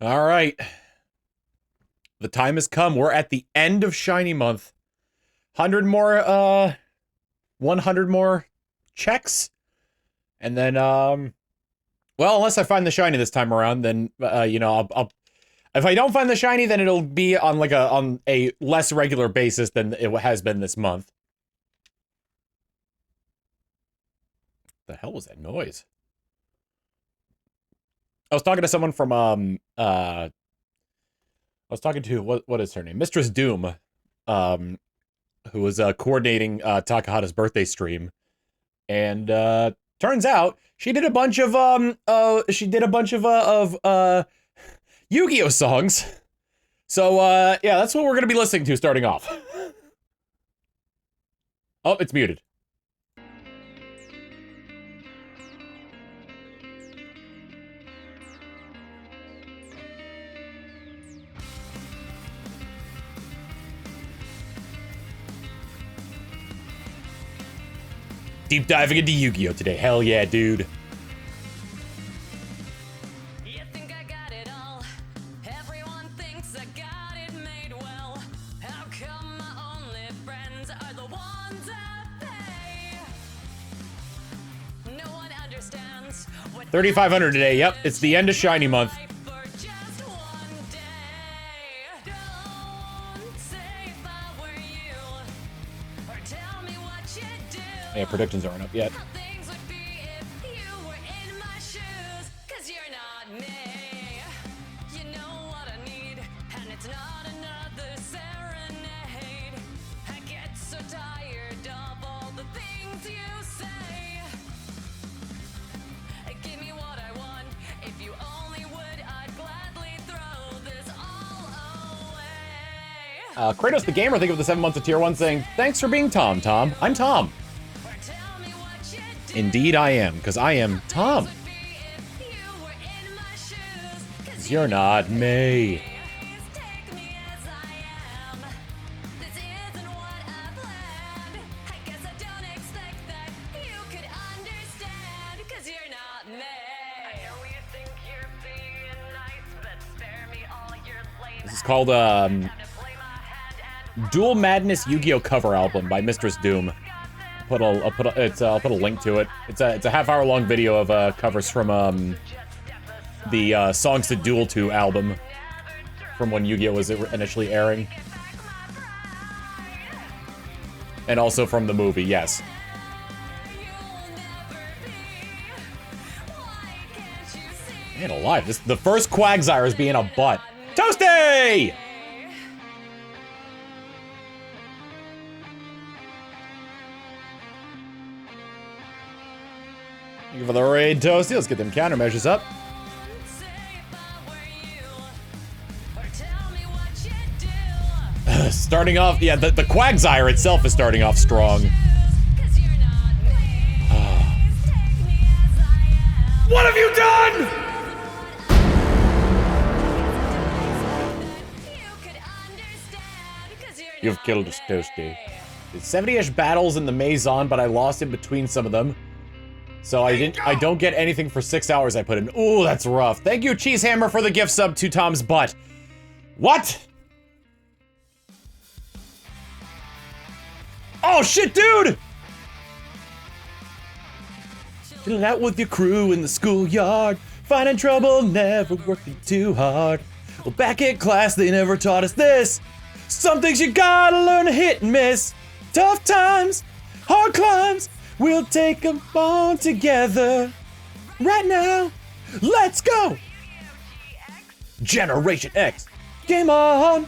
All right. The time has come. We're at the end of Shiny Month. 100 more, 100 more checks. And then, well, unless I find the Shiny this time around, then, I'll if I don't find the Shiny, then it'll be on on a less regular basis than it has been this month. The hell was that noise? I was talking to someone from, I was talking to, what is her name? Mistress Doom, who was, coordinating, Takahata's birthday stream. And, turns out, she did a bunch of, Yu-Gi-Oh! Songs. So, yeah, that's what we're gonna be listening to starting off. Oh, it's muted. Deep diving into Yu-Gi-Oh! Today. Hell yeah, dude. You think I got it all? Everyone thinks I got it made well. How come my only friends are the ones I pay? No one understands what 3,500 today. Yep, it's the end of Shiny Month. Yeah, predictions aren't up yet. Kratos the Gamer, think of the 7 months of Tier 1 saying, thanks for being Tom, Tom. I'm Tom. Indeed I am, because I am Tom. 'Cause you're not me. This is called, Dual Madness Yu-Gi-Oh! Cover album by Mistress Doom. I'll put a link to it. It's a half-hour-long video of covers from the Songs to Duel To album from when Yu-Gi-Oh! Was initially airing, and also from the movie. Yes. Man alive! The first Quagsire is being a butt. Toasty! Thank you for the raid, Toasty. Let's get them countermeasures up. Starting off, yeah, the Quagsire itself is starting off strong. What have you done? You've killed us, Toasty. There's 70-ish battles in the Maison, but I lost in between some of them. So I don't get anything for 6 hours I put in. Ooh, that's rough. Thank you, Cheesehammer, for the gift sub to Tom's butt. What? Oh, shit, dude! Chilling out with your crew in the schoolyard. Finding trouble, never working too hard. Well, back in class, they never taught us this. Some things you gotta learn to hit and miss. Tough times, hard climbs. We'll take them on together. Right now, let's go! Generation X. Game on!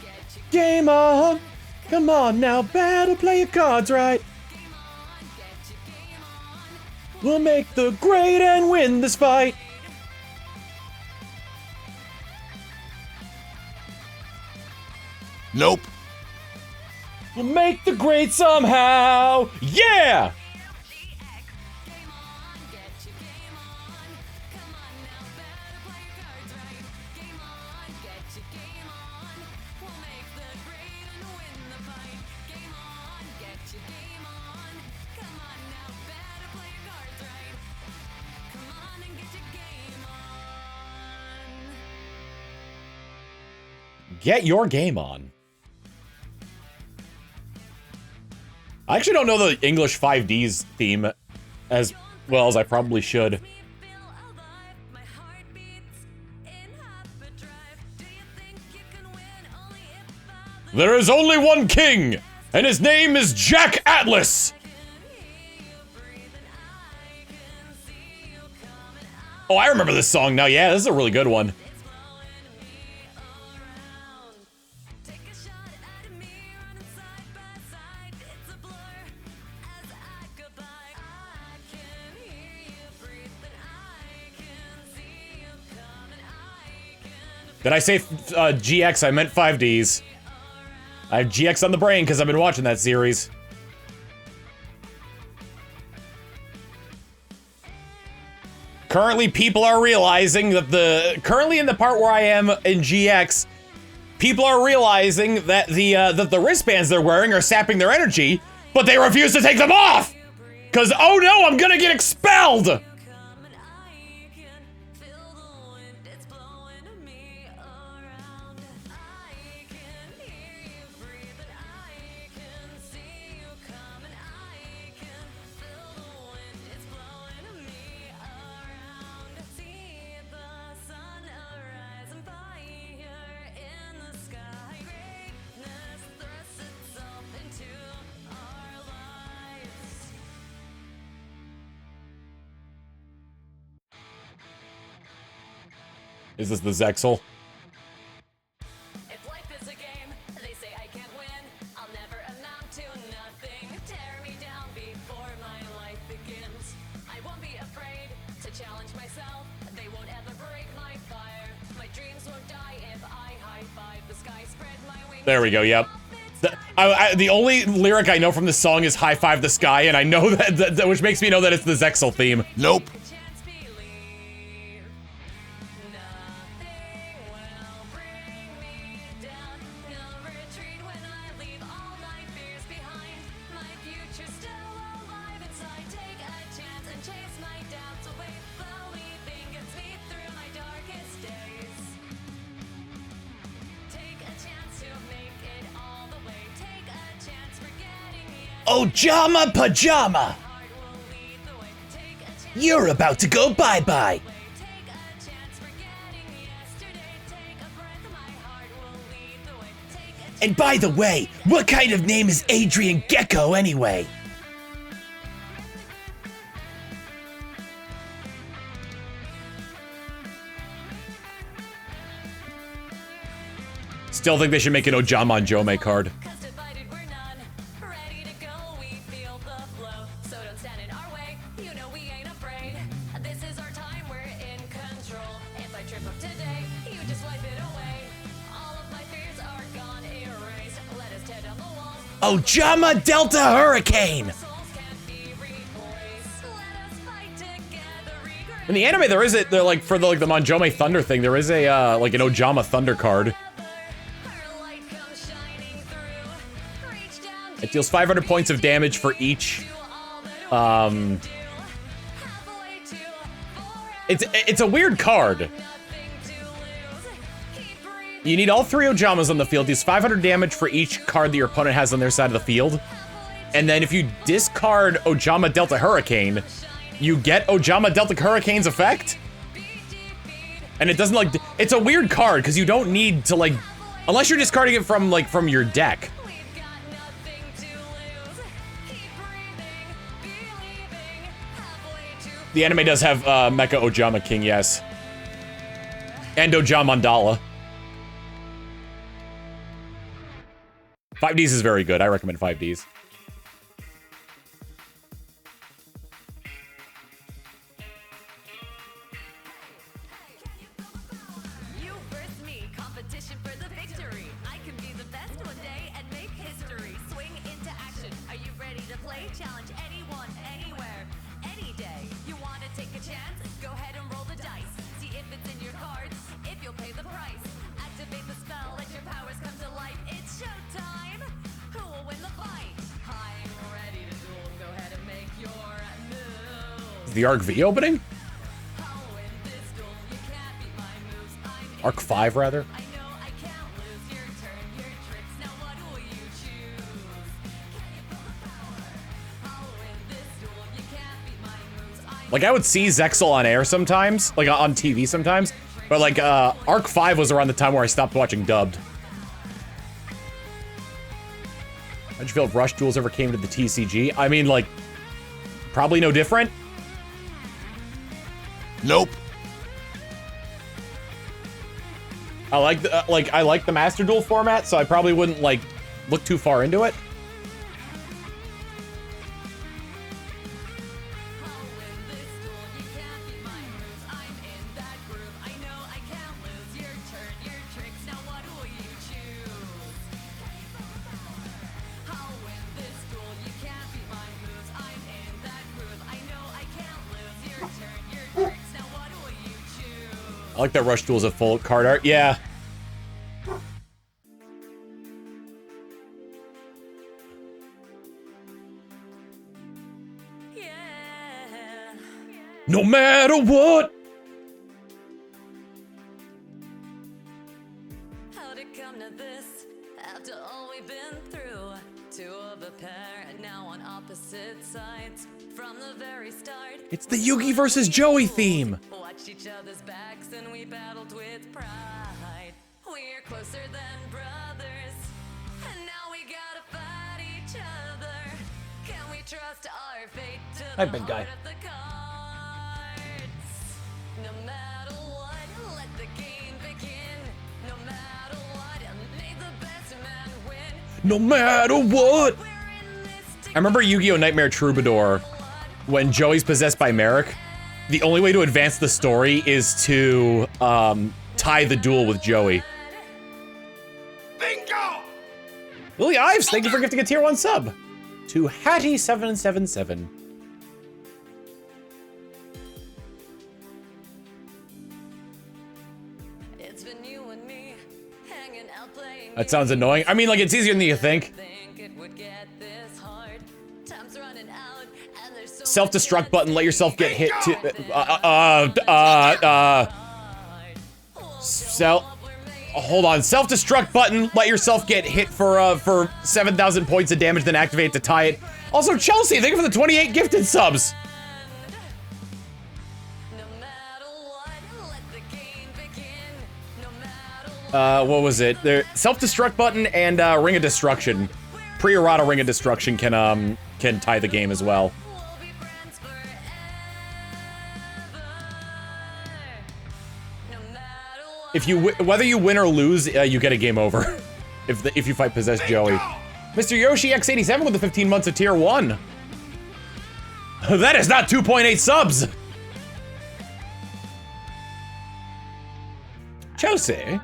Game on! Come on now, battle, play your cards right. We'll make the grade and win this fight. Nope. We'll make the grade somehow. Yeah! Get your game on. I actually don't know the English 5Ds theme as well as I probably should. There is only one king, and his name is Jack Atlas! Oh, I remember this song now. Yeah, this is a really good one. Did I say GX? I meant 5Ds. I have GX on the brain because I've been watching that series. Currently, people are realizing that currently in the part where I am in GX, people are realizing that the wristbands they're wearing are sapping their energy, but they refuse to take them off! Cause, oh no, I'm gonna get expelled! Is this the Zexel? If life is a game, they say I can't win. I'll never amount to nothing. Tear me down before my life begins. I won't be afraid to challenge myself. They won't ever break my fire. My dreams won't die if I high five the sky, spread my wings. There we go, yep. The only lyric I know from this song is high five the sky, and I know that which makes me know that it's the Zexel theme. Nope. Ojama Pajama! You're about to go bye-bye! And by the way, what kind of name is Adrian Gecko anyway? Still think they should make an Ojama and Jome card. Ojama Delta Hurricane! In the anime, there is like for the Monjome Thunder thing, there is a like an Ojama Thunder card. It deals 500 points of damage for each. It's a weird card. You need all 3 Ojamas on the field, deals 500 damage for each card that your opponent has on their side of the field. And then if you discard Ojama Delta Hurricane, you get Ojama Delta Hurricane's effect. And it doesn't like, it's a weird card because you don't need to like, unless you're discarding it from your deck. The anime does have Mecha Ojama King, yes. And Ojama Mandala. 5Ds is very good. I recommend 5Ds. You versus me, competition for the victory. I can be the best one day and make history. Swing into action. Are you ready to play? Challenge anyone, anywhere, any day. You want to take a chance? Go ahead and roll the dice. See if it's in your cards, if you'll pay the price. Activate the spell, let your powers come to life. It's showtime. Who will win the fight? I'm ready to duel. Go ahead and make your move. Is the Arc V opening? I'll win this duel. You can't beat my moves. I'm Arc 5, rather? I know I can't lose. Like, I would see Zexal on air sometimes, like on TV sometimes, but like, Arc 5 was around the time where I stopped watching dubbed. How'd you feel if Rush Duels ever came to the TCG? I mean, like, probably no different. Nope. I like the, I like the Master Duel format, so I probably wouldn't, like, look too far into it. I like that Rush Duel's a full card art. Yeah. No matter what. How'd it come to this? After all we've been through, two of a pair, and now on opposite sides. From the very start, It's the Yugi versus Joey theme. watched each other's backs and we battled with pride. We're closer than brothers, and now we gotta fight each other. Can we trust our fate to the Hi, big guy. heart of the cards? No matter what, let the game begin. No matter what, may the best man win. No matter what. We're in this I remember Yu-Gi-Oh! Nightmare Troubadour, when Joey's possessed by Merrick. The only way to advance the story is to, tie the duel with Joey. Bingo! Lily Ives, thank you for gifting a tier 1 sub. To Hattie777. It's been you and me hanging out playing. That sounds annoying. I mean, like, it's easier than you think. Think it would get this hard. Time's running out and there's so Self-destruct button, let yourself get hit to, hold on. Self-destruct button, let yourself get hit for 7,000 points of damage, then activate to tie it. Also, Chelsea, thank you for the 28 gifted subs. no matter what, let the game begin. No matter what, What was it? There, self-destruct button and Ring of Destruction. Pre-errata Ring of Destruction can tie the game as well. we'll be friends forever. No matter what. If you whether you win or lose, you get a game over. if you fight possessed Joey. Mr. Yoshi X87 with the 15 months of tier 1. That is not 2.8 subs. Chelsea,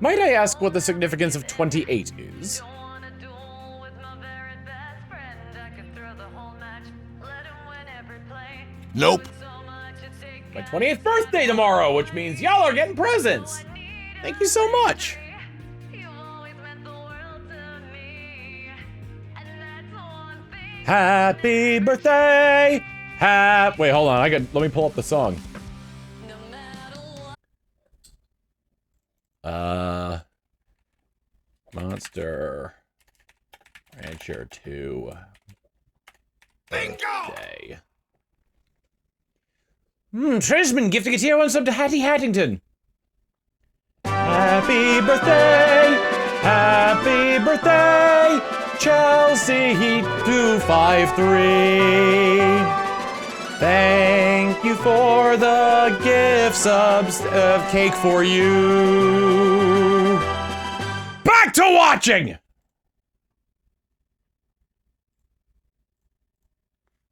might I ask what the significance of 28 is? Don't wanna duel with my very best friend. I could throw the whole match, let him win every play. Nope. So much at stake, My 28th birthday tomorrow, which means y'all are getting presents. Thank you so much. you always meant the world to me. And that's one thing. Happy birthday! Wait, hold on. Let me pull up the song. No matter what. Monster Rancher 2 Bingo! Day. Trisman gifting a tier 1 sub to Hattie Hattington. Happy birthday! Happy birthday! Chelsea 253. Thank you for the gift subs of cake for you. Back to watching!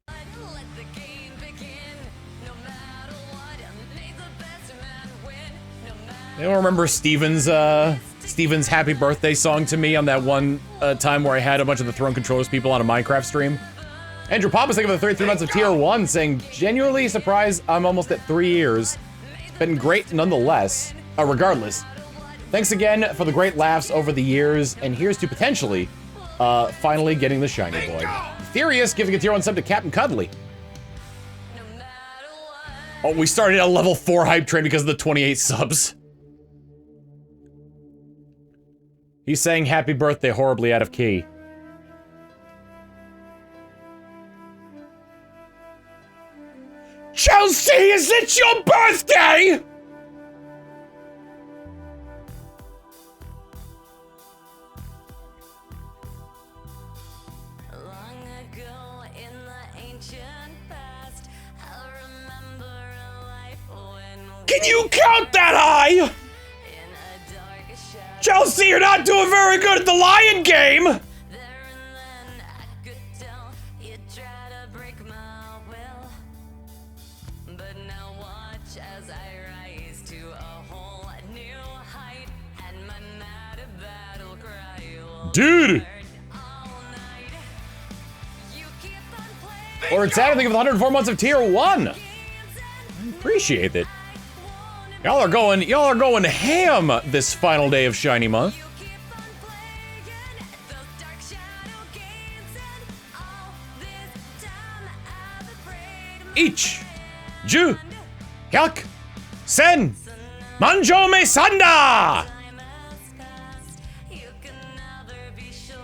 Let the game begin. No matter what, may the best man win. No matter Anyone remember Steven's happy birthday song to me on that one time where I had a bunch of the Throne Controllers people on a Minecraft stream? Andrew Papa's thinking of the 33 months of tier 1, saying, genuinely surprised I'm almost at 3 years. It's been great nonetheless. Regardless. Thanks again for the great laughs over the years, and here's to potentially, finally getting the shiny boy. Ethereus giving a tier 1 sub to Captain Cuddly. no matter what. Oh, we started a level 4 hype train because of the 28 subs. He's saying happy birthday horribly out of key. Is it your birthday? Long ago in the ancient past, I remember a life when Can you count that high? in a dark shadow. Chelsea, you're not doing very good at the lion game. There and then I could tell you try to break my will. But now watch as I rise to a whole new height, and my mad battle cry will Dude. be heard all night. You keep on playing Or it's sad to think of 104 months of tier 1. games and Appreciate it. I wanna Y'all are going ham this final day of Shiny Month. You keep on playing those dark shadow games, and all this time I've been afraid Ich, Ju, Kalk, Sen, Manjo Me Sanda! time has passed. You can never be sure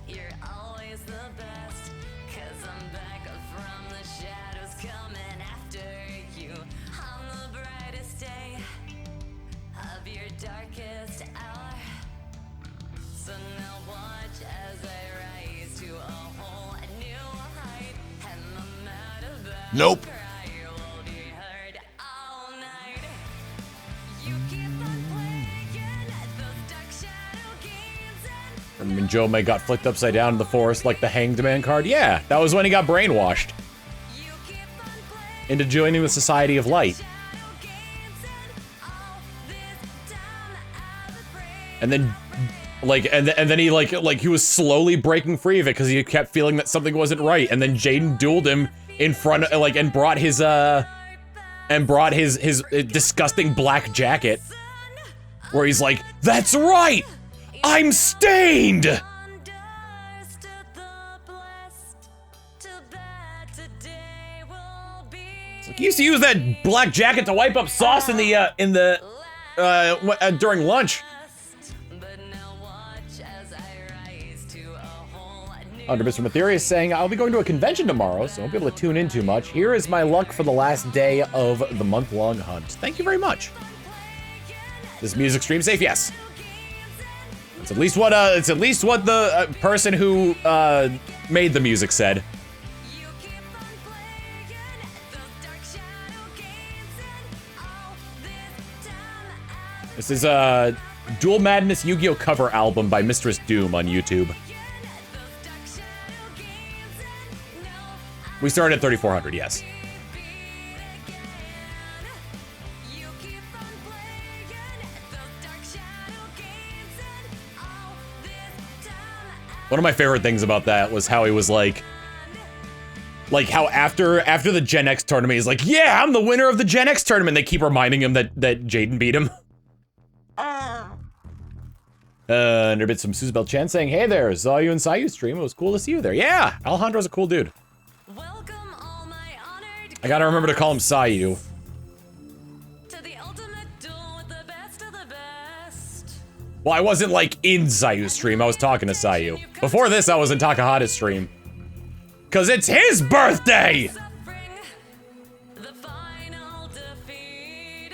you're always the best, 'cause I'm back from the shadows coming after you on the brightest day of your darkest hour. So now watch as I rise to a whole new height, and the mad battle Nope. cry will be heard all night. You keep on playing those dark shadow games, and When Joe May got flicked upside down in the forest like the Hanged Man card. Yeah, that was when he got brainwashed you keep on playing into joining the Society of Light. shadow games, and all this time I've been afraid. And then, and then he he was slowly breaking free of it because he kept feeling that something wasn't right. And then Jaden dueled him in front of, and brought his disgusting black jacket, where he's like, "That's right, I'm stained." Understood the blessed, too bad today will be He used to use that black jacket to wipe up sauce in the during lunch. last. But now watch as I rise to a whole new Under Mr. Matherius saying, I'll be going to a convention tomorrow, so I won't be able to tune in too much. Here is my luck for the last day of the month-long hunt. Thank you very much. This music stream safe? Yes. It's at least what the person who made the music said. You keep on playing those dark shadow games, and all this time I've This is Duel Madness Yu-Gi-Oh! Cover album by Mistress Doom on YouTube. those dark shadow games, and no, We started at 3,400, yes. you keep on playing those dark shadow games, and all this time One of my favorite things about that was how he was like how after the Gen X tournament, he's like, yeah, I'm the winner of the Gen X tournament. They keep reminding him that Jaden beat him. And there been some Suzabel Chen saying, hey there, saw you in Sayu's stream. It was cool to see you there. Yeah, Alejandro's a cool dude. welcome all my honored I gotta remember to call him Sayu. to the ultimate duel with the best of the best. Well, I wasn't like in Sayu's stream, I was talking to Sayu. Before this, I was in Takahata's stream. Cause it's his birthday! Suffering, the final defeat.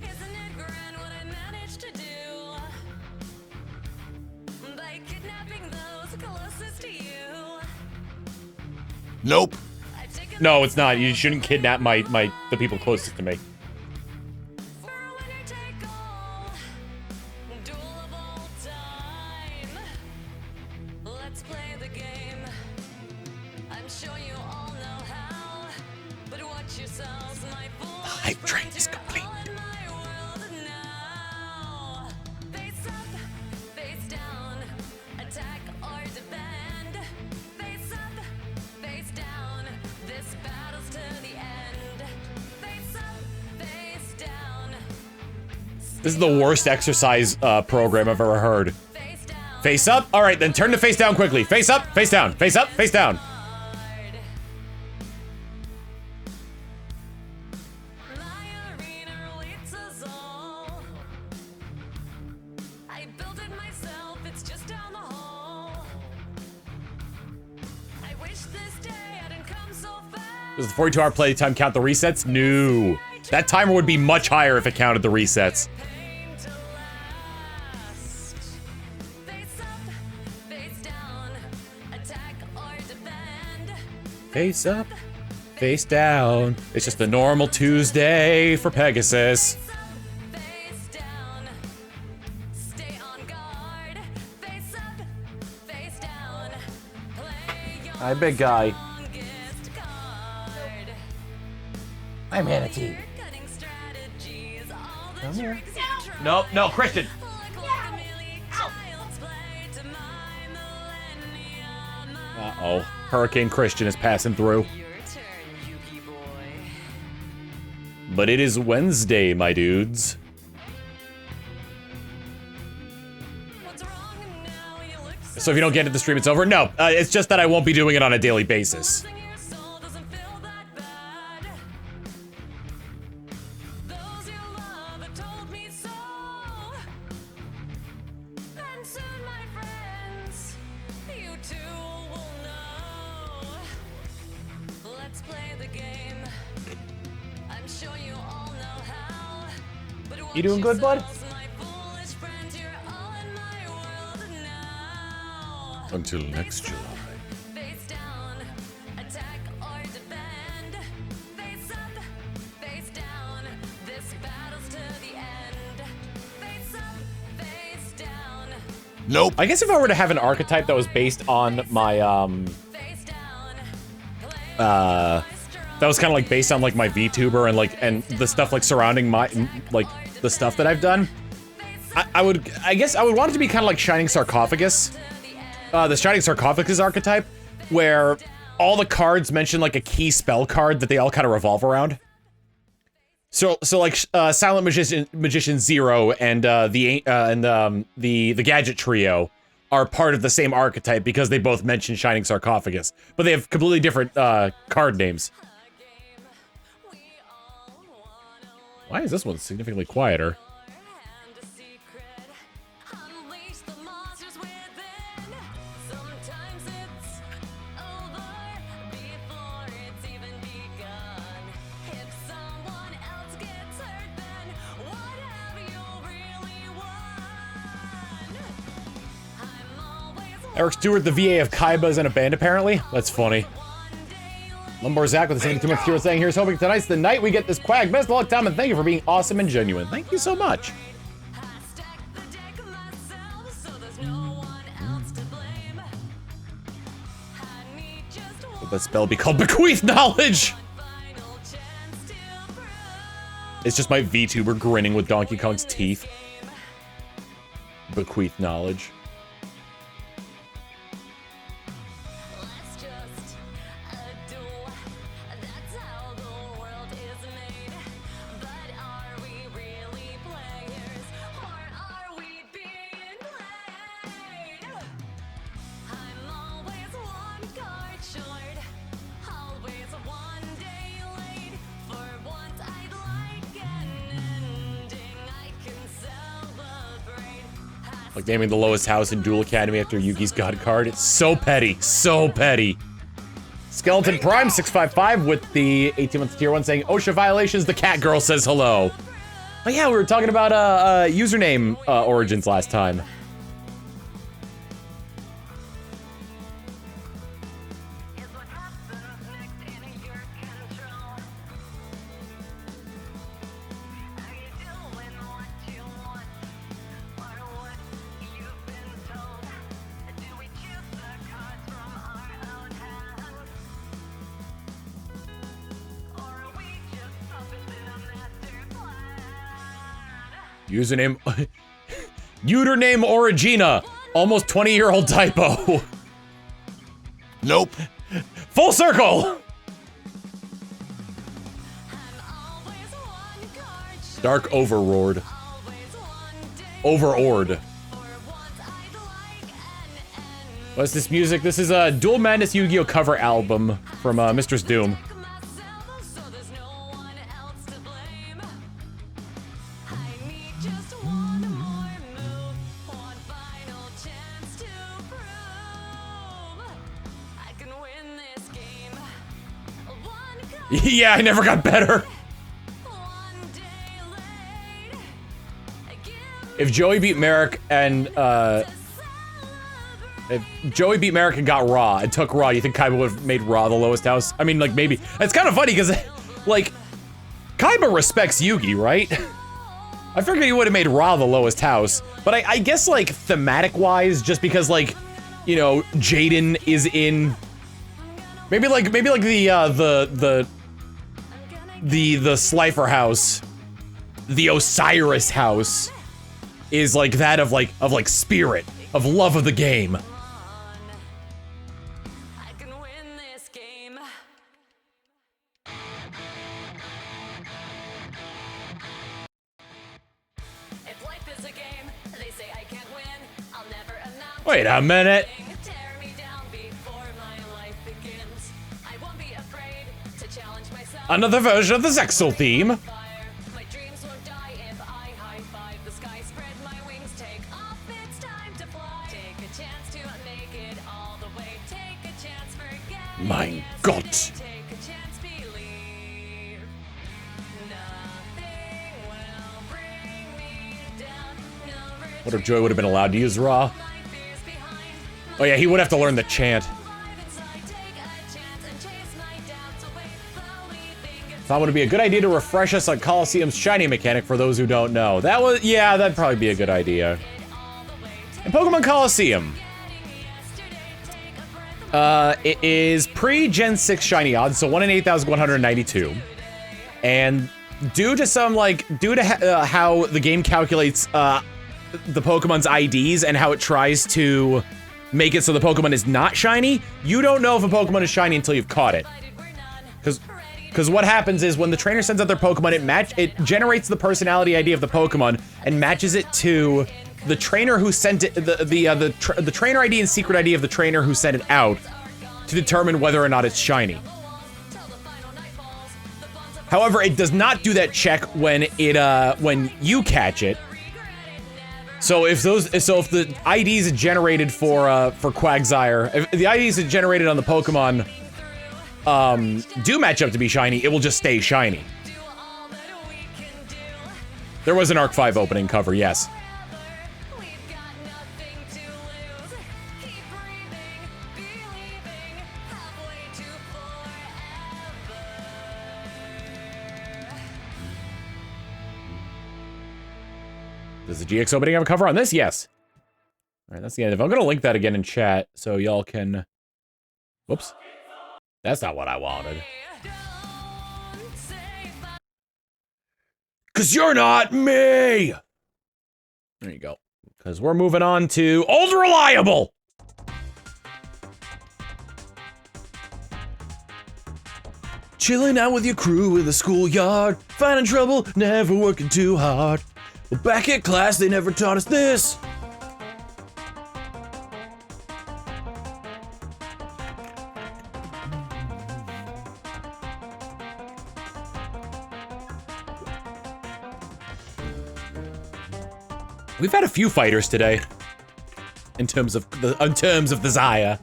Isn't it grand what I managed to do by kidnapping those closest to you? Nope. I've taken No, it's not. You shouldn't kidnap the people closest to me. for a winner take all duel of all time. Let's play the game. I'm sure you all know how, but watch yourselves, my fools. hype train is complete. All in my world now. Face up, face down, attack or defend. Face up, face down. This battle's to the end. Face up, face down. This is the worst exercise program I've ever heard. Face down. Face up? Alright, then turn to face down quickly. Face up, face down, face up, face down. Hard. My arena waits us all. Does the 42-hour playtime count the resets? No. That timer would be much higher if it counted the resets. Pain to last. Face up, face down, attack or defend. Face up, face down. It's just a normal Tuesday for Pegasus. Face down, stay on guard. Face up, face down, play your Hi, big guy. strongest card. Hi, Manatee. Cutting strategies, all the Come here. tricks you try. No, no, Christian. Like guacamole, child's play to my millennium. Uh-oh. Hurricane Christian is passing through. Your turn, Yuki boy. But it is Wednesday, my dudes. What's wrong now? You look So if you don't get to the stream, it's over? No, it's just that I won't be doing it on a daily basis. losing your soul doesn't feel that bad. Those you love have told me so. And soon, my friends, you too will know. Let's play the game. I'm sure you all know how. But You doing good, bud? my foolish friends, you're all in my world now. Until next July. Face down, attack or defend. Face up, face down. This battle's to the end. Face up, face down. Nope. I guess if I were to have an archetype that was based on my, Face down. that was kind of like based on like my VTuber and the stuff like surrounding my, like the stuff that I've done, I guess I would want it to be kind of like Shining Sarcophagus. The Shining Sarcophagus archetype, where all the cards mention like a key spell card that they all kind of revolve around. So like Silent Magician Zero and the Gadget Trio are part of the same archetype because they both mention Shining Sarcophagus, but they have completely different card names. Why is this one significantly quieter? And a secret. Unleash the monsters within. Sometimes it's over before it's even begun. If someone else gets hurt, then what have you really won? I'm always Eric Stewart, the VA of Kaiba, is in a band apparently. That's funny. one day late. Lumbar Zach with the 72-month hero saying, here's hoping tonight's the night we get this quag. Best of luck, Tom, and thank you for being awesome and genuine. Thank you so much. I stack the deck myself, so there's no one else to blame. I need just Will one that spell be called Bequeath Knowledge? final chance to prove It's just my VTuber grinning with Donkey Kong's teeth. Bequeath Knowledge. let's just adore. That's how the world is made. But are we really players, or are we being played? I'm always one card short, always one day late. For once I'd like an ending I can celebrate. Like naming the lowest house in Duel Academy after Yugi's God card. It's so petty. So petty. Skeleton Prime 655 with the 18-month tier 1 saying, OSHA violations, the cat girl says hello. Oh yeah, we were talking about username origins last time. Is what happens next in your control. Are you doing what you want, or what you've been told? Do we choose the cards from our own hands, or are we just puppets in a master plan? Username... Username Origina. Almost 20-year-old typo. Nope. Full circle! I'm always one card short, Dark Overlord. always one day Overord. for once I'd like an end. What's this music? This is a Duel Madness Yu-Gi-Oh! Cover album from Mistress Doom. Myself, so there's no one else to blame. I need just one more move, one final chance to prove I can win this game. One Yeah, I never got better. If Joey beat Merrick and, if Joey beat Merrick and got Raw and took Raw, you think Kaiba would have made Raw the lowest house? I mean, like, maybe. It's kind of funny because, like, Kaiba respects Yugi, right? I figured he would have made Ra the lowest house, but I guess, like, thematic-wise, just because, like, you know, Jaden is in... Maybe like the Slifer house, the Osiris house, is like that of like spirit, of love of the game. I can win this game. If life is a game, they say I can't win. I'll never amount. Wait a minute. Tear me down before my life begins. I won't be afraid to challenge myself. Another version of the Zexal theme. Fire. My dreams won't die if I high five the sky. Spread my wings, take off. It's time to fly. Take a chance to make it all the way. Take a chance, forget. Mein Gott. Take a chance, believe. Nothing will bring me down. No What if Joey would have been allowed to use Ra? my fears behind. Oh yeah, he would have to learn the chant. Live inside, take a chance and chase my doubts away. Slowly think it's Thought would it be a good idea to refresh us on Colosseum's shiny mechanic for those who don't know. That was, yeah, that'd probably be a good idea. all the way. In Pokemon Colosseum, Yesterday, take a breath. it is pre-Gen 6 shiny odds, so 1 in 8,192. And due to how the game calculates the Pokemon's IDs and how it tries to make it so the Pokemon is not shiny, you don't know if a Pokemon is shiny until you've caught it. Because what happens is when the trainer sends out their Pokemon, it generates the personality ID of the Pokemon and matches it to the trainer who sent it, the trainer ID and secret ID of the trainer who sent it out to determine whether or not it's shiny. However, it does not do that check when you catch it. So if the IDs generated for Quagsire, if the IDs generated on the Pokemon do match up to be shiny, it will just stay shiny. There was an Arc 5 opening cover, yes. We've got nothing to lose. Keep breathing, believing, halfway to forever. Does the GX opening have a cover on this? Yes. All right, that's the end of it. I'm gonna link that again in chat so y'all can. Whoops. That's not what I wanted. Don't say bye. 'Cause you're not me! There you go. Because we're moving on to Old Reliable! Chilling out with your crew in the schoolyard, finding trouble, never working too hard. Well, back at class, they never taught us this. We've had a few fighters today, in terms of the Zaya.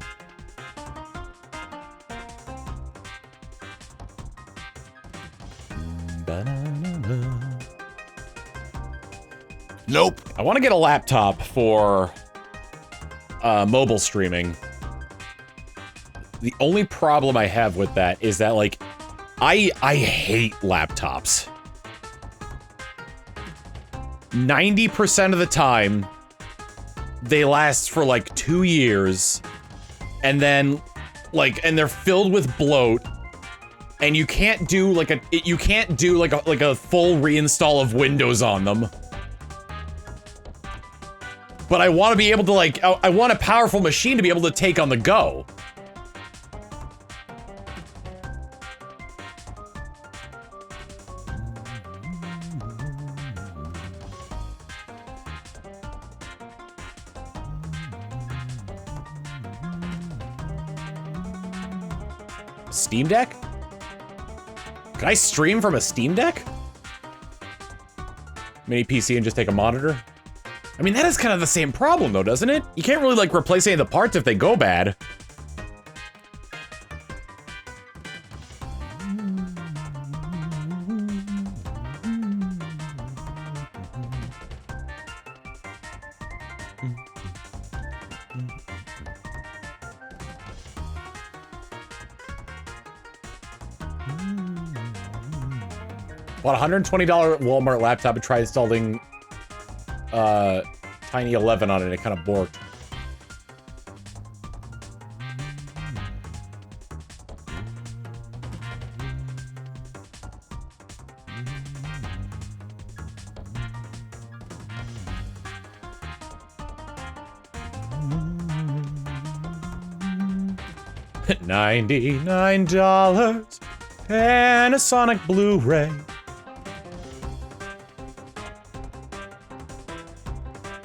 Nope. I want to get a laptop for mobile streaming. The only problem I have with that is that, like, I hate laptops. 90% of the time, they last for like 2 years, and then, like, and they're filled with bloat, and you can't do like a full reinstall of Windows on them. But I want to be able to, like, I want a powerful machine to be able to take on the go. Steam Deck? Can I stream from a Steam Deck? Mini PC and just take a monitor? I mean, that is kind of the same problem, though, doesn't it? You can't really, like, replace any of the parts if they go bad. Bought a $120 Walmart laptop and tried installing Tiny 11 on it. It kind of borked. $99 Panasonic Blu-ray.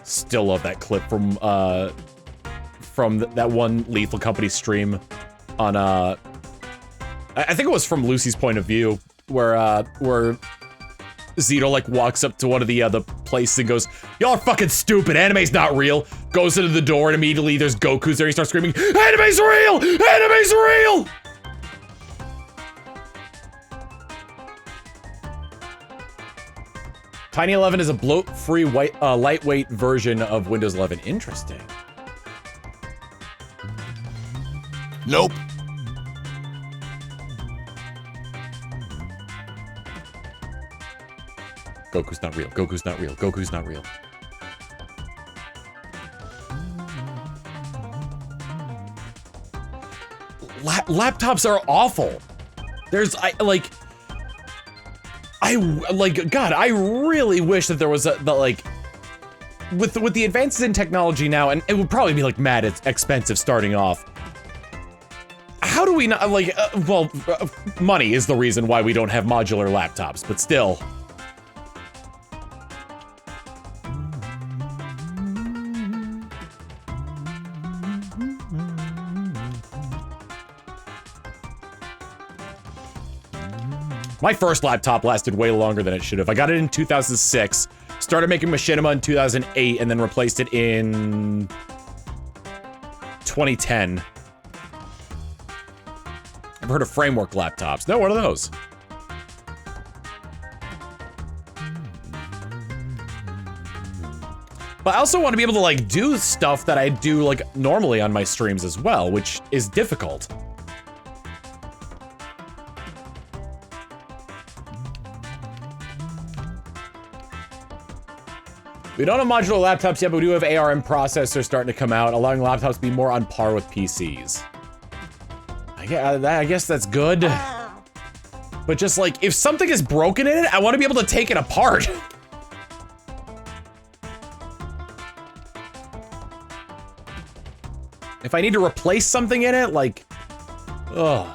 Still love that clip from that one Lethal Company stream on I think it was from Lucy's point of view, where Zito like walks up to one of the places and goes, "Y'all are fucking stupid. Anime's not real." Goes into the door and immediately there's Goku's there. He starts screaming, "Anime's real! Anime's real!" Tiny 11 is a bloat-free lightweight version of Windows 11. Interesting. Nope. Goku's not real. Goku's not real. Goku's not real. Laptops are awful. God, I really wish that there was with the advances in technology now, and it would probably be like mad expensive starting off. How do we not, money is the reason why we don't have modular laptops, but still. My first laptop lasted way longer than it should have. I got it in 2006, started making machinima in 2008, and then replaced it in 2010. I've heard of framework laptops. No, what are those? But I also want to be able to do stuff that I do normally on my streams as well, which is difficult. We don't have modular laptops yet, but we do have ARM processors starting to come out, allowing laptops to be more on par with PCs. I guess that's good. But just if something is broken in it, I want to be able to take it apart. If I need to replace something in it, ugh.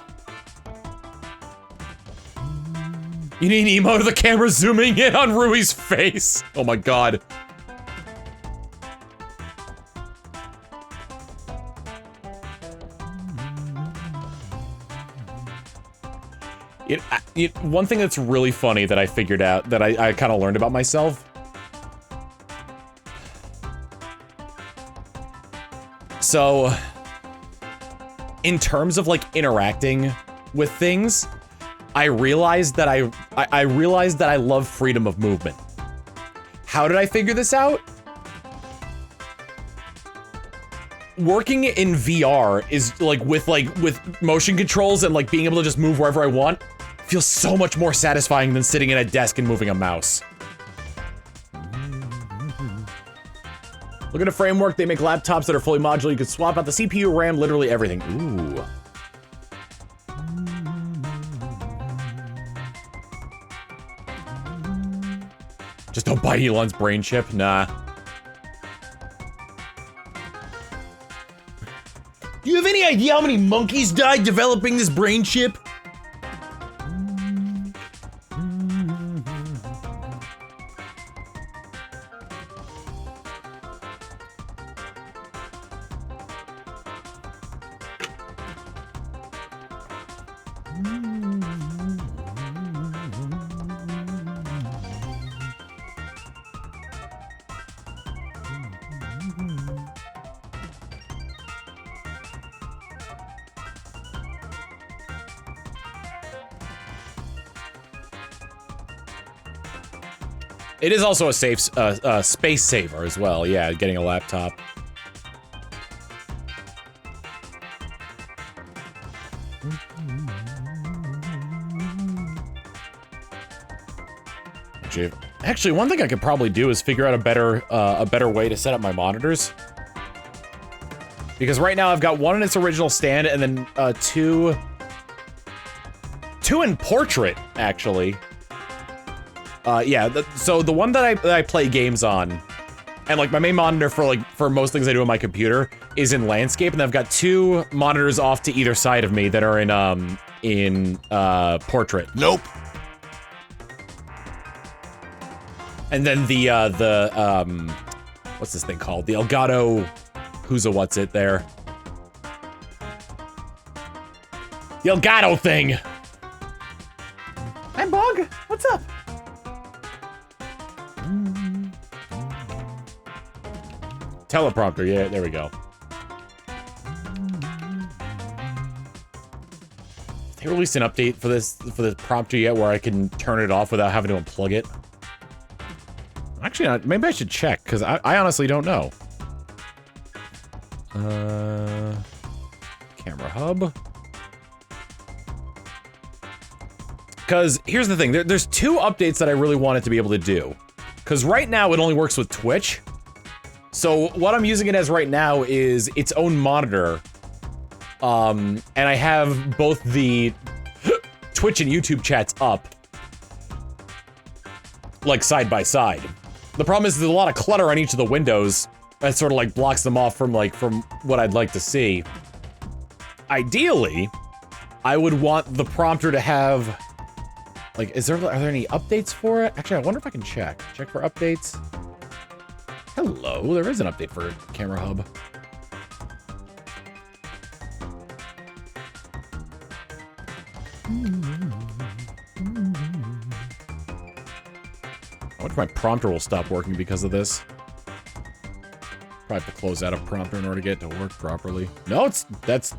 You need an emote of the camera zooming in on Rui's face. Oh my god. One thing that's really funny that I figured out, that I kind of learned about myself. So, in terms of interacting with things, I realized that I realized that I love freedom of movement. How did I figure this out? Working in VR is with motion controls and being able to just move wherever I want feels so much more satisfying than sitting at a desk and moving a mouse. Look at a framework, they make laptops that are fully modular. You can swap out the CPU, RAM, literally everything. Ooh. Just don't buy Elon's brain chip, nah. Do you have any idea how many monkeys died developing this brain chip? It is also a safe, space saver as well, yeah, getting a laptop. Actually, one thing I could probably do is figure out a better way to set up my monitors. Because right now I've got one in its original stand and then two in portrait, actually. Yeah, so the one that I play games on, and like my main monitor for most things I do on my computer is in landscape, and I've got two monitors off to either side of me that are in portrait. Nope. And then the what's this thing called? The Elgato who's a what's it there? The Elgato thing. Hi Bog, what's up? Teleprompter, yeah, there we go. They released an update for the prompter yet where I can turn it off without having to unplug it? Actually, maybe I should check, because I honestly don't know. Camera hub. Because here's the thing, there's two updates that I really wanted to be able to do. Because right now it only works with Twitch. So what I'm using it as right now is its own monitor. And I have both the Twitch and YouTube chats up. Like side by side. The problem is there's a lot of clutter on each of the windows that sort of like blocks them off from what I'd like to see. Ideally, I would want the prompter to have like, are there any updates for it? Actually, I wonder if I can check. Check for updates. Hello, there is an update for Camera Hub. I wonder if my prompter will stop working because of this. Probably have to close out a prompter in order to get it to work properly. No, that's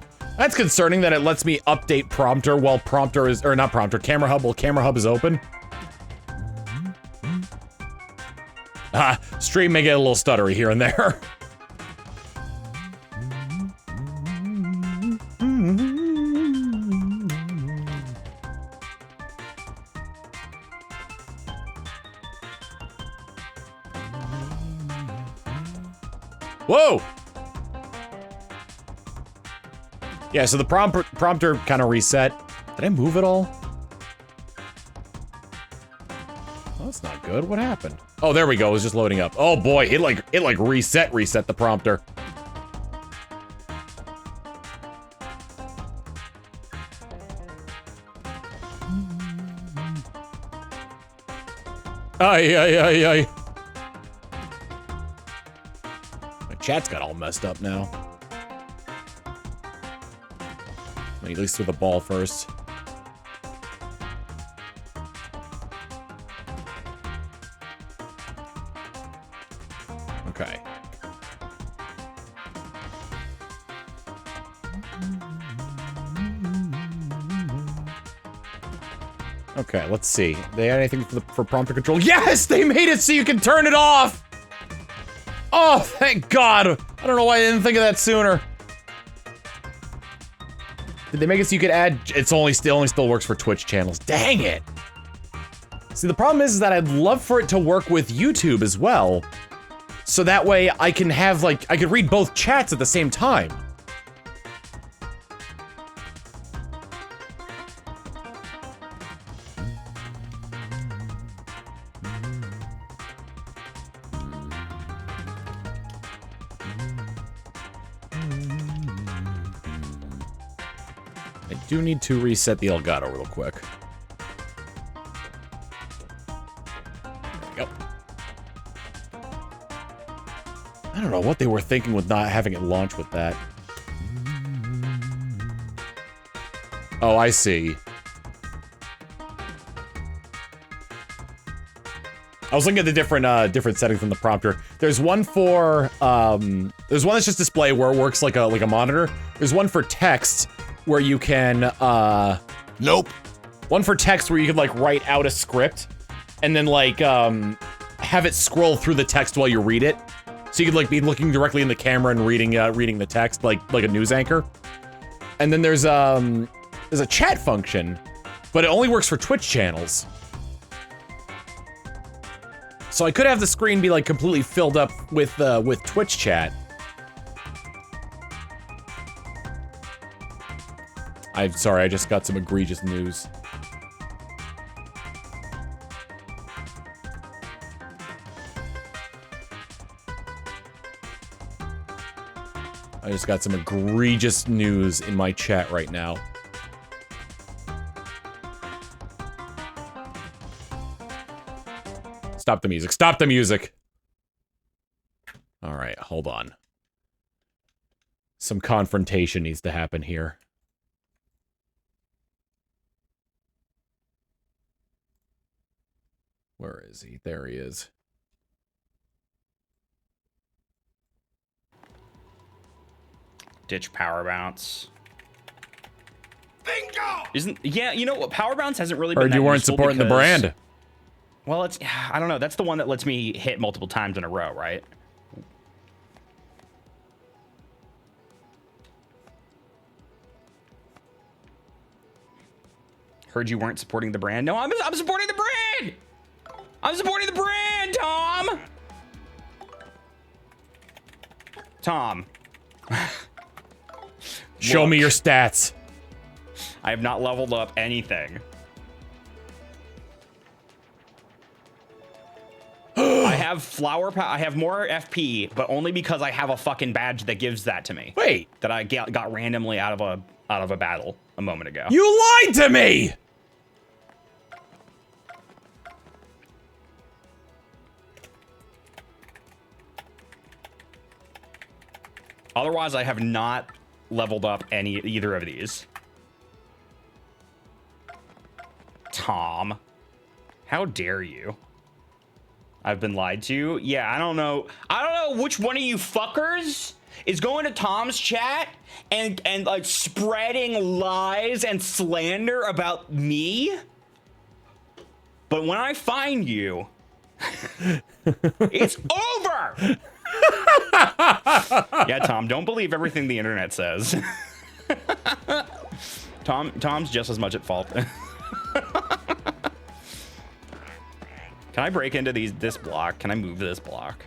concerning that it lets me update prompter while prompter is, or not prompter, Camera Hub while Camera Hub is open. Stream may get a little stuttery here and there. Whoa! Yeah, so the prompter kind of reset. Did I move it all? Well, that's not good. What happened? Oh, there we go. It was just loading up. Oh boy, it like reset the prompter. Ay. My chat's got all messed up now. Let me at least throw the ball first. Okay. Okay, let's see. They had anything for prompter control? Yes! They made it so you can turn it off! Oh, thank God! I don't know why I didn't think of that sooner. Did they make it so you could add? It's only still works for Twitch channels. Dang it! See, the problem is that I'd love for it to work with YouTube as well. So that way I can have, like, I could read both chats at the same time. I do need to reset the Elgato real quick. There we go. I don't know what they were thinking with not having it launch with that. Oh, I see. I was looking at the different settings on the prompter. There's one for there's one that's just display where it works like a monitor. There's one for text where you can Nope. One for text where you could like write out a script and then like have it scroll through the text while you read it. So you could like be looking directly in the camera and reading the text like a news anchor. And then there's there's a chat function, but it only works for Twitch channels. So I could have the screen be like completely filled up with Twitch chat. I'm sorry, I just got some egregious news. I just got some egregious news in my chat right now. Stop the music. Stop the music! Alright, hold on. Some confrontation needs to happen here. Where is he? There he is. Ditch power bounce. Bingo! Yeah, you know what? Power bounce hasn't really been Heard that you weren't useful supporting the because- brand. Well, I don't know. That's the one that lets me hit multiple times in a row, right? Heard you weren't supporting the brand. No, I'm supporting the brand! I'm supporting the brand, Tom! Tom. Show me Look. your stats. I have not leveled up anything. I have flower power. I have more FP, but only because I have a fucking badge that gives that to me. Wait, That I got randomly out of a battle a moment ago. you lied to me! Otherwise, I have not leveled up either of these. Tom, how dare you? I've been lied to. Yeah, I don't know which one of you fuckers is going to Tom's chat and like spreading lies and slander about me. But when I find you, it's over. Yeah, Tom, don't believe everything the internet says. Tom's just as much at fault. Can I break into this block? Can I move this block?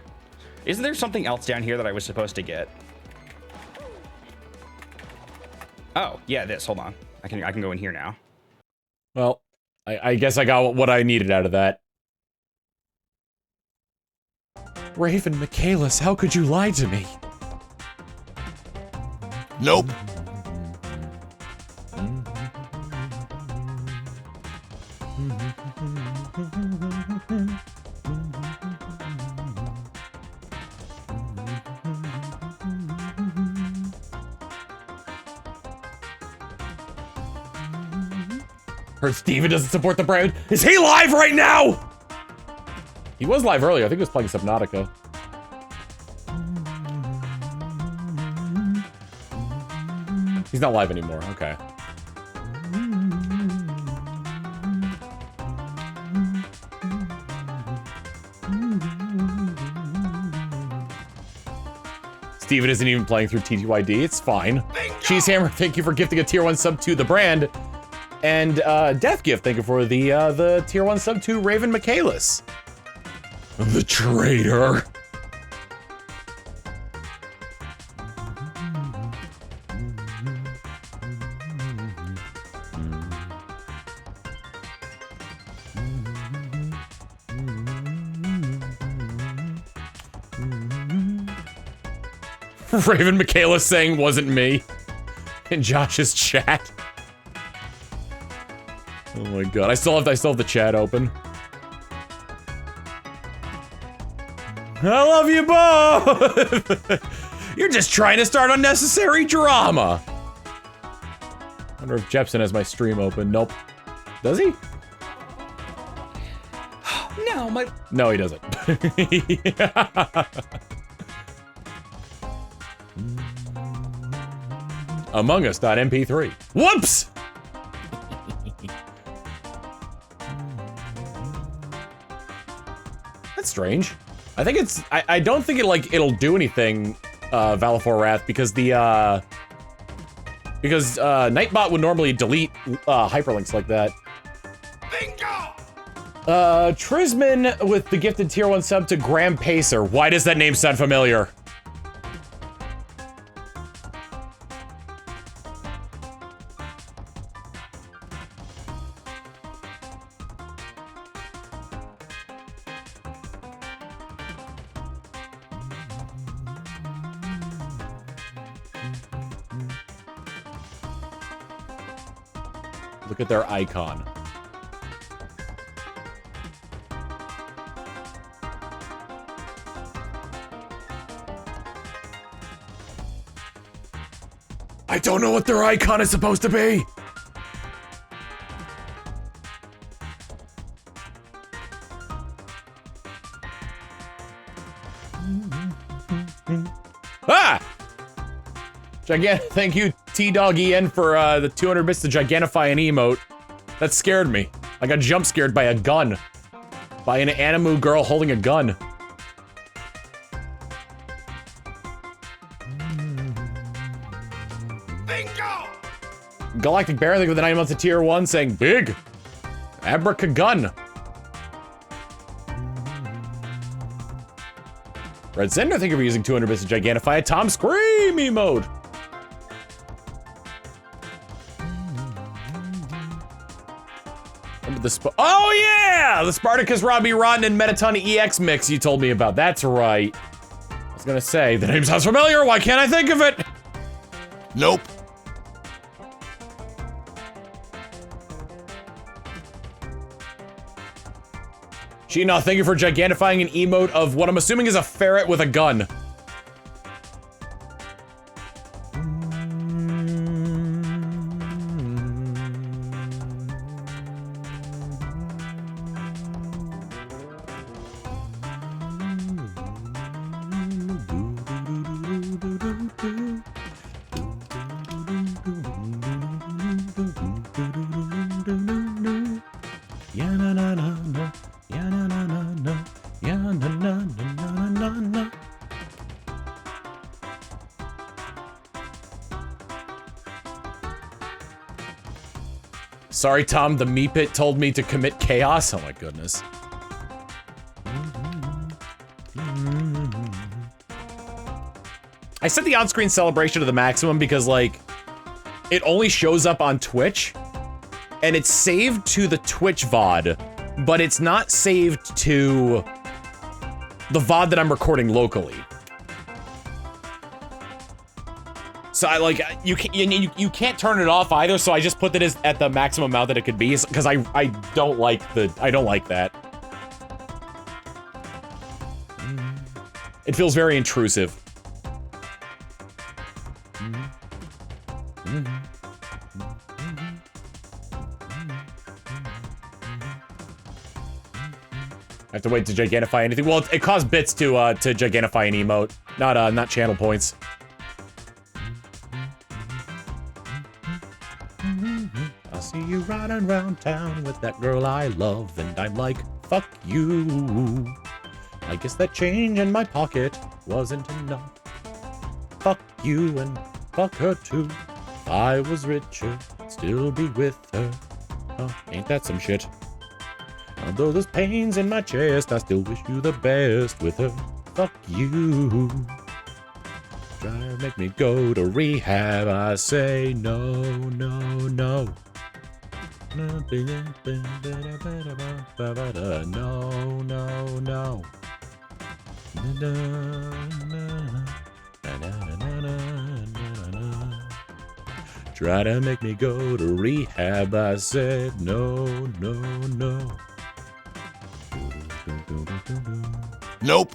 Isn't there something else down here that I was supposed to get? Oh, yeah, this. Hold on. I can go in here now. Well, I guess I got what I needed out of that. Raven Michaelis, how could you lie to me? Nope. Heard Steven doesn't support the brand. Is he live right now? He was live earlier. I think he was playing Subnautica. He's not live anymore. Okay. Steven isn't even playing through TTYD. It's fine. Cheesehammer, thank you for gifting a tier 1 sub to the brand. And Death Gift, thank you for the tier 1 sub to Raven Michaelis. The traitor. Raven Michaelis saying wasn't me in Josh's chat. Oh my god, I still have the chat open. I love you both! You're just trying to start unnecessary drama! I wonder if Jepson has my stream open. Nope. Does he? No, my... No, he doesn't. Among Us.mp3. Whoops! That's strange. I think it's... I don't think it'll do anything, Valafor Wrath, because the Because Nightbot would normally delete hyperlinks like that. Bingo! Trisman with the gifted tier 1 sub to Graham Pacer. Why does that name sound familiar? Look at their icon. I don't know what their icon is supposed to be. Ah! Thank you, T-Dog-EN, for the 200 bits to gigantify an emote. That scared me. I got jump scared by a gun. By an Animu girl holding a gun. Bingo! Galactic Baron with the 9 months of tier 1 saying, big! Abracagun! Red Zender, thank you for using 200 bits to gigantify a Tom Scream emote. Oh yeah! The Spartacus, Robbie Rotten, and Metaton EX mix you told me about. That's right. I was gonna say, the name sounds familiar, why can't I think of it? Nope. Sheena, thank you for gigantifying an emote of what I'm assuming is a ferret with a gun. Sorry, Tom, the Meepit told me to commit chaos. Oh my goodness. I set the on-screen celebration to the maximum because, like, it only shows up on Twitch, and it's saved to the Twitch VOD, but it's not saved to the VOD that I'm recording locally. So I you can't turn it off either. So I just put it at the maximum amount that it could be, because I don't like that. It feels very intrusive. I have to wait to gigantify anything. Well, it costs bits to gigantify an emote, not channel points. I see you riding around town with that girl I love, and I'm like, fuck you. I guess that change in my pocket wasn't enough. Fuck you and fuck her too. If I was richer, I'd still be with her. Oh, ain't that some shit? Although there's pains in my chest, I still wish you the best with her. Fuck you. Try to make me go to rehab, I say no, no, no. No, no, no. Try to make me go to rehab, I said no, no, no. Nope.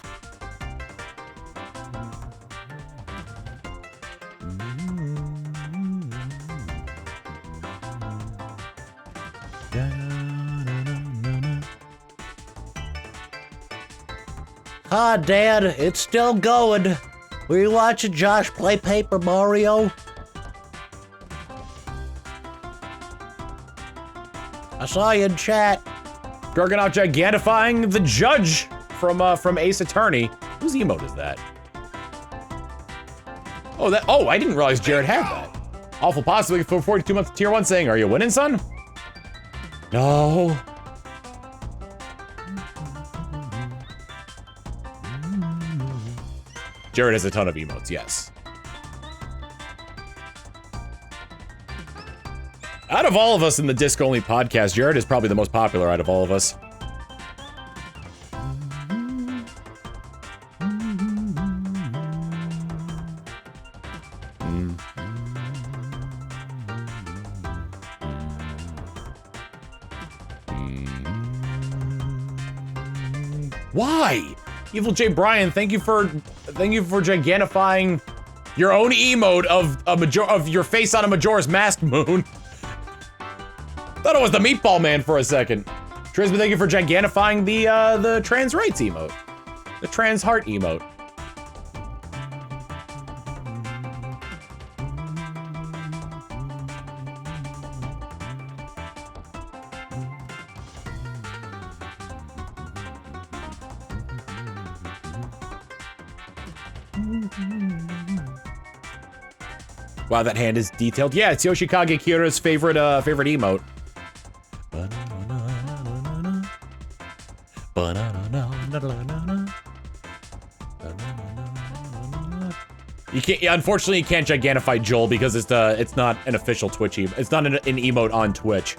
Ah, Dad, it's still going. Were you watching Josh play Paper Mario? I saw you in chat. Gorgonaut gigantifying the judge from Ace Attorney. Whose emote is that? Oh, I didn't realize Jared had that. Awful possibly for 42 months tier 1 saying, are you winning, son? No. Jared has a ton of emotes, yes. Out of all of us in the Disc Only podcast, Jared is probably the most popular out of all of us. Why? Evil J Brian, thank you for gigantifying your own emote of your face on a Majora's Mask moon. Thought it was the Meatball Man for a second. Trisby, thank you for gigantifying the trans rights emote. The trans heart emote. Wow, that hand is detailed. Yeah, it's Yoshikage Kira's favorite emote. You can't. Yeah, unfortunately, you can't gigantify Joel because it's not an official Twitch emote. It's not an emote on Twitch.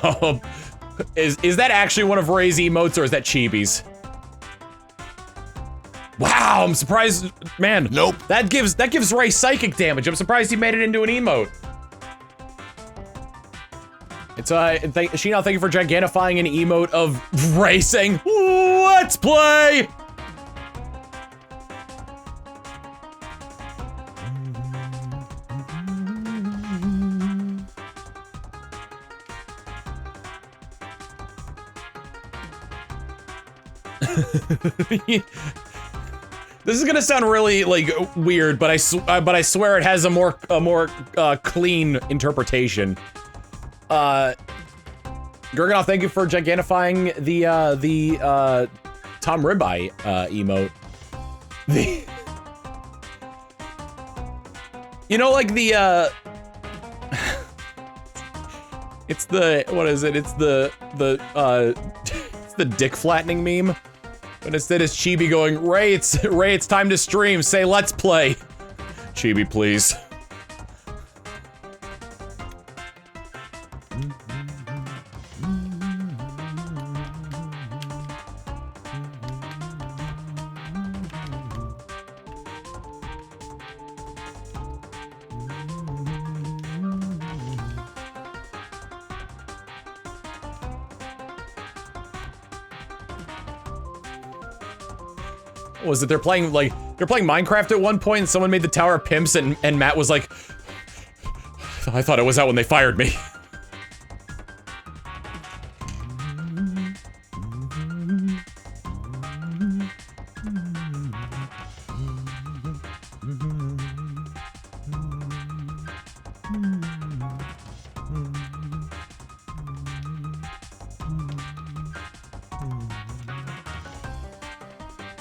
Oh, is that actually one of Ray's emotes or is that Chibi's? Wow, I'm surprised, man. Nope. That gives Ray psychic damage. I'm surprised he made it into an emote. It's Sheena, thank you for gigantifying an emote of Ray saying, "Let's play." This is gonna sound really like weird, but I swear it has a more clean interpretation. Gurganov, thank you for gigantifying the Tom Ribeye emote. You know, like the it's the what is it? It's the it's the dick flattening meme. But instead it's Chibi going, Ray, it's time to stream. Say let's play. Chibi, please. Was it they're playing Minecraft at one point and someone made the Tower of Pimps and Matt was like, I thought it was out when they fired me.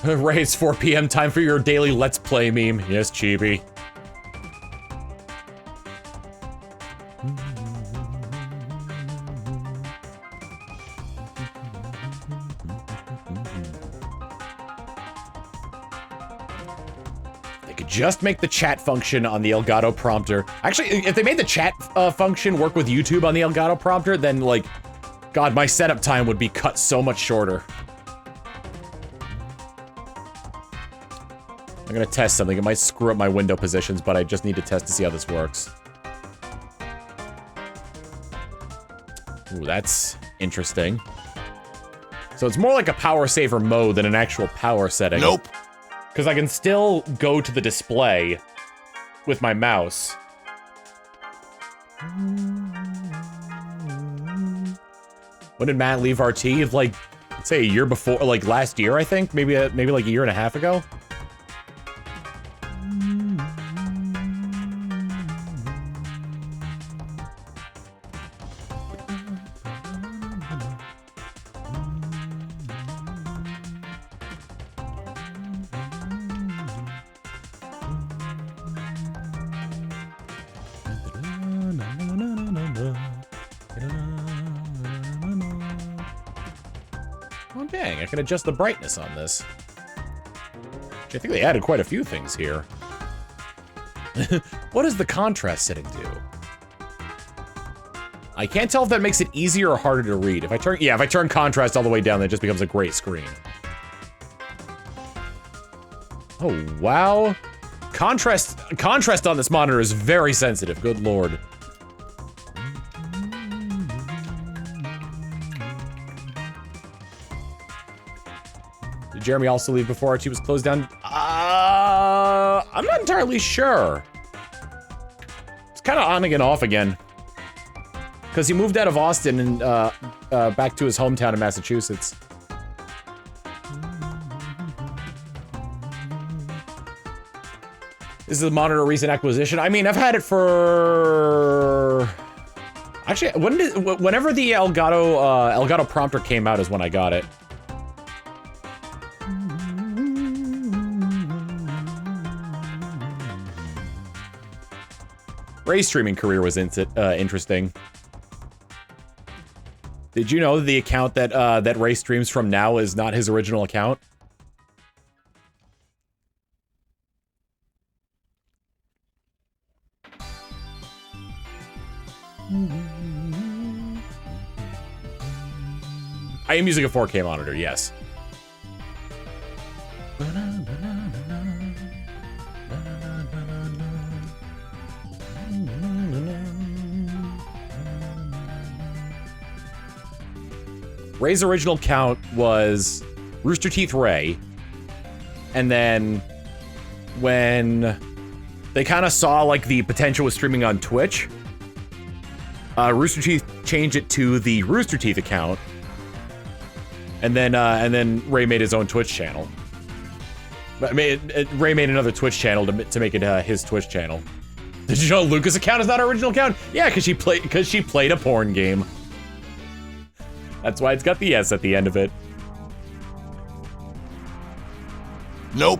Ray, it's 4 PM, time for your daily Let's Play meme. Yes, Chibi. They could just make the chat function on the Elgato prompter. Actually, if they made the chat function work with YouTube on the Elgato prompter, then, like, God, my setup time would be cut so much shorter. I'm gonna test something. It might screw up my window positions, but I just need to test to see how this works. Ooh, that's interesting. So it's more like a power saver mode than an actual power setting. Nope. Because I can still go to the display with my mouse. When did Matt leave RT? Like, let's say a year before, like last year, I think. Maybe like a year and a half ago. Oh dang, I can adjust the brightness on this. I think they added quite a few things here. What does the contrast setting do? I can't tell if that makes it easier or harder to read. If I turn contrast all the way down, then it just becomes a gray screen. Oh, wow. Contrast on this monitor is very sensitive, good lord. Did Jeremy also leave before RT was closed down? I'm not entirely sure. It's kind of on again, off again. Because he moved out of Austin and back to his hometown in Massachusetts. This is a monitor recent acquisition. I mean, I've had it for... Actually, whenever the Elgato prompter came out is when I got it. Ray's streaming career was interesting. Did you know the account that Ray streams from now is not his original account? I am using a 4K monitor, yes. Ray's original count was Rooster Teeth Ray, and then when they kind of saw like the potential with streaming on Twitch, Rooster Teeth changed it to the Rooster Teeth account, and then Ray made his own Twitch channel. Ray made another Twitch channel to make it his Twitch channel. Did you know Lucas' account is not our original account? Yeah, because she played a porn game. That's why it's got the S at the end of it. Nope.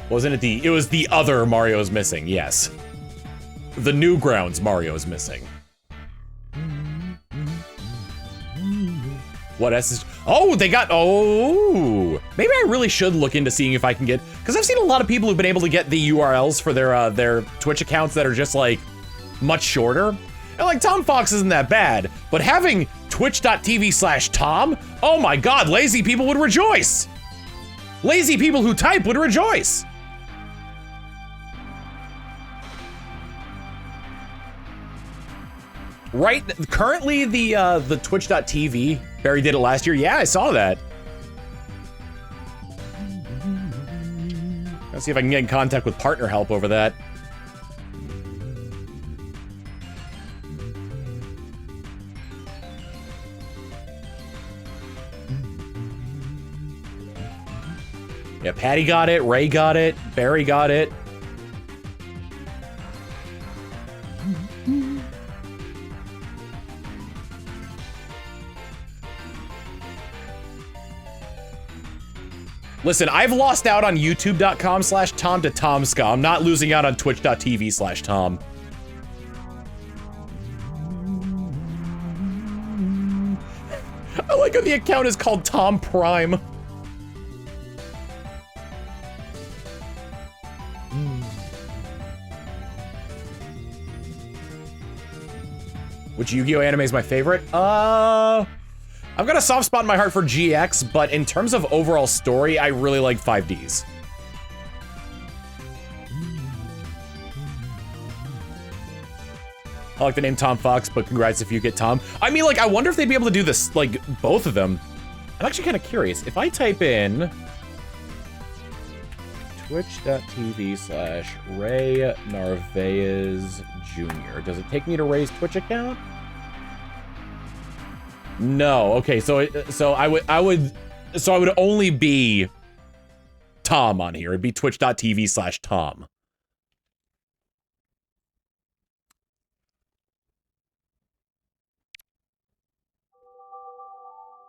Wasn't it it was the other Mario's missing, yes. The Newgrounds Mario's missing. What S is... Oh, they got... Oh! Maybe I really should look into seeing if I can get... Because I've seen a lot of people who've been able to get the URLs for their Twitch accounts that are just, like, much shorter. And, like, Tom Fox isn't that bad. But having twitch.tv/Tom, oh my god, lazy people would rejoice! Lazy people who type would rejoice! Right, currently the twitch.tv, Barry did it last year. Yeah, I saw that. Let's see if I can get in contact with partner help over that. Yeah, Patty got it, Ray got it, Barry got it. Listen, I've lost out on youtube.com/Tom to Tomska. I'm not losing out on twitch.tv/Tom. I like how the account is called Tom Prime. Which Yu-Gi-Oh anime is my favorite? I've got a soft spot in my heart for GX, but in terms of overall story, I really like 5Ds. I like the name Tom Fox, but congrats if you get Tom. I mean, like, I wonder if they'd be able to do this, like, both of them. I'm actually kind of curious. If I type in twitch.tv/Ray Narvaez Jr., does it take me to Ray's Twitch account? No. Okay, so I would only be Tom on here. It'd be twitch.tv/Tom.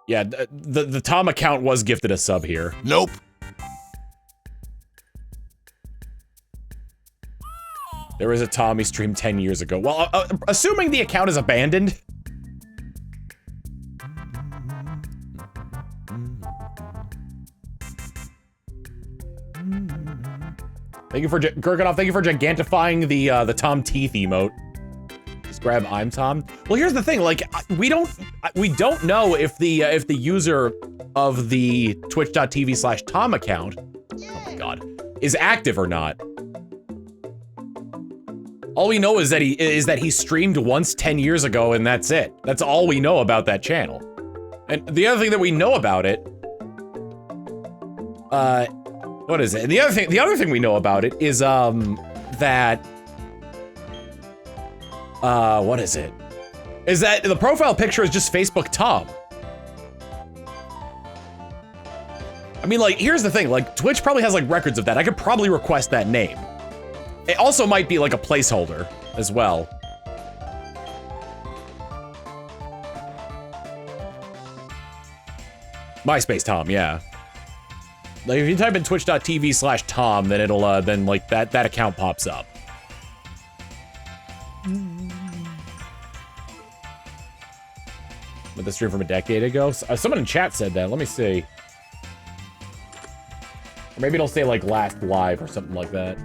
Yeah, the Tom account was gifted a sub here. Nope. There was a Tommy stream 10 years ago. Well, assuming the account is abandoned. Thank you for Gurkanov. Thank you for gigantifying the Tom Teeth emote. Just grab I'm Tom. Well, here's the thing. Like, we don't know if the user of the twitch.tv/Tom account, oh my god, is active or not. All we know is that he streamed once 10 years ago, and that's it. That's all we know about that channel. And the other thing that we know about it, what is it? And the other thing we know about it is that what is it? Is that the profile picture is just Facebook Tom. I mean, like, here's the thing. Like, Twitch probably has like records of that. I could probably request that name. It also might be like a placeholder as well. MySpace Tom, yeah. Like if you type in twitch.tv/Tom, then it'll then like that account pops up. With the stream from a decade ago? Someone in chat said that. Let me see. Or maybe it'll say like last live or something like that.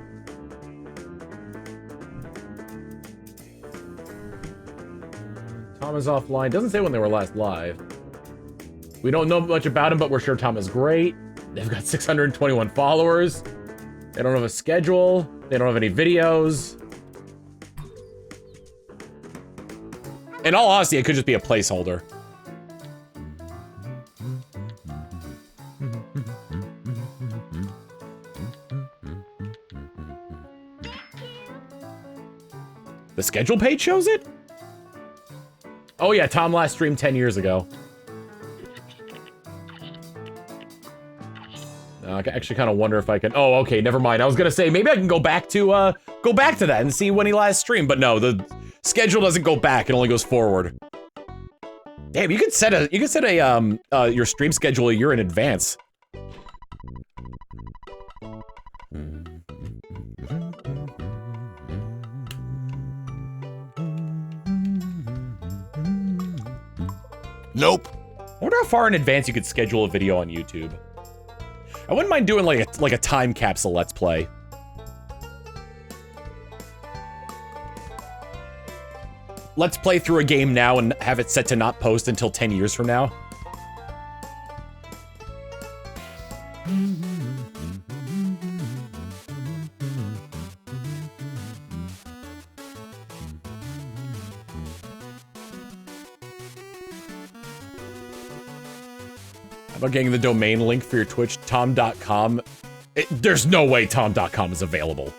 Tom is offline. Doesn't say when they were last live. We don't know much about him, but we're sure Tom is great. They've got 621 followers. They don't have a schedule. They don't have any videos. In all honesty, it could just be a placeholder. The schedule page shows it? Oh yeah, Tom last streamed 10 years ago. I actually kind of wonder if I can. Oh, okay, never mind. I was gonna say maybe I can go back to that and see when he last streamed, but no, the schedule doesn't go back; it only goes forward. Damn, you could set your stream schedule a year in advance. Nope. I wonder how far in advance you could schedule a video on YouTube. I wouldn't mind doing like a time capsule let's play. Let's play through a game now and have it set to not post until 10 years from now. About getting the domain link for your Twitch, tom.com. There's no way tom.com is available.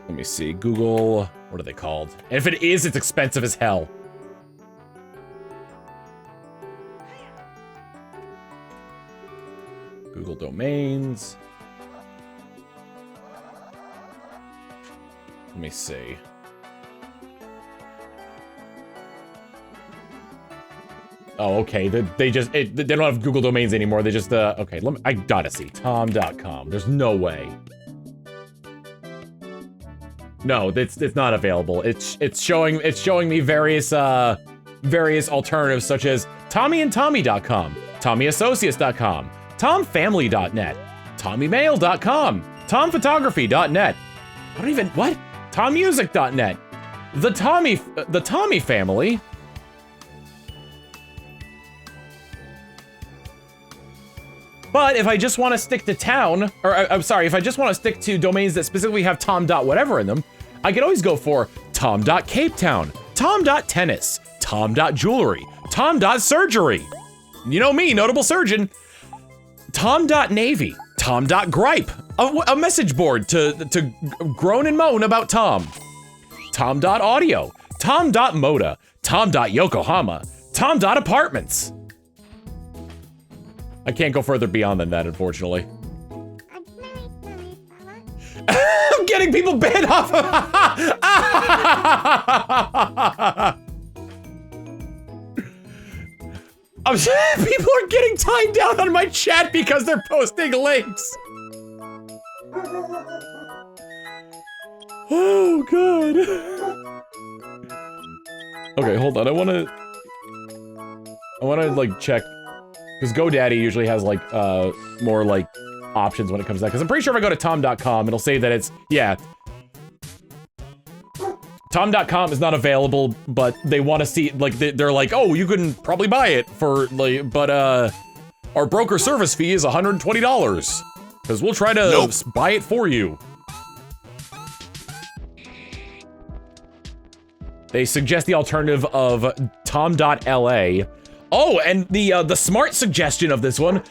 Let me see. Google, what are they called? And if it is, it's expensive as hell. Google domains. Let me see. Oh, okay. They don't have Google domains anymore. They just okay. I gotta see tom.com. There's no way. No, it's not available. It's showing me various alternatives such as TommyandTommy.com, TommyAssociates.com, TomFamily.net, TommyMail.com, TomPhotography.net. I don't even what? TomMusic.net, the Tommy Family. But if I just want to stick to town, or I'm sorry, if I just want to stick to domains that specifically have tom.whatever in them, I could always go for tom.capetown, tom.tennis, Tom.jewelry, Tom.surgery. You know me, notable surgeon. Tom.navy, Tom.gripe, a message board to groan and moan about Tom. Tom.audio, Tom.moda, Tom.yokohama, Tom.apartments. I can't go further beyond than that, unfortunately. I'm getting people banned off of people are getting timed down on my chat because they're posting links. Oh, God. Okay, hold on. I wanna like check, because GoDaddy usually has like more like options when it comes to that. Because I'm pretty sure if I go to tom.com, it'll say that it's, yeah. Tom.com is not available, but they want to see, like, they're like, oh, you can probably buy it for, like, but, our broker service fee is $120. Because we'll try to buy it for you. They suggest the alternative of tom.la. Oh, and the smart suggestion of this one.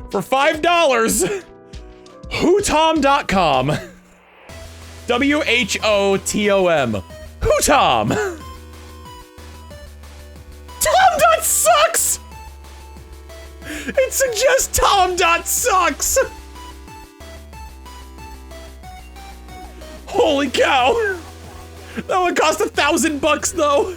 For $5, whotom.com. WHOTOM. Whotom. Tom.sucks! It suggests Tom.sucks! Holy cow! That would cost $1,000 though!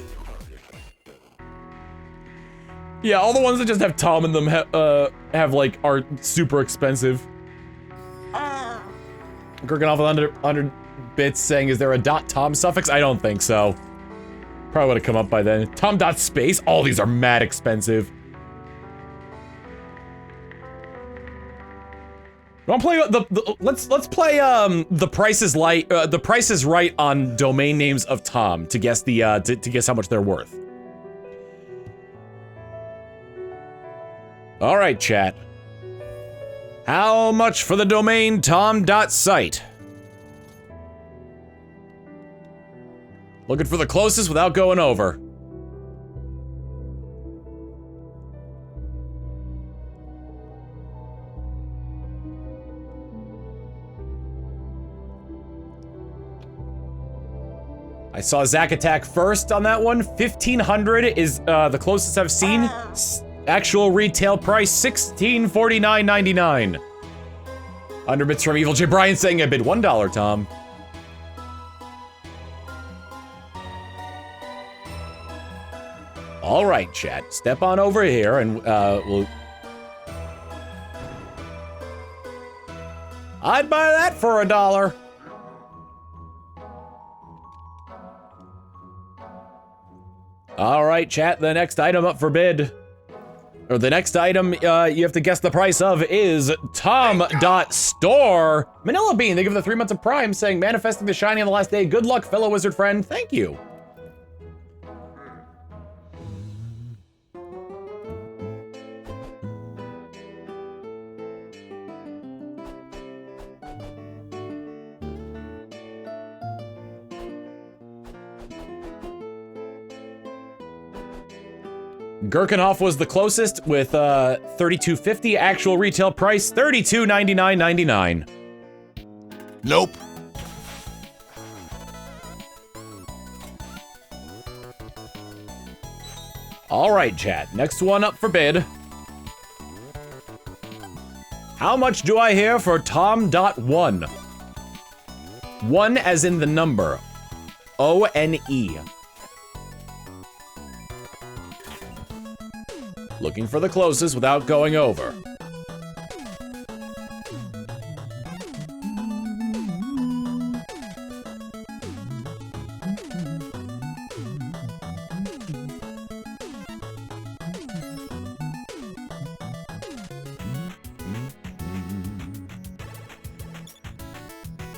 Yeah, all the ones that just have Tom in them have like, are super expensive. Gurkinoff with 100 bits saying, is there a .tom suffix? I don't think so. Probably would have come up by then. Tom.space? All these are mad expensive. Want to play let's play the Price is Right on domain names of Tom to guess the to guess how much they're worth. All right, chat. How much for the domain tom.site? Looking for the closest without going over. I saw Zack Attack first on that one. 1,500 is the closest I've seen. Actual retail price, $1649.99. Underbits from Evil J. Brian saying I bid $1, Tom. All right, chat. Step on over here and we'll... I'd buy that for $1. All right, chat. The next item up for bid, or the next item you have to guess the price of, is Tom.store. Manila Bean, they give the 3 months of Prime, saying manifesting the shiny on the last day. Good luck, fellow wizard friend. Thank you. Gurkenhoff was the closest with $32.50. Actual retail price $32.99.99. Nope. All right, chat. Next one up for bid. How much do I hear for Tom.one? One as in the number. O-N-E. Looking for the closest without going over.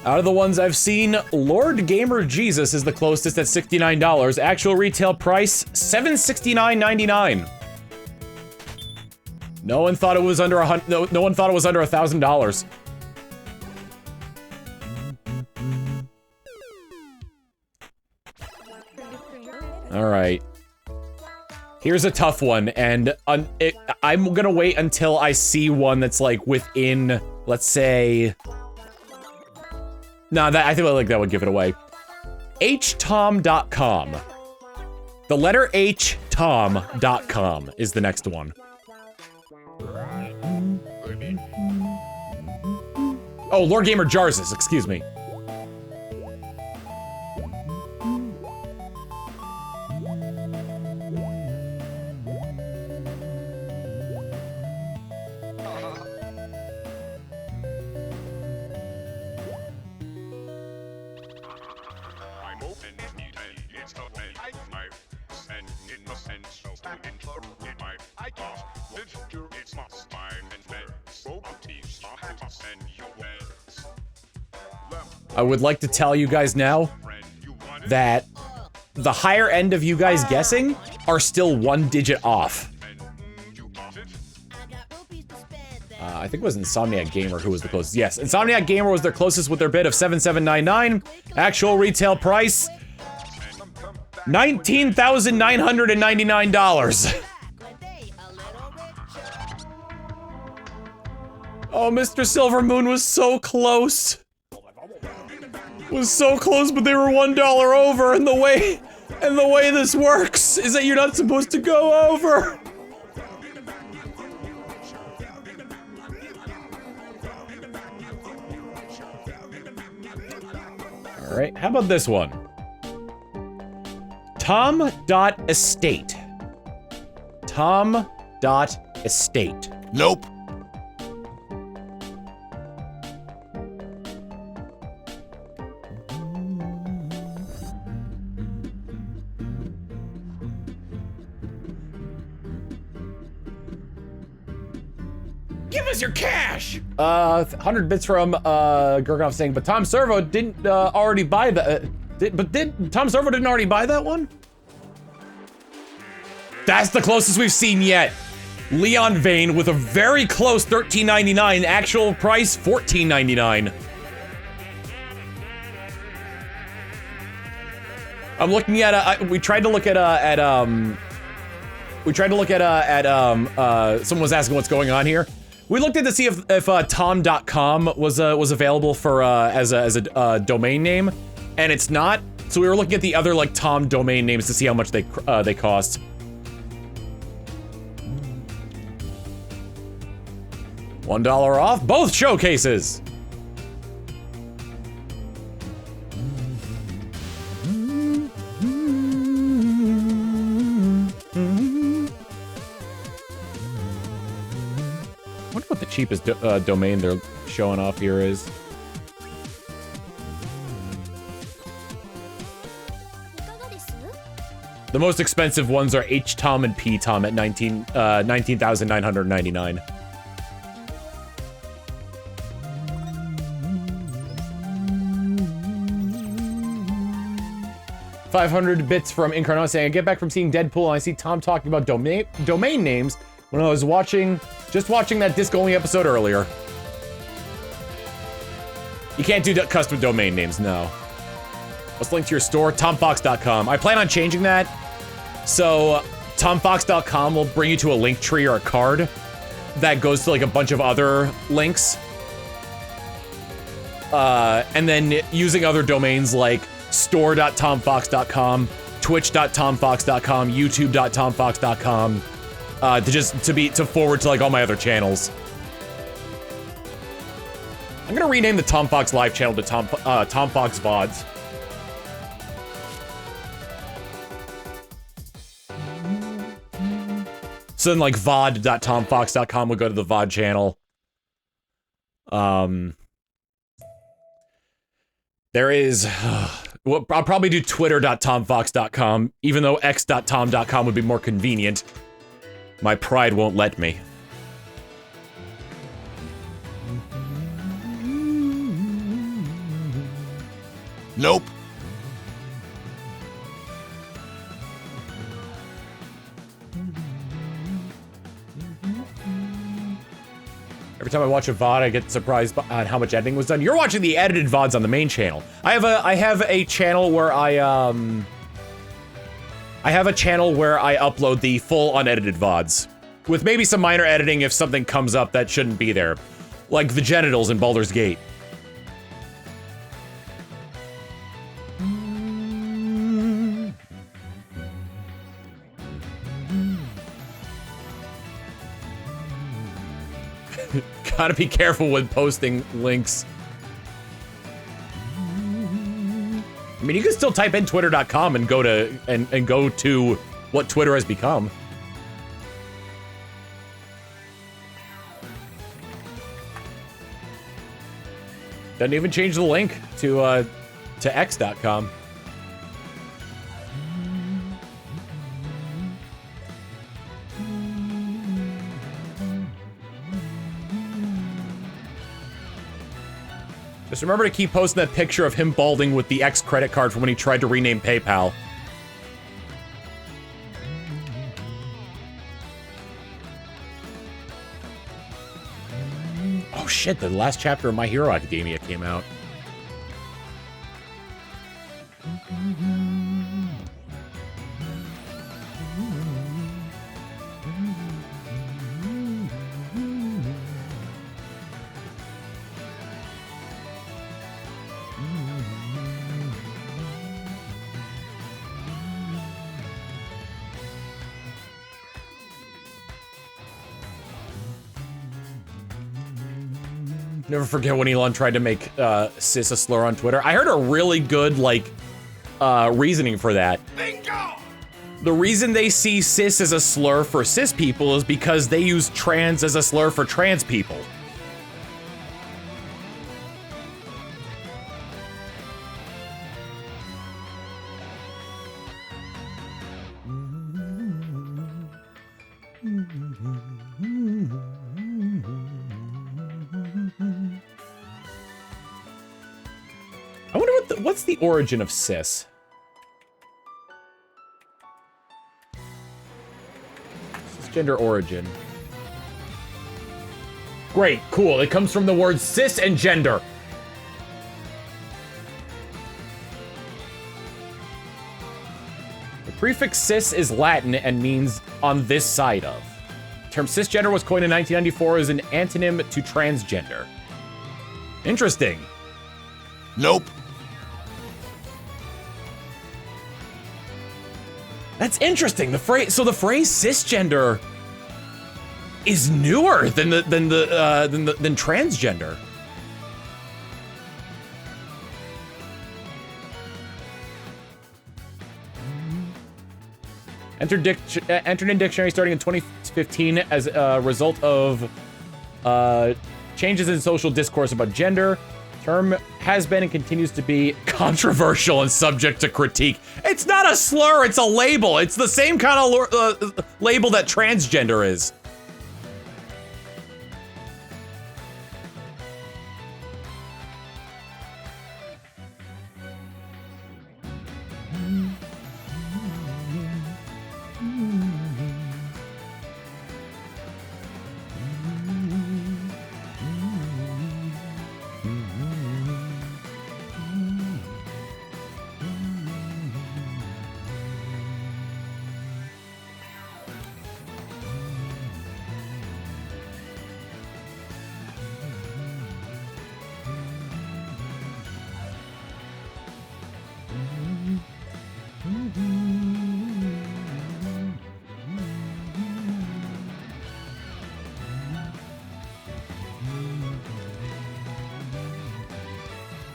Out of the ones I've seen, Lord Gamer Jesus is the closest at $69. Actual retail price, $769.99. No one thought it was under no one thought it was under $1,000. All right. Here's a tough one, and I'm gonna wait until I see one that's like within, let's say. Nah, I think like that would give it away. htom.com. The letter H, tom.com is the next one. Oh, Lord Gamer Jarzus, excuse me. I would like to tell you guys now that the higher end of you guys guessing are still 1 digit off. I think it was Insomniac Gamer who was the closest. Yes, Insomniac Gamer was their closest with their bid of 7799. Actual retail price, $19,999. Oh, Mr. Silvermoon was so close. Was so close, but they were $1 over, and the way this works is that you're not supposed to go over. All right, how about this one? Tom.estate. Tom.estate. Nope. Give us your cash! 100 bits from, Gurgov saying, but Tom Servo didn't, already buy that, Tom Servo didn't already buy that one? That's the closest we've seen yet. Leon Vane with a very close $13.99, actual price $14.99. I'm looking at, we tried to look at someone was asking what's going on here. We looked at to see if tom.com was available for as a domain name, and it's not. So we were looking at the other like Tom domain names to see how much they cost. $1 off both showcases. I wonder what the cheapest domain they're showing off here is. The most expensive ones are HTOM and PTOM at 19,999. $500 bits from Incarnate saying, I get back from seeing Deadpool and I see Tom talking about domain names when I was just watching that disc-only episode earlier. You can't do custom domain names, no. Let's link to your store, tomfox.com. I plan on changing that. So, tomfox.com will bring you to a link tree or a card that goes to like a bunch of other links. And then using other domains like store.tomfox.com, twitch.tomfox.com, youtube.tomfox.com, to forward to like all my other channels. I'm gonna rename the Tom Fox live channel to Tom Fox VODs. So then like vod.tomfox.com would go to the VOD channel. There is, well, I'll probably do twitter.tomfox.com, even though x.tom.com would be more convenient. My pride won't let me. Nope. Every time I watch a VOD, I get surprised on how much editing was done. You're watching the edited VODs on the main channel. I have a channel where I I have a channel where I upload the full unedited VODs. With maybe some minor editing if something comes up that shouldn't be there. Like the genitals in Baldur's Gate. Gotta be careful when posting links. I mean, you can still type in twitter.com and go to and go to what Twitter has become. Doesn't even change the link to x.com. Just remember to keep posting that picture of him balding with the X credit card from when he tried to rename PayPal. Oh shit, the last chapter of My Hero Academia came out. Never forget when Elon tried to make cis a slur on Twitter. I heard a really good, like, reasoning for that. Bingo! The reason they see cis as a slur for cis people is because they use trans as a slur for trans people. I wonder what's the origin of cis? Cisgender origin. Great, cool. It comes from the words cis and gender. The prefix cis is Latin and means on this side of. The term cisgender was coined in 1994 as an antonym to transgender. Interesting. Nope. That's interesting. The phrase cisgender is newer than transgender. Entered in dictionary starting in 2015 as a result of changes in social discourse about gender. Term has been and continues to be controversial and subject to critique. It's not a slur, it's a label. It's the same kind of label that transgender is.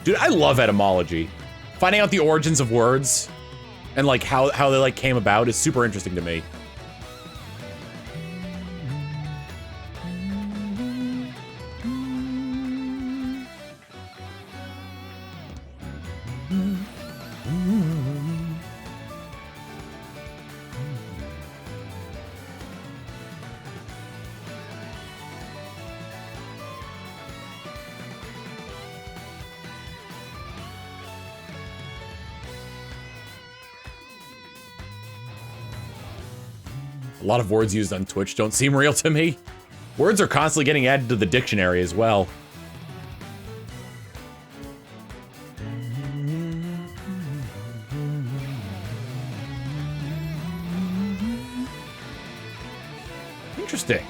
Dude, I love etymology. Finding out the origins of words and like how they like came about is super interesting to me. A lot of words used on Twitch don't seem real to me. Words are constantly getting added to the dictionary as well. Interesting.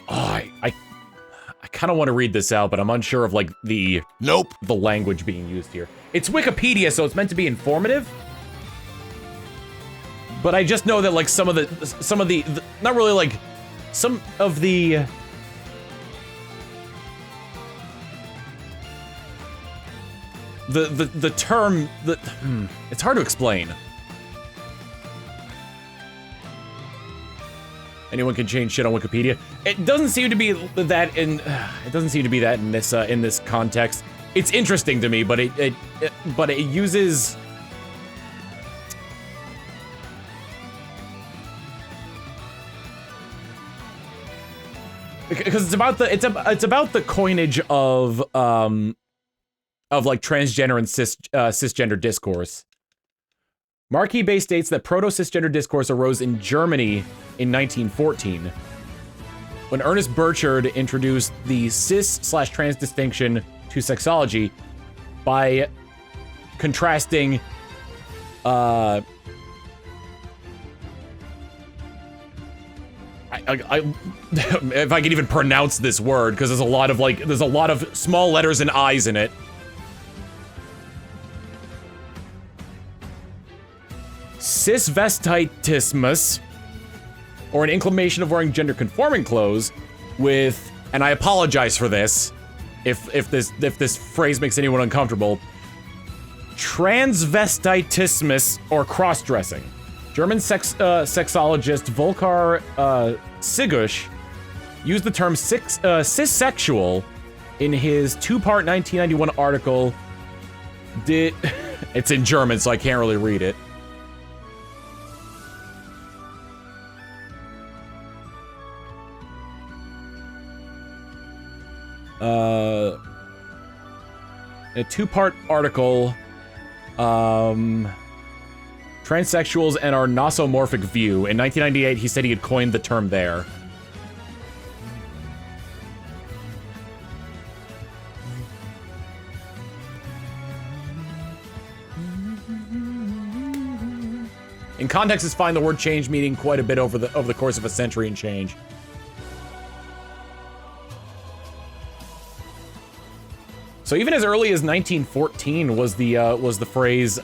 Oh, I kind of want to read this out, but I'm unsure of like the Nope. language being used here. It's Wikipedia, so it's meant to be informative. But I just know that like some of the not really like some of the term it's hard to explain. Anyone can change shit on Wikipedia. It doesn't seem to be that in this context. It's interesting to me, but it uses because it's about the coinage of like transgender and cisgender discourse. Marquis Bay states that proto-cisgender discourse arose in Germany in 1914, when Ernest Burchard introduced the cis/trans distinction to sexology by contrasting if I can even pronounce this word, because there's a lot of small letters and I's in it. Cisvestitismus, or an inclination of wearing gender-conforming clothes, with, and I apologize for this, if this phrase makes anyone uncomfortable, transvestitismus, or cross-dressing. German sexologist Volker Sigusch used the term cissexual in his two-part 1991 article. It's in German, so I can't really read it. A two-part article, transsexuals and our nosomorphic view. In 1998, he said he had coined the term there. In context, it's fine. The word change meaning quite a bit over the course of a century and change. So even as early as 1914 was the phrase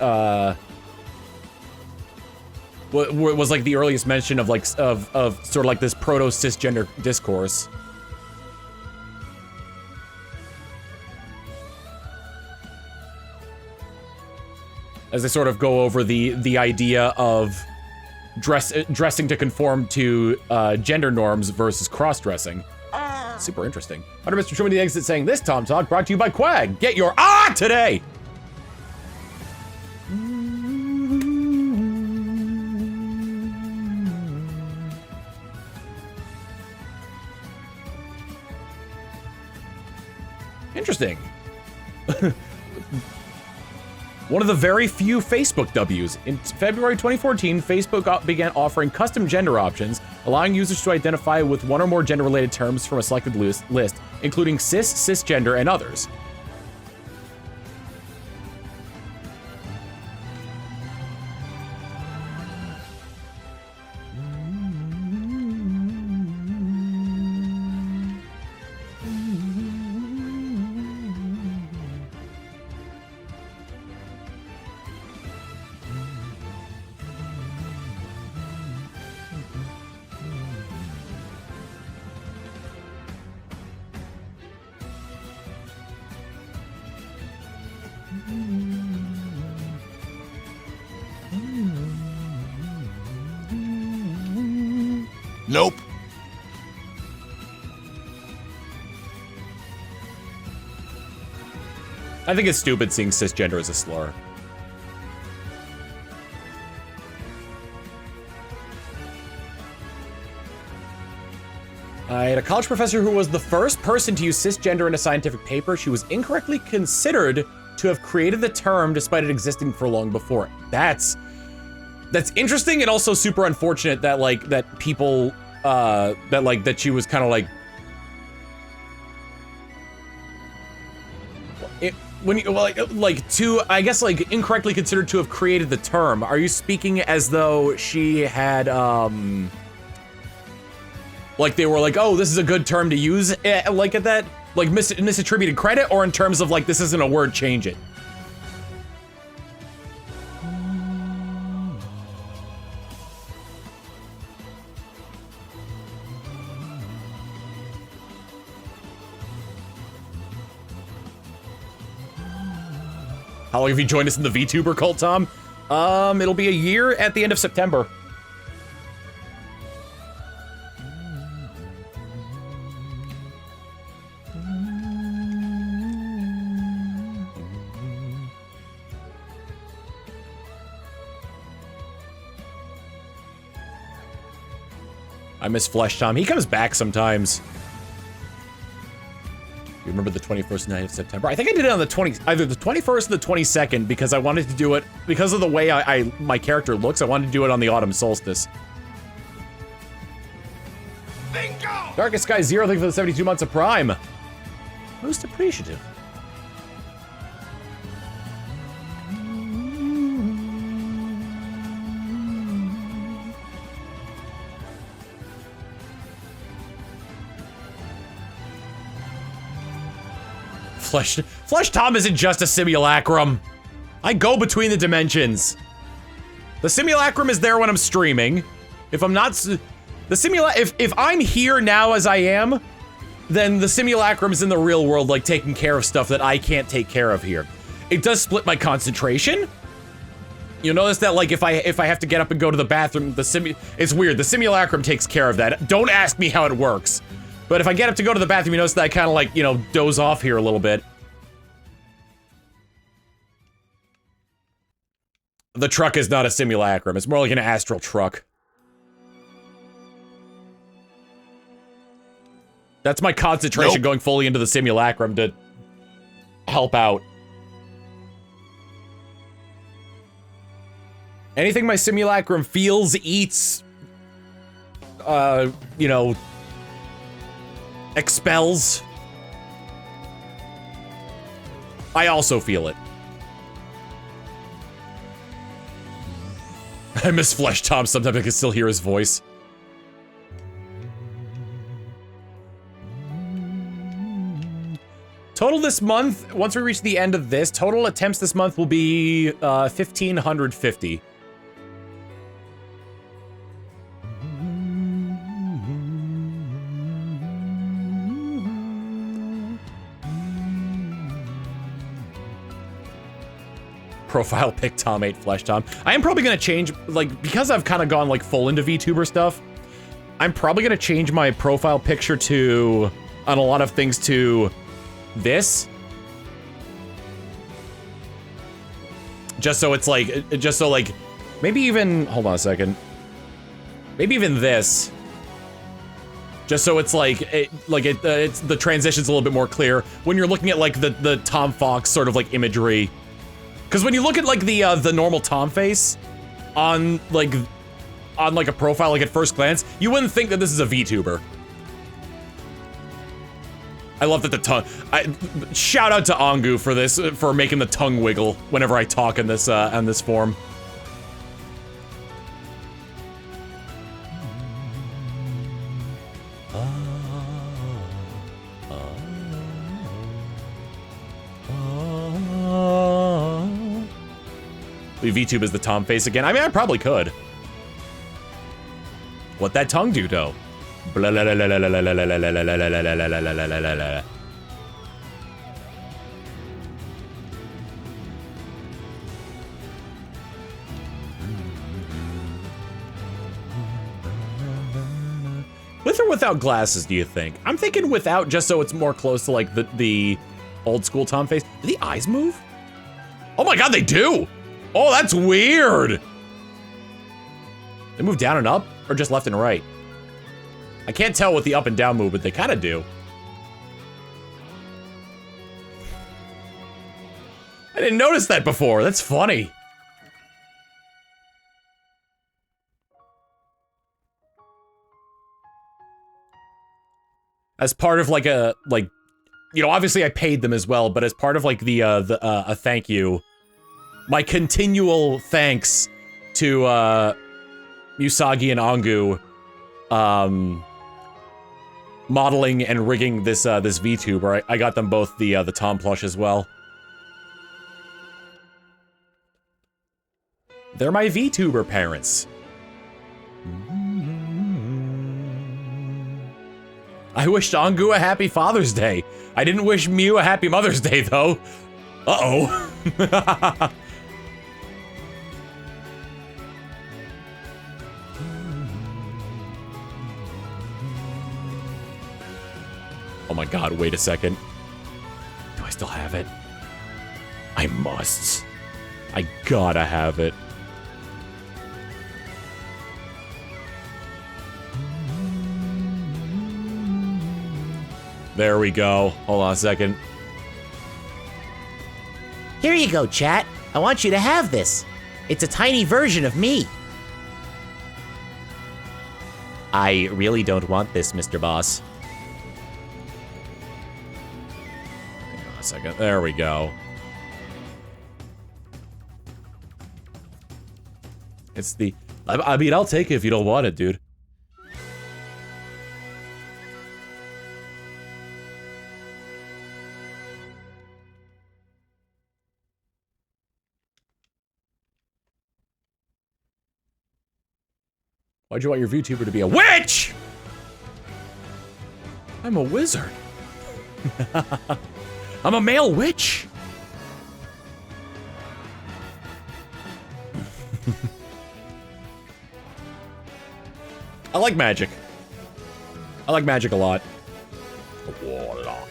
was like the earliest mention of like of sort of like this proto cisgender discourse. As they sort of go over the idea of dressing to conform to gender norms versus cross-dressing. Super interesting. Under Mr. Truman, the exit saying this Tom Talk brought to you by Quag. Get your today. Interesting. One of the very few Facebook W's. In February 2014, Facebook began offering custom gender options, allowing users to identify with one or more gender-related terms from a selected list, including cis, cisgender, and others. Nope. I think it's stupid seeing cisgender as a slur. I had a college professor who was the first person to use cisgender in a scientific paper. She was incorrectly considered to have created the term despite it existing for long before. That's That's interesting and also super unfortunate that, like, that people, that she was kind of like... When you, well, I guess, like, incorrectly considered to have created the term. Are you speaking as though she had, like, they were like, oh, this is a good term to use, like, at that, like, misattributed credit, or in terms of, like, this isn't a word, change it? How long have you joined us in the VTuber cult, Tom? It'll be a year at the end of September. I miss Flesh Tom. He comes back sometimes. You remember the 21st night of September? I think I did it on the either the 21st or the 22nd, because I wanted to do it, because of the way my character looks, I wanted to do it on the autumn solstice. Bingo! Darkest Sky Zero, thank you for the 72 months of Prime. Most appreciative. Flesh Tom isn't just a simulacrum. I go between the dimensions. The simulacrum is there when I'm streaming. If I'm not, if I'm here now as I am, then the simulacrum is in the real world, like taking care of stuff that I can't take care of here. It does split my concentration. You'll notice that, like, if I have to get up and go to the bathroom, it's weird. The simulacrum takes care of that. Don't ask me how it works. But if I get up to go to the bathroom, you notice that I kind of, like, you know, doze off here a little bit. The truck is not a simulacrum. It's more like an astral truck. That's my concentration going fully into the simulacrum to help out. Anything my simulacrum feels, eats, you know, expels, I also feel it. I miss Flesh Tom. Sometimes I can still hear his voice. Total this month, once we reach the end of this, total attempts this month will be 1,550. Profile pic Tom 8 Flesh Tom. I am probably gonna change, like, because I've kind of gone like full into VTuber stuff, I'm probably gonna change my profile picture to, on a lot of things, to this. Just so it's like, maybe even, hold on a second. Maybe even this. Just so it's like, it's the transition's a little bit more clear when you're looking at like the Tom Fox sort of like imagery. Because when you look at like the normal Tom face on like a profile, like at first glance, you wouldn't think that this is a VTuber. I love that the tongue. Shout out to Angu for this, for making the tongue wiggle whenever I talk in this on this form. VTube is the Tom face again. I mean, I probably could. What that tongue do, though? With or without glasses, do you think? I'm thinking without, just so it's more close to like the old school Tom face. Do the eyes move? Oh my god, they do! Oh, that's weird! They move down and up, or just left and right? I can't tell with the up and down move, but they kind of do. I didn't notice that before. That's funny. as part of like a obviously I paid them as well, but as part of like a thank you, my continual thanks to Usagi and Angu, modeling and rigging this VTuber. I got them both the Tom plush as well. They're my VTuber parents. I wished Angu a happy Father's Day. I didn't wish Mew a happy Mother's Day, though. Uh-oh. Oh my god, wait a second. Do I still have it? I must. I gotta have it. There we go. Hold on a second. Here you go, chat. I want you to have this. It's a tiny version of me. I really don't want this, Mr. Boss. Hang on a second. There we go. It's the... I mean, I'll take it if you don't want it, dude. Why'd you want your VTuber to be a witch? I'm a wizard. I'm a male witch. I like magic. I like magic a lot. A warlock.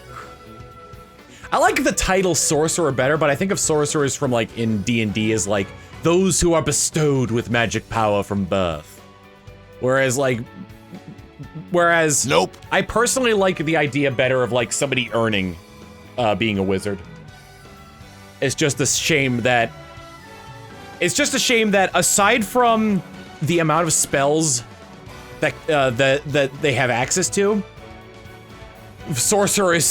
I like the title sorcerer better, but I think of sorcerers from like in D&D as like those who are bestowed with magic power from birth. Whereas Nope. I personally like the idea better of like somebody earning being a wizard. It's just a shame that aside from the amount of spells that that they have access to, sorcerer is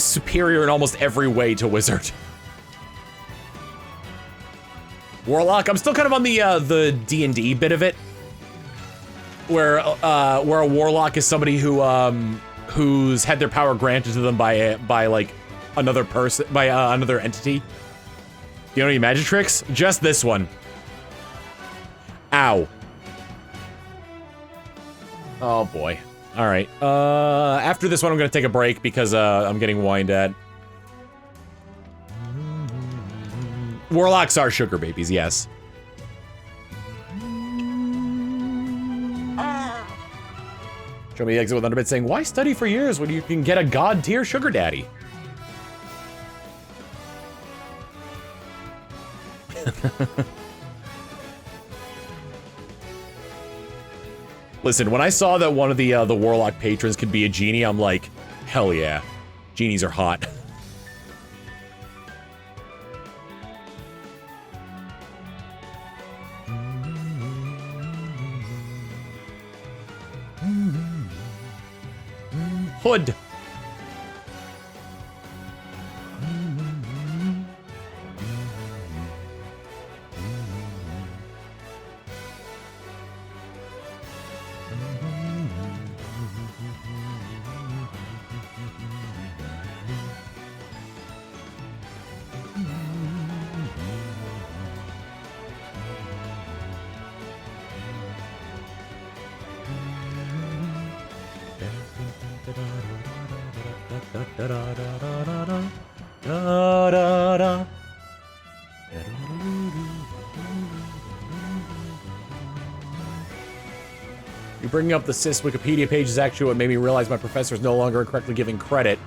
superior in almost every way to wizard. Warlock, I'm still kind of on the D&D bit of it. Where a warlock is somebody who who's had their power granted to them by like another person, by another entity. You know any magic tricks? Just this one. Ow. Oh boy. All right. After this one, I'm gonna take a break because I'm getting whined at. Warlocks are sugar babies, yes. Show me the exit with Underbit saying, why study for years when you can get a god-tier sugar daddy? Listen, when I saw that one of the Warlock patrons could be a genie, I'm like, hell yeah. Genies are hot. Hood. You bringing up the cis Wikipedia page is actually what made me realize my professor is no longer incorrectly giving credit.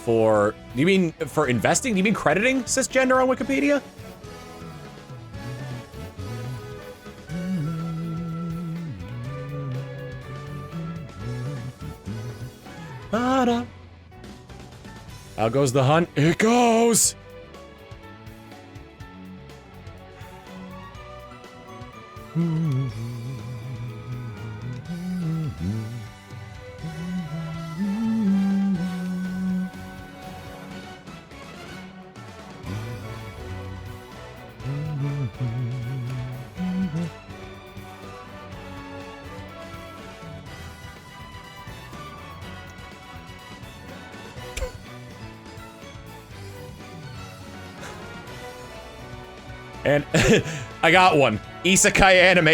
For... You mean for investing? Do you mean crediting cisgender on Wikipedia? How goes the hunt? It goes! And I got one. Isekai anime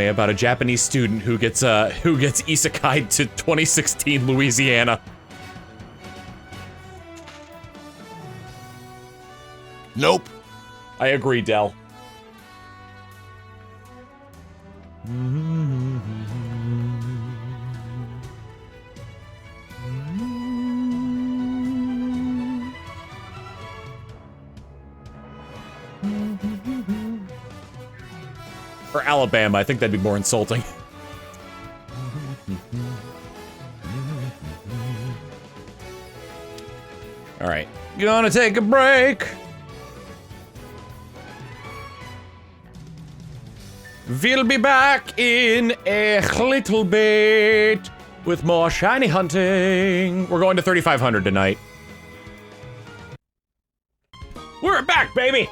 about a Japanese student who gets isekai'd to 2016 Louisiana. Nope. I agree, Del. For Alabama, I think that'd be more insulting. All right, gonna take a break. We'll be back in a little bit with more shiny hunting. We're going to 3,500 tonight. We're back, baby!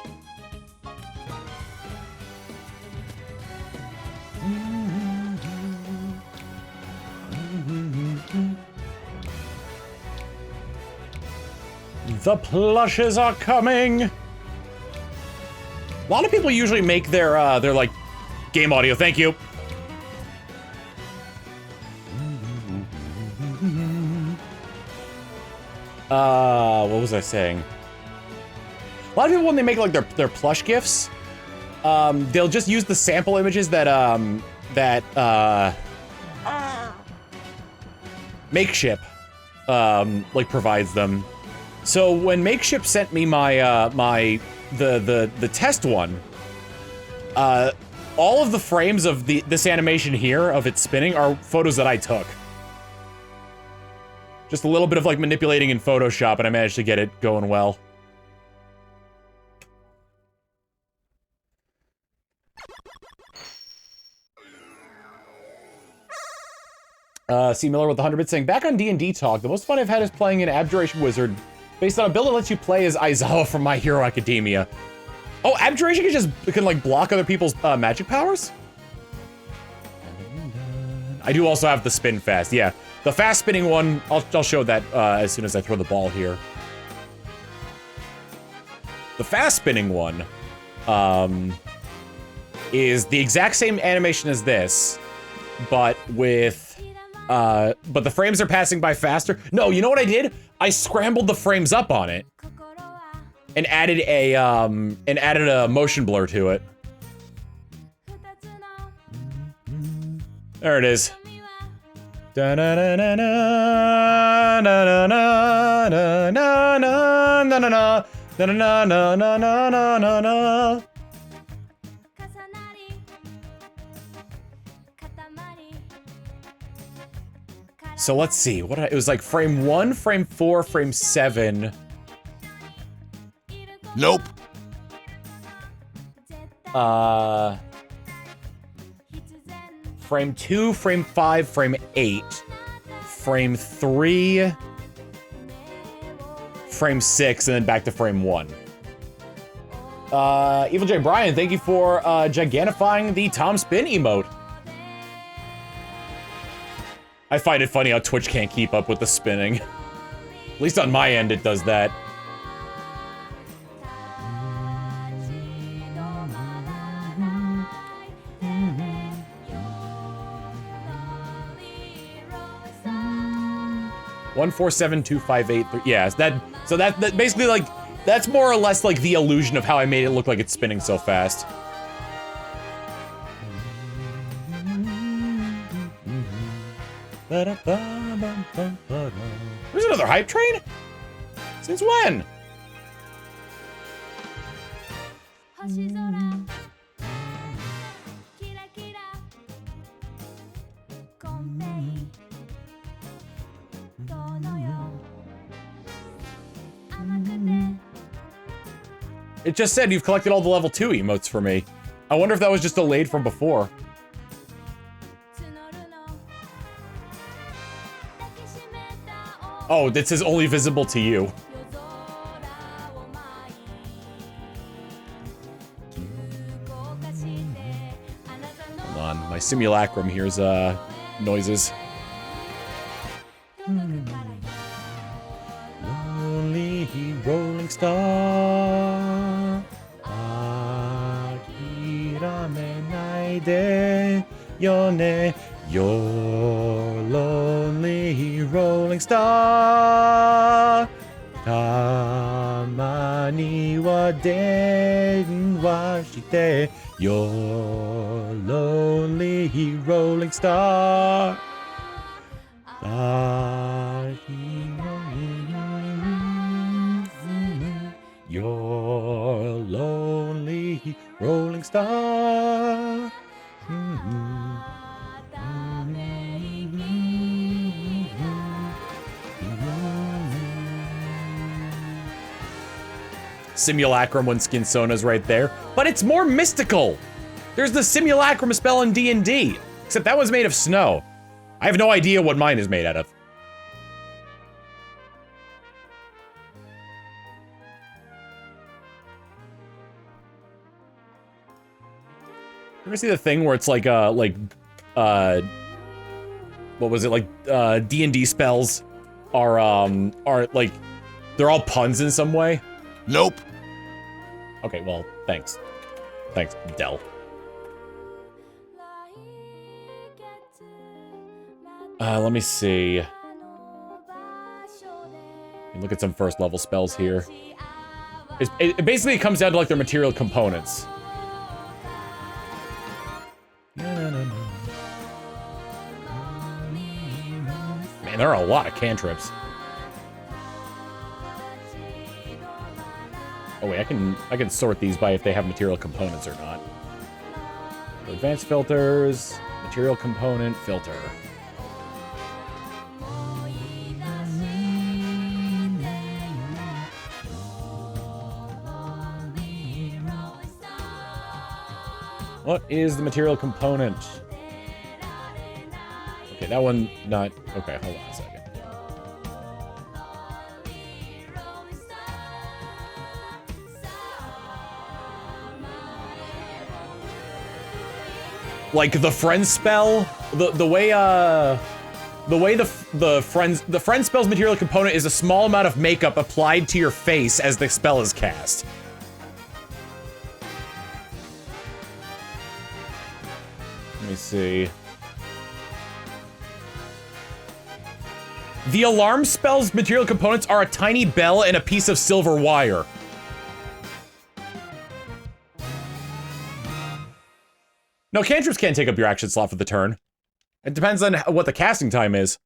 The plushes are coming. A lot of people usually make their like game audio. Thank you. What was I saying? A lot of people when they make like their plush gifs, they'll just use the sample images that Makeship like provides them. So when Makeship sent me my the test one, all of the frames of this animation here of it spinning are photos that I took. Just a little bit of like manipulating in Photoshop and I managed to get it going well. C. Miller with the 100 bits saying, back on D&D talk, the most fun I've had is playing an Abjuration Wizard based on a build that lets you play as Aizawa from My Hero Academia. Oh, Abjuration can like block other people's magic powers? I do also have the spin fast, yeah. The fast spinning one, I'll show that as soon as I throw the ball here. The fast spinning one is the exact same animation as this, but with but the frames are passing by faster. No, you know what I did? I scrambled the frames up on it and added a motion blur to it. There it is. So let's see, it was like frame 1, frame 4, frame 7. Nope. Frame 2, frame 5, frame 8. Frame 3. Frame 6, and then back to frame 1. Evil J. Brian, thank you for gigantifying the Tom Spin emote. I find it funny how Twitch can't keep up with the spinning. At least on my end, it does that. One, 4, 7, 2, 5, 8, 3. Yeah, so that basically like that's more or less like the illusion of how I made it look like it's spinning so fast. There's another hype train? Since when? It just said you've collected all the level 2 emotes for me. I wonder if that was just delayed from before. Oh, that says only visible to you. Hold on, my simulacrum hears noises. Lonely rolling star. de yone, your lonely rolling star. Tamani wa den wa shite, your lonely rolling star. Your lonely rolling star. Simulacrum when Skinsona's right there, but it's more mystical. There's the Simulacrum spell in D&D, except that was made of snow. I have no idea what mine is made out of. You ever see the thing where it's like, what was it, like, D&D spells are like, they're all puns in some way? Nope. Okay, well, thanks. Thanks, Dell. Let me see. Look at some first level spells here. It basically comes down to like their material components. Man, there are a lot of cantrips. Oh wait, I can sort these by if they have material components or not. So advanced filters, material component, filter. What is the material component? Okay, that one not... Okay, hold on a second. Like the friend spell, the way the friend spell's material component is a small amount of makeup applied to your face as the spell is cast. Let me see. The alarm spell's material components are a tiny bell and a piece of silver wire. No, cantrips can't take up your action slot for the turn. It depends on what the casting time is.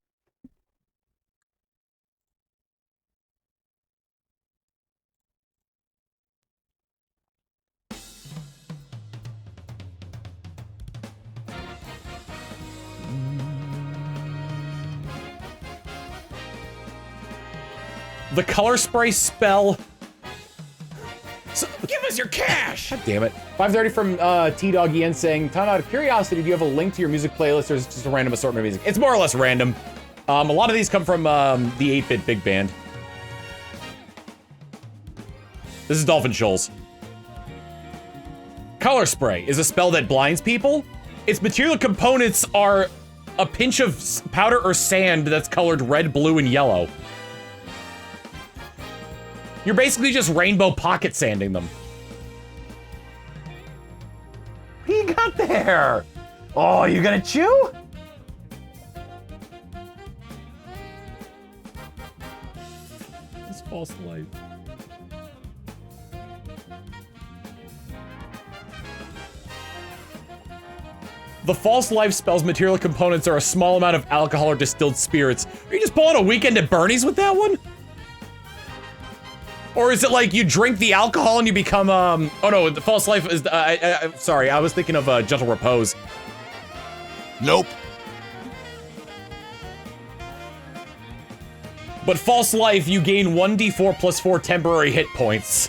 The color spray spell. So, give us your cash! God damn it. 530 from T-Dog Ian saying, Tom, out of curiosity, do you have a link to your music playlist or is it just a random assortment of music? It's more or less random. A lot of these come from the 8-Bit Big Band. This is Dolphin Shoals. Color spray is a spell that blinds people. Its material components are a pinch of powder or sand that's colored red, blue, and yellow. You're basically just rainbow pocket sanding them. What do you got there? Oh, you gonna chew? It's false light. The false life spell's material components are a small amount of alcohol or distilled spirits. Are you just pulling a weekend at Bernie's with that one? Or is it like you drink the alcohol and you become, oh no, the false life is, sorry, I was thinking of, gentle repose. Nope. But false life, you gain 1d4 plus 4 temporary hit points.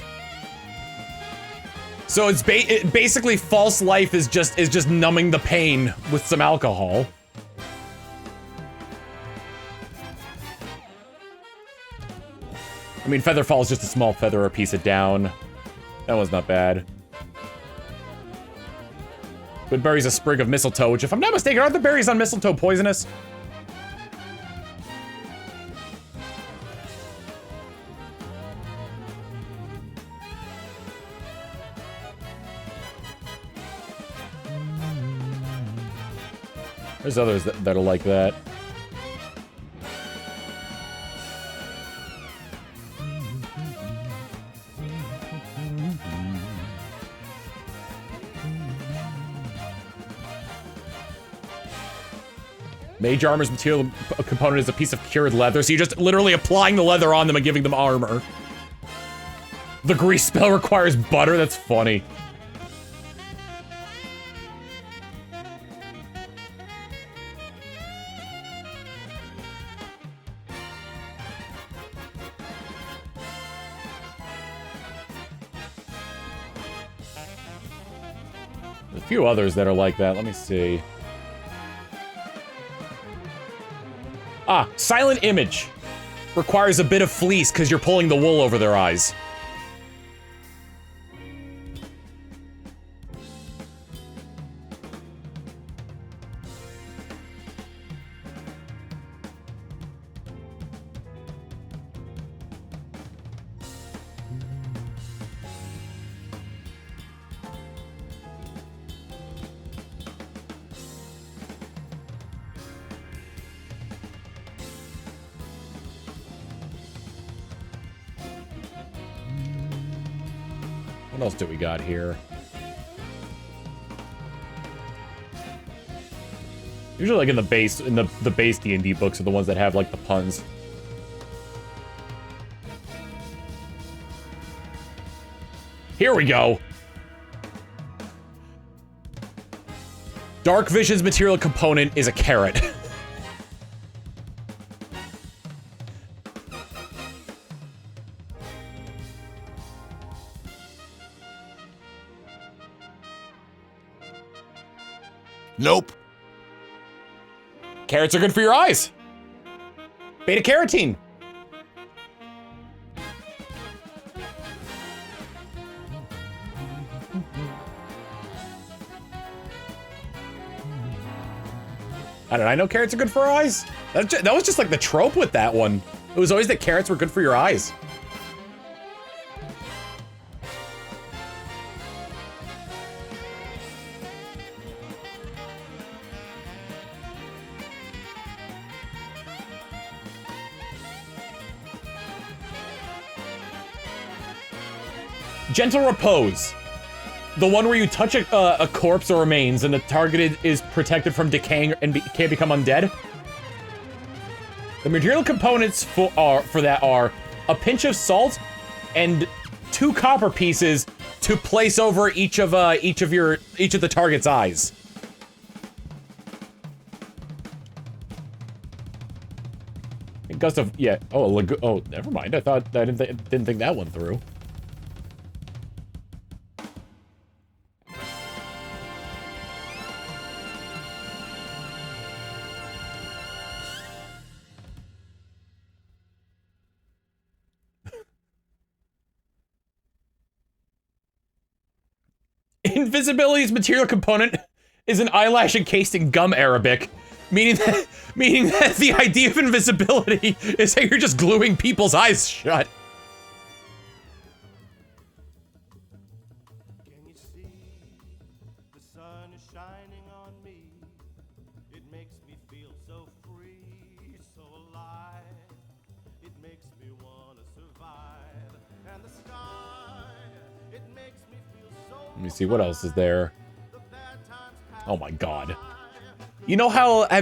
So it's basically false life is just numbing the pain with some alcohol. I mean, Featherfall is just a small feather or a piece of down. That one's not bad. Good berry's a sprig of mistletoe, which if I'm not mistaken, aren't the berries on mistletoe poisonous? There's others that are like that. Mage armor's material component is a piece of cured leather, so you're just literally applying the leather on them and giving them armor. The grease spell requires butter? That's funny. There's a few others that are like that. Let me see. Ah, silent image. Requires a bit of fleece because you're pulling the wool over their eyes. What else do we got here? Usually like in the base D&D books are the ones that have like the puns. Here we go. Dark Vision's material component is a carrot. Nope. Carrots are good for your eyes. Beta carotene. I know carrots are good for our eyes. That was just like the trope with that one. It was always that carrots were good for your eyes. Gentle Repose. The one where you touch a corpse or remains and the targeted is protected from decaying and can't become undead. The material components for that are a pinch of salt and 2 copper pieces to place over each of the target's eyes. Gust of oh, never mind. I didn't think that one through. Invisibility's material component is an eyelash encased in gum Arabic, meaning that the idea of invisibility is that you're just gluing people's eyes shut. Can you see the sun is shining on me? It makes me feel so free, so alive. It makes me want to survive. And the sky, it makes me feel so. Let me see what else is there. Oh my god. You know how how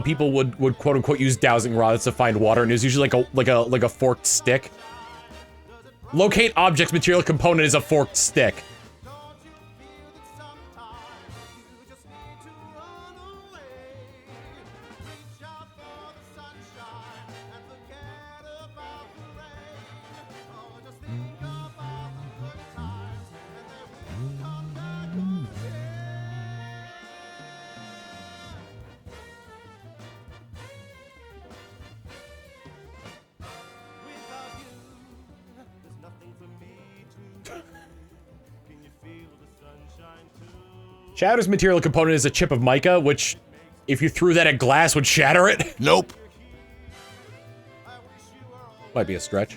people would quote unquote use dowsing rods to find water, and it was usually like a forked stick. Locate objects material component is a forked stick. Shatter's material component is a chip of mica, which, if you threw that at glass, would shatter it. Nope. Might be a stretch.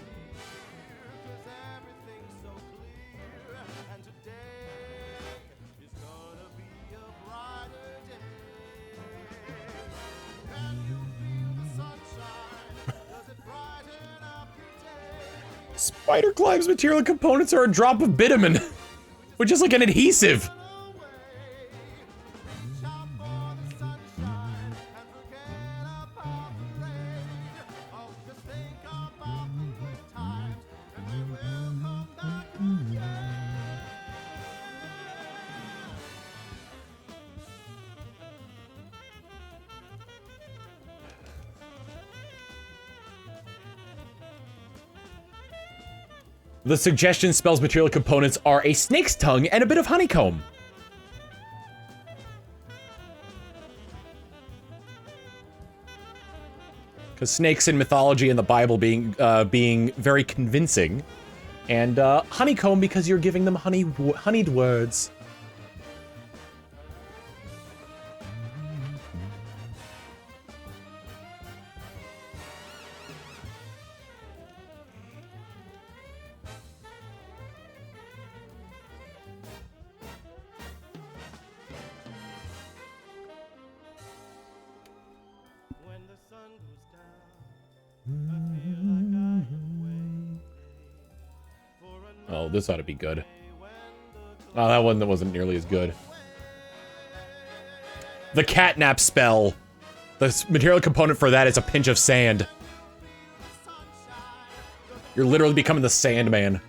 Spider climbs material components are a drop of bitumen, which is like an adhesive. The suggestion spells material components are a snake's tongue and a bit of honeycomb. Because snakes in mythology and the Bible being very convincing. And honeycomb because you're giving them honeyed words. When the sun goes down, I feel like I am waiting for another Oh, this ought to be good. day when the Oh, that one that wasn't nearly as good. The catnap spell. The material component for that is a pinch of sand. You're literally becoming the Sandman.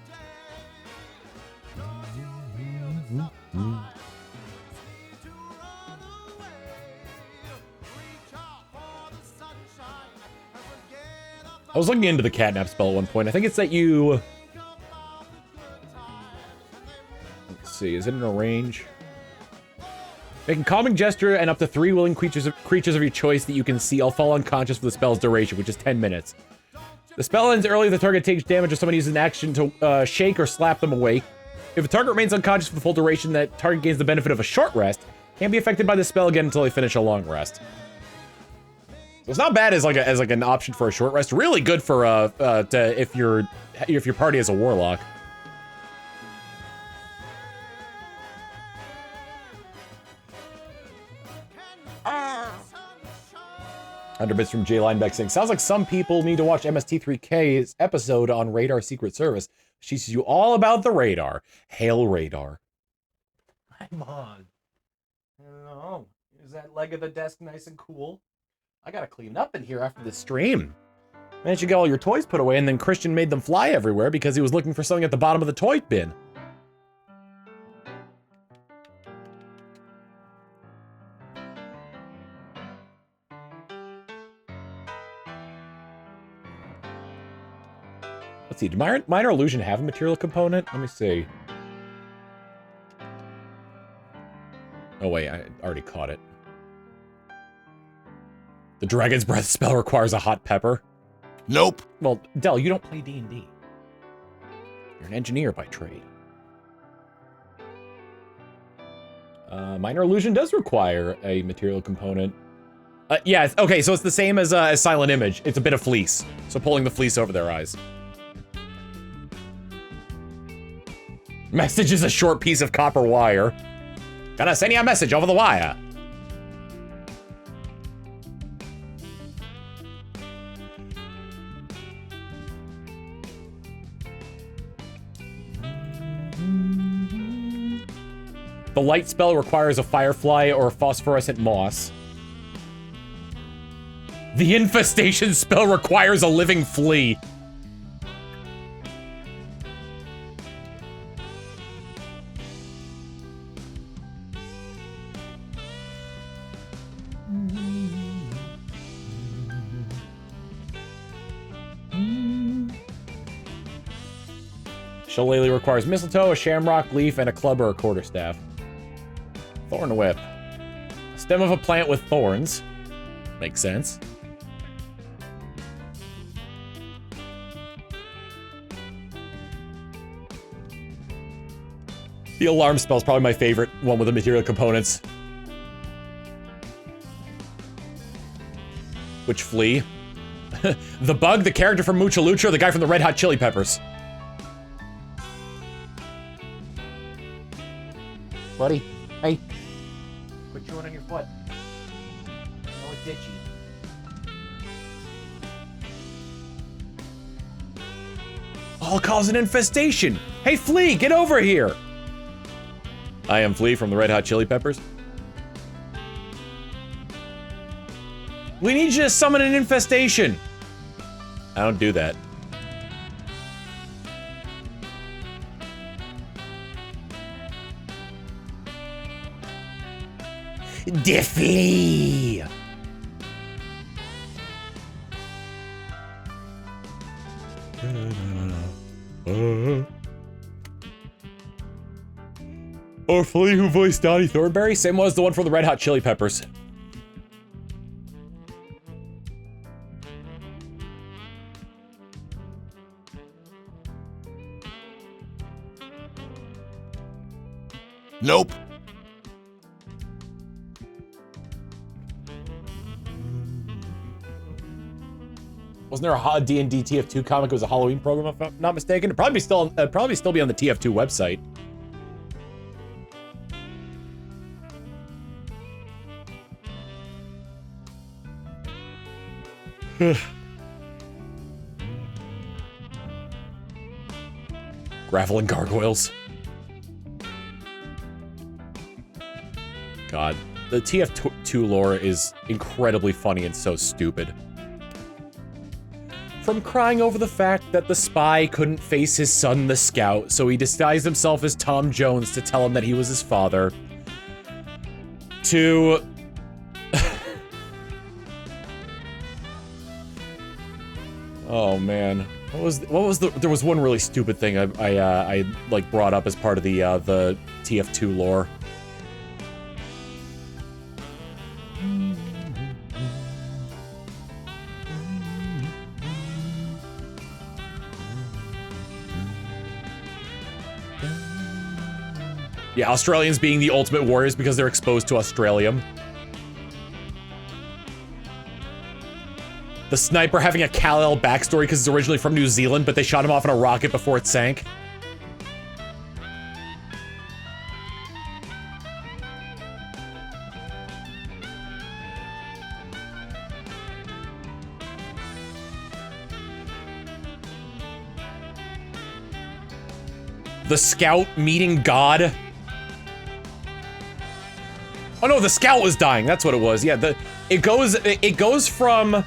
I was looking into the catnap spell at one point. I think it's that you... Let's see, is it in a range? Make a calming gesture and up to 3 willing creatures of your choice that you can see all fall unconscious for the spell's duration, which is 10 minutes. The spell ends early if the target takes damage or somebody uses an action to shake or slap them awake. If a target remains unconscious for the full duration, that target gains the benefit of a short rest. Can't be affected by the spell again until they finish a long rest. So it's not bad as an option for a short rest. Really good for if your party is a warlock. Under bits from Jay Linebeck saying, sounds like some people need to watch MST3K's episode on Radar Secret Service. She teaches you all about the radar. Hail Radar. I'm on. I don't know. Is that leg of the desk nice and cool? I gotta clean up in here after the stream. Managed to get all your toys put away, and then Christian made them fly everywhere because he was looking for something at the bottom of the toy bin. Let's see, did Minor Illusion have a material component? Let me see. Oh wait, I already caught it. The Dragon's Breath spell requires a hot pepper. Nope. Well, Del, you don't play D&D. You're an engineer by trade. Minor Illusion does require a material component. Yeah, okay, so it's the same as Silent Image. It's a bit of fleece. So pulling the fleece over their eyes. Message is a short piece of copper wire. Gonna send you a message over the wire. The light spell requires a firefly or phosphorescent moss. The infestation spell requires a living flea. Shillelagh requires mistletoe, a shamrock leaf, and a club or a quarterstaff. Thorn whip. Stem of a plant with thorns. Makes sense. The alarm spell is probably my favorite one with the material components. Which flea? The bug, the character from Mucha Lucha, or the guy from the Red Hot Chili Peppers? Buddy, hey. Quit chewing on your foot. I know it's itchy. I'll cause an infestation. Hey, Flea, get over here. I am Flea from the Red Hot Chili Peppers. We need you to summon an infestation. I don't do that. Diffley. Or Flea who voiced Donnie Thornberry? Same one as the one from the Red Hot Chili Peppers. Nope. Wasn't there a D&D TF2 comic? It was a Halloween program, if I'm not mistaken. It'd probably still be on the TF2 website. Gravel and gargoyles. God, the TF2 lore is incredibly funny and so stupid. From crying over the fact that the spy couldn't face his son, the scout, so he disguised himself as Tom Jones to tell him that he was his father, to... Oh man, what was the? There was one really stupid thing I like brought up as part of the TF2 lore. Yeah, Australians being the ultimate warriors because they're exposed to Australium. The sniper having a Kal-El backstory because he's originally from New Zealand, but they shot him off in a rocket before it sank. The scout meeting God. Oh no, the scout was dying. That's what it was. Yeah, it goes from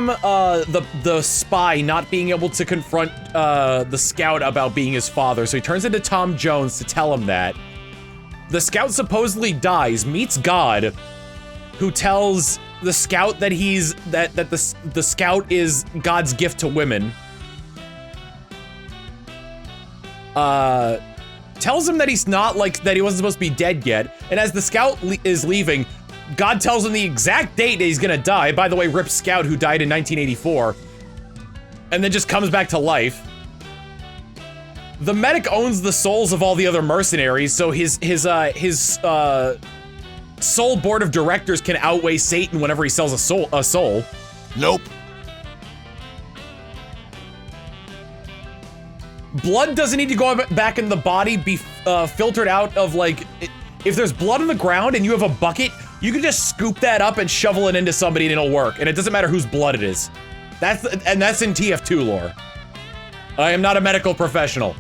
the spy not being able to confront the scout about being his father, so he turns into Tom Jones to tell him that. The scout supposedly dies, meets God, who tells the scout that the scout is God's gift to women. Tells him that he's not, that he wasn't supposed to be dead yet, and as the scout is leaving, God tells him the exact date that he's gonna die. By the way, rip Scout, who died in 1984. And then just comes back to life. The medic owns the souls of all the other mercenaries, so his soul board of directors can outweigh Satan whenever he sells a soul. Nope. Blood doesn't need to go back in the body, be filtered out of, if there's blood on the ground and you have a bucket, you can just scoop that up and shovel it into somebody and it'll work. And it doesn't matter whose blood it is. That's in TF2 lore. I am not a medical professional.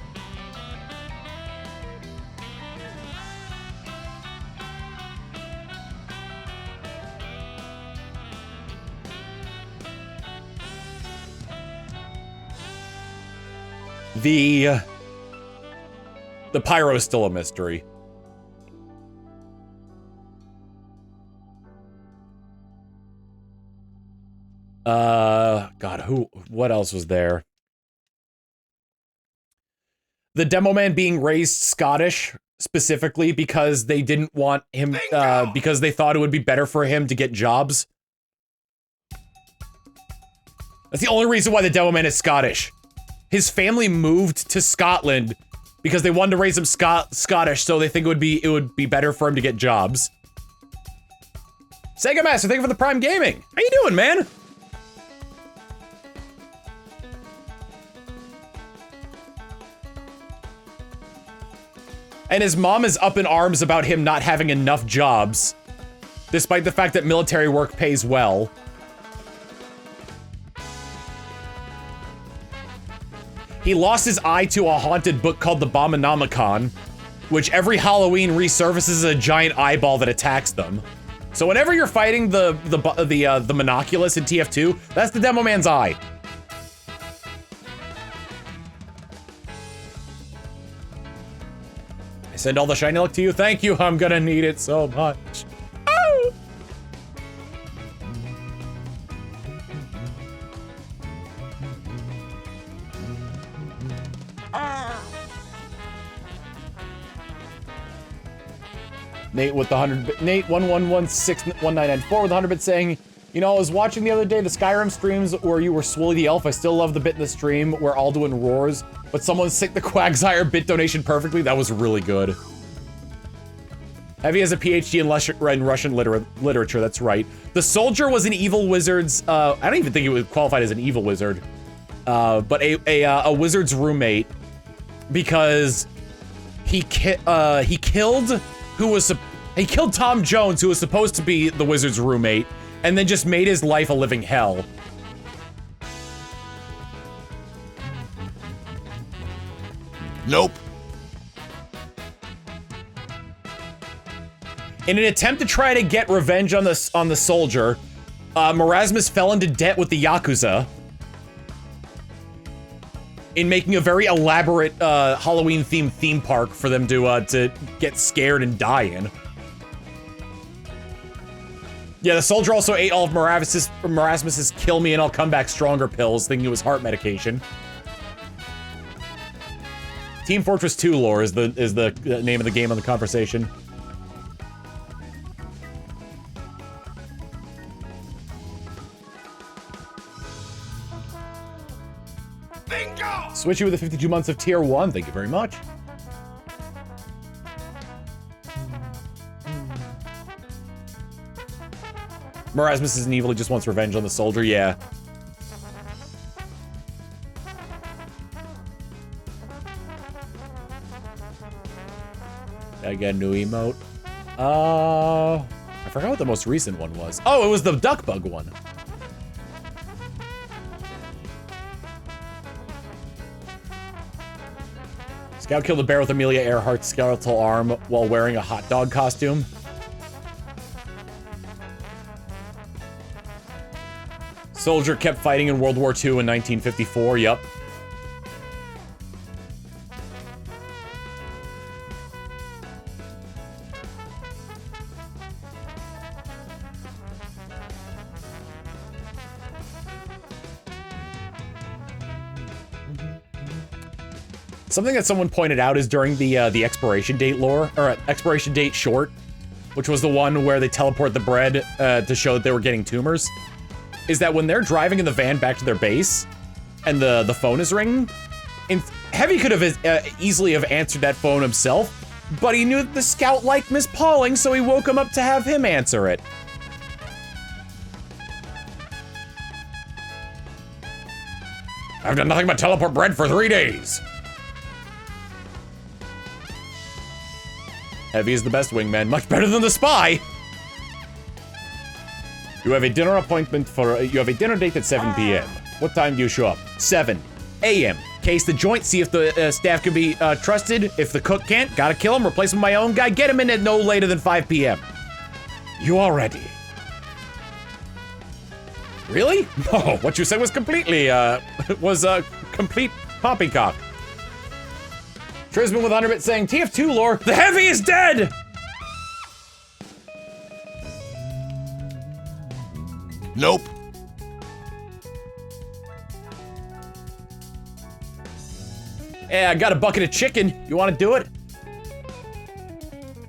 The pyro is still a mystery. God, what else was there? The demo man being raised Scottish, specifically because they didn't want him, because they thought it would be better for him to get jobs. That's the only reason why the demo man is Scottish. His family moved to Scotland because they wanted to raise him Scottish, so they think it would be better for him to get jobs. Sega Master, thank you for the Prime Gaming. How you doing, man? And his mom is up in arms about him not having enough jobs, despite the fact that military work pays well. he lost his eye to a haunted book called the Abominomicon, which every Halloween resurfaces as a giant eyeball that attacks them. So whenever you're fighting the Monoculus in TF2, that's the Demo Man's eye. I send all the shiny luck to you. Thank you. I'm gonna need it so much. Oh! Nate with the 100 bit. Nate 11161994 with 100 bits saying, you know, I was watching the other day the Skyrim streams where you were Swolly the Elf. I still love the bit in the stream where Alduin roars, but someone synced the Quagsire bit donation perfectly. That was really good. Heavy has a PhD in Russian literature, that's right. The soldier was an evil wizard's, I don't even think he was qualified as an evil wizard, but a wizard's roommate, because he killed Tom Jones, who was supposed to be the wizard's roommate, and then just made his life a living hell. Nope. In an attempt to try to get revenge on the soldier, Marasmus fell into debt with the Yakuza in making a very elaborate Halloween-themed theme park for them to get scared and die in. Yeah, the soldier also ate all of Marasmus's Kill Me and I'll Come Back Stronger pills, thinking it was heart medication. Team Fortress 2 lore is the name of the game on the conversation. Bingo! Switch you with the 52 months of tier 1, thank you very much. Marasmus isn't evil, he just wants revenge on the soldier, yeah. I got a new emote. I forgot what the most recent one was. Oh, it was the duck bug one. Scout killed a bear with Amelia Earhart's skeletal arm while wearing a hot dog costume. Soldier kept fighting in World War II in 1954, yup. Something that someone pointed out is during the expiration date lore, or expiration date short, which was the one where they teleport the bread to show that they were getting tumors, is that when they're driving in the van back to their base, and the phone is ringing, and Heavy could have easily have answered that phone himself, but he knew that the scout liked Miss Pauling, so he woke him up to have him answer it. I've done nothing but teleport bread for 3 days. Heavy is the best wingman, much better than the spy. You have a dinner appointment you have a dinner date at 7 p.m. What time do you show up? 7 a.m. Case the joint, see if the staff can be trusted. If the cook can't, gotta kill him, replace him with my own guy, get him in at no later than 5 p.m. You are ready. Really? No, what you said was completely, complete poppycock. Trisman with 100 bits saying, TF2 lore, the Heavy is dead! Nope. Yeah, I got a bucket of chicken. You want to do it?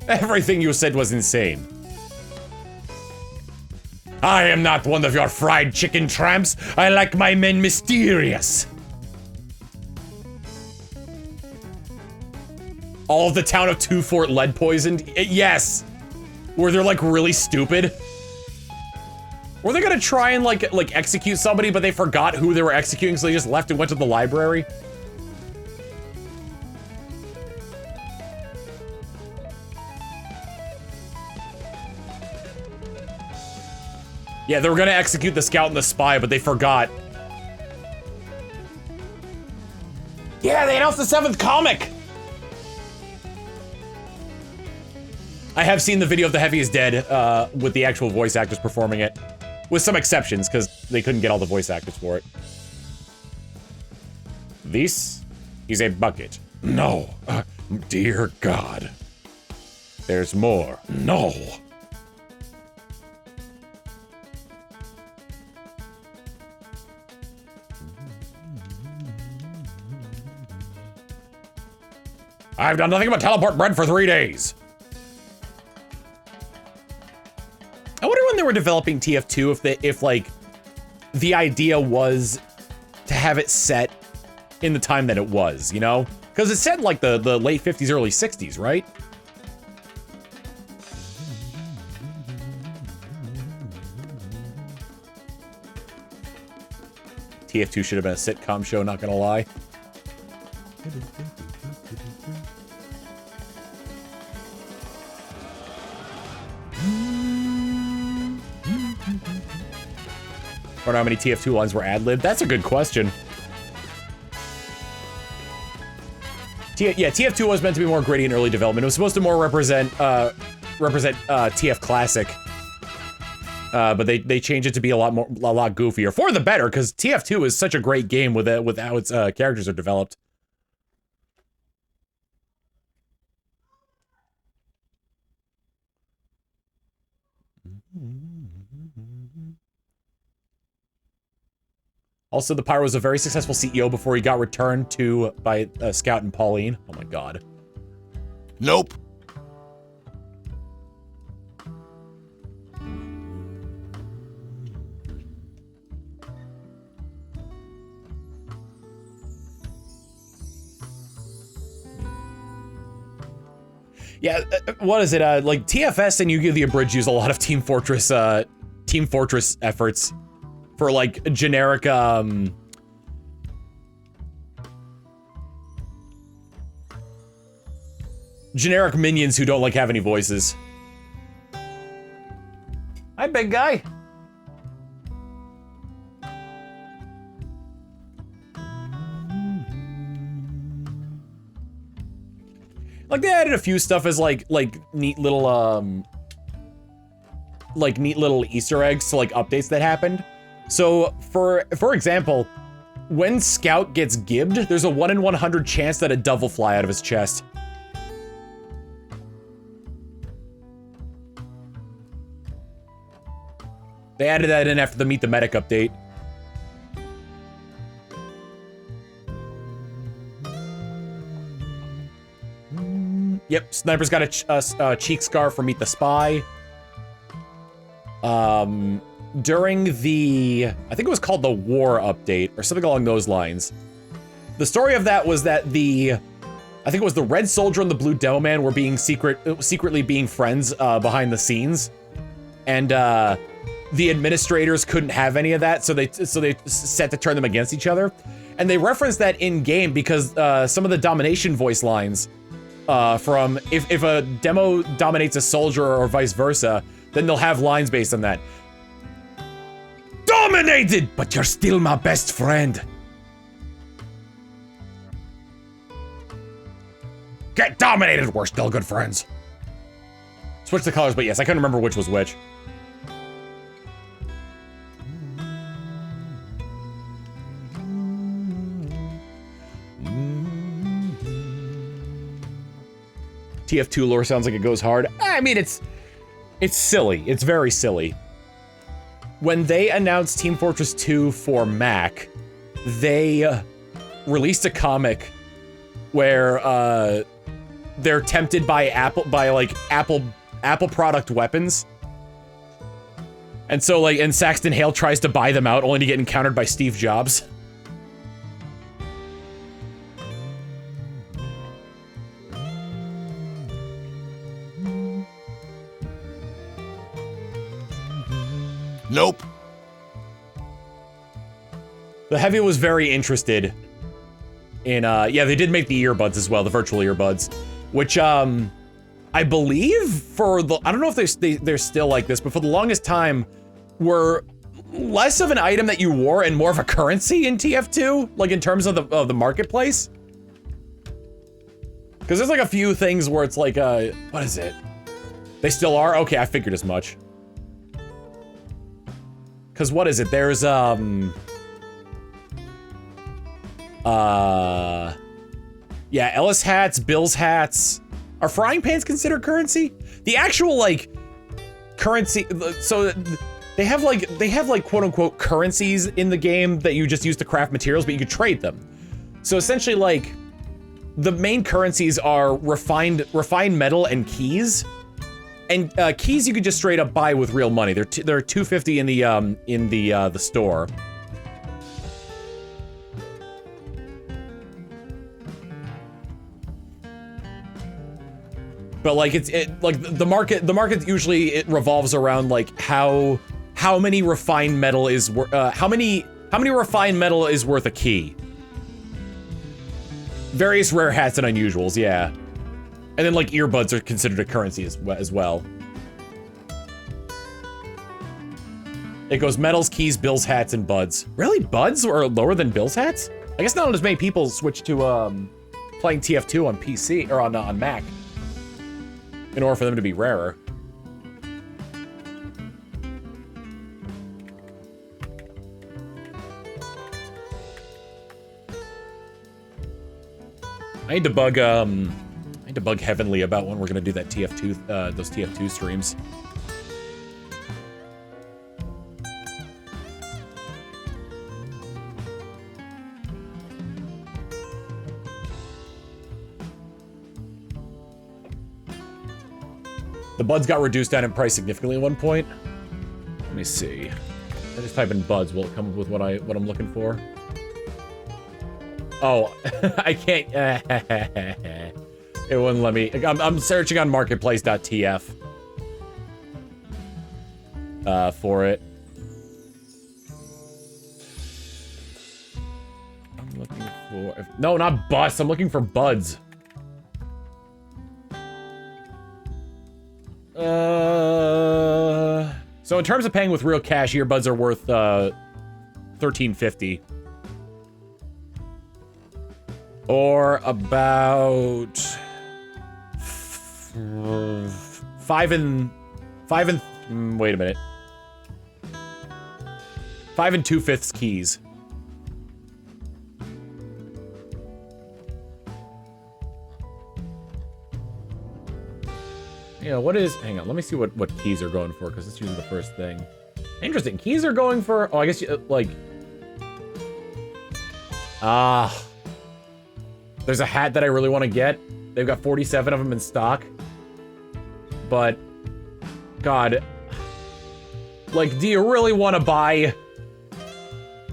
Everything you said was insane. I am not one of your fried chicken tramps. I like my men mysterious. All of the town of Two Fort lead poisoned? Yes. Where they're like really stupid. Were they gonna try and like execute somebody, but they forgot who they were executing, so they just left and went to the library? Yeah, they were gonna execute the scout and the spy, but they forgot. Yeah, they announced the 7th comic! I have seen the video of The Heavy is Dead with the actual voice actors performing it. With some exceptions, because they couldn't get all the voice actors for it. This is a bucket. No. Dear God. There's more. No. I've done nothing but teleport bread for 3 days. I wonder when they were developing TF2 if like the idea was to have it set in the time that it was, you know? Because it's set in like the late 50s, early 60s, right? TF2 should have been a sitcom show, not gonna lie. I wonder how many TF2 lines were ad-libbed. That's a good question. Yeah, TF2 was meant to be more gritty in early development. It was supposed to more represent TF Classic. But they changed it to be a lot goofier. For the better, because TF2 is such a great game with how its characters are developed. Also, the Pyro was a very successful CEO before he got returned to by Scout and Pauline. Oh my god. Nope. Yeah, what is it? Like TFS and Yu-Gi-Oh! The Abridged use a lot of Team Fortress efforts for like generic generic minions who don't like have any voices. Hi, big guy. Like they added a few stuff as like neat little Easter eggs to like updates that happened. So for example, when Scout gets gibbed, there's a 1 in 100 chance that a dove will fly out of his chest. They added that in after the Meet the Medic update. Yep, Sniper's got a cheek scar for Meet the Spy. During the, I think it was called the War update, or something along those lines. The story of that was that I think it was the Red Soldier and the Blue Demo Man were being secretly being friends behind the scenes. And the administrators couldn't have any of that, so they set to turn them against each other. And they referenced that in-game because some of the domination voice lines from if a demo dominates a soldier or vice versa, then they'll have lines based on that. Dominated, but you're still my best friend. Get dominated, we're still good friends. Switch the colors, but yes, I couldn't remember which was which. TF2 lore sounds like it goes hard. I mean, it's silly. It's very silly. When they announced Team Fortress 2 for Mac, they released a comic where they're tempted by Apple product weapons. And so and Saxton Hale tries to buy them out only to get encountered by Steve Jobs. Nope. The Heavy was very interested in, yeah, they did make the earbuds as well, the virtual earbuds, which, I believe for the, I don't know if they're still like this, but for the longest time were less of an item that you wore and more of a currency in TF2, like in terms of the marketplace. Because there's like a few things where it's like, what is it? They still are? Okay, I figured as much. Because what is it? There's, yeah, Ellis hats, Bill's hats. Are frying pans considered currency? The actual, like, currency, so they have like quote unquote currencies in the game that you just use to craft materials, but you could trade them. So essentially, like, the main currencies are refined metal and keys. And keys you could just straight up buy with real money. They're $2.50 in the store. But like like the market usually it revolves around like how many refined metal is how many refined metal is worth a key. Various rare hats and unusuals, yeah. And then like earbuds are considered a currency as well. It goes metals, keys, bills, hats, and buds. Really? Buds are lower than bills hats? I guess not as many people switch to playing TF2 on PC or on Mac in order for them to be rarer. I need to bug Heavenly about when we're gonna do that TF2 those TF2 streams. The buds got reduced down in price significantly at one point. Let me see. I just type in buds. Will it come up with what I'm looking for? Oh, I can't. It wouldn't let me. I'm searching on marketplace.tf for it. I'm looking for. No, not bus. I'm looking for buds. So in terms of paying with real cash, earbuds are worth $13.50. Or about five and wait a minute. 5 2/5 keys. Yeah, what is... Hang on, let me see what keys are going for, because it's usually the first thing. Interesting, keys are going for... Oh, I guess, like... There's a hat that I really want to get. They've got 47 of them in stock. But... God... Like, do you really want to buy...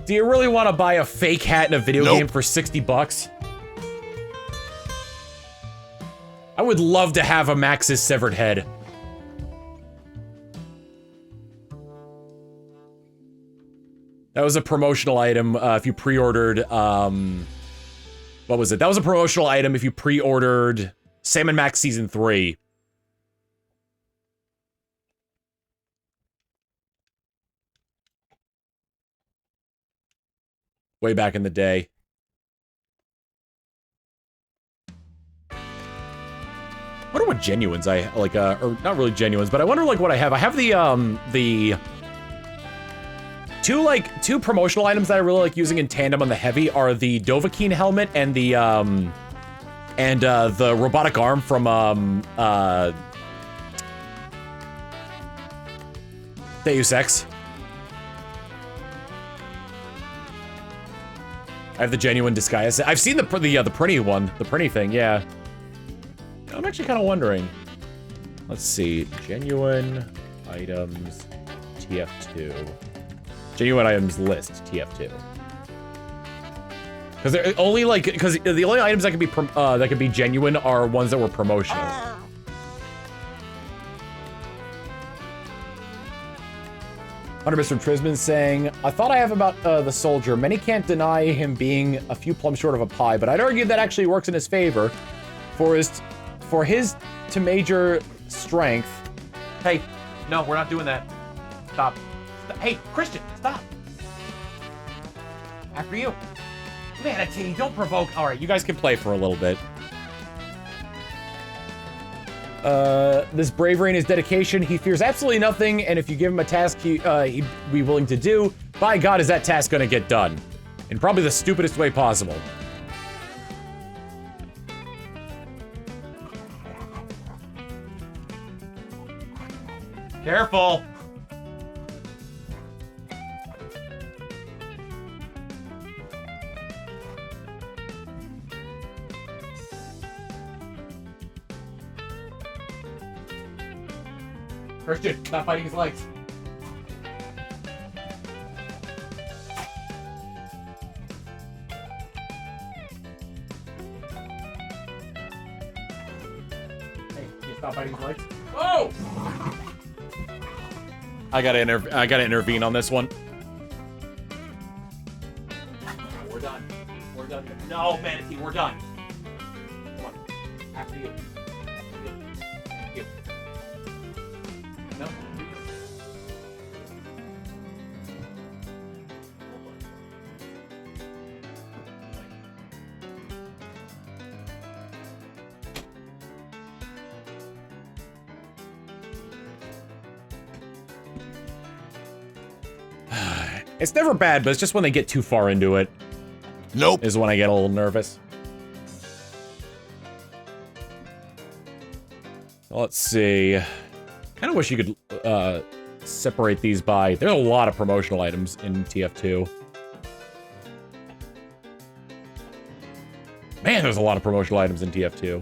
Do you really want to buy a fake hat in a video game for 60 bucks? I would love to have a Max's severed head. That was a promotional item if you pre-ordered, what was it? That was a promotional item if you pre-ordered Sam & Max Season 3. Way back in the day. I wonder what genuines I like, or not really genuines, but I wonder like what I have. I have the two promotional items that I really like using in tandem on the heavy are the Dovahkiin helmet and the robotic arm from Deus Ex. I have the genuine disguise. I've seen the printy one, the printy thing, yeah. I'm actually kind of wondering. Let's see. Genuine items TF2. Genuine items list TF2. Because they're only like the only items that could be genuine are ones that were promotional. Under Mr. Trisman saying, I thought I have about the soldier. Many can't deny him being a few plums short of a pie, but I'd argue that actually works in his favor. For his to major strength. Hey, no, we're not doing that. Stop. Hey, Christian, stop. After you. Manatee, don't provoke. All right, you guys can play for a little bit. this bravery and his dedication, he fears absolutely nothing, and if you give him a task he'd be willing to do, by God, is that task gonna get done? In probably the stupidest way possible. Careful! Christian, stop biting his legs. Hey, can you stop biting his legs? Whoa! I gotta intervene on this one. We're done. We're done. No, Manatee, we're done. Come on. After you. After you. No. It's never bad, but it's just when they get too far into it. Nope. Is when I get a little nervous. Let's see. Kind of wish you could separate these by... There's a lot of promotional items in TF2. Man, there's a lot of promotional items in TF2.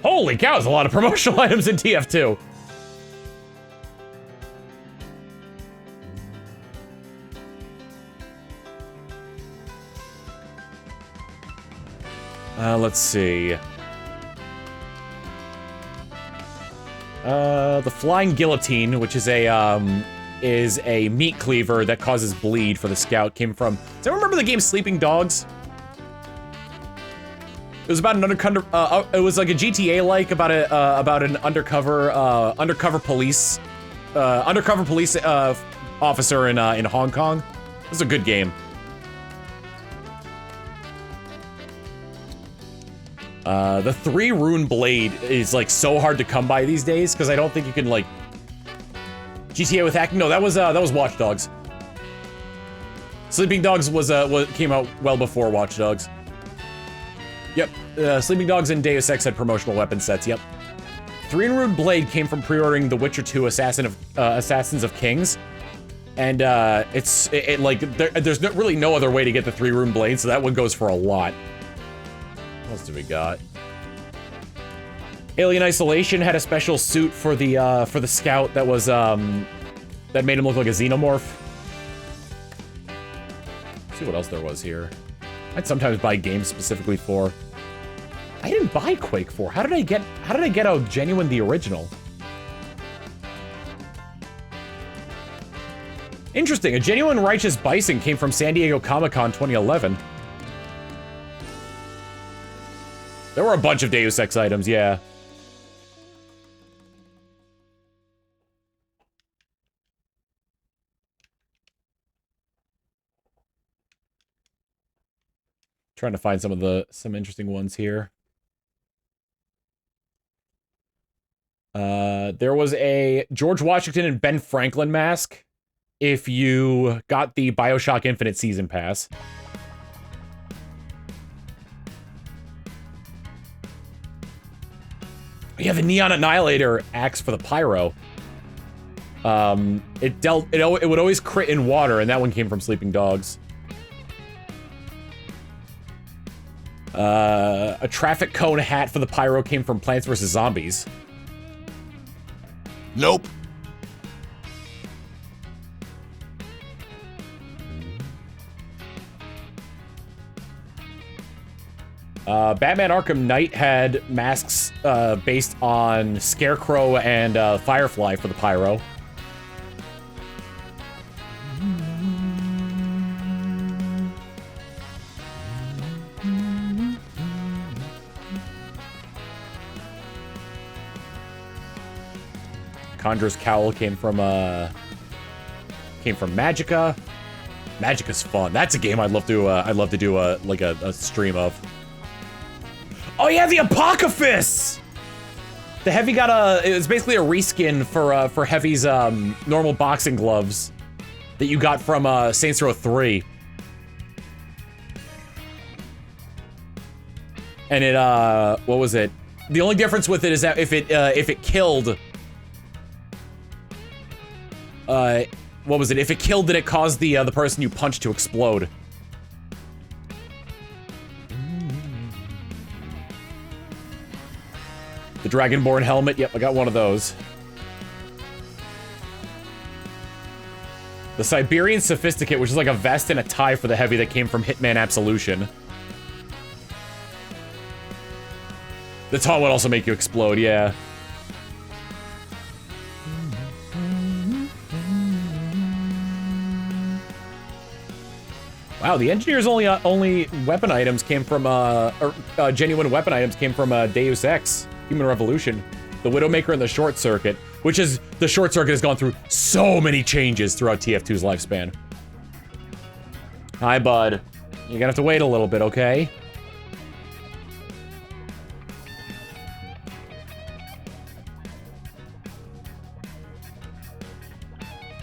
Holy cow, there's a lot of promotional items in TF2. Let's see. The Flying Guillotine, which is a meat cleaver that causes bleed for the scout, came from... Does anyone remember the game Sleeping Dogs? It was about an undercover... it was like a GTA-like about an undercover police officer in Hong Kong. It was a good game. The 3 rune blade is like so hard to come by these days because I don't think you can like GTA with hacking. No, that was Watch Dogs. Sleeping Dogs came out well before Watch Dogs. Yep, Sleeping Dogs and Deus Ex had promotional weapon sets. Yep. 3 rune blade came from pre-ordering The Witcher 2: Assassins of Kings, and there's really no other way to get the 3 rune blade, so that one goes for a lot. What else do we got? Alien Isolation had a special suit for the scout that was that made him look like a xenomorph. Let's see what else there was here. I'd sometimes buy games specifically for. I didn't buy Quake 4. How did I get a genuine the original? Interesting. A genuine Righteous Bison came from San Diego Comic-Con 2011. There were a bunch of Deus Ex items, yeah. Trying to find some interesting ones here. There was a George Washington and Ben Franklin mask if you got the BioShock Infinite Season Pass. Yeah, the Neon Annihilator axe for the pyro. It would always crit in water, and that one came from Sleeping Dogs. A traffic cone hat for the pyro came from Plants vs. Zombies. Nope. Batman Arkham Knight had masks based on Scarecrow and Firefly for the pyro. Conjurer's Cowl came from Magicka. Magicka's fun. That's a game I'd love to do a stream of. Oh yeah, the Apocalypse! The Heavy got it's basically a reskin for Heavy's normal boxing gloves that you got from Saints Row 3. And it what was it? The only difference with it is that if it killed what was it? If it killed, did it cause the person you punched to explode? The Dragonborn helmet. Yep, I got one of those. The Siberian Sophisticate, which is like a vest and a tie for the Heavy that came from Hitman Absolution. The taunt would also make you explode, yeah. Wow, the engineer's only weapon items came from genuine weapon items came from Deus Ex, Human Revolution, the Widowmaker, and the Short Circuit, which is the Short Circuit has gone through so many changes throughout TF2's lifespan. Hi, bud. You're gonna have to wait a little bit, okay?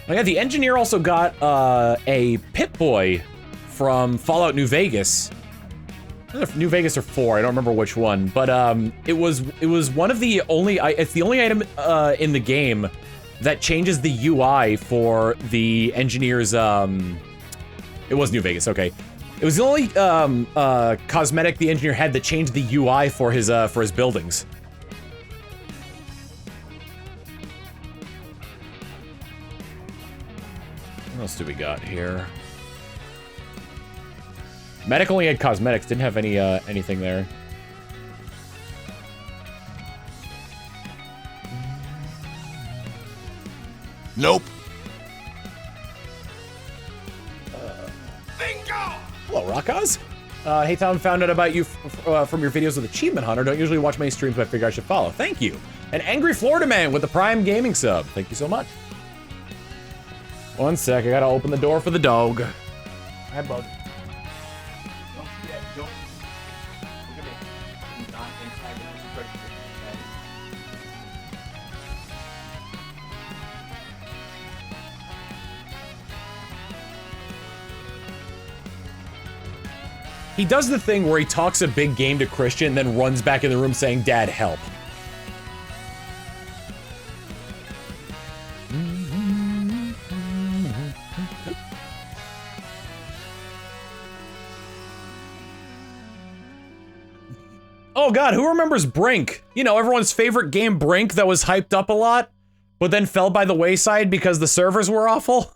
Oh yeah, the engineer also got a Pip-Boy from Fallout New Vegas. Either New Vegas or 4, I don't remember which one, but it was one of the only it's the only item in the game that changes the UI for the engineer's it was New Vegas, okay. It was the only cosmetic the engineer had that changed the UI for his buildings. What else do we got here? Medic only had cosmetics, didn't have any anything there. Nope. Hello, Rockaz. Hey, Tom, found out about you from your videos with Achievement Hunter. Don't usually watch many streams, but I figure I should follow. Thank you. And Angry Florida Man with the Prime Gaming sub. Thank you so much. One sec, I gotta open the door for the dog. Hi, bud. He does the thing where he talks a big game to Christian, then runs back in the room saying, "Dad, help." Oh god, who remembers Brink? You know, everyone's favorite game Brink that was hyped up a lot, but then fell by the wayside because the servers were awful?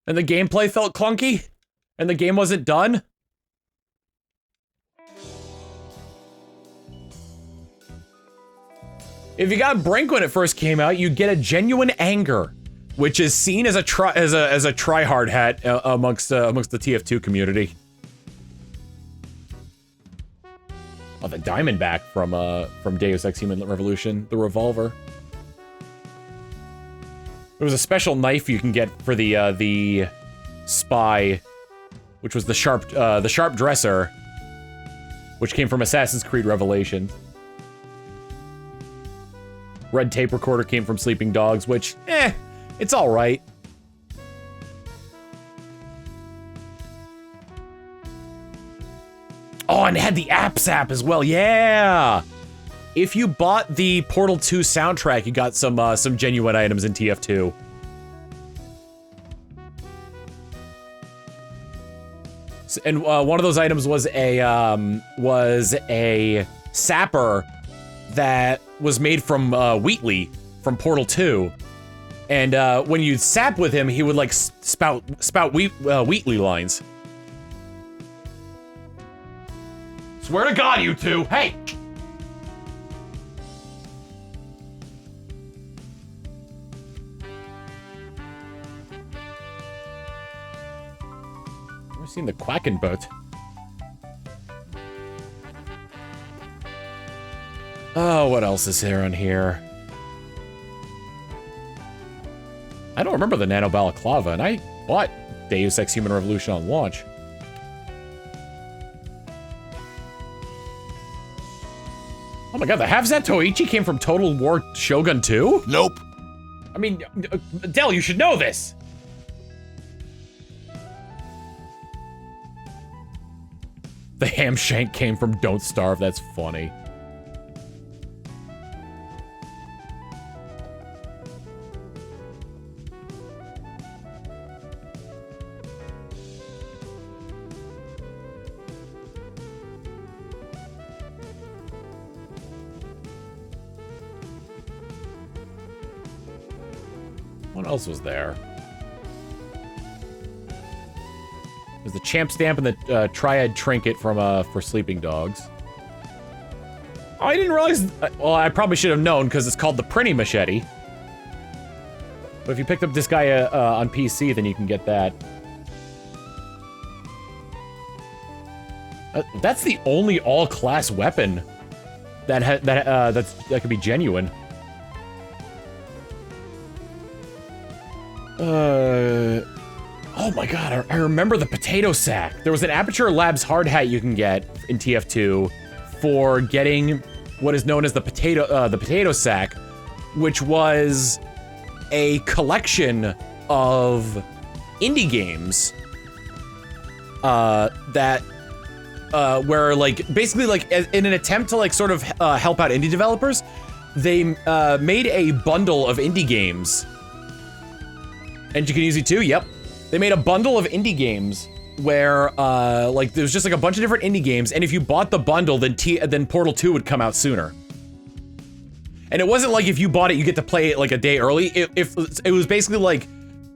And the gameplay felt clunky? And the game wasn't done? If you got Brink when it first came out, you get a genuine anger, which is seen as a try-hard hat amongst the TF2 community. Oh, the Diamondback from Deus Ex Human Revolution, the revolver. There was a special knife you can get for the spy, which was the sharp dresser, which came from Assassin's Creed Revelation. Red tape recorder came from Sleeping Dogs, which, it's alright. Oh, and it had the Apps app as well, yeah! If you bought the Portal 2 soundtrack, you got some genuine items in TF2. And one of those items was a sapper that was made from Wheatley from Portal 2, and when you'd sap with him, he would like spout Wheatley lines. Swear to God, you two! Hey! Never seen the Quackin' boat. Oh, what else is there on here? I don't remember the Nano Balaclava, and I bought Deus Ex Human Revolution on launch. Oh my god, the half Zat Toichi came from Total War Shogun 2? Nope. I mean, Dell, you should know this. The ham shank came from Don't Starve, that's funny. What else was there? There's the champ stamp and the triad trinket from for sleeping dogs. Oh, I didn't realize. Well, I probably should have known because it's called the Prinny Machete. But if you picked up this guy on PC, then you can get that. That's the only all-class weapon that could be genuine. Oh my god, I remember the potato sack. There was an Aperture Labs hard hat you can get in TF2 for getting what is known as the potato sack, which was a collection of indie games where like basically like in an attempt to like sort of help out indie developers, they made a bundle of indie games. And you can use it too, yep. They made a bundle of indie games where, like, there was just like a bunch of different indie games, and if you bought the bundle, then Portal 2 would come out sooner. And it wasn't like if you bought it, you get to play it like a day early. It was basically like,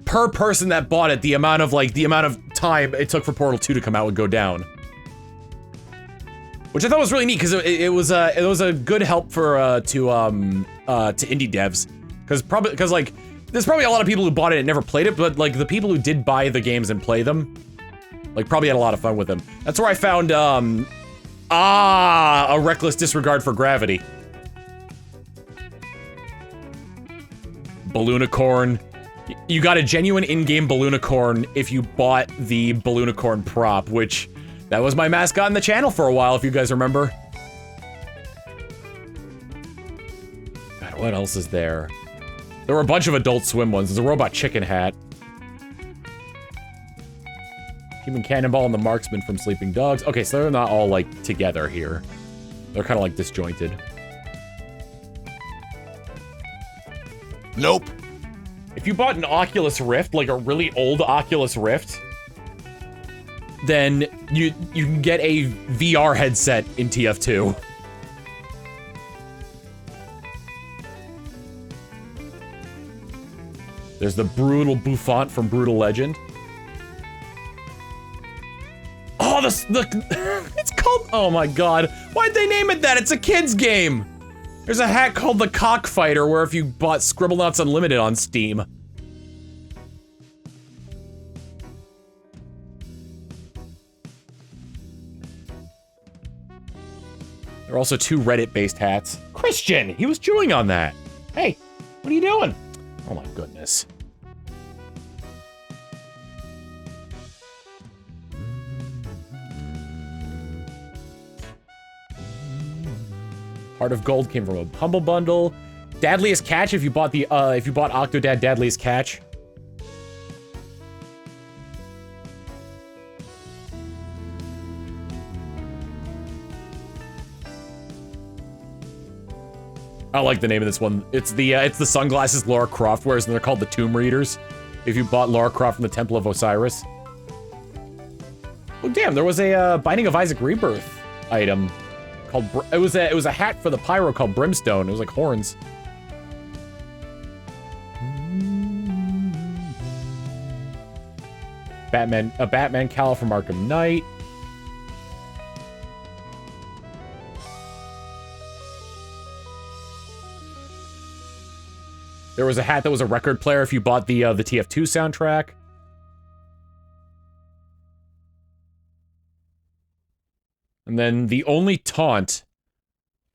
per person that bought it, the amount of time it took for Portal 2 to come out would go down. Which I thought was really neat, because it was a good help for, to indie devs. Because like, there's probably a lot of people who bought it and never played it, but like the people who did buy the games and play them, like probably had a lot of fun with them. That's where I found, a reckless disregard for gravity. Balloonicorn. You got a genuine in-game Balloonicorn if you bought the Balloonicorn prop, which, that was my mascot in the channel for a while, if you guys remember. God, what else is there? There were a bunch of Adult Swim ones. There's a Robot Chicken hat. Human Cannonball and the Marksman from Sleeping Dogs. Okay, so they're not all, like, together here. They're kind of, like, disjointed. Nope. If you bought an Oculus Rift, like a really old Oculus Rift, then you can get a VR headset in TF2. There's the Brutal Bouffant from Brutal Legend. Oh, it's called, oh my god. Why'd they name it that? It's a kid's game. There's a hat called the Cockfighter where if you bought Scribblenauts Unlimited on Steam. There are also 2 Reddit-based hats. Christian, he was chewing on that. Hey, what are you doing? Oh my goodness. Heart of Gold came from a Humble Bundle. Dadliest Catch if you bought the Octodad Dadliest Catch. I like the name of this one. It's the sunglasses Lara Croft wears, and they're called the Tomb Readers. If you bought Lara Croft from the Temple of Osiris. Oh damn, there was a Binding of Isaac Rebirth item called. It was a hat for the Pyro called Brimstone. It was like horns. A Batman cowl from Arkham Knight. There was a hat that was a record player if you bought the TF2 soundtrack. And then the only taunt...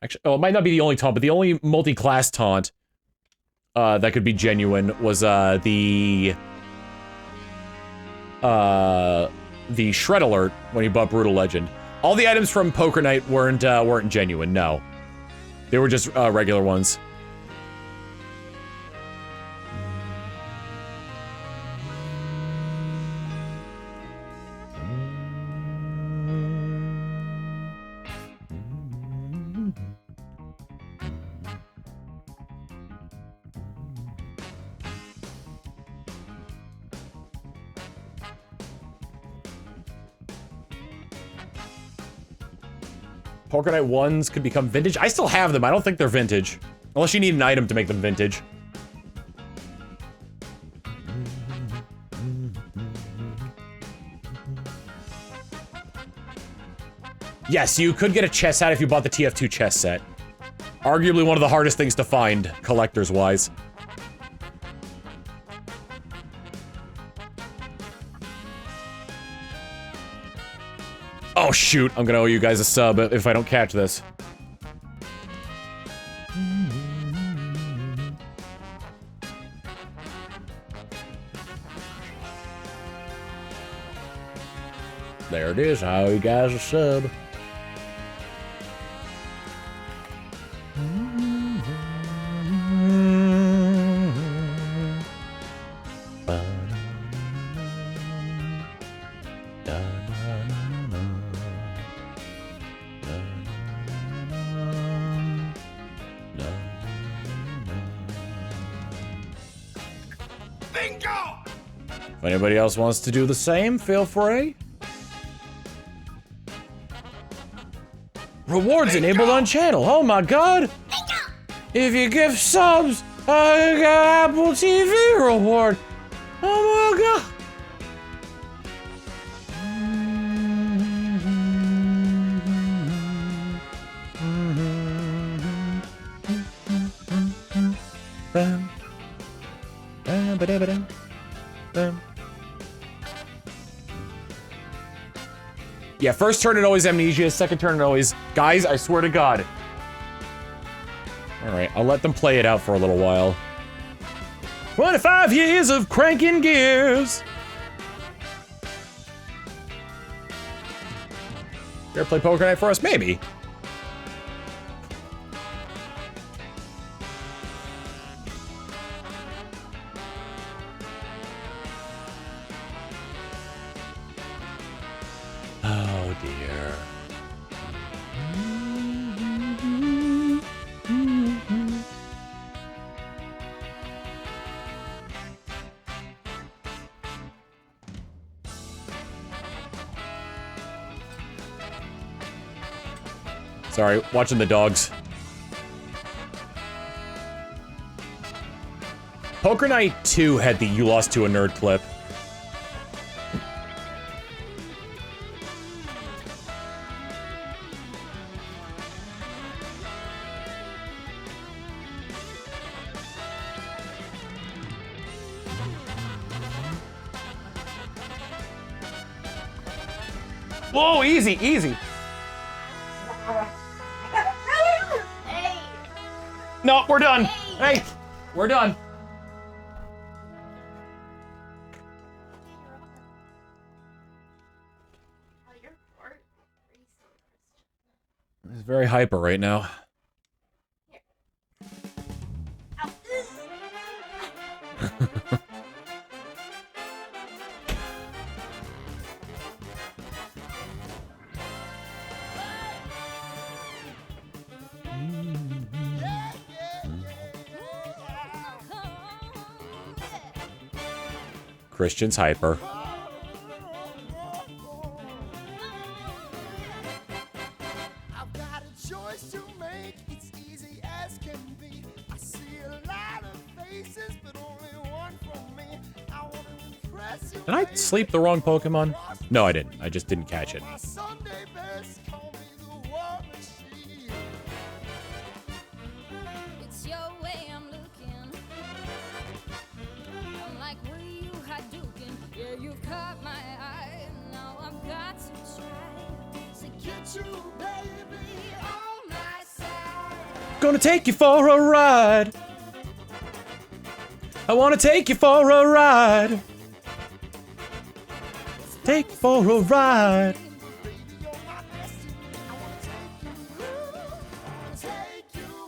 Actually, oh, it might not be the only taunt, but the only multi-class taunt that could be genuine was the Shred Alert when you bought Brutal Legend. All the items from Poker Night weren't genuine, no. They were just regular ones. Poker Night 1s could become vintage. I still have them. I don't think they're vintage. Unless you need an item to make them vintage. Yes, you could get a chess set if you bought the TF2 chess set. Arguably one of the hardest things to find, collectors-wise. Oh shoot, I'm gonna owe you guys a sub if I don't catch this. There it is, I owe you guys a sub. If anybody else wants to do the same, feel free. Rewards enabled on channel. Oh my god! If you give subs, I got Apple TV reward. Oh my god! Bam. Bam, ba-da-ba-dam. Bam. Yeah, first turn it always amnesia, second turn it always... Guys, I swear to God. Alright, I'll let them play it out for a little while. 25 years of cranking gears! You ever play Poker Night for us? Maybe. Oh dear. Sorry, watching the dogs. Poker Night 2 had the "You lost to a nerd" clip. Whoa, easy, easy. Hey! No, we're done. Hey, we're done. He's very hyper right now. Christian's hyper. I've got a choice to make. It's easy as can be. I see a lot of faces, but only one from me. I want to impress you. Did I sleep the wrong Pokemon? No, I didn't. I just didn't catch it. My Sunday best, call me the war machine. It's your way I'm looking. I'm like, where you Hadouken? Yeah, you've caught my eye. Now I've got to try to get you, baby, on my side. Gonna take you for a ride. I wanna take you for a ride. Take for a ride. Baby, you're my destiny. I want to take you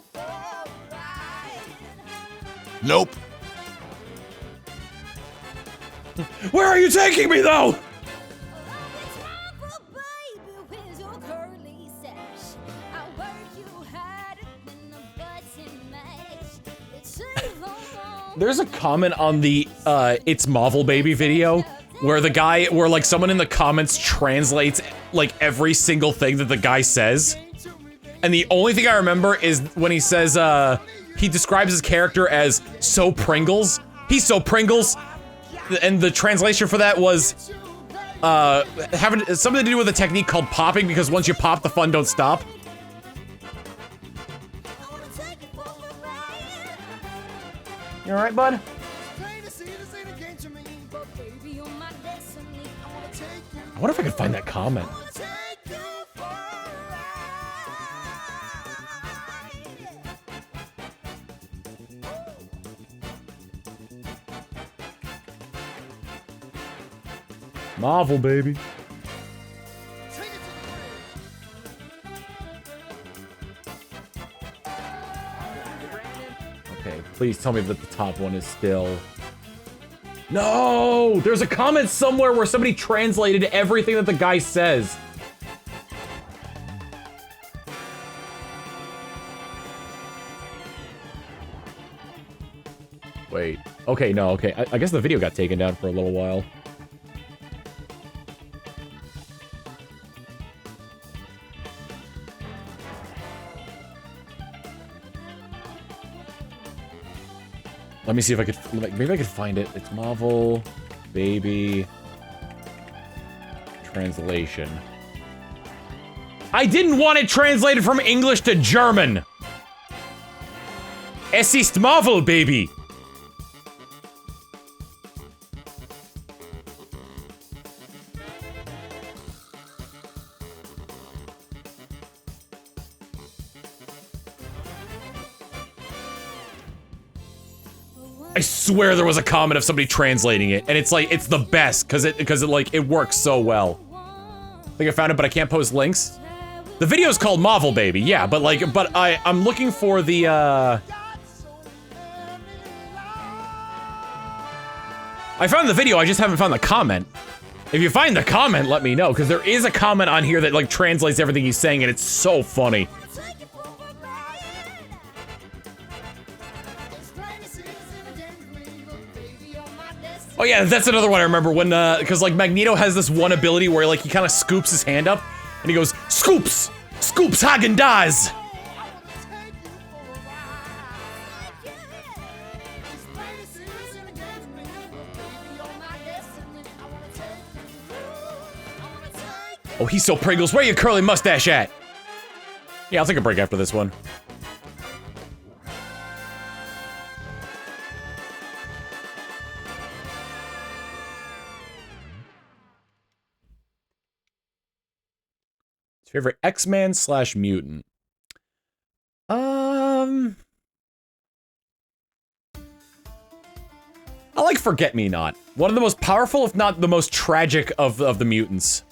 Nope. Where are you taking me, though? There's a comment on the It's Marvel Baby video where like someone in the comments translates like every single thing that the guy says. And the only thing I remember is when he says, he describes his character as so Pringles. He's so Pringles. And the translation for that was, having something to do with a technique called popping, because once you pop, the fun don't stop. You alright, bud? I wonder if I can find that comment. Marvel, baby. Okay, please tell me that the top one is still... No! There's a comment somewhere where somebody translated everything that the guy says. Wait. Okay, no, okay. I guess the video got taken down for a little while. Let me see if I could, maybe I could find it. It's Marvel, baby, translation. I didn't want it translated from English to German. Es ist Marvel, baby. I swear there was a comment of somebody translating it, and it's like, it's the best, because it works so well. I think I found it, but I can't post links. The video is called Marvel Baby, yeah, but I'm looking for the, I found the video, I just haven't found the comment. If you find the comment, let me know, because there is a comment on here that, like, translates everything he's saying, and it's so funny. Oh yeah, that's another one I remember when, because like Magneto has this one ability where like he kind of scoops his hand up, and he goes, Scoops! Scoops Hagen-Dazs! Oh, he's so Pringles, where your curly mustache at? Yeah, I'll take a break after this one. Favorite X-Man / mutant? I like Forget-Me-Not. One of the most powerful, if not the most tragic of the mutants.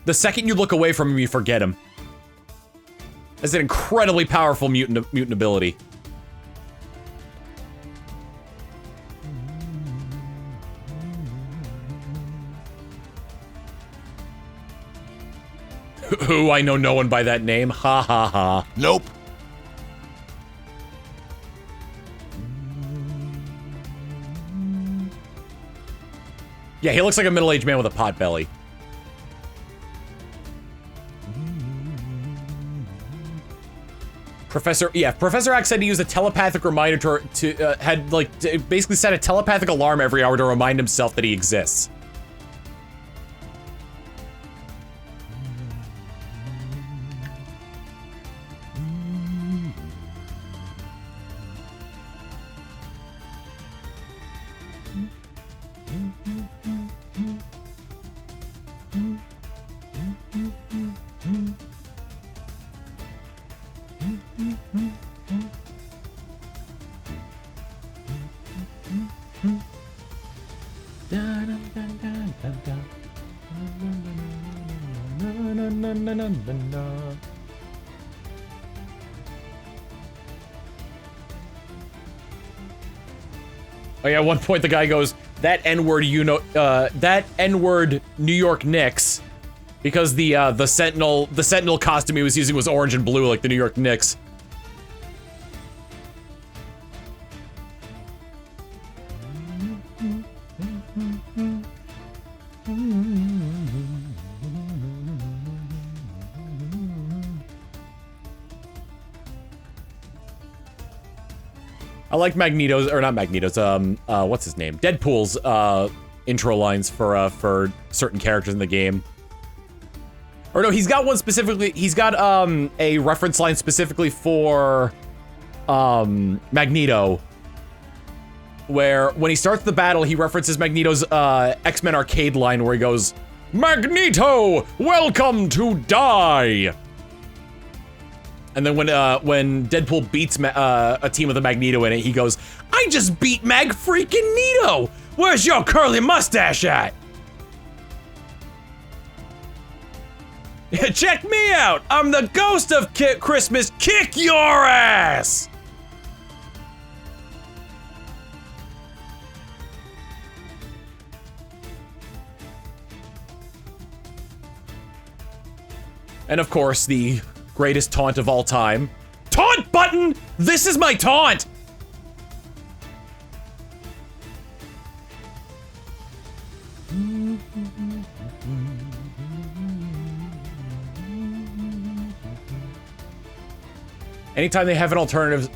The second you look away from him, you forget him. It's an incredibly powerful mutant ability. Who? I know no one by that name. Ha ha ha. Nope. Yeah, he looks like a middle-aged man with a pot belly. Professor X said he used a telepathic reminder to basically set a telepathic alarm every hour to remind himself that he exists. Oh yeah, at one point the guy goes, that N-word, that N-word New York Knicks, because the Sentinel costume he was using was orange and blue like the New York Knicks. I like Magneto's, or not Magneto's, what's his name? Deadpool's, intro lines for certain characters in the game. Or no, he's got one specifically, he's got, a reference line specifically for, Magneto. Where, when he starts the battle, he references Magneto's, X-Men arcade line where he goes, Magneto, welcome to die! And then when Deadpool beats a team with a Magneto in it, he goes, I just beat Mag freaking Nito! Where's your curly mustache at? Check me out! I'm the ghost of Christmas, kick your ass! And of course, the greatest taunt of all time. Taunt button! This is my taunt! Anytime they have an alternative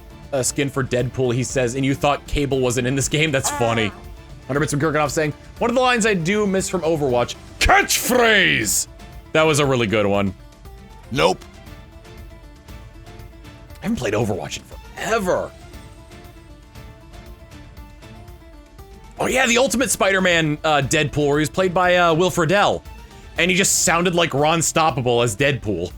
skin for Deadpool, he says, and you thought Cable wasn't in this game? That's funny. 100 from Kirkhoff saying, one of the lines I do miss from Overwatch, catchphrase! That was a really good one. Nope. I haven't played Overwatch in forever. Oh yeah, the Ultimate Spider-Man Deadpool, where he was played by Will Friedle. And he just sounded like Ron Stoppable as Deadpool.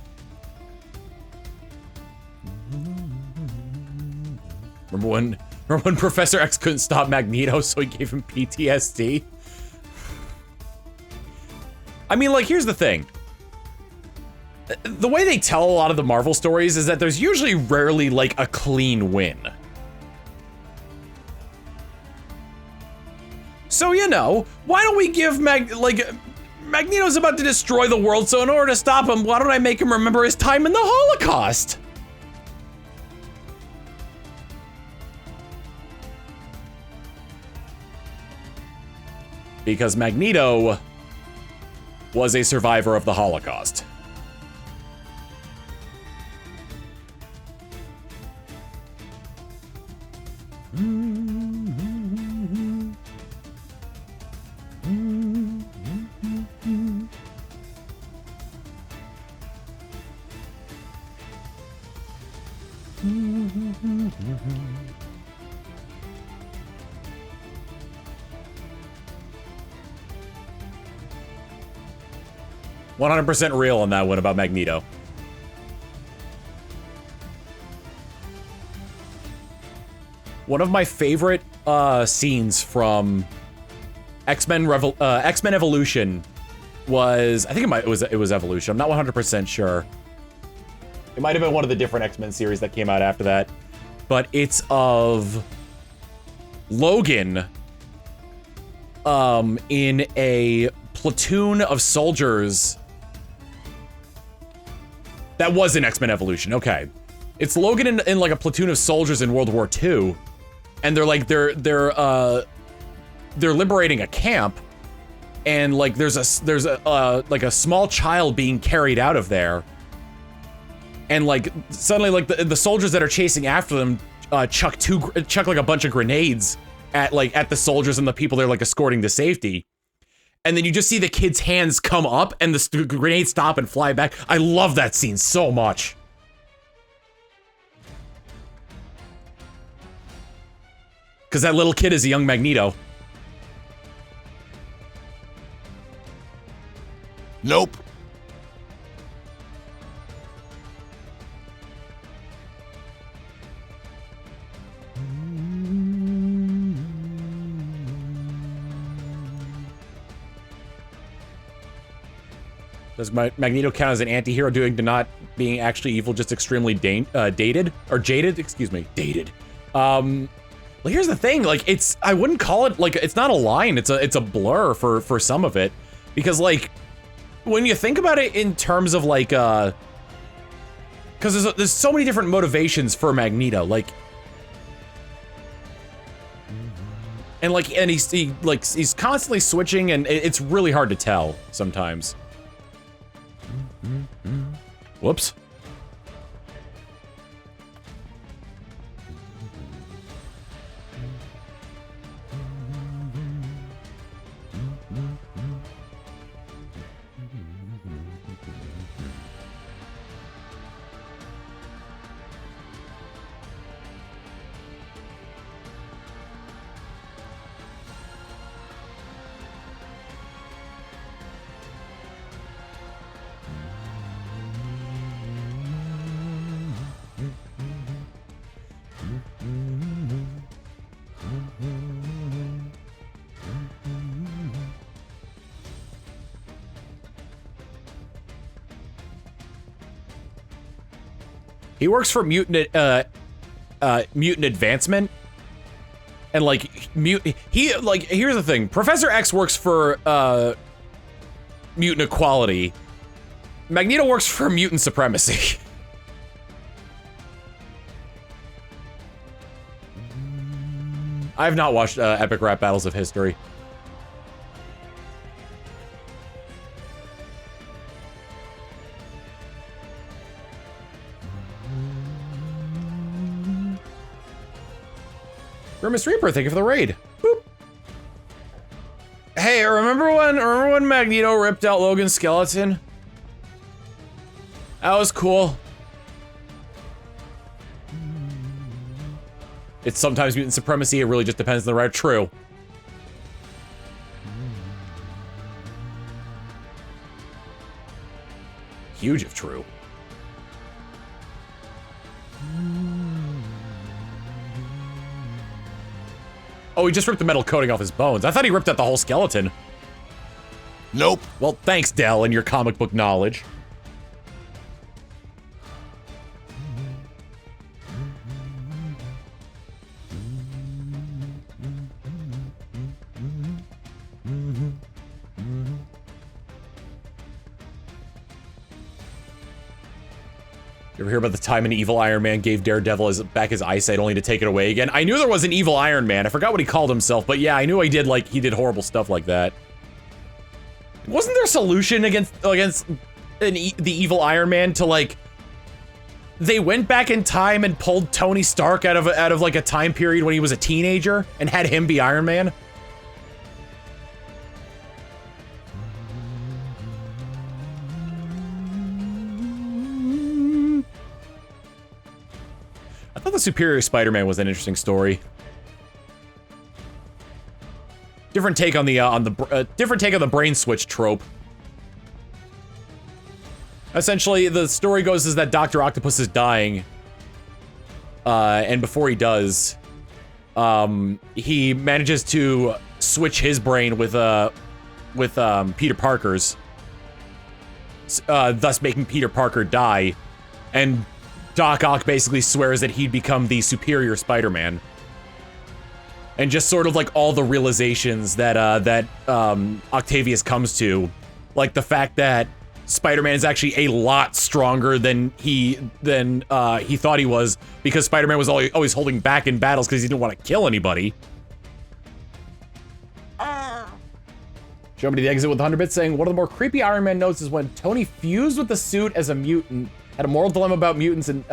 Remember when Professor X couldn't stop Magneto, so he gave him PTSD? I mean, like, here's the thing. The way they tell a lot of the Marvel stories is that there's usually rarely, like, a clean win. So, you know, why don't we give Magneto's about to destroy the world, so in order to stop him, why don't I make him remember his time in the Holocaust? Because Magneto was a survivor of the Holocaust. %100% real on that one about Magneto. One of my favorite scenes from X-Men Evolution was, I think it was Evolution. I'm not 100% sure. It might have been one of the different X-Men series that came out after that. But it's of Logan in a platoon of soldiers. That was in X-Men Evolution, okay. It's Logan in like a platoon of soldiers in World War II, and they're like they're liberating a camp, and like there's a like a small child being carried out of there, and like suddenly like the soldiers that are chasing after them chuck like a bunch of grenades at the soldiers and the people they're like escorting to safety. And then you just see the kid's hands come up and the grenades stop and fly back. I love that scene so much. Because that little kid is a young Magneto. Nope. Does Magneto count as an anti-hero due to not being actually evil, just extremely dated? Or jaded? Excuse me, dated. Well, here's the thing, like, I wouldn't call it, like, it's not a line, it's a blur for some of it. Because, like, when you think about it in terms of, like, because there's so many different motivations for Magneto, like, and he's constantly switching, and it's really hard to tell sometimes. Whoops. He works for Mutant Advancement, and like here's the thing: Professor X works for Mutant Equality. Magneto works for Mutant Supremacy. I have not watched Epic Rap Battles of History. Grimace Reaper, thank you for the raid. Boop. Hey, remember when Magneto ripped out Logan's skeleton? That was cool. It's sometimes Mutant Supremacy, it really just depends on the right. True. Huge if true. Oh, he just ripped the metal coating off his bones. I thought he ripped out the whole skeleton. Nope. Well, thanks, Dell, and your comic book knowledge. You ever hear about the time an evil Iron Man gave Daredevil back his eyesight only to take it away again? I knew there was an evil Iron Man. I forgot what he called himself, but yeah, I knew he did horrible stuff like that. Wasn't there a solution against the evil Iron Man to like they went back in time and pulled Tony Stark out of like a time period when he was a teenager and had him be Iron Man? I thought the Superior Spider-Man was an interesting story. Different take on the brain switch trope. Essentially, the story goes is that Dr. Octopus is dying, and before he does, he manages to switch his brain with Peter Parker's, thus making Peter Parker die, and Doc Ock basically swears that he'd become the superior Spider-Man. And just sort of like all the realizations that Octavius comes to, like the fact that Spider-Man is actually a lot stronger than he thought he was, because Spider-Man was always holding back in battles because he didn't want to kill anybody. Jump to the exit with 100 bits saying, one of the more creepy Iron Man notes is when Tony fused with the suit as a mutant, had a moral dilemma about mutants, and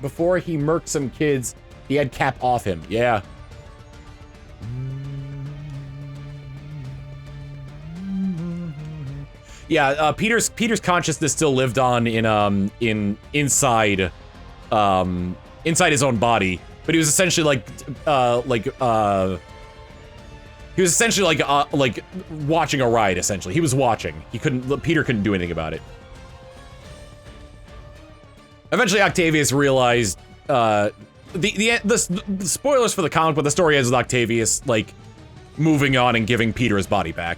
before he murked some kids, he had Cap off him. Yeah. Yeah, Peter's consciousness still lived on inside his own body, but he was essentially like watching a ride. Essentially, he was watching. Peter couldn't do anything about it. Eventually, Octavius realized, the spoilers for the comic, but the story ends with Octavius, like, moving on and giving Peter his body back.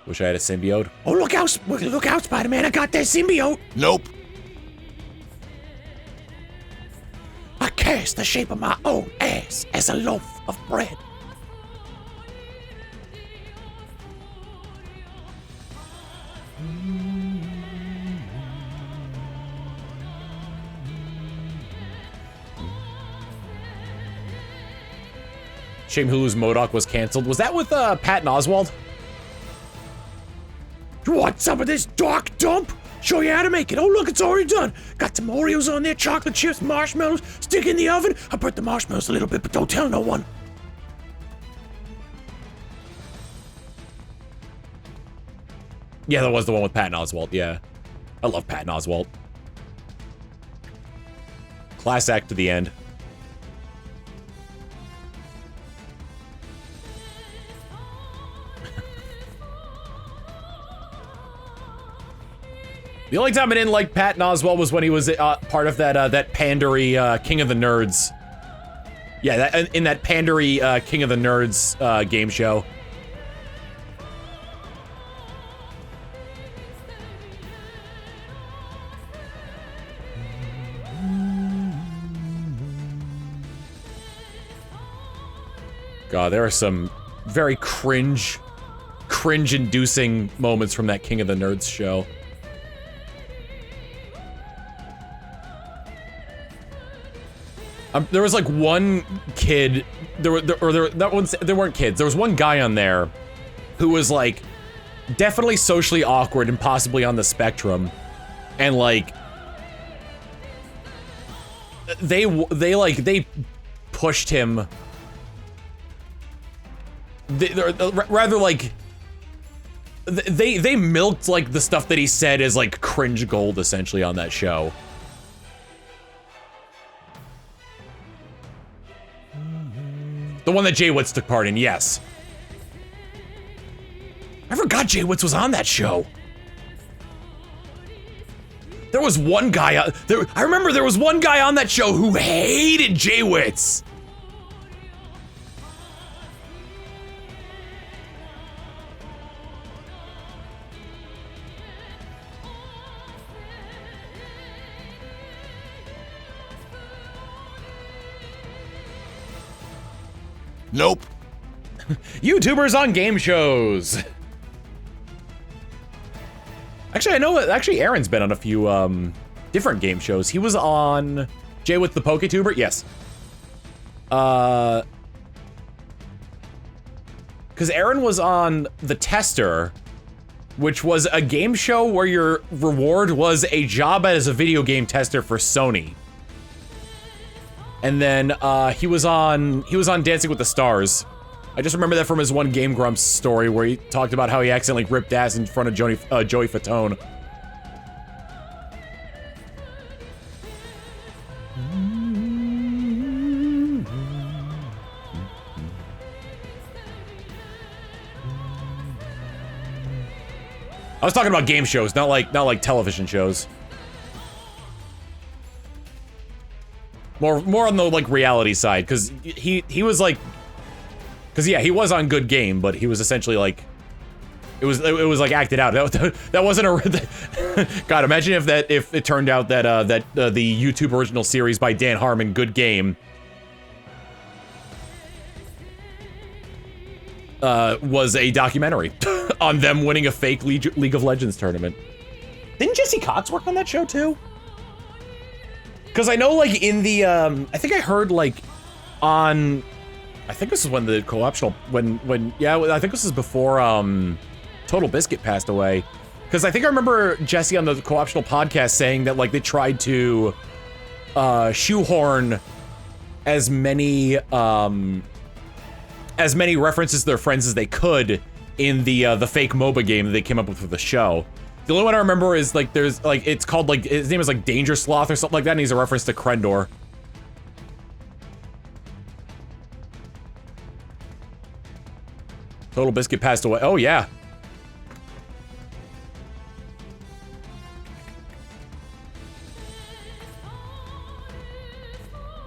Wish I had a symbiote. Oh, look out, Spider-Man, I got that symbiote. Nope. I cast the shape of my own ass as a loaf of bread. Shame Hulu's MODOK was canceled. Was that with Patton Oswalt? You want some of this dark dump? Show you how to make it. Oh, look, it's already done. Got some Oreos on there, chocolate chips, marshmallows. Stick in the oven. I burnt the marshmallows a little bit, but don't tell no one. Yeah, that was the one with Patton Oswalt, yeah. I love Patton Oswalt. Class act to the end. The only time I didn't like Patton Oswalt was when he was part of that pandery King of the Nerds. Yeah, in that pandery King of the Nerds game show. God, there are some very cringe-inducing moments from that King of the Nerds show. There was like one kid, there weren't kids, there was one guy on there who was like definitely socially awkward and possibly on the spectrum, and like they pushed him, rather like they milked like the stuff that he said as like cringe gold essentially on that show. The one that Jay Witz took part in, yes. I forgot Jay Witz was on that show. There was one guy, I remember there was one guy on that show who hated Jay Witz. Nope. YouTubers on game shows. Actually, I know, Aaron's been on a few, different game shows. He was on Jay with the PokeTuber, yes. Because Aaron was on The Tester, which was a game show where your reward was a job as a video game tester for Sony. And then he was on Dancing with the Stars. I just remember that from his one Game Grumps story where he talked about how he accidentally ripped ass in front of Joey Fatone. I was talking about game shows, not like television shows. More on the like reality side, because he was like, because yeah, he was on Good Game, but he was essentially like, it was like acted out. That wasn't a. God, imagine if it turned out that the YouTube original series by Dan Harmon, Good Game, was a documentary on them winning a fake League of Legends tournament. Didn't Jesse Cox work on that show too? Because I know, like, in the, I think I heard, like, on, I think this is when the co-optional, yeah, I think this is before, Total Biscuit passed away. Because I think I remember Jesse on the co-optional podcast saying that, like, they tried to, shoehorn as many references to their friends as they could in the fake MOBA game that they came up with for the show. The only one I remember is, like, there's, like, it's called, like, his name is, like, Danger Sloth or something like that, and he's a reference to Krendor. Total Biscuit passed away. Oh, yeah.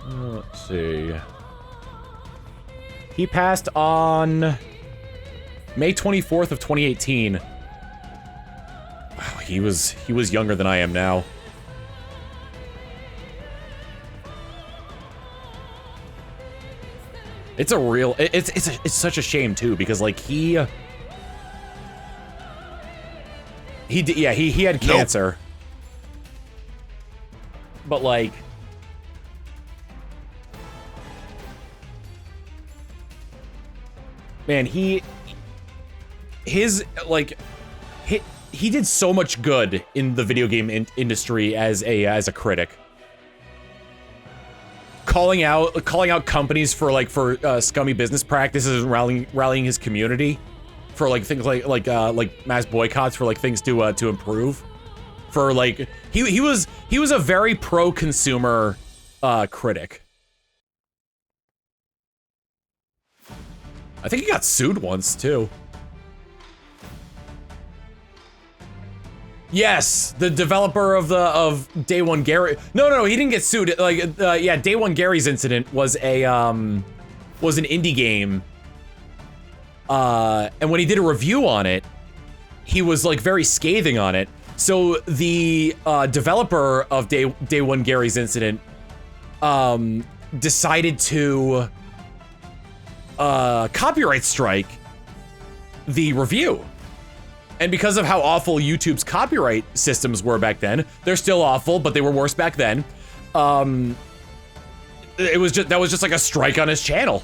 Let's see. He passed on May 24th of 2018. he was younger than I am now. It's a real it's such a shame too, because like he had cancer. But like man, he did so much good in the video game industry as a critic. Calling out companies for scummy business practices and rallying his community for like things like mass boycotts for like things to improve. For like he was a very pro-consumer critic. I think he got sued once too. Yes, the developer of Day One Gary. No, he didn't get sued. Like, yeah, Day One Gary's incident was an indie game. And when he did a review on it, he was like very scathing on it. So the developer of Day One Gary's incident decided to copyright strike the review. And because of how awful YouTube's copyright systems were back then, they're still awful, but they were worse back then. That was just like a strike on his channel.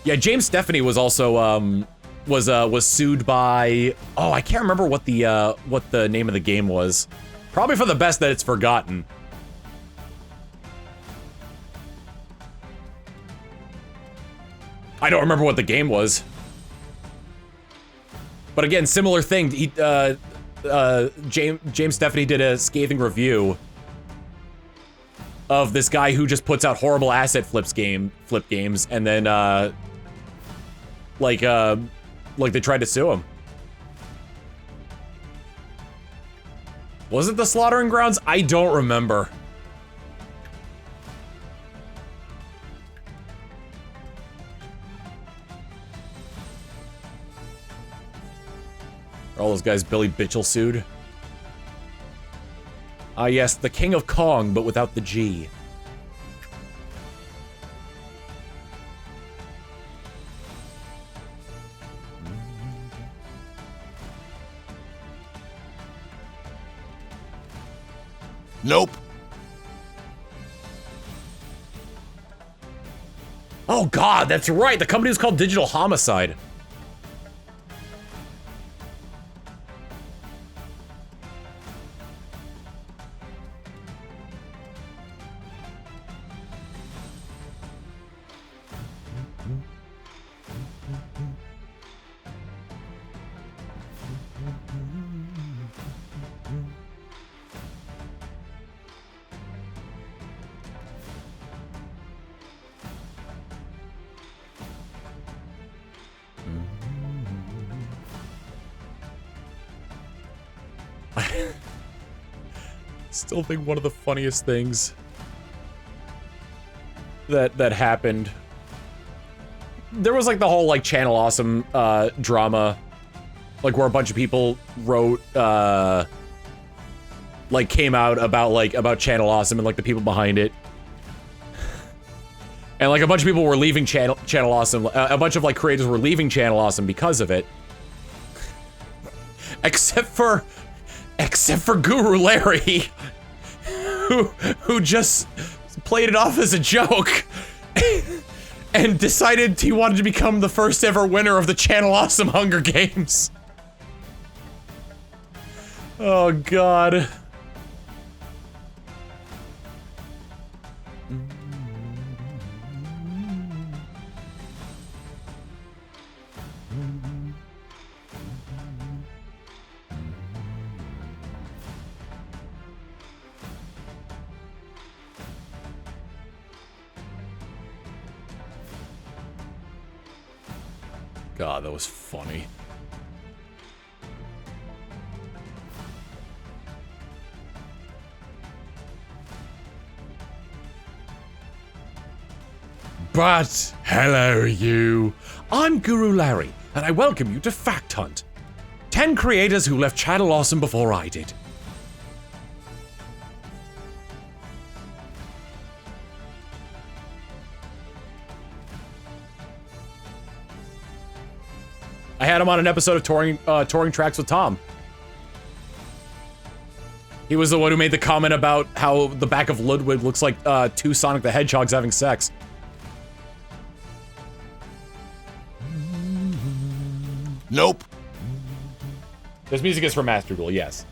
Yeah, James Stephanie was also was sued by, oh, I can't remember what the name of the game was. Probably for the best that it's forgotten. I don't remember what the game was. But again, similar thing. He, James Stephanie did a scathing review of this guy who just puts out horrible asset flip games, and then like they tried to sue him. Was it the Slaughtering Grounds? I don't remember. All those guys Billy Bitchel sued. Ah, yes, the King of Kong, but without the G. Nope. Oh God, that's right. The company was called Digital Homicide. Still think one of the funniest things that happened. There was like the whole like Channel Awesome drama, like where a bunch of people wrote like came out about Channel Awesome and like the people behind it. And like a bunch of people were leaving Channel Awesome. A bunch of like creators were leaving Channel Awesome because of it. Except for Guru Larry, who just played it off as a joke and decided he wanted to become the first ever winner of the Channel Awesome Hunger Games. Oh God. God, that was funny. But, hello you. I'm Guru Larry, and I welcome you to Fact Hunt. 10 creators who left Channel Awesome before I did. I had him on an episode of Touring Tracks with Tom. He was the one who made the comment about how the back of Ludwig looks like two Sonic the Hedgehogs having sex. Nope. This music is from Master Duel, yes.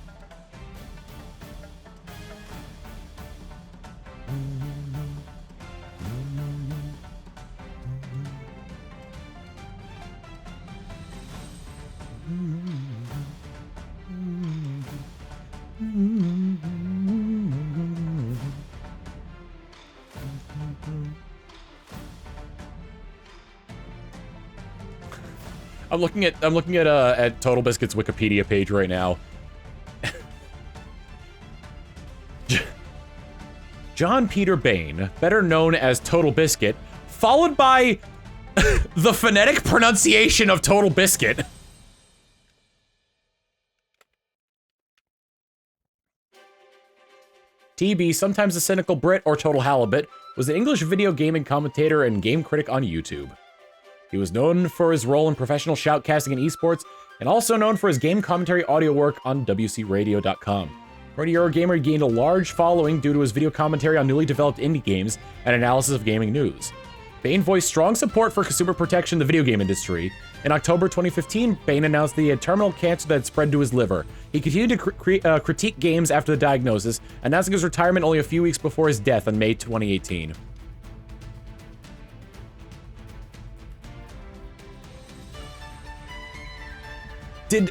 I'm looking at Total Biscuit's Wikipedia page right now. John Peter Bain, better known as Total Biscuit, followed by the phonetic pronunciation of Total Biscuit. TB, sometimes a cynical Brit or total halibut, was an English video gaming commentator and game critic on YouTube. He was known for his role in professional shoutcasting and esports, and also known for his game commentary audio work on WCRadio.com. According to Eurogamer, he gained a large following due to his video commentary on newly developed indie games and analysis of gaming news. Bain voiced strong support for consumer protection in the video game industry. In October 2015, Bain announced that he had terminal cancer that had spread to his liver. He continued to critique games after the diagnosis, announcing his retirement only a few weeks before his death on May 2018. I'm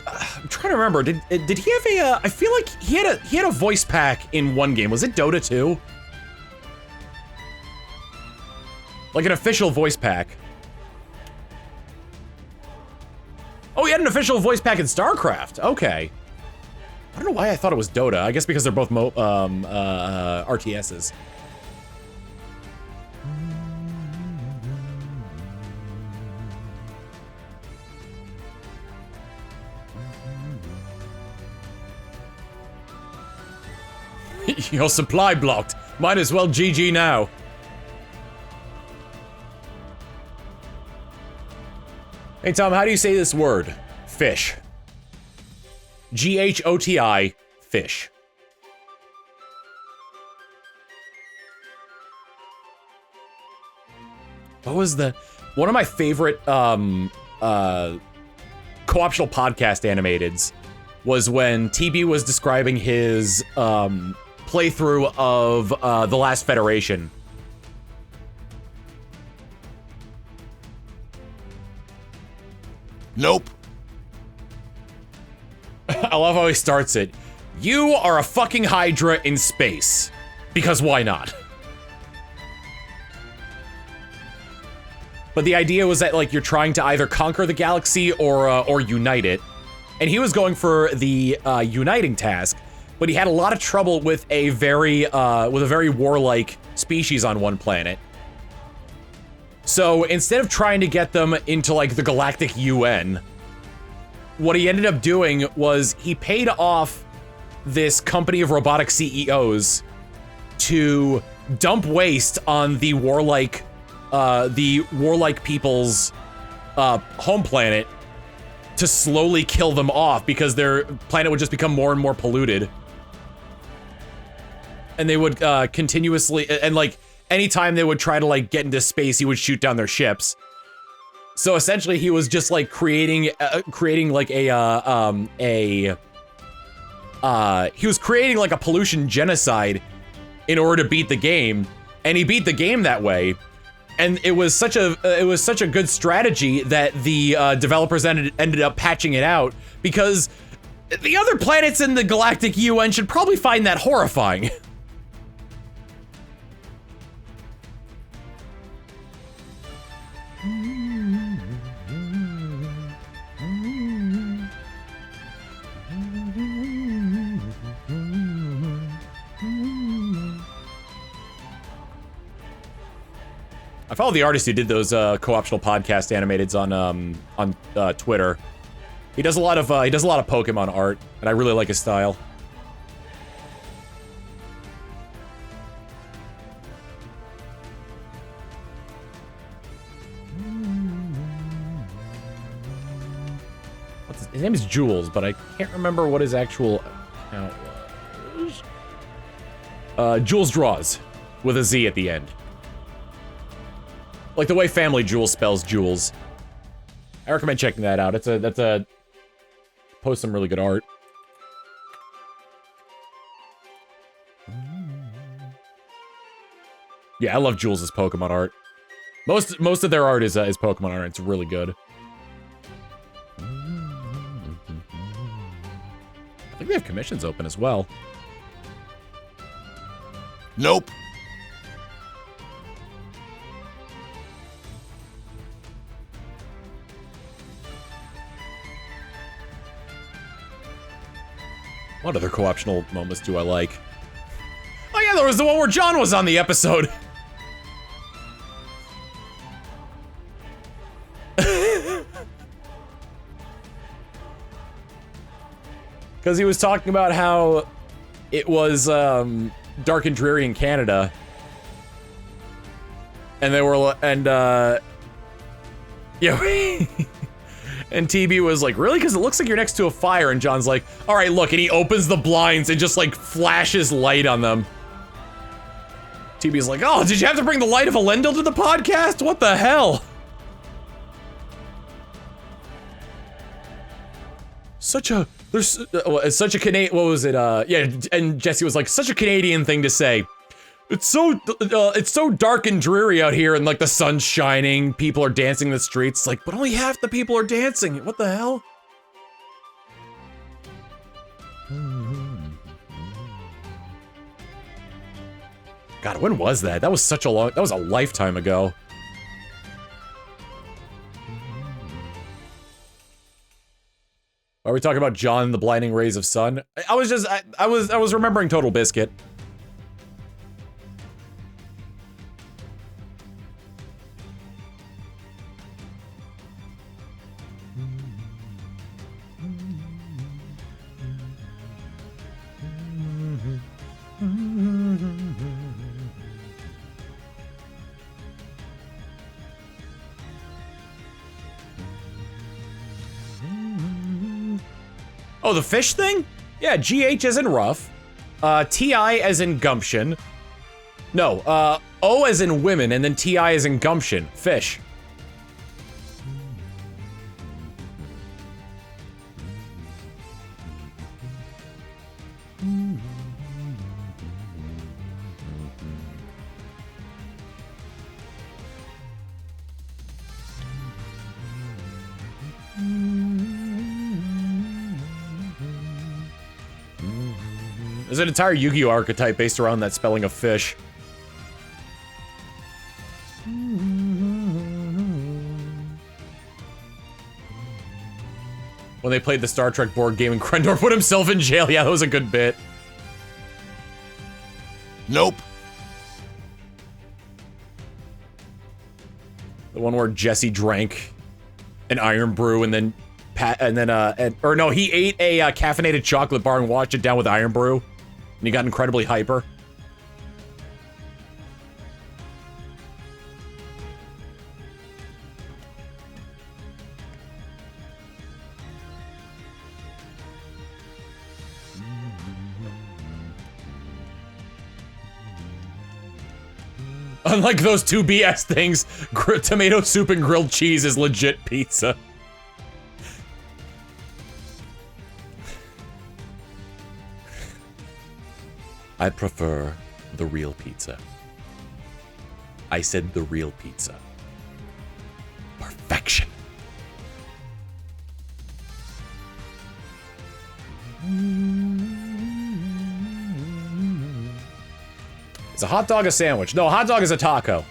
trying to remember, did he have a, I feel like he had a voice pack in one game. Was it Dota 2? Like an official voice pack. Oh, he had an official voice pack in StarCraft. Okay. I don't know why I thought it was Dota. I guess because they're both RTSs. Your supply blocked. Might as well GG now. Hey Tom, how do you say this word? Fish. G-H-O-T-I, fish. What was one of my favorite co-optional podcast animateds was when TB was describing his playthrough of The Last Federation. Nope. I love how he starts it. You are a fucking Hydra in space. Because why not? But the idea was that, like, you're trying to either conquer the galaxy or unite it. And he was going for the uniting task, but he had a lot of trouble with a very warlike species on one planet. So instead of trying to get them into, like, the galactic UN, what he ended up doing was he paid off this company of robotic CEOs to dump waste on the warlike people's home planet to slowly kill them off because their planet would just become more and more polluted. And they would continuously, and like anytime they would try to like get into space, he would shoot down their ships. So essentially he was just like creating like he was creating like a pollution genocide in order to beat the game, and he beat the game that way. And it was such a good strategy that the developers ended up patching it out, because the other planets in the galactic UN should probably find that horrifying. I follow the artist who did those co-optional podcast animateds on Twitter. He does a lot of Pokemon art, and I really like his style. His name is Jules, but I can't remember what his actual account was. Jules Draws, with a Z at the end. Like the way Family Jewels spells Jules. I recommend checking that out. That's a post some really good art. Yeah, I love Jules' Pokemon art. Most of their art is Pokemon art. It's really good. I think they have commissions open as well. Nope. What other co-optional moments do I like? Oh yeah, there was the one where John was on the episode. Because he was talking about how it was dark and dreary in Canada, and they were yeah, and TB was like, really? Because it looks like you're next to a fire, and John's like, all right, look, and he opens the blinds and just like flashes light on them. TB's like, oh, did you have to bring the light of Elendil to the podcast? What the hell? There's such a Canadian, what was it, yeah, and Jesse was like, such a Canadian thing to say. It's so dark and dreary out here, and like the sun's shining, people are dancing in the streets, like, but only half the people are dancing, what the hell? God, when was that? That was a lifetime ago. Are we talking about John and the Blinding Rays of Sun? I was remembering Total Biscuit. Oh, the fish thing? Yeah, GH as in rough. TI as in gumption. No, O as in women, and then TI as in gumption. Fish. There's an entire Yu-Gi-Oh archetype based around that spelling of fish. When they played the Star Trek board game and Krendor put himself in jail, yeah, that was a good bit. Nope. The one where Jesse drank an iron brew and then or no, he ate a caffeinated chocolate bar and washed it down with iron brew. And he got incredibly hyper. Unlike those two BS things, tomato soup and grilled cheese is legit pizza. I prefer the real pizza. I said the real pizza. Perfection. Is a hot dog a sandwich? No, a hot dog is a taco.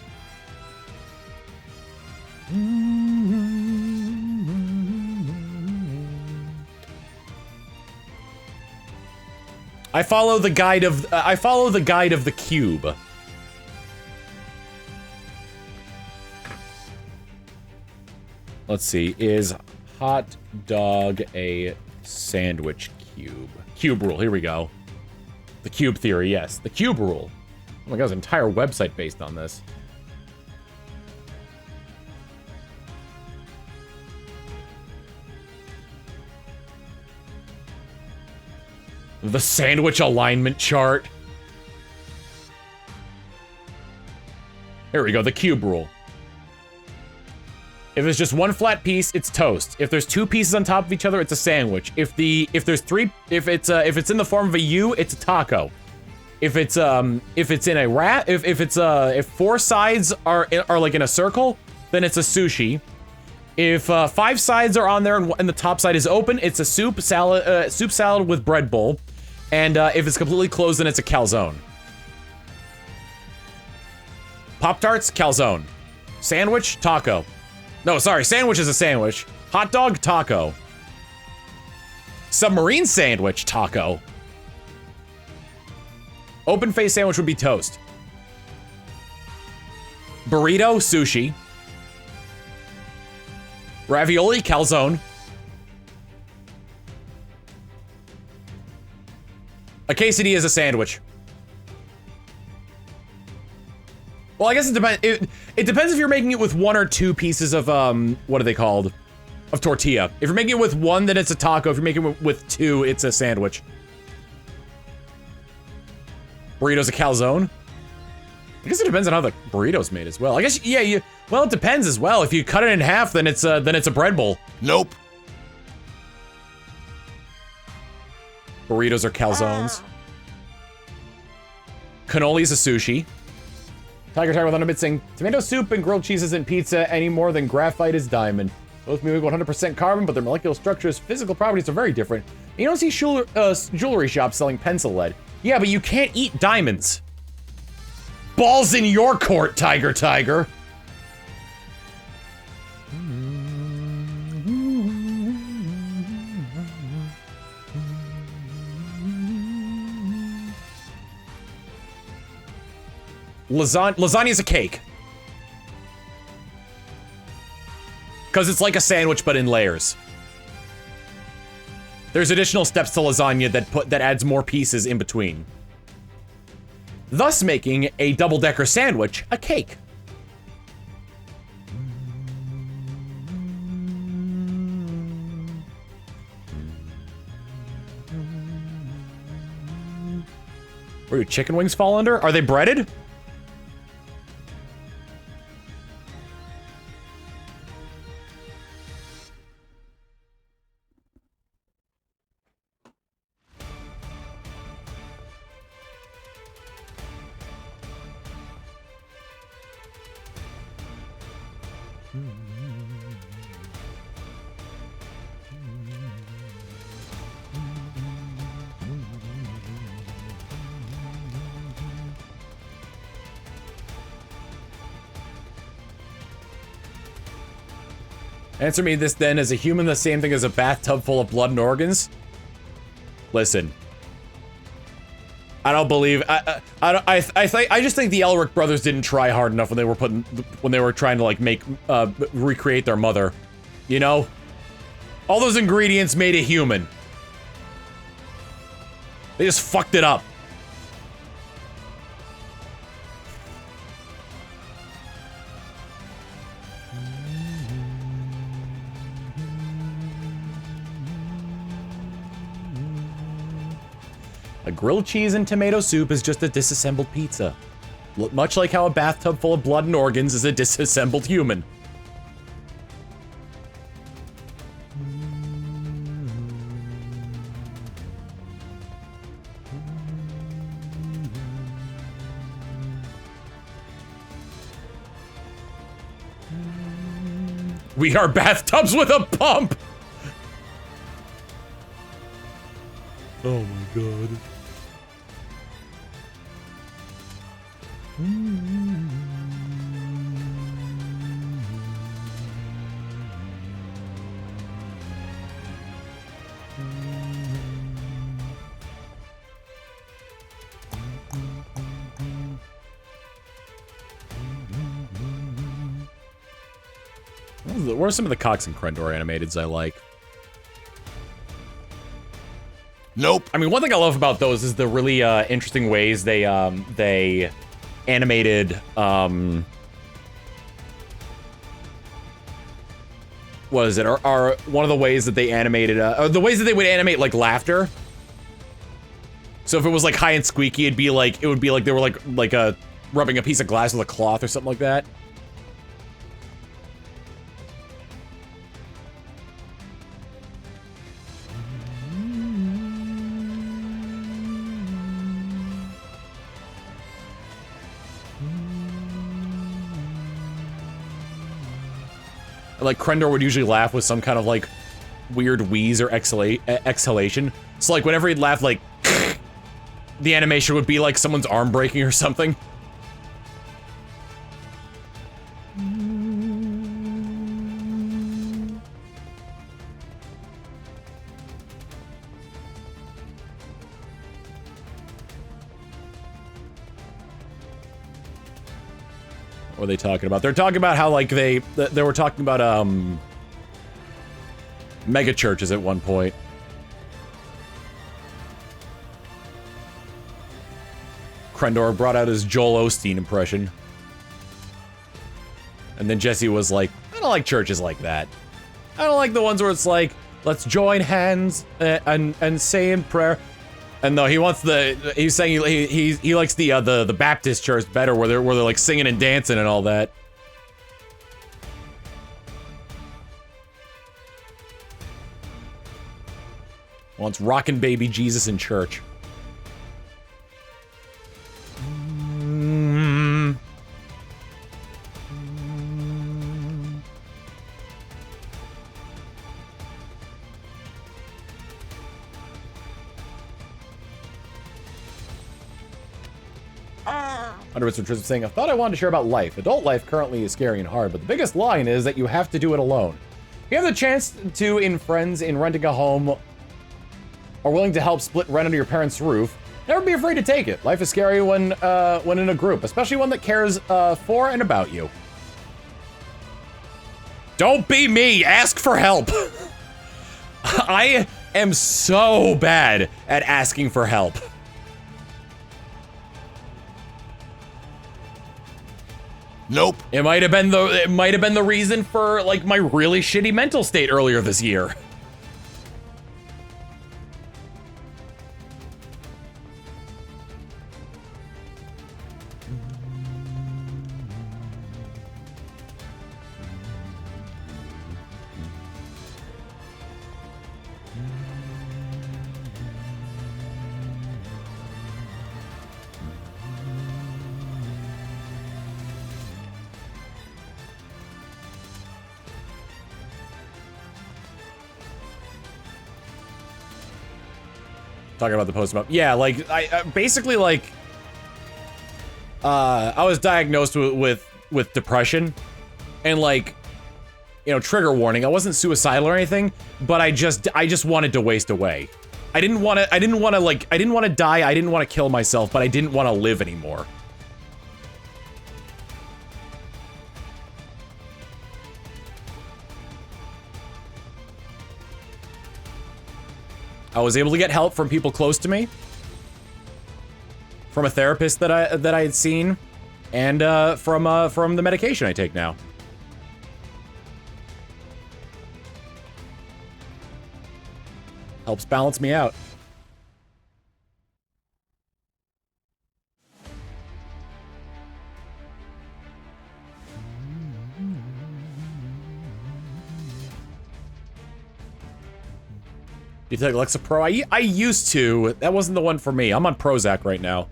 I follow the guide of the cube. Let's see. Is hot dog a sandwich cube? Cube rule. Here we go. The cube theory, yes. The cube rule. Oh my god, there's an entire website based on this. The sandwich alignment chart. Here we go, the cube rule. If there's just one flat piece, it's toast. If there's two pieces on top of each other, it's a sandwich. If it's in the form of a U, it's a taco. If four sides are like in a circle, then it's a sushi. If 5 sides are on there and the top side is open, it's a soup salad with bread bowl. And if it's completely closed, then it's a calzone. Pop-Tarts, calzone. Sandwich, taco. No, sorry, sandwich is a sandwich. Hot dog, taco. Submarine sandwich, taco. Open face sandwich would be toast. Burrito, sushi. Ravioli, calzone. A quesadilla is a sandwich. Well, I guess it depends. It depends if you're making it with 1 or 2 pieces of, what are they called? Of tortilla. If you're making it with 1, then it's a taco. If you're making it with 2, it's a sandwich. Burrito's a calzone. I guess it depends on how the burrito's made as well. I guess, yeah, well, it depends as well. If you cut it in half, then it's a bread bowl. Nope. Burritos are calzones. Cannolis a sushi. Tiger with Underbit saying, tomato soup and grilled cheese isn't pizza any more than graphite is diamond. Both mimic 100% carbon, but their molecular structures, physical properties are very different. You don't see jewelry shops selling pencil lead. Yeah, but you can't eat diamonds. Balls in your court, Tiger. Lasagna is a cake. Because it's like a sandwich, but in layers. There's additional steps to lasagna that adds more pieces in between. Thus making a double-decker sandwich a cake. Where do chicken wings fall under? Are they breaded? Answer me this then, is a human the same thing as a bathtub full of blood and organs? Listen. I don't believe I just think the Elric brothers didn't try hard enough when they were trying to like recreate their mother. You know? All those ingredients made a human. They just fucked it up. A grilled cheese and tomato soup is just a disassembled pizza. Much like how a bathtub full of blood and organs is a disassembled human. We are bathtubs with a pump! Oh my god. What are some of the Cox and Crendor animateds I like? Nope. I mean, one thing I love about those is the really interesting ways they animated what is it? Are one of the ways that they animated the ways that they would animate like laughter. So if it was like high and squeaky, it would be like they were like rubbing a piece of glass with a cloth or something like that. Like Crendor would usually laugh with some kind of like weird wheeze or exhalation. So like whenever he'd laugh, like the animation would be like someone's arm breaking or something. What are they talking about? They're talking about how like they were talking about mega churches at one point. Crendor brought out his Joel Osteen impression. And then Jesse was like, I don't like churches like that. I don't like the ones where it's like, let's join hands and say in prayer. And no, he wants he's saying he likes the Baptist church better where they're like singing and dancing and all that. Wants rockin' baby Jesus in church. Underwoods from Tristan saying, I thought I wanted to share about life. Adult life currently is scary and hard, but the biggest line is that you have to do it alone. If you have the chance to in friends in renting a home or willing to help split rent under your parents' roof, never be afraid to take it. Life is scary when in a group, especially one that cares for and about you. Don't be me. Ask for help. I am so bad at asking for help. Nope. It might have been the reason for like my really shitty mental state earlier this year. Talking about the post about, yeah, like I basically like I was diagnosed with depression, and like, you know, trigger warning, I wasn't suicidal or anything, but I just wanted to waste away. I didn't want to die, I didn't want to kill myself, but I didn't want to live anymore. I was able to get help from people close to me, from a therapist that I had seen, and from the medication I take now. Helps balance me out. You take Alexa Pro? I used to. That wasn't the one for me. I'm on Prozac right now.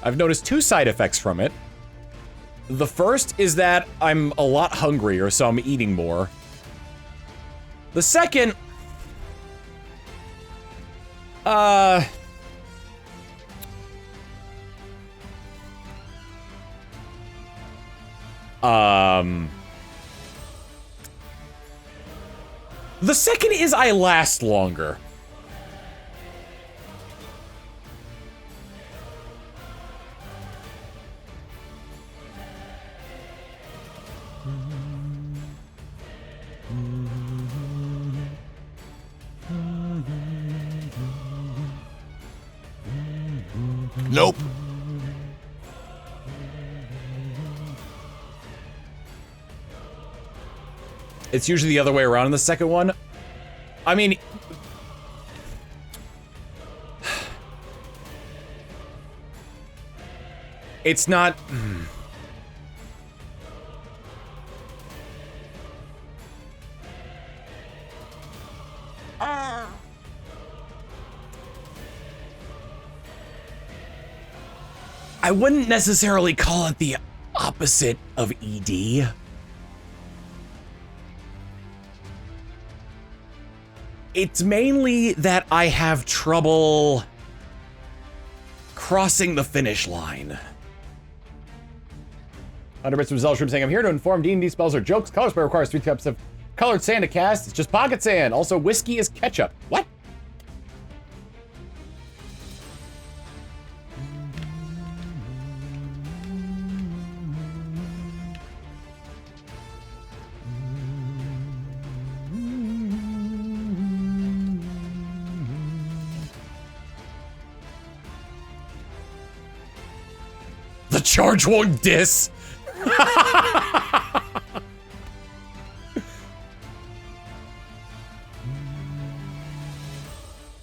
I've noticed two side effects from it. The first is that I'm a lot hungrier, so I'm eating more. The second... The second is I last longer. Nope. It's usually the other way around in the second one. I mean... It's not... I wouldn't necessarily call it the opposite of ED. It's mainly that I have trouble crossing the finish line. 100 bits from Zelshroom saying, I'm here to inform D&D spells are jokes. Color spray requires 3 cups of colored sand to cast. It's just pocket sand. Also, whiskey is ketchup. What? The charge won't diss.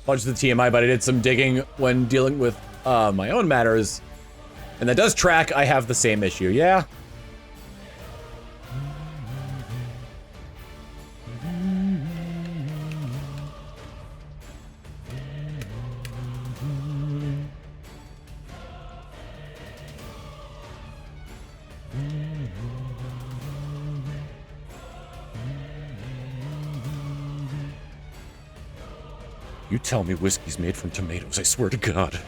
Bunch of the TMI, but I did some digging when dealing with my own matters. And that does track, I have the same issue, yeah? You tell me whiskey's made from tomatoes, I swear to God.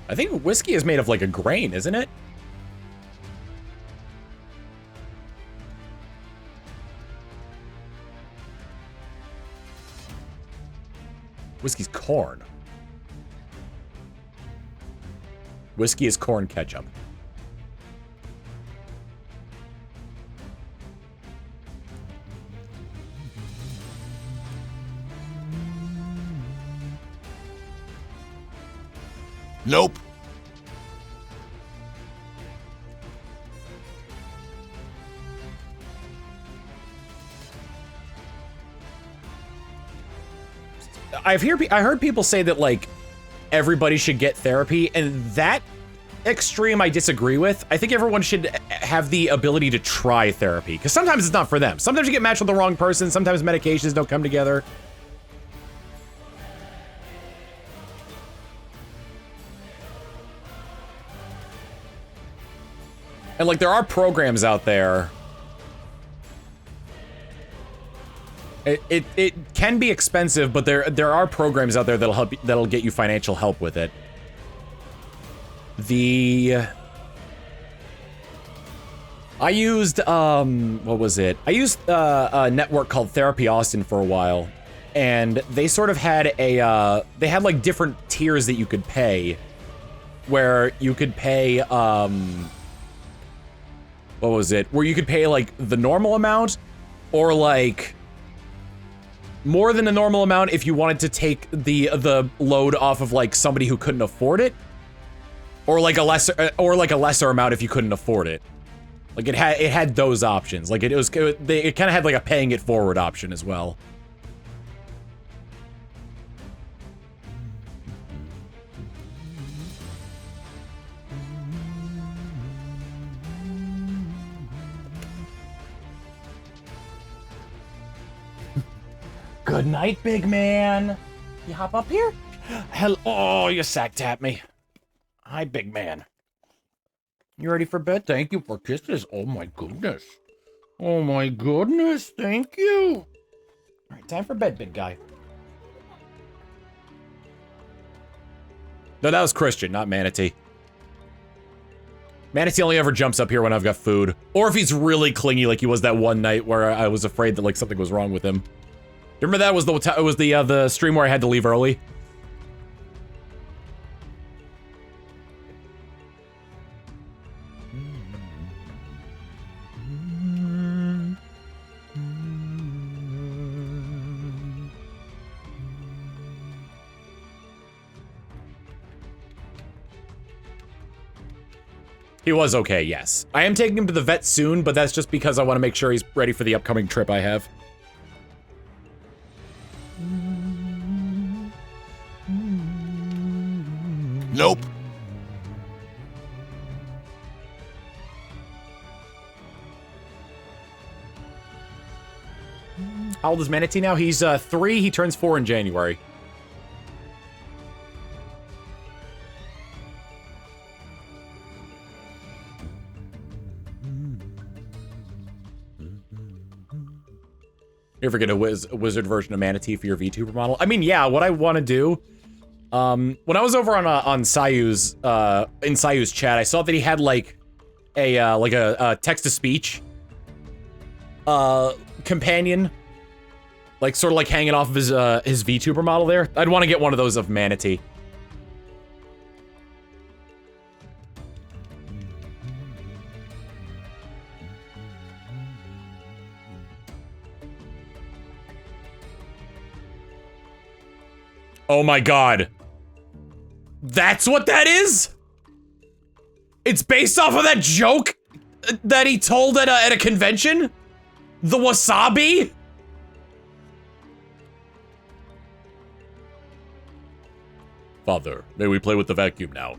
I think whiskey is made of like a grain, isn't it? Whiskey's corn. Whiskey is corn ketchup. Nope. I heard people say that like everybody should get therapy, and that extreme I disagree with. I think everyone should have the ability to try therapy, because sometimes it's not for them. Sometimes you get matched with the wrong person. Sometimes medications don't come together. And like there are programs out there. It can be expensive, but there are programs out there that'll get you financial help with it. I used what was it? I used a network called Therapy Austin for a while, and they sort of had they had like different tiers that you could pay, where you could pay what was it? Where you could pay like the normal amount, or like more than the normal amount if you wanted to take the load off of like somebody who couldn't afford it, or like a lesser amount if you couldn't afford it. Like it had those options. Like it kind of had like a paying it forward option as well. Good night, big man. You hop up here? Hello. Oh, you sack tapped me. Hi, big man. You ready for bed? Thank you for kisses. Oh my goodness. Oh my goodness. Thank you. All right, time for bed, big guy. No, that was Christian, not Manatee. Manatee only ever jumps up here when I've got food. Or if he's really clingy like he was that one night where I was afraid that like something was wrong with him. Remember that was the stream where I had to leave early? He was okay, yes. I am taking him to the vet soon, but that's just because I want to make sure he's ready for the upcoming trip I have. Nope. How old is Manatee now? He's 3, he turns 4 in January. You ever get a wizard version of Manatee for your VTuber model? I mean, yeah, what I want to do, when I was over on Sayu's, in Sayu's chat, I saw that he had like a text-to-speech, companion, like sort of like hanging off of his VTuber model there. I'd want to get one of those of Manatee. Oh my god. That's what that is? It's based off of that joke that he told at a convention? The wasabi? Father, may we play with the vacuum now?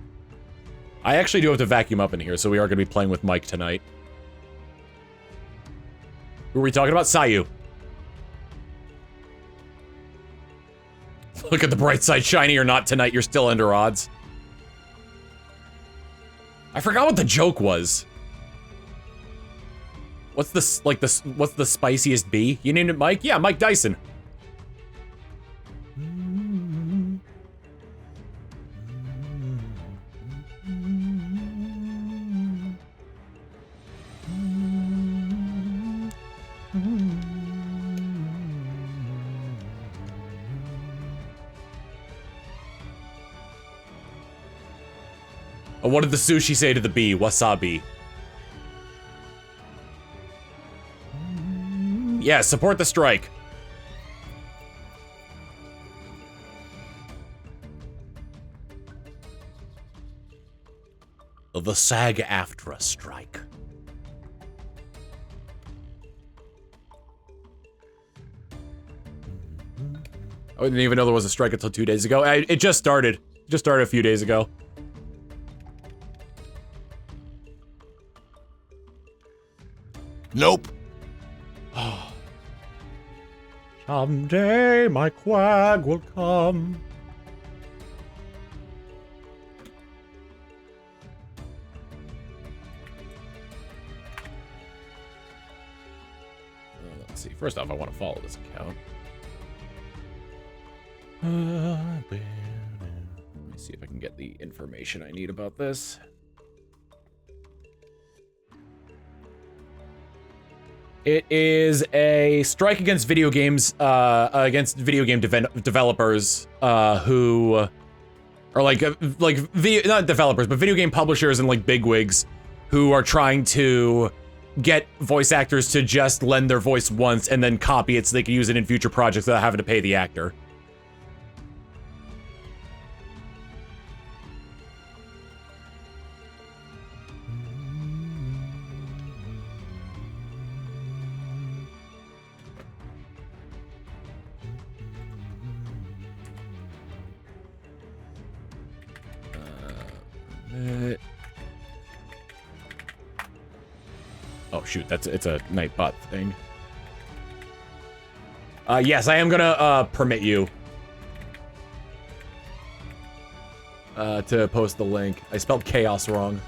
I actually do have to vacuum up in here, so we are going to be playing with Mike tonight. Who are we talking about? Sayu. Look at the bright side, shiny or not tonight, you're still under odds. I forgot what the joke was. What's what's the spiciest bee? You named it Mike? Yeah, Mike Dyson. What did the sushi say to the bee? Wasabi. Yeah, support the strike. The SAG-AFTRA strike. I didn't even know there was a strike until 2 days ago. It just started. It just started a few days ago. Nope. Someday my quag will come. Let's see. First off, I want to follow this account. Let me see if I can get the information I need about this. It is a strike against video games, against video game developers, who are like not developers, but video game publishers and like bigwigs who are trying to get voice actors to just lend their voice once and then copy it so they can use it in future projects without having to pay the actor. Oh shoot, it's a Nightbot thing. Yes, I am gonna permit you to post the link. I spelled chaos wrong.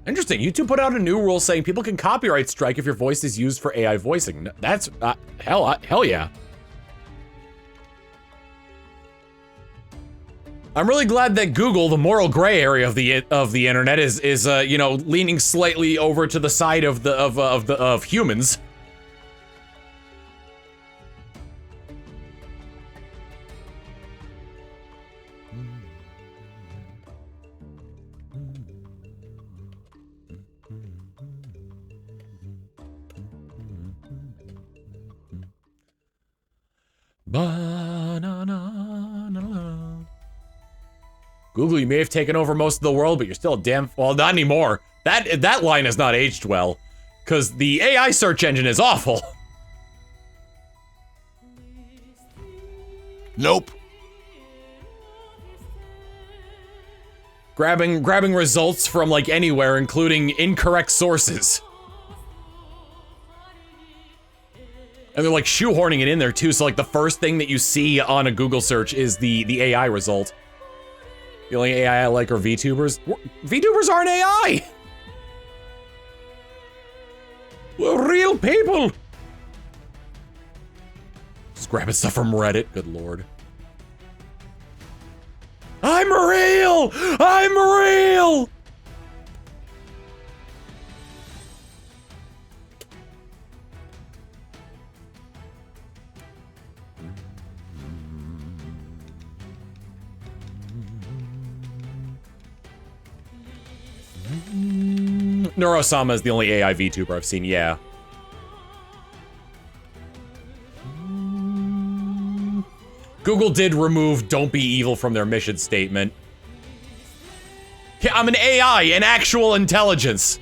Interesting. YouTube put out a new rule saying people can copyright strike if your voice is used for AI voicing. That's hell yeah. I'm really glad that Google, the moral gray area of the internet, is you know, leaning slightly over to the side of humans. Ba-na-na-na-na. Google, you may have taken over most of the world, but you're still a damn... Well, not anymore. That line has not aged well. Because the AI search engine is awful. Nope. Grabbing results from, like, anywhere, including incorrect sources. And they're, like, shoehorning it in there, too, so, like, the first thing that you see on a Google search is the AI result. The only AI I like are VTubers. VTubers aren't AI! We're real people! Just grabbing stuff from Reddit, good lord. I'm real! I'm real! Neurosama is the only AI VTuber I've seen, yeah. Google did remove "Don't be evil" from their mission statement. Yeah, I'm an AI, an actual intelligence.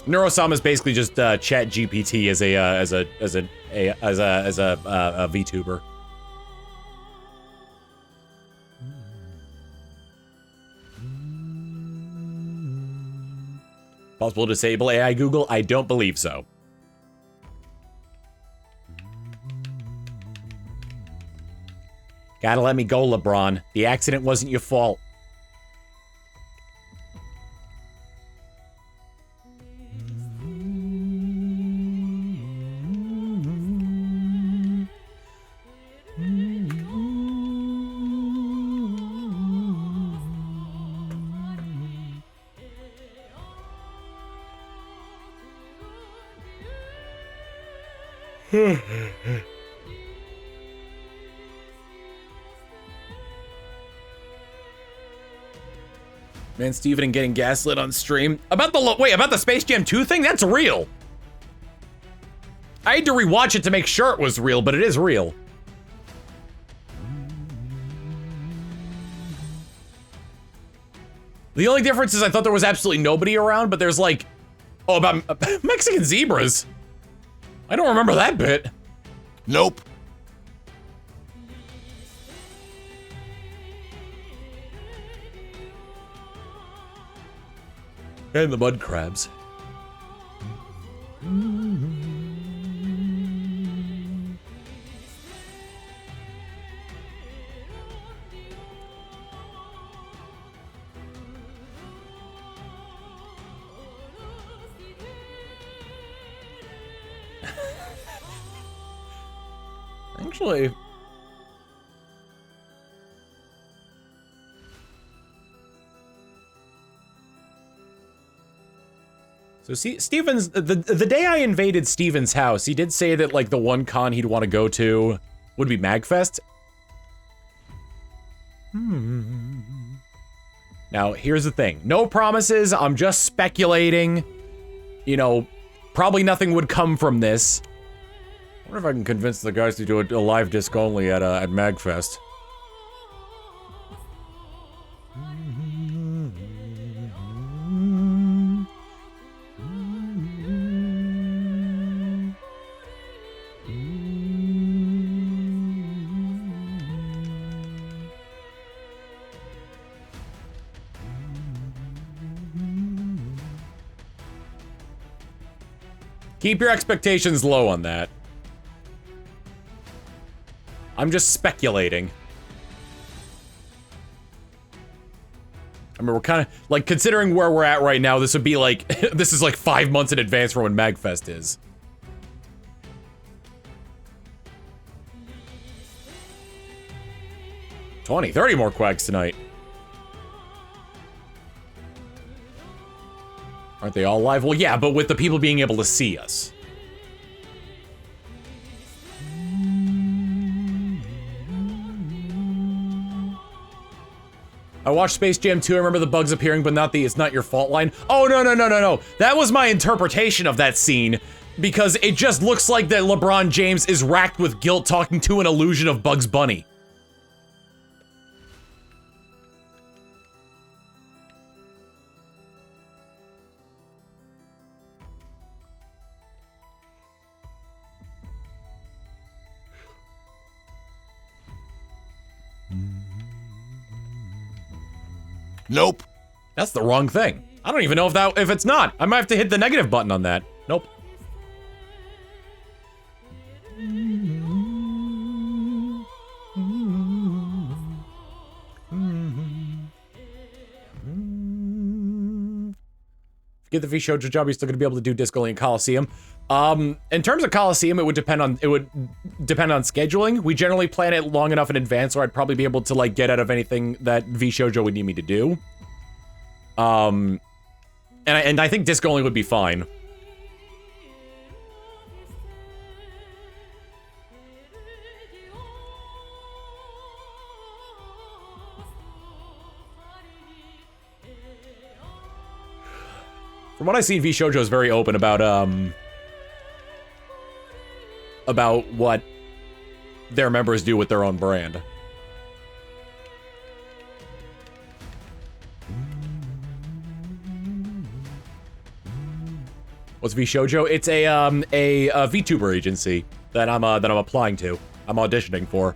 Neurosama is basically just Chat GPT as a VTuber. Possible to disable AI Google? I don't believe so. Gotta let me go, LeBron. The accident wasn't your fault. Man, Steven and getting gaslit on stream. About the Space Jam 2 thing? That's real. I had to rewatch it to make sure it was real, but it is real. The only difference is I thought there was absolutely nobody around, but there's like, oh, about Mexican zebras. I don't remember that bit. Nope. And the mud crabs. Actually, so see, Steven's the day I invaded Steven's house, he did say that like the one con he'd want to go to would be MagFest. Now, here's the thing. No promises, I'm just speculating. You know, probably nothing would come from this. I wonder if I can convince the guys to do a live disc only at MagFest. Keep your expectations low on that. I'm just speculating. I mean, we're kind of, like, considering where we're at right now, this would be like, this is like 5 months in advance from when MagFest is. 20, 30 more quacks tonight. Aren't they all live? Well, yeah, but with the people being able to see us. I watched Space Jam 2. I remember the bugs appearing, but not the "it's not your fault" line. Oh, no. That was my interpretation of that scene, because it just looks like that LeBron James is racked with guilt talking to an illusion of Bugs Bunny. Nope. That's the wrong thing. I don't even know if it's not. I might have to hit the negative button on that. Nope. If you get the V-Shoujo job, you're still gonna be able to do Disco Lane Colosseum. In terms of Colosseum, it would depend on scheduling. We generally plan it long enough in advance, so I'd probably be able to like get out of anything that V-Shoujo would need me to do. And I think Disco Lane would be fine. From what I see, V-Shoujo is very open about what their members do with their own brand. What's V-Shoujo? It's a VTuber agency that I'm applying to. I'm auditioning for.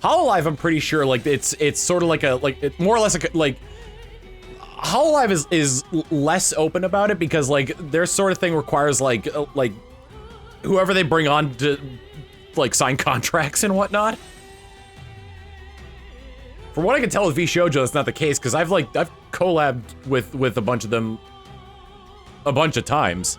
Hololive, I'm pretty sure, like, it's sort of like it's more or less like Hololive is less open about it because, like, their sort of thing requires, like whoever they bring on to, like, sign contracts and whatnot. From what I can tell with V-Shoujo, that's not the case, because I've collabed with a bunch of them a bunch of times.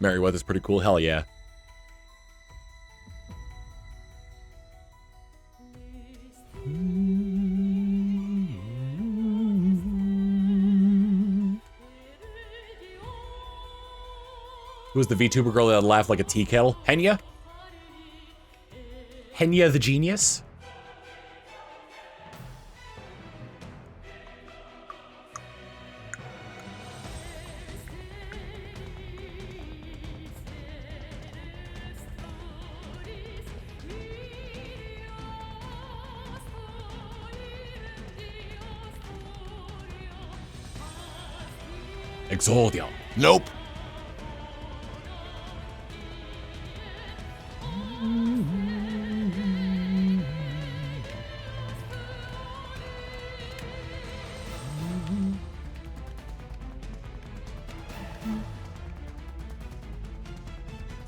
Merryweather's pretty cool, hell yeah. Who's the VTuber girl that laughed like a tea kettle? Henya? Henya the genius? Exordium. Nope.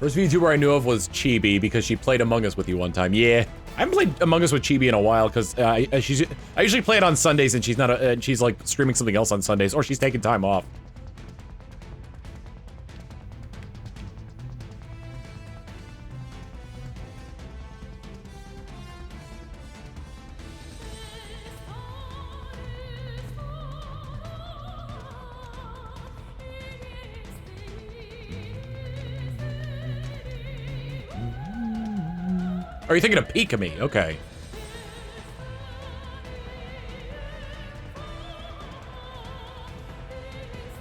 First VTuber I knew of was Chibi because she played Among Us with you one time. Yeah, I haven't played Among Us with Chibi in a while because I usually play it on Sundays and she's like streaming something else on Sundays or she's taking time off. Are you thinking of Pikami? Okay.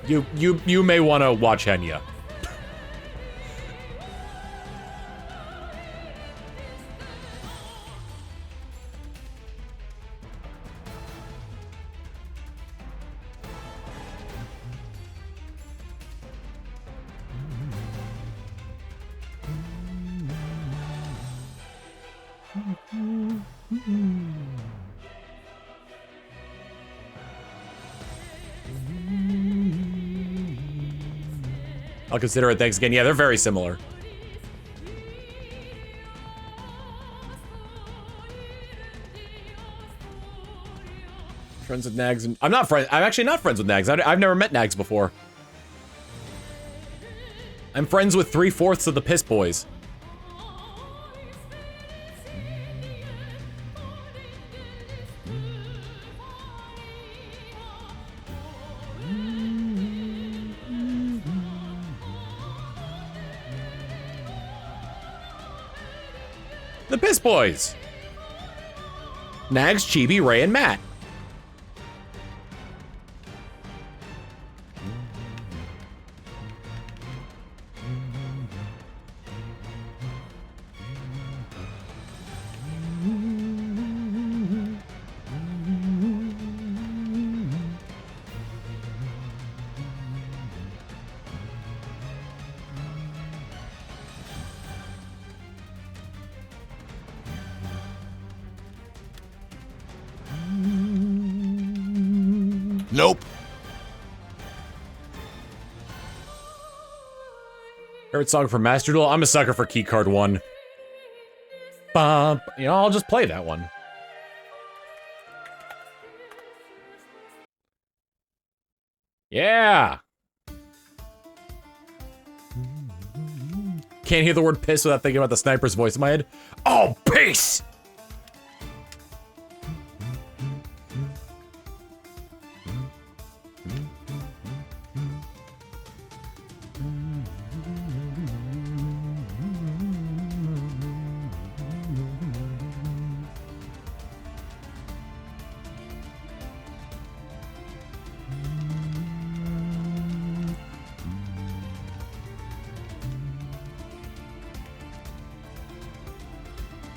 You may want to watch Henya. I'll consider it. Thanks again. Yeah, they're very similar. Friends with Nags and I'm actually not friends with Nags. I've never met Nags before. I'm friends with 3/4 of the Piss Boys. The Piss Boys. Nags, Chibi, Ray, and Matt. Nope. Favorite song from Master Duel? I'm a sucker for Keycard 1. Bump. You know, I'll just play that one. Yeah. Can't hear the word piss without thinking about the sniper's voice in my head. Oh, peace!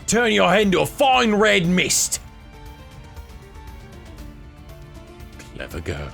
Turn your head into a fine red mist. Clever girl.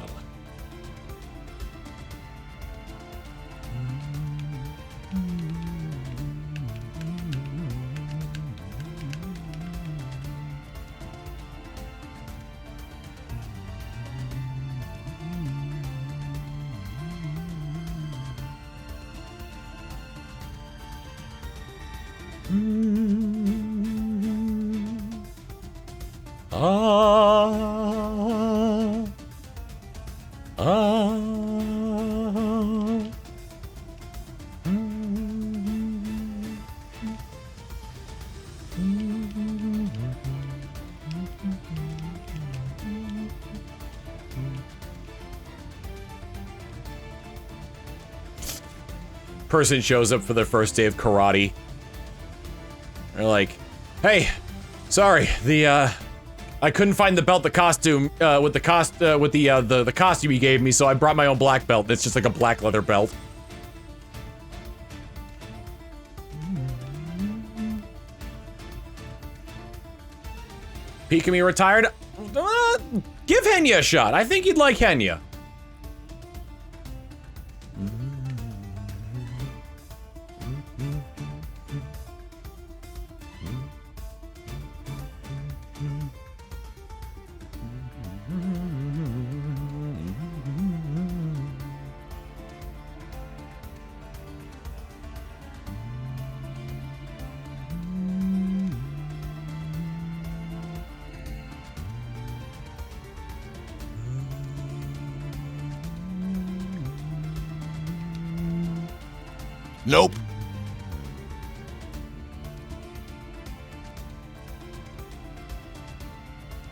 Person shows up for their first day of karate. They're like, "Hey, sorry, I couldn't find the belt, the costume, with the costume you gave me, so I brought my own black belt. It's just like a black leather belt." Pikami retired? Give Henya a shot. I think you'd like Henya. Nope.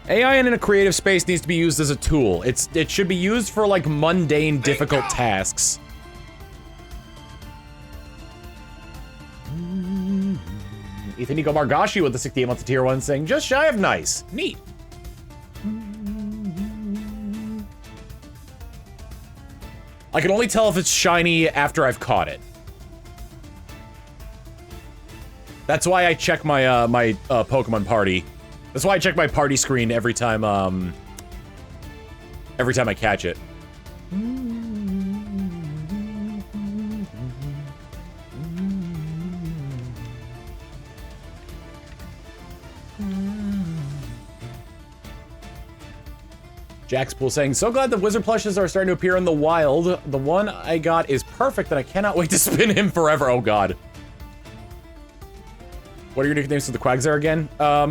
AI in a creative space needs to be used as a tool. It should be used for like mundane, difficult tasks. Ethan Nico Margashi with the 68 months of tier 1 saying, just shy of nice. Neat. I can only tell if it's shiny after I've caught it. That's why I check my Pokemon party. That's why I check my party screen every time I catch it. Jaxpool saying, so glad the wizard plushes are starting to appear in the wild. The one I got is perfect and I cannot wait to spin him forever. Oh god. What are your nicknames for the Quagsire again?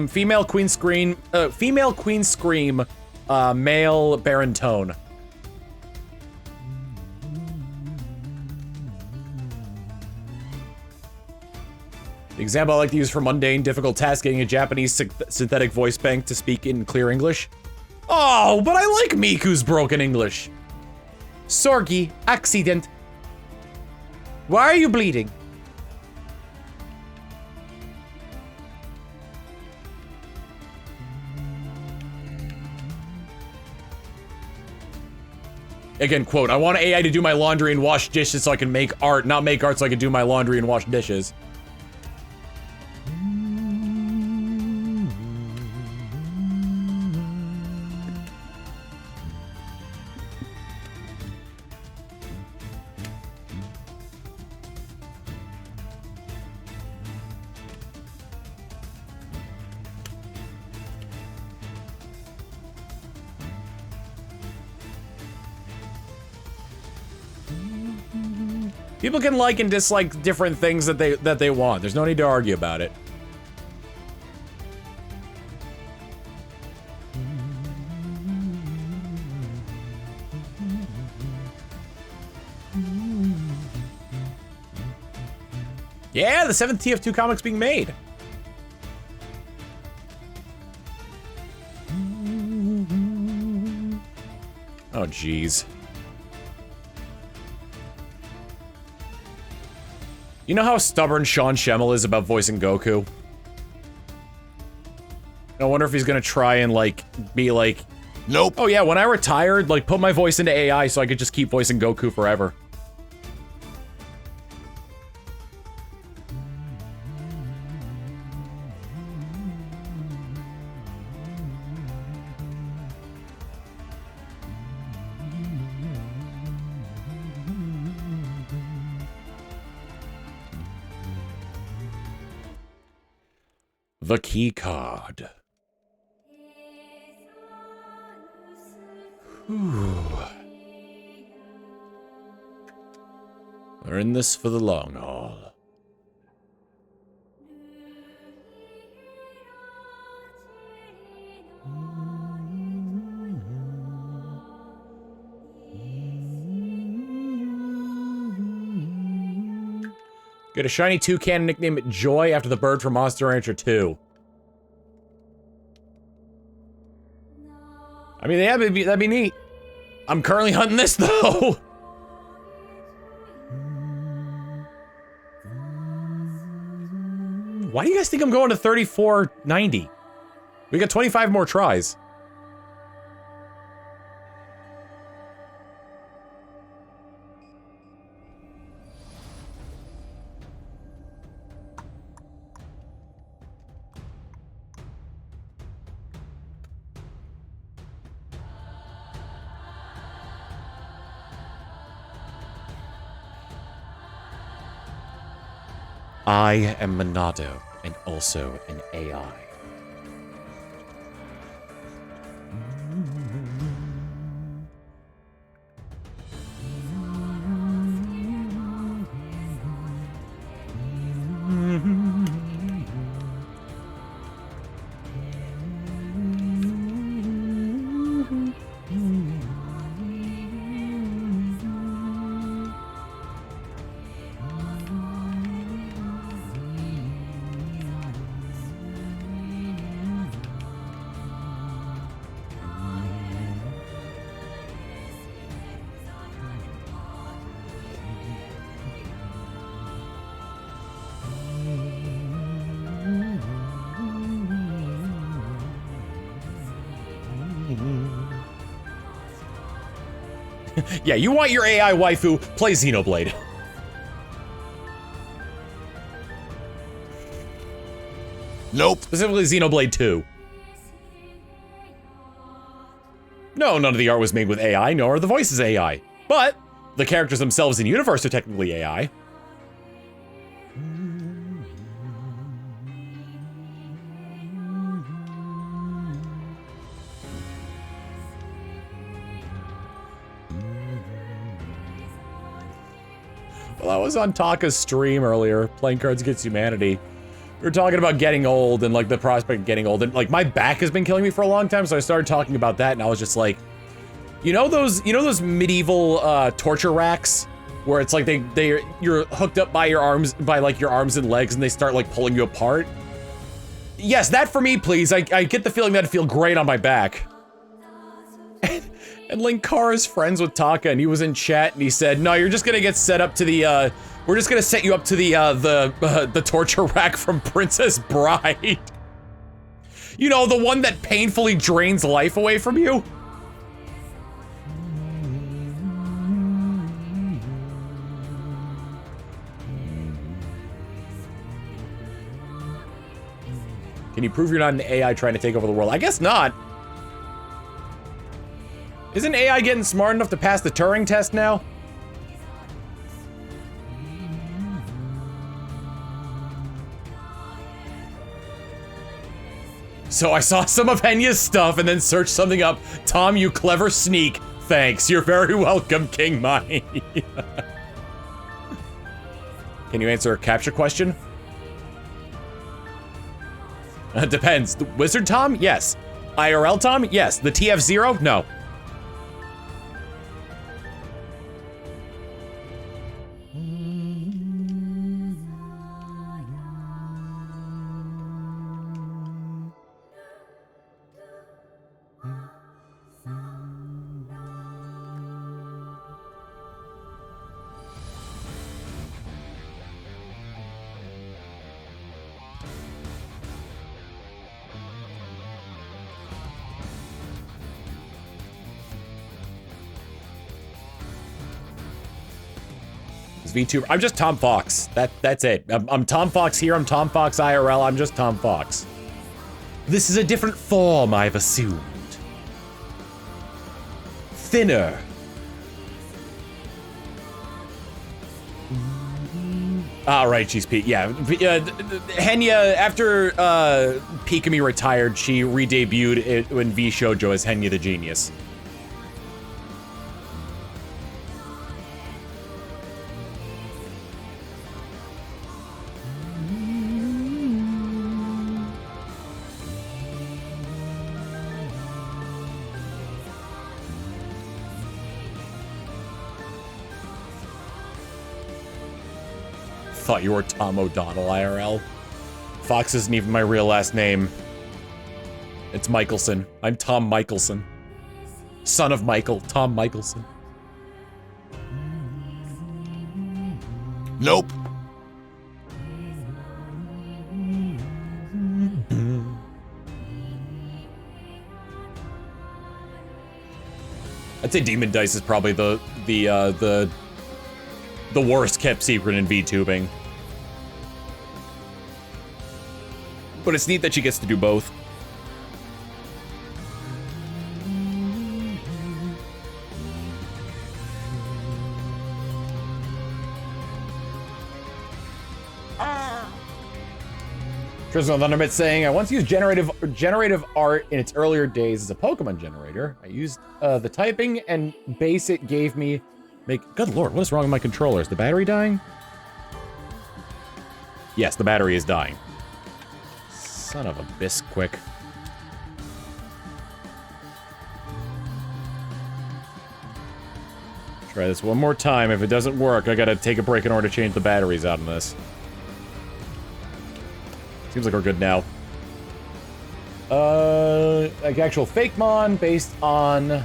Female Queen Scream, male Baron Tone. The example I like to use for mundane, difficult tasks, getting a Japanese synthetic voice bank to speak in clear English. Oh, but I like Miku's broken English. Sorgi, accident. Why are you bleeding? Again, quote, I want AI to do my laundry and wash dishes so I can make art, not make art so I can do my laundry and wash dishes. People can like and dislike different things that they want. There's no need to argue about it. Yeah, the 7th TF2 comic's being made. Oh, jeez. You know how stubborn Sean Schemmel is about voicing Goku? I wonder if he's gonna try and, like, be like... Nope. Oh yeah, when I retired, like, put my voice into AI so I could just keep voicing Goku forever. The key card. Whew. We're in this for the long haul. Get a shiny toucan, nickname it Joy after the bird from Monster Rancher 2. I mean, yeah, that'd be neat. I'm currently hunting this, though. Why do you guys think I'm going to 3490? We got 25 more tries. I am Monado, and also an AI. Yeah, you want your AI waifu, play Xenoblade. Nope. Specifically Xenoblade 2. No, none of the art was made with AI, nor are the voices AI. But the characters themselves in universe are technically AI. Well, I was on Taka's stream earlier, playing Cards Against Humanity. We were talking about getting old and like the prospect of getting old, and like my back has been killing me for a long time, so I started talking about that, and I was just like, you know those medieval torture racks where it's like you're hooked up by your arms and legs, and they start like pulling you apart? Yes, that for me, please. I get the feeling that'd feel great on my back. And Linkara is friends with Taka, and he was in chat, and he said, "No, you're just gonna get set up to the, we're just gonna set you up to the torture rack from Princess Bride. You know, the one that painfully drains life away from you." Can you prove you're not an AI trying to take over the world? I guess not. Isn't AI getting smart enough to pass the Turing test now? So I saw some of Henya's stuff and then searched something up. Tom, you clever sneak. Thanks. You're very welcome, King Mai. Can you answer a capture question? Depends. The Wizard Tom? Yes. IRL Tom? Yes. The TF0? No. VTuber. I'm just Tom Fox. That's it. I'm Tom Fox here. I'm Tom Fox IRL. I'm just Tom Fox. This is a different form I've assumed. Thinner. All right, she's Pete. Yeah, Henya. After Pikami retired, she re-debuted it in V Shoujo as Henya the Genius. Thought you were Tom O'Donnell IRL. Fox isn't even my real last name. It's Michelson. I'm Tom Michelson. Son of Michael, Tom Michelson. Nope. I'd say Demon Dice is probably the worst kept secret in VTubing. But it's neat that she gets to do both. Tristan Thunderbit saying, I once used generative art in its earlier days as a Pokemon generator. I used the typing and base it gave me good lord, what is wrong with my controller? Is the battery dying? Yes, the battery is dying. Son of a bisquick. Try this one more time. If it doesn't work, I gotta take a break in order to change the batteries out in this. Seems like we're good now. Like actual Fakemon based on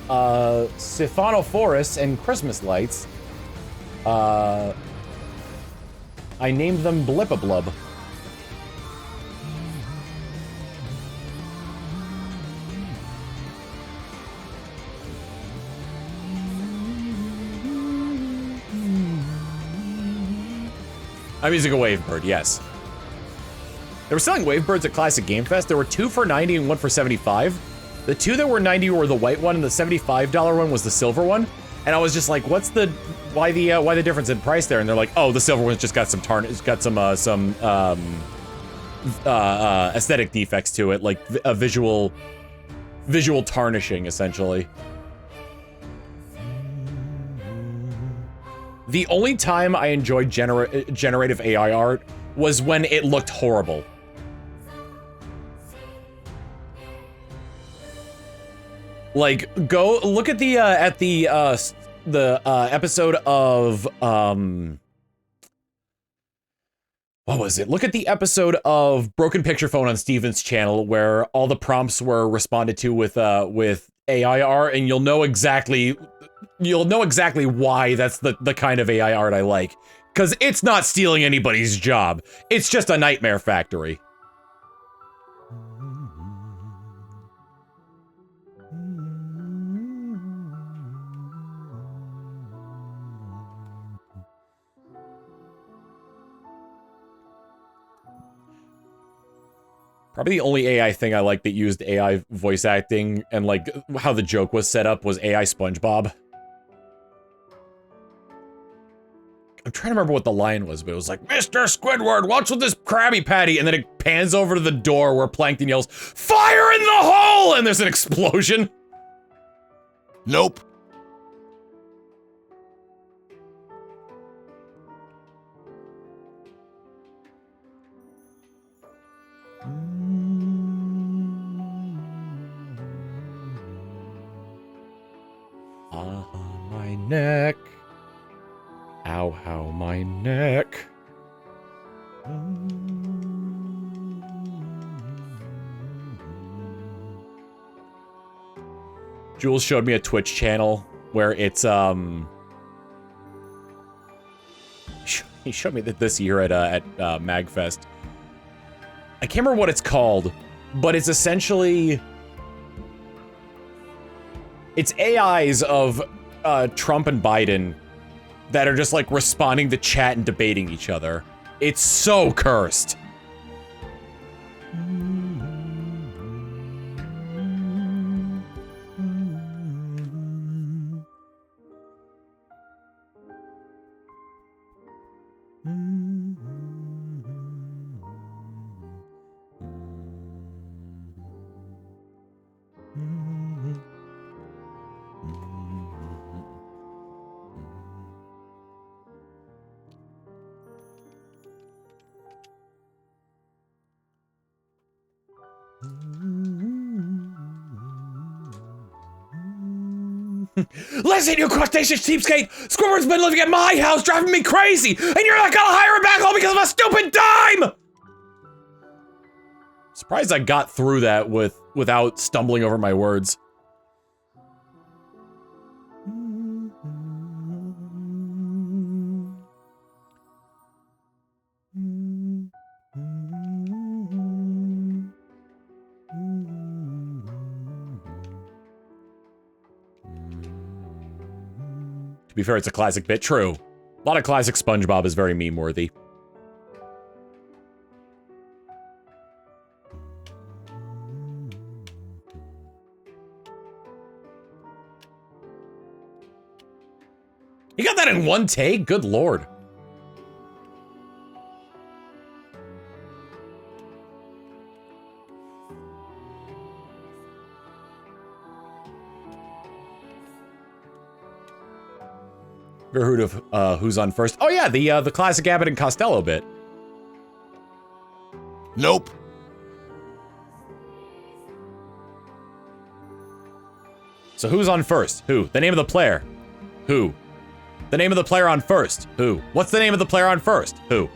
Siphonophorus and Christmas lights. I named them Blippablub. I'm using a Wavebird, yes. They were selling Wavebirds at Classic Game Fest. There were 2 for 90 and 1 for 75. The 2 that were 90 were the white one, and the $75 one was the silver one. And I was just like, why the difference in price there? And they're like, oh, the silver one's just got some aesthetic defects to it, like a visual tarnishing, essentially. The only time I enjoyed generative AI art was when it looked horrible. Like, go look at the episode of what was it? Look at the episode of Broken Picture Phone on Steven's channel where all the prompts were responded to with AI art, and you'll know exactly why that's the kind of AI art I like. Because it's not stealing anybody's job. It's just a nightmare factory. Probably the only AI thing I like that used AI voice acting and like how the joke was set up was AI SpongeBob. I'm trying to remember what the line was, but it was like, Mr. Squidward, what's with this Krabby Patty? And then it pans over to the door where Plankton yells, fire in the hole! And there's an explosion. Nope. My neck. Ow, how my neck. Jules showed me a Twitch channel where it's, he showed me that this year at MagFest. I can't remember what it's called, but it's essentially... It's AIs of Trump and Biden that are just like responding to chat and debating each other. It's so cursed. Listen, you crustaceous cheapskate! Squidward's been living at my house, driving me crazy, and you're not gonna hire him back home because of a stupid dime! Surprised I got through that without stumbling over my words. To be fair, it's a classic bit. True. A lot of classic SpongeBob is very meme-worthy. You got that in one take? Good lord. Ever heard of Who's on First? Oh yeah, the classic Abbott and Costello bit. Nope. So who's on first? Who? The name of the player? Who? The name of the player on first? Who? What's the name of the player on first? Who?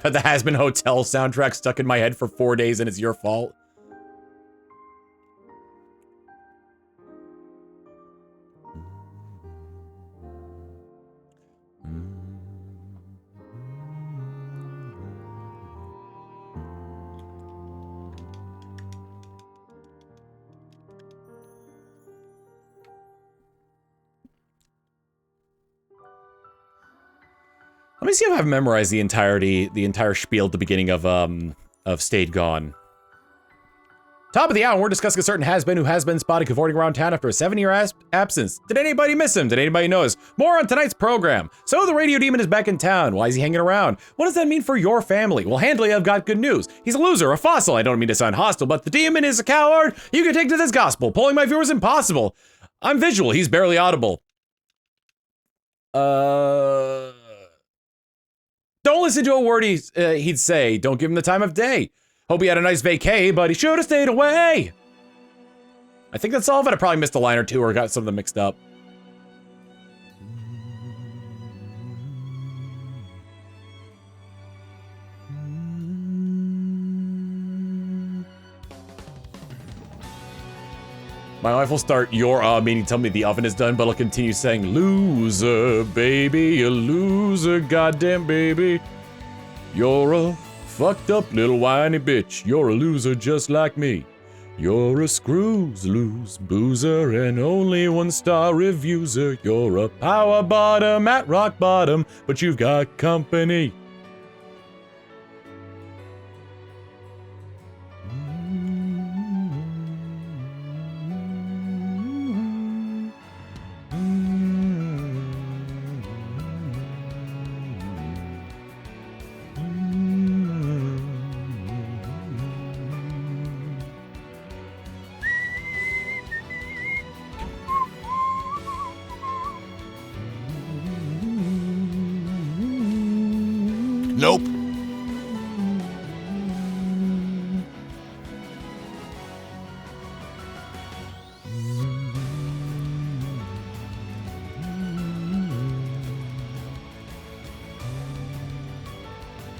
Had the Has-Been Hotel soundtrack stuck in my head for 4 days and it's your fault. Let me see if I've memorized the entire spiel at the beginning of Stayed Gone. Top of the hour, we're discussing a certain has-been who has been spotted cavorting around town after a 7-year absence. Did anybody miss him? Did anybody notice? More on tonight's program. So the radio demon is back in town. Why is he hanging around? What does that mean for your family? Well, Handley, I've got good news. He's a loser, a fossil. I don't mean to sound hostile, but the demon is a coward. You can take to this gospel. Pulling my viewers impossible. I'm visual. He's barely audible. Don't listen to a word he'd say. Don't give him the time of day. Hope he had a nice vacay, but he should have stayed away. I think that's all of it. I probably missed a line or two or got some of them mixed up. My wife will start meaning tell me the oven is done, but I'll continue saying, loser, baby, a loser, goddamn baby. You're a fucked up little whiny bitch. You're a loser just like me. You're a screws loose boozer and only 1-star reviewer. You're a power bottom at rock bottom, but you've got company. Nope.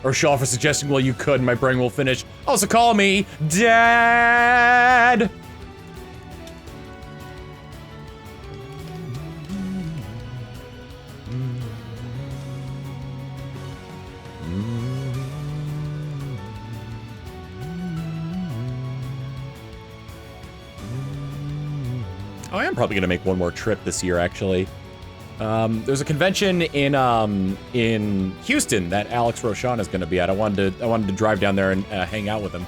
Or Shaw for suggesting, well, you could, and my brain will finish. Also call me Dad. Oh, I am probably gonna make one more trip this year, actually. There's a convention in Houston that Alex Roshan is gonna be at. I wanted to drive down there and hang out with him.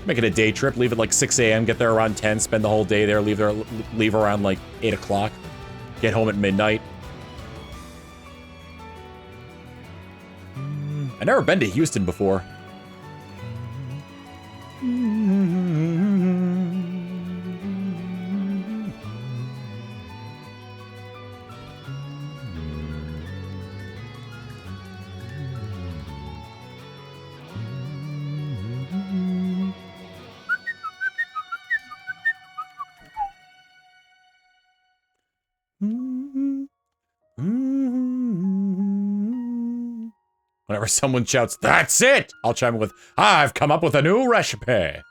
Make it a day trip. Leave at like 6 a.m. Get there around 10. Spend the whole day there. Leave around like 8 o'clock. Get home at midnight. I've never been to Houston before. Whenever someone shouts, "That's it!" I'll chime in with, "I've come up with a new recipe."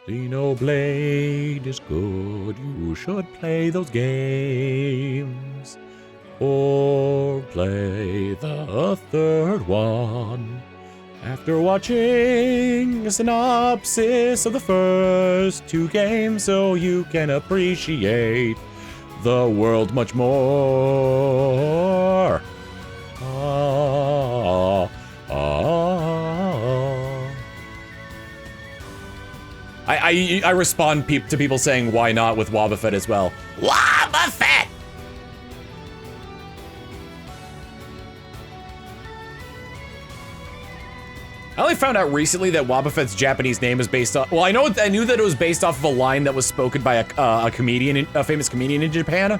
Xenoblade is good. You should play those games. Or play the third one. After watching a synopsis of the first 2 games, so you can appreciate the world much more. I respond to people saying why not with Wobbuffet as well. Wobbuffet! I only found out recently that Wobbuffet's Japanese name is based off. Well, I knew that it was based off of a line that was spoken by a famous comedian in Japan.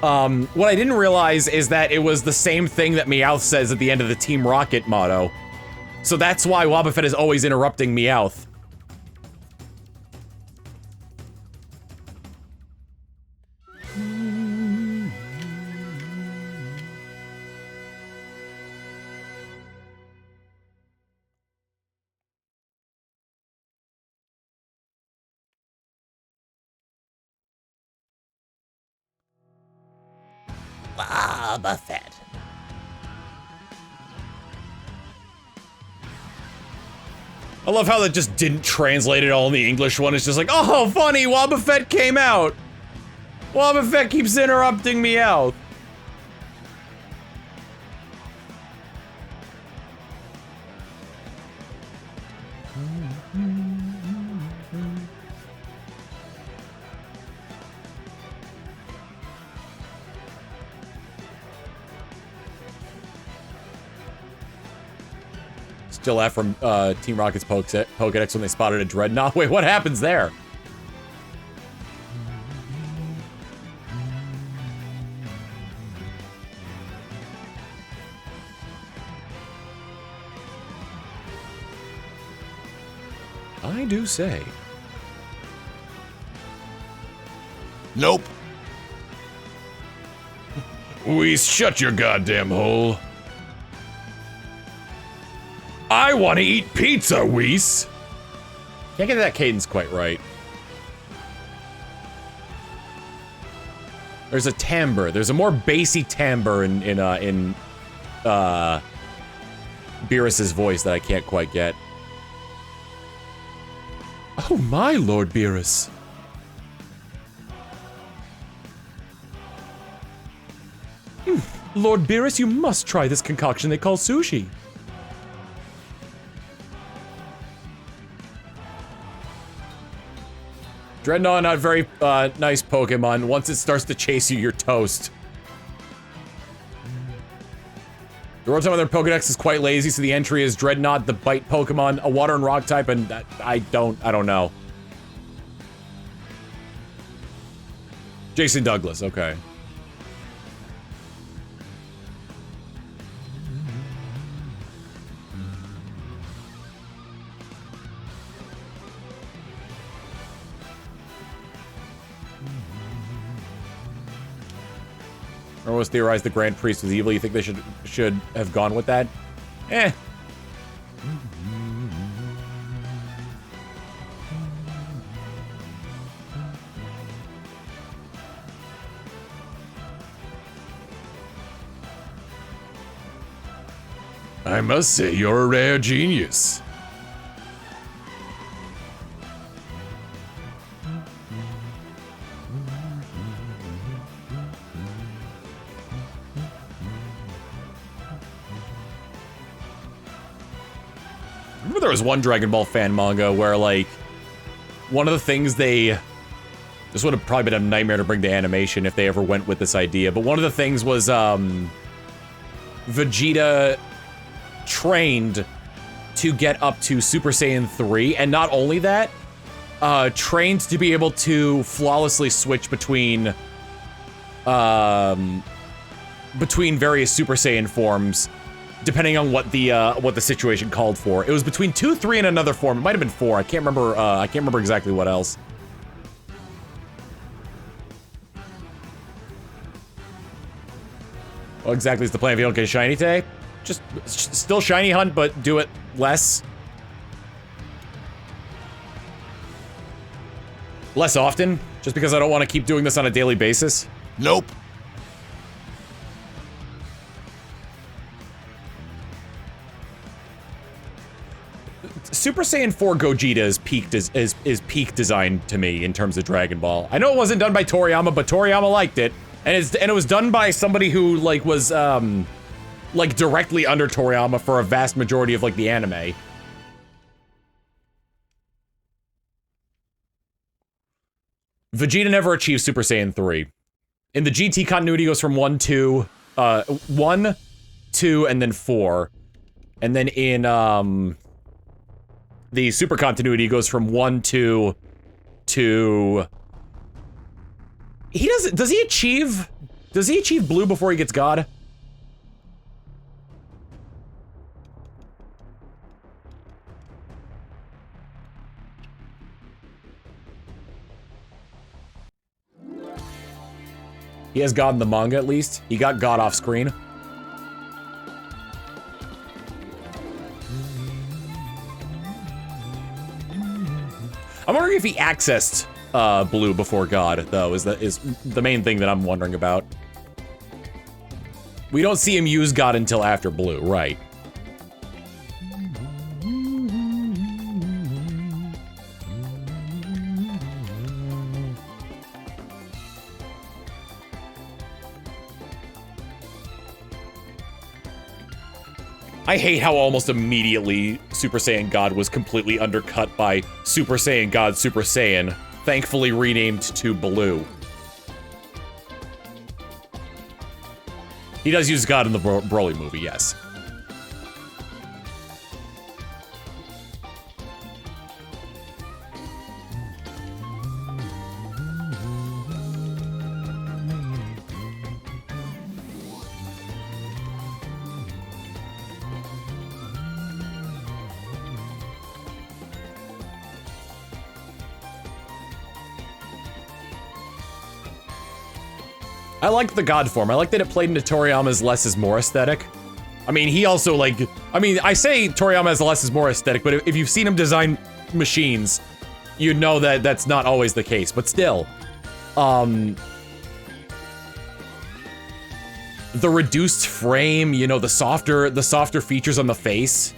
What I didn't realize is that it was the same thing that Meowth says at the end of the Team Rocket motto. So that's why Wobbuffet is always interrupting Meowth. Boba Fett. I love how that just didn't translate it all in the English one. It's just like, oh, funny, Boba Fett came out. Boba Fett keeps interrupting me out. Still laugh from Team Rocket's Pokedex when they spotted a Dreadnought. Wait, what happens there? I do say. Nope. Whis, shut your goddamn hole. I want to eat pizza, Whis. Can't get that cadence quite right. There's a timbre. There's a more bassy timbre in Beerus's voice that I can't quite get. Oh my, Lord Beerus. Lord Beerus, you must try this concoction they call sushi. Dreadnought, not very nice Pokemon. Once it starts to chase you, you're toast. The Rotom on their Pokedex is quite lazy, so the entry is Dreadnought, the Bite Pokemon, a Water and Rock type, and I don't know. Jason Douglas, okay. Or was theorized the Grand Priest was evil? You think they should have gone with that? Eh. I must say, you're a rare genius. I remember there was one Dragon Ball fan manga where, like, one of the things this would have probably been a nightmare to bring to animation if they ever went with this idea, but one of the things was, Vegeta trained to get up to Super Saiyan 3, and not only that, trained to be able to flawlessly switch between various Super Saiyan forms, depending on what the situation called for. It was between 2, 3, and another form. It might have been 4. I can't remember. I can't remember exactly what else. What exactly is the plan if you don't get a shiny today? Just still shiny hunt, but do it less. Less often, just because I don't want to keep doing this on a daily basis. Nope. Super Saiyan 4 Gogeta is peak design to me in terms of Dragon Ball. I know it wasn't done by Toriyama, but Toriyama liked it, and it was done by somebody who like was like directly under Toriyama for a vast majority of like the anime. Vegeta never achieved Super Saiyan 3. In the GT continuity, it goes from 1, 2, 1, 2, and then 4. And then in the Super continuity goes from 1, 2 to... Does he achieve blue before he gets God? He has God in the manga, at least. He got God off screen. I'm wondering if he accessed blue before God, though, is the main thing that I'm wondering about. We don't see him use God until after Blue, right? I hate how almost immediately Super Saiyan God was completely undercut by Super Saiyan God Super Saiyan, thankfully renamed to Blue. He does use God in the Broly movie, yes. I like the God form. I like that it played into Toriyama's less is more aesthetic. I mean, he also, like... I mean, I say Toriyama has less is more aesthetic, but if you've seen him design machines, you know that that's not always the case. But still, the reduced frame, you know, the softer features on the face.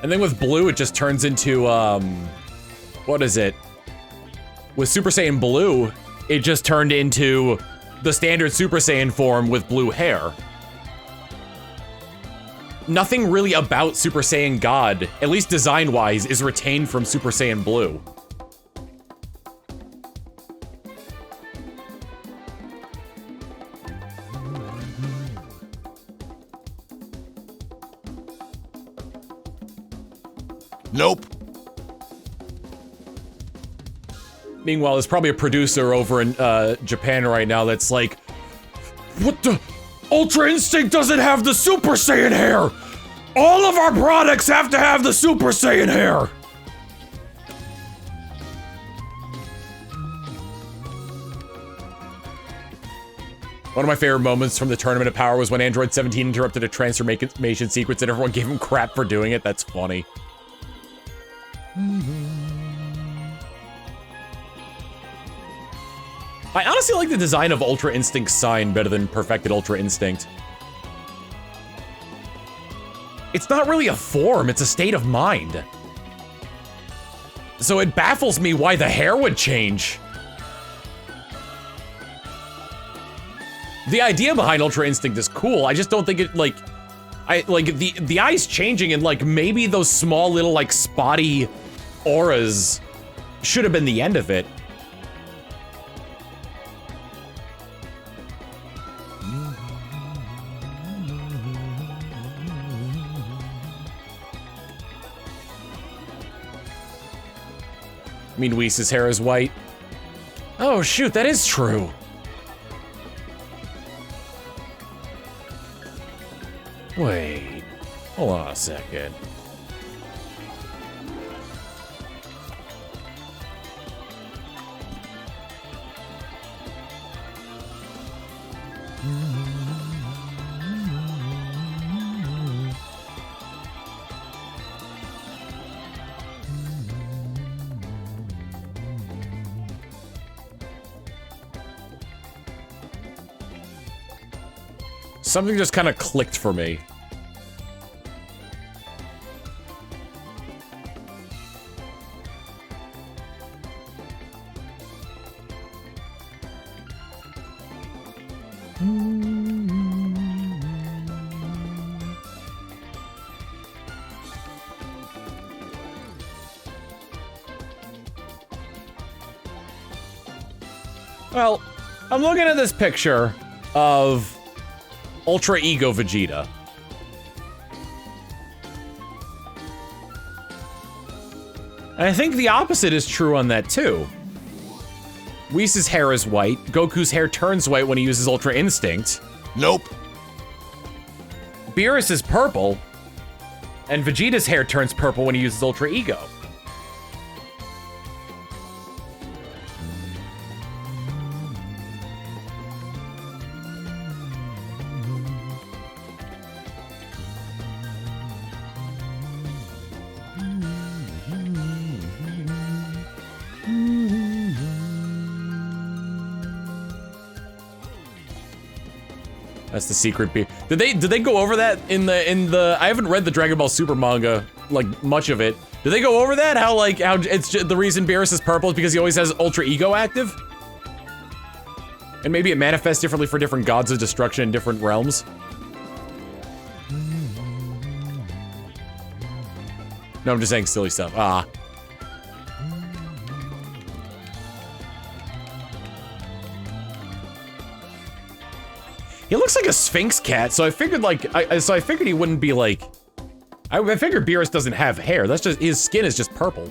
And then with Blue, it just turns into, what is it? With Super Saiyan Blue, it just turned into the standard Super Saiyan form with blue hair. Nothing really about Super Saiyan God, at least design-wise, is retained from Super Saiyan Blue. Nope. Meanwhile, there's probably a producer over in Japan right now that's like, what the? Ultra Instinct doesn't have the Super Saiyan hair! All of our products have to have the Super Saiyan hair! One of my favorite moments from the Tournament of Power was when Android 17 interrupted a transformation sequence and everyone gave him crap for doing it. That's funny. I honestly like the design of Ultra Instinct's sign better than Perfected Ultra Instinct. It's not really a form, it's a state of mind. So it baffles me why the hair would change. The idea behind Ultra Instinct is cool, I just don't think it, like... the eyes changing and, like, maybe those small little, like, spotty auras should have been the end of it. I mean, Whis' hair is white. Oh, shoot, that is true. Wait, hold on a second. Something just kind of clicked for me. Well, I'm looking at this picture of Ultra Ego Vegeta. And I think the opposite is true on that too. Whis' hair is white, Goku's hair turns white when he uses Ultra Instinct. Nope. Beerus is purple, and Vegeta's hair turns purple when he uses Ultra Ego. That's the secret beer. Did they go over that in the I haven't read the Dragon Ball Super manga, like, much of it. Did they go over that? How it's the reason Beerus is purple is because he always has Ultra Ego active? And maybe it manifests differently for different gods of destruction in different realms? No, I'm just saying silly stuff. Ah. He looks like a Sphinx cat, so I figured, like, I figured he wouldn't be, like... I figured Beerus doesn't have hair, that's just, his skin is just purple.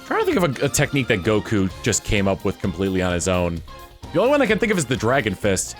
Trying to think of a technique that Goku just came up with completely on his own. The only one I can think of is the Dragon Fist.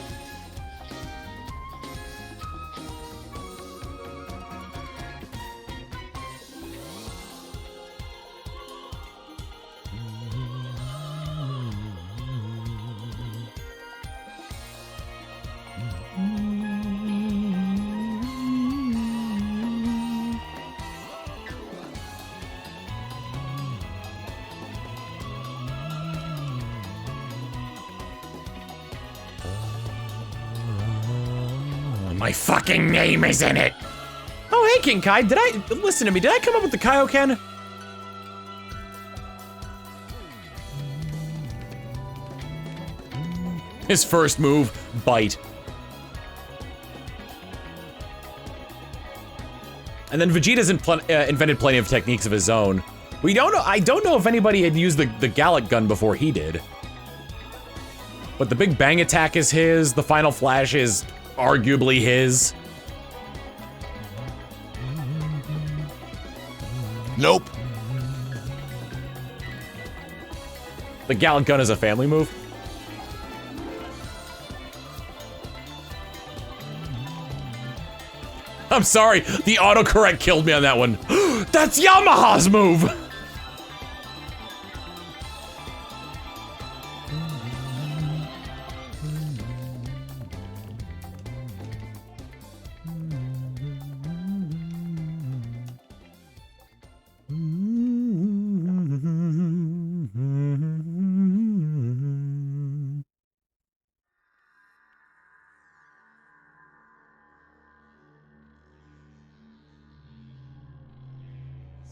My fucking name is in it. Oh, hey, King Kai, listen to me, did I come up with the Kaioken? His first move, bite. And then Vegeta's invented plenty of techniques of his own. We don't know, I don't know if anybody had used the Gallic gun before he did. But the Big Bang attack is his, the Final Flash is arguably his. Nope. The Gallic gun is a family move. I'm sorry, the autocorrect killed me on that one. That's Yamaha's move!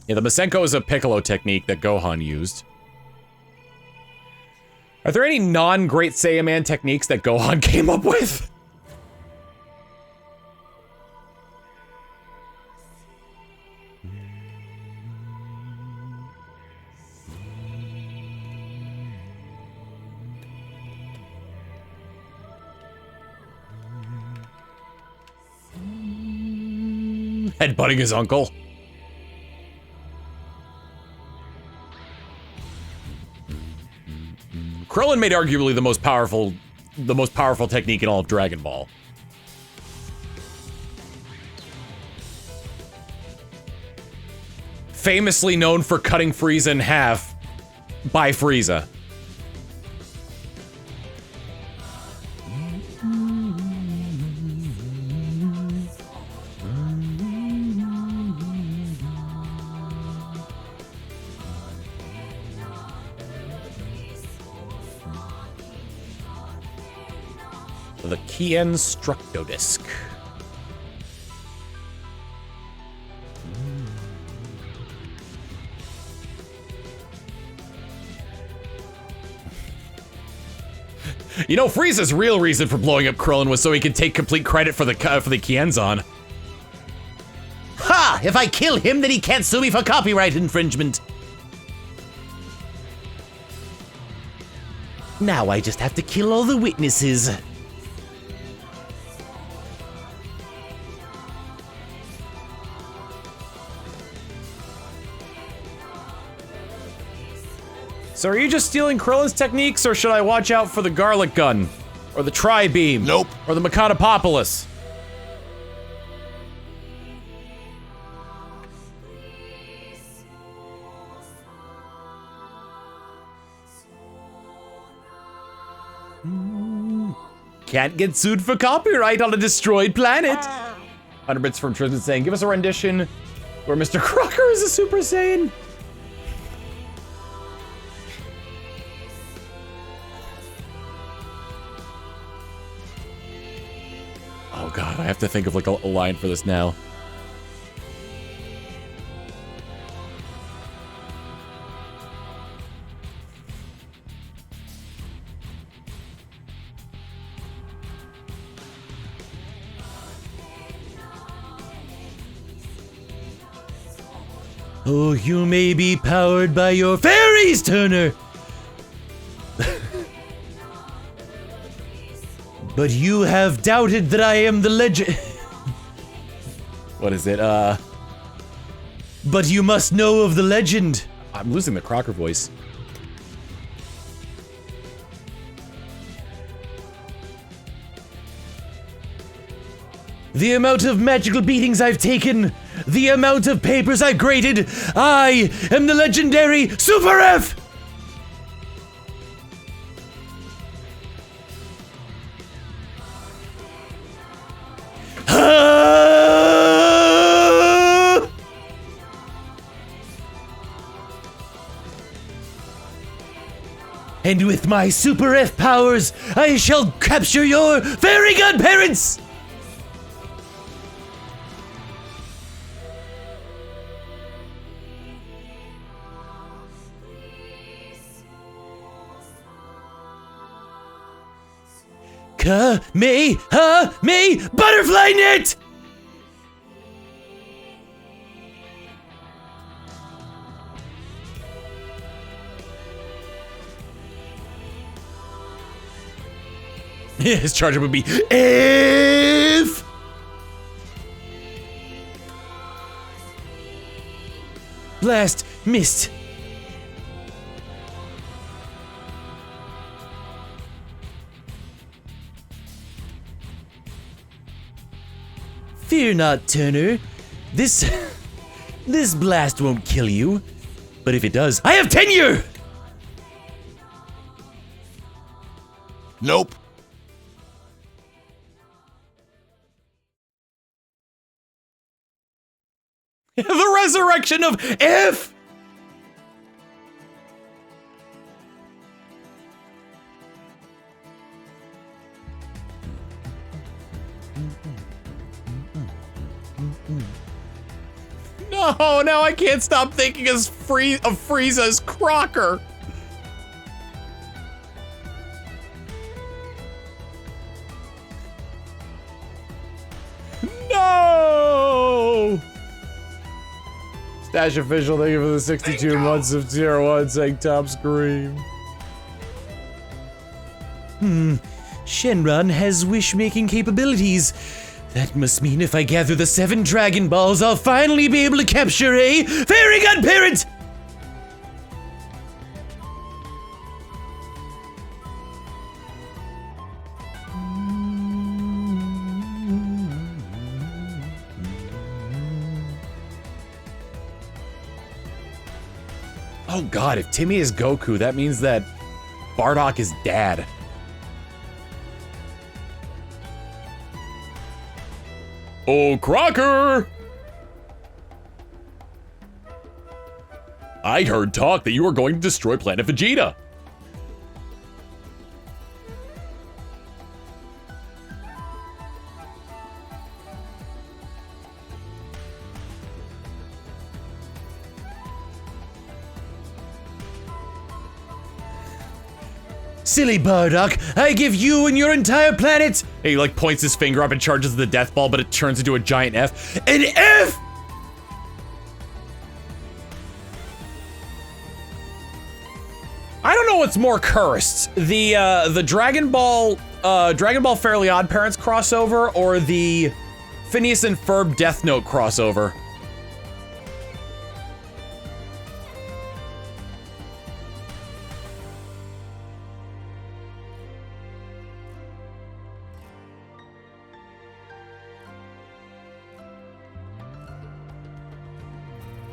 Yeah, the Masenko is a Piccolo technique that Gohan used. Are there any non-Great Saiyaman techniques that Gohan came up with? Headbutting his uncle. Krillin made arguably the most powerful technique in all of Dragon Ball. Famously known for cutting Frieza in half by Frieza. The Kien Structodisc. You know, Frieza's real reason for blowing up Krillin was so he could take complete credit for the Kienzan. Ha! If I kill him, then he can't sue me for copyright infringement. Now I just have to kill all the witnesses. So are you just stealing Krillin's techniques, or should I watch out for the Garlic Gun? Or the Tri-Beam? Nope. Or the Mechanopopolis? Can't get sued for copyright on a destroyed planet. 100 bits from Tristan saying, give us a rendition where Mr. Crocker is a Super Saiyan. Oh god, I have to think of like a line for this now. Oh, you may be powered by your fairies, Turner. But you have doubted that I am the legend. What is it? But you must know of the legend. I'm losing the Crocker voice. The amount of magical beatings I've taken, the amount of papers I graded, I am the legendary Super F! Ah! And with my Super F powers, I shall capture your fairy godparents! Me, butterfly net! His charge would be if. Blast, missed. Fear not, Turner. This blast won't kill you. But if it does, I have tenure! Nope. The resurrection of if. No, now I can't stop thinking of Frieza's Crocker. No! Stash official, thank you for the 62 months of tier 1 saying top scream. Shenron has wish-making capabilities. That must mean if I gather the 7 Dragon Balls, I'll finally be able to capture a fairy godparent! Oh god, if Timmy is Goku, that means that Bardock is dad. Oh, Crocker! I heard talk that you were going to destroy Planet Vegeta. Silly Bardock, I give you and your entire planet And he like points his finger up and charges the death ball, but it turns into a giant F. An F! I don't know what's more cursed. The Dragon Ball Fairly Odd Parents crossover or the Phineas and Ferb Death Note crossover.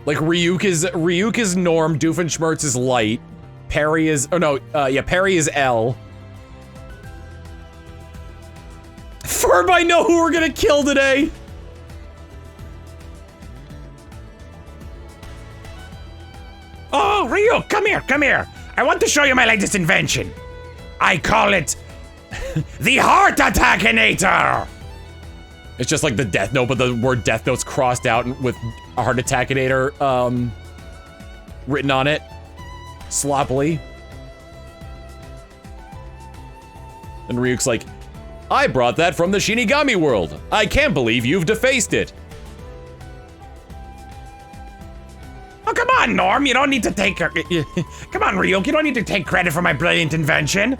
Like Ryuk is Norm, Doofenshmirtz is Light, Perry is Perry is L. I know who we're gonna kill today. Oh, Ryu, come here, come here. I want to show you my latest invention. I call it the Heart Attackinator. It's just like the Death Note, but the word Death Note's crossed out with a Heart Attackinator written on it. Sloppily. And Ryuk's like, I brought that from the Shinigami world. I can't believe you've defaced it. Oh, come on, Norm. You don't need to take... Come on, Ryuk. You don't need to take credit for my brilliant invention.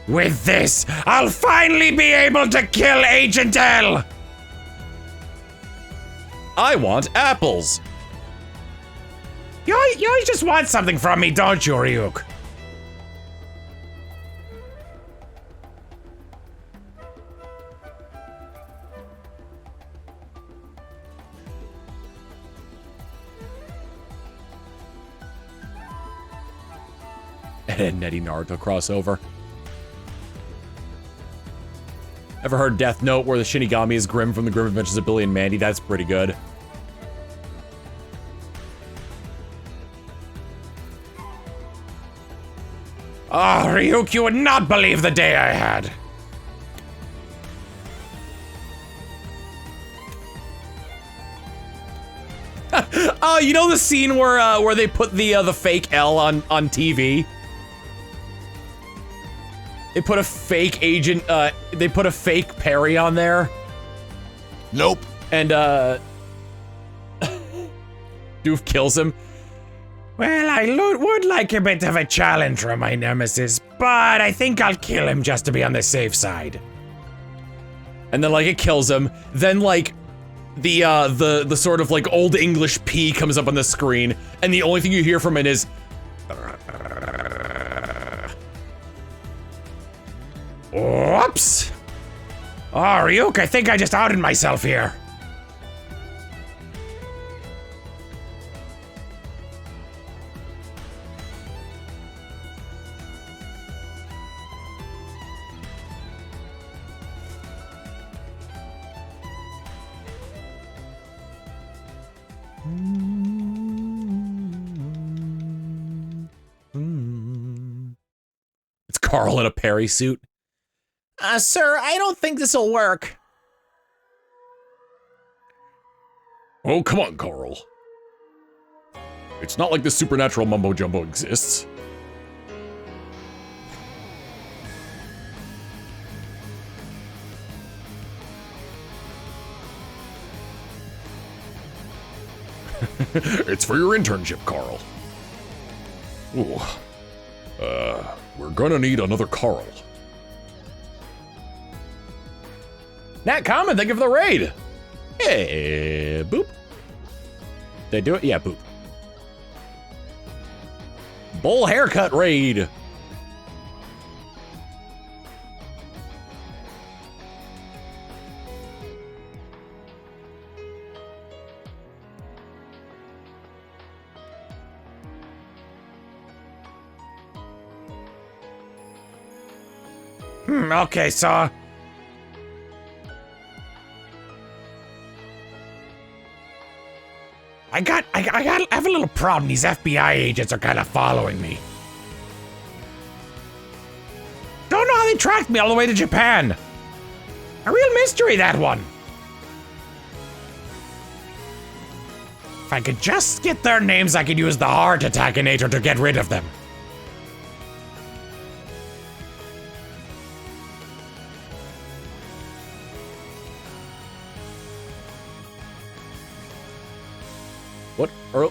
With this, I'll finally be able to kill Agent L. I want apples. You always just want something from me, don't you, Ryuk? And a Netty Naruto crossover. Ever heard Death Note where the Shinigami is Grim from the Grim Adventures of Billy and Mandy? That's pretty good. Oh, Ryuk, you would not believe the day I had. You know the scene where they put the fake L on TV? They put a fake agent, they put a fake Perry on there. Nope. And, Doof kills him. Well, I would like a bit of a challenge from my nemesis, but I think I'll kill him just to be on the safe side. And then, like, it kills him. Then, like, the sort of, like, old English P comes up on the screen, and the only thing you hear from it is... Whoops! Oh, Ryuk, I think I just outed myself here. It's Carl in a Perry suit. Sir, I don't think this'll work. Oh, come on, Carl. It's not like the supernatural mumbo-jumbo exists. It's for your internship, Carl. Ooh. We're gonna need another Carl. Nat Common, thank you for the raid. Hey, boop. Did I do it? Yeah, boop. Bull haircut raid. Okay, so... I have a little problem. These FBI agents are kind of following me. Don't know how they tracked me all the way to Japan. A real mystery, that one. If I could just get their names, I could use the Heart Attackinator to get rid of them.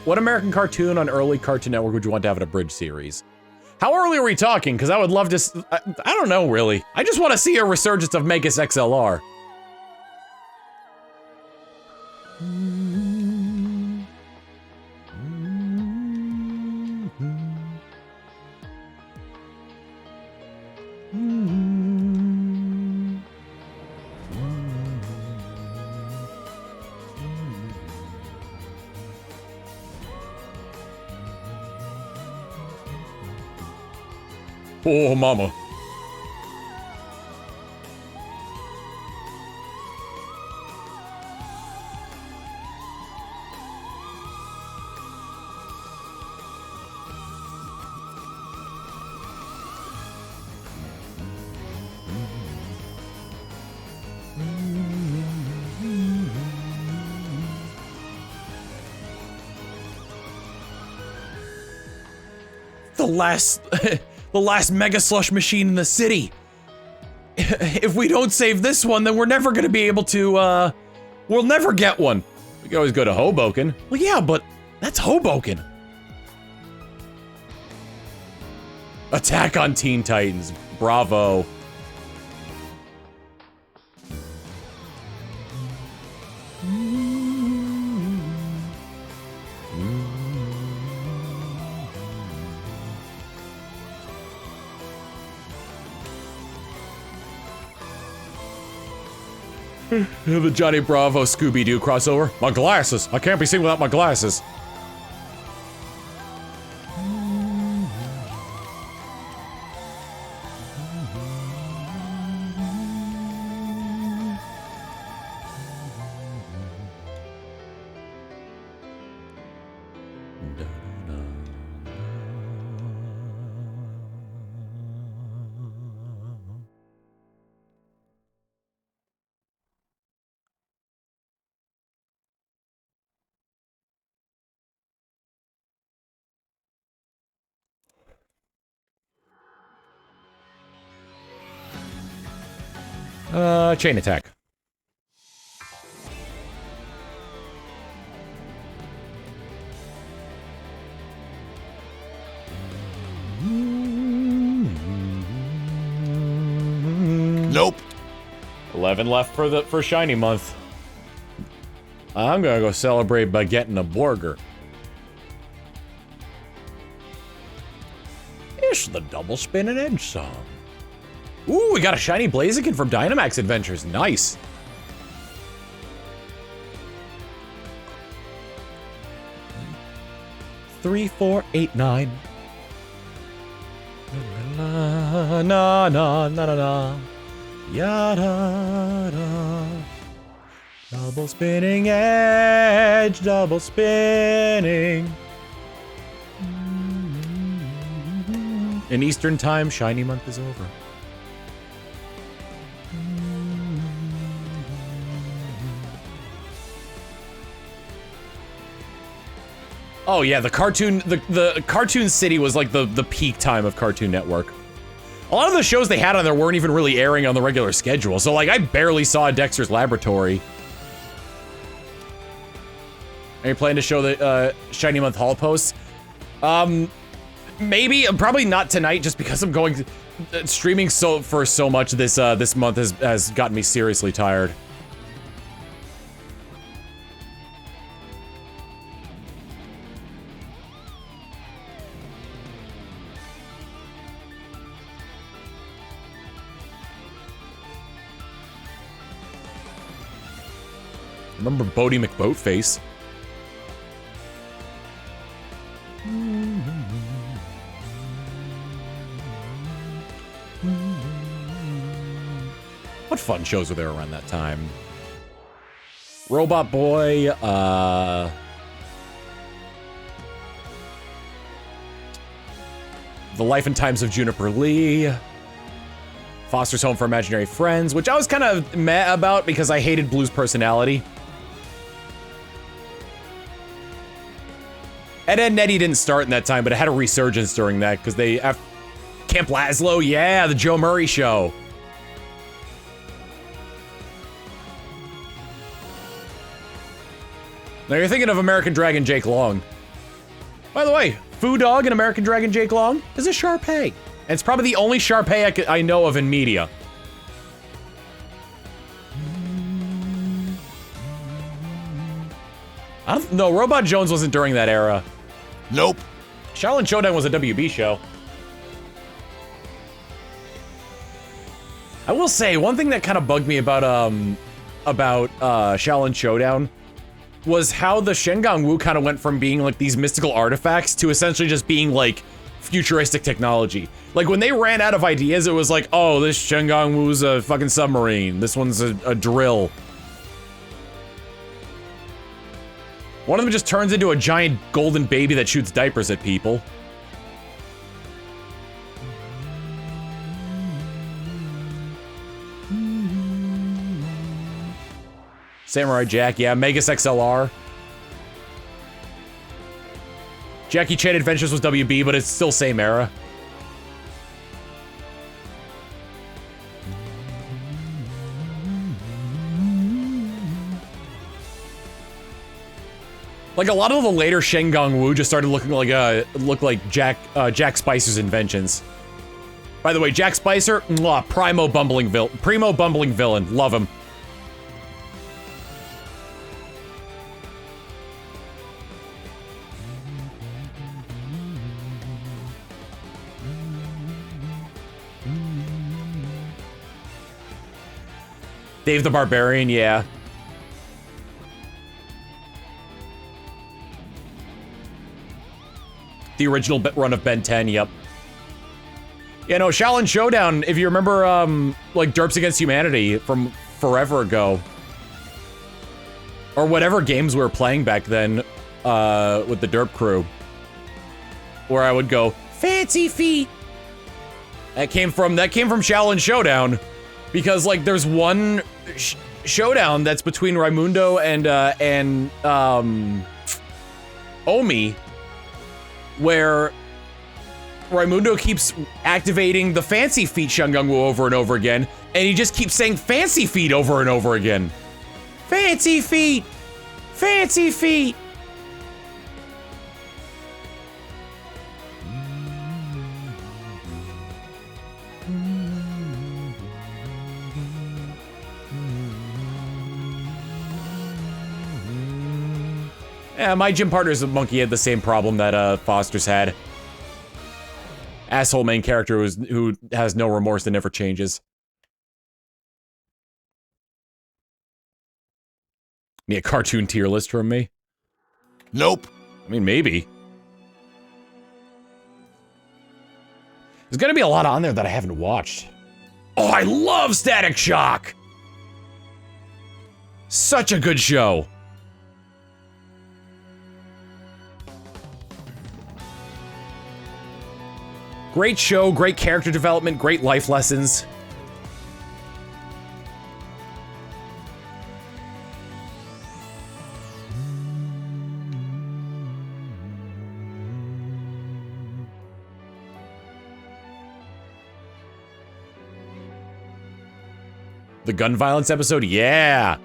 What American cartoon on early Cartoon Network would you want to have in a bridge series? How early are we talking? Because I would love to... I don't know, really. I just want to see a resurgence of Megas XLR. Oh, mama. The last, the last mega slush machine in the city. If we don't save this one, then we're never gonna be able to, we'll never get one. We can always go to Hoboken. Well, yeah, but that's Hoboken. Attack on Teen Titans. Bravo. The Johnny Bravo Scooby-Doo crossover. My glasses. I can't be seen without my glasses. Chain attack. Nope. 11 left for Shiny Month. I'm gonna go celebrate by getting a burger. It's the double spin and edge song. Ooh, we got a shiny Blaziken from Dynamax Adventures. Nice. Three, 4, 8, 9. Na na na na na na. Yada da. Double spinning edge, double spinning. In Eastern time, Shiny Month is over. Oh yeah, the Cartoon City was like the peak time of Cartoon Network. A lot of the shows they had on there weren't even really airing on the regular schedule, so like I barely saw Dexter's Laboratory. Are you planning to show the Shiny Month Hall posts? Maybe, probably not tonight, just because I'm going streaming for so much this month has gotten me seriously tired. Remember Bodie McBoatface? What fun shows were there around that time? Robot Boy, The Life and Times of Juniper Lee, Foster's Home for Imaginary Friends, which I was kind of meh about because I hated Blue's personality. Ed, Edd n Eddy didn't start in that time, but it had a resurgence during that because they... Camp Lazlo, yeah, the Joe Murray Show. Now you're thinking of American Dragon Jake Long. By the way, Foo Dog and American Dragon Jake Long is a Shar-Pei. And it's probably the only Shar-Pei I know of in media. I don't... No, Robot Jones wasn't during that era. Nope. Shaolin Showdown was a WB show. I will say, one thing that kind of bugged me about Shaolin Showdown was how the Shengang Wu kind of went from being like these mystical artifacts to essentially just being like futuristic technology. Like, when they ran out of ideas, it was like, oh, this Shengang Wu's a fucking submarine. This one's a drill. One of them just turns into a giant golden baby that shoots diapers at people. Samurai Jack, yeah, Megas XLR. Jackie Chan Adventures was WB, but it's still same era. Like, a lot of the later Shengang Wu just started looking like Jack Spicer's inventions. By the way, Jack Spicer, mwah, primo bumbling villain, love him. Dave the Barbarian, yeah. The original run of Ben 10, yep. Yeah, no, Shaolin Showdown, if you remember, like, Derps Against Humanity from forever ago. Or whatever games we were playing back then, with the Derp crew. Where I would go, fancy feet! That came from Shaolin Showdown. Because, like, there's one showdown that's between Raimundo and Omi, where Raimundo keeps activating the fancy feet Shengang Wu over and over again, and he just keeps saying fancy feet over and over again. Fancy feet! Fancy feet! Yeah, my gym partner's monkey had the same problem that Foster's had. Asshole main character who has no remorse and never changes. Need a cartoon tier list from me? Nope. I mean, maybe. There's gonna be a lot on there that I haven't watched. Oh, I love Static Shock! Such a good show. Great show, great character development, great life lessons. The gun violence episode? Yeah!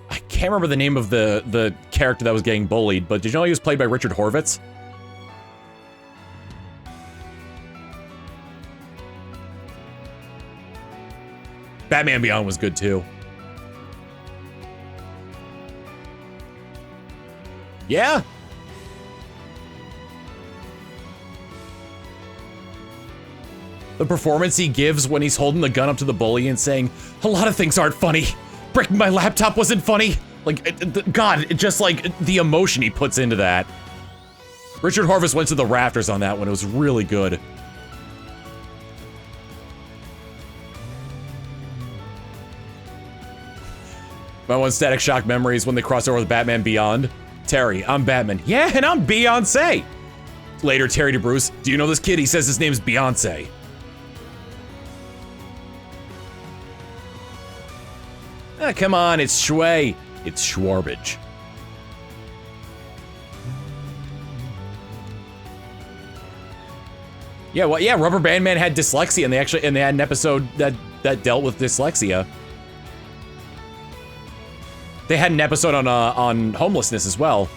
I can't remember the name of the character that was getting bullied, but did you know he was played by Richard Horvitz? Batman Beyond was good too. Yeah. The performance he gives when he's holding the gun up to the bully and saying, "A lot of things aren't funny. Breaking my laptop wasn't funny." Like, God, just like the emotion he puts into that. Richard Horvitz went to the rafters on that one. It was really good. My one Static Shock memory is when they crossed over with Batman Beyond. Terry, I'm Batman. Yeah, and I'm Beyonce. Later, Terry to Bruce, do you know this kid? He says his name's Beyonce. Ah, come on, it's Shui. It's Schwarbage. Yeah, well, yeah, Rubber Band Man had dyslexia, and they had an episode that dealt with dyslexia. They had an episode on homelessness as well.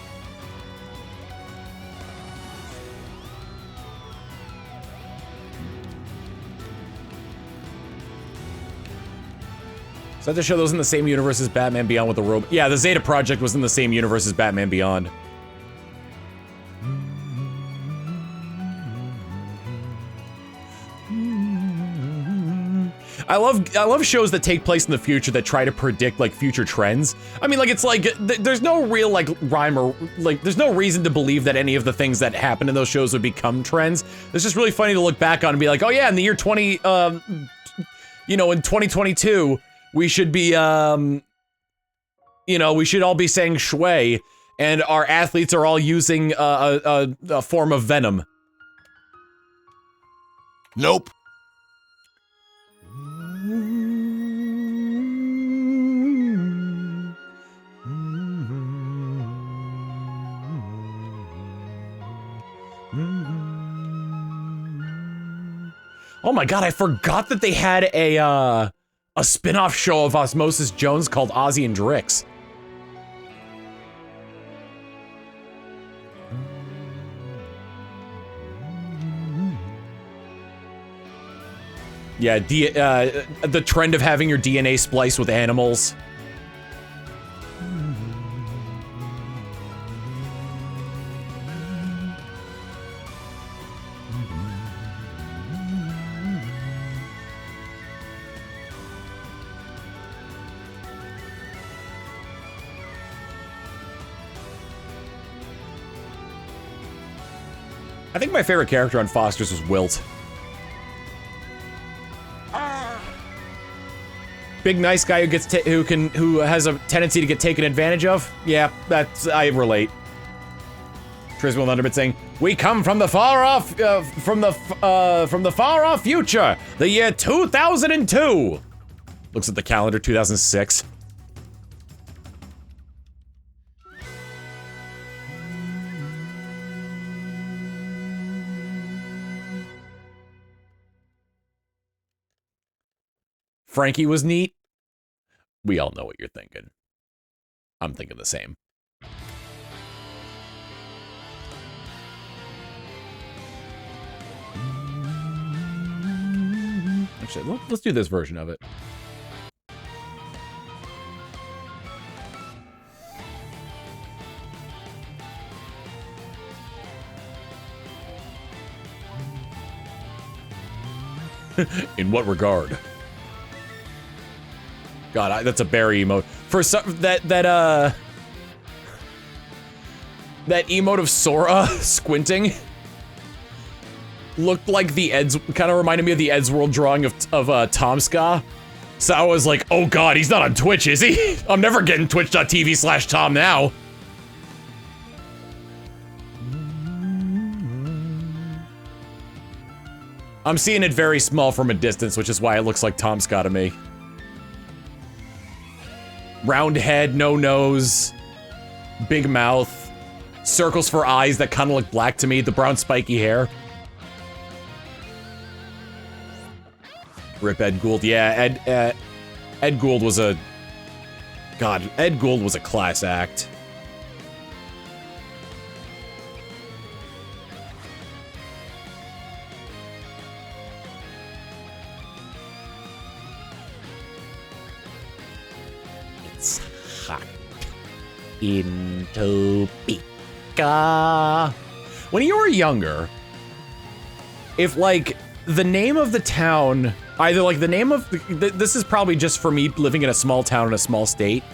So that to show those in the same universe as Batman Beyond with the robot. Yeah, the Zeta Project was in the same universe as Batman Beyond. I love shows that take place in the future that try to predict like future trends. I mean, like it's like there's no real like rhyme or like there's no reason to believe that any of the things that happen in those shows would become trends. It's just really funny to look back on and be like, oh yeah, in the year 20 you know, in 2022, we should be you know, we should all be saying shui, and our athletes are all using a form of venom. Nope. Oh my god, I forgot that they had a spin-off show of Osmosis Jones called Ozzy and Drix. Yeah, the trend of having your DNA spliced with animals. I think my favorite character on Foster's was Wilt. Big nice guy who gets who has a tendency to get taken advantage of. Yeah, I relate. Triswell Thunderbit saying, "We come from the far off from the far off future, the year 2002." Looks at the calendar, 2006. Frankie was neat. We all know what you're thinking. I'm thinking the same. Actually, let's do this version of it. In what regard? God, that's a Barry emote. For some, that emote of Sora squinting looked like the Ed's, kind of reminded me of the Ed's World drawing of Tom Ska. So I was like, oh god, he's not on Twitch, is he? I'm never getting twitch.tv/Tom now. I'm seeing it very small from a distance, which is why it looks like Tom Ska to me. Round head, no nose, big mouth, circles for eyes that kind of look black to me, the brown spiky hair. Rip Ed Gould. Yeah, Ed Gould was a... God, Ed Gould was a class act. It's hot in Topeka. When you were younger, if, like, the name of the town... Either, like, the name of... This is probably just for me living in a small town in a small state.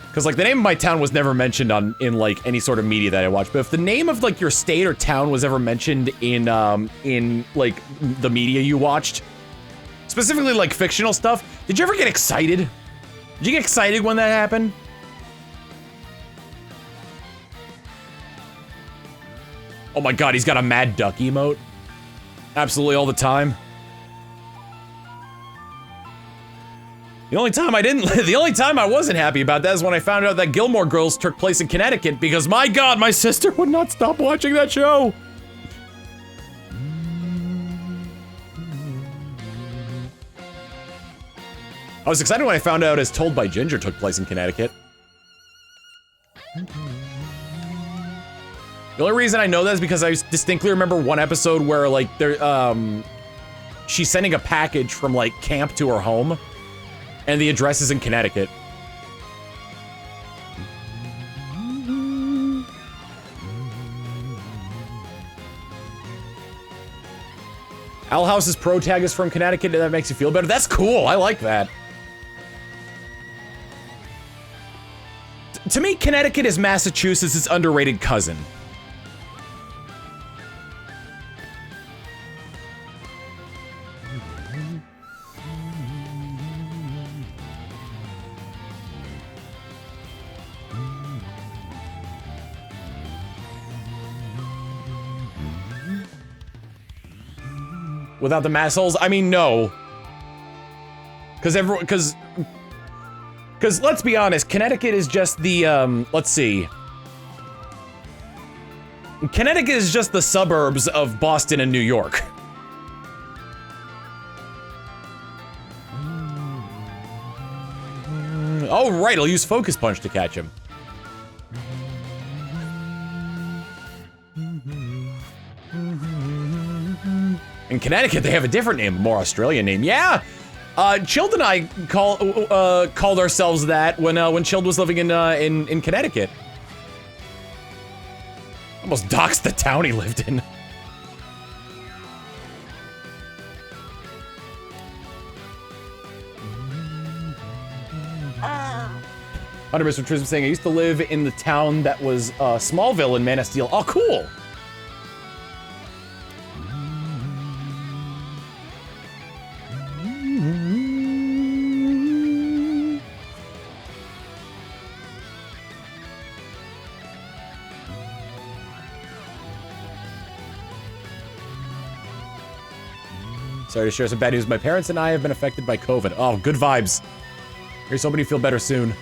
Because, like, the name of my town was never mentioned in, like, any sort of media that I watched. But if the name of, like, your state or town was ever mentioned in, like, the media you watched, specifically, like, fictional stuff, did you ever get excited? Did you get excited when that happened? Oh my god, he's got a Mad Duck emote. Absolutely all the time. The only time I wasn't happy about that is when I found out that Gilmore Girls took place in Connecticut, because my god, my sister would not stop watching that show. I was excited when I found out As Told by Ginger took place in Connecticut. The only reason I know that is because I distinctly remember one episode where, like, she's sending a package from, like, camp to her home. And the address is in Connecticut. Owl House's pro tag is from Connecticut, and that makes you feel better. That's cool. I like that. To me, Connecticut is Massachusetts' underrated cousin. Without the mass holes? I mean, no. Because let's be honest, Connecticut is just the, let's see. Connecticut is just the suburbs of Boston and New York. Oh, right, I'll use Focus Punch to catch him. In Connecticut, they have a different name, a more Australian name. Yeah! Chilled and I called ourselves that when Chilled was living in Connecticut. Almost doxed the town he lived in. Hunter Mr. Trism saying, I used to live in the town that was Smallville in Man of Steel. Oh, cool! Sorry to share some bad news. My parents and I have been affected by COVID. Oh, good vibes. Here's somebody feel better soon.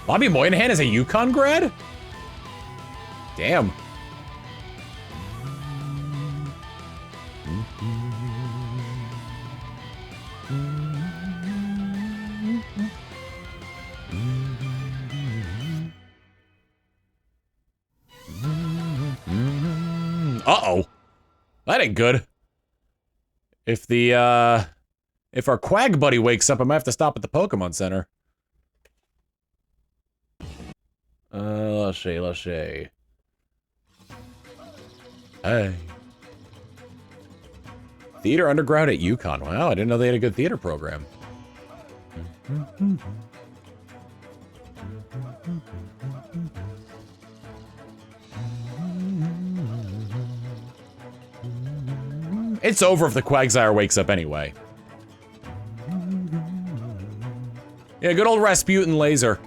Bobby Moynihan is a UConn grad? Damn. Uh-oh. That ain't good. If our Quag buddy wakes up, I might have to stop at the Pokemon Center. Let's see. Hey. Theater underground at UConn. Wow, I didn't know they had a good theater program. It's over if the Quagsire wakes up anyway. Yeah, good old Rasputin laser.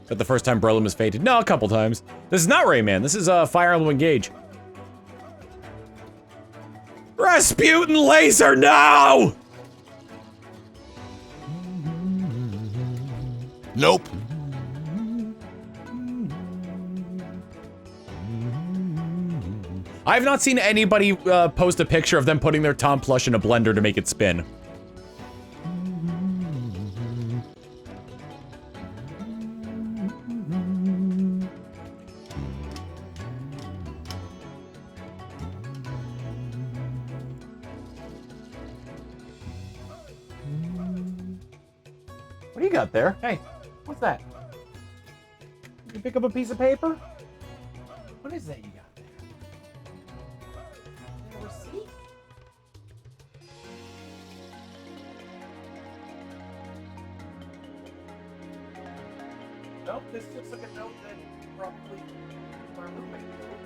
Is that the first time Berlin was fated? No, a couple times. This is not Rayman. This is Fire Emblem Engage. Rasputin laser, no! Nope. I have not seen anybody post a picture of them putting their Tom plush in a blender to make it spin. What do you got there? Hey, what's that? You pick up a piece of paper? What is that you got? Nope, this looks like a note that probably my roommate wrote.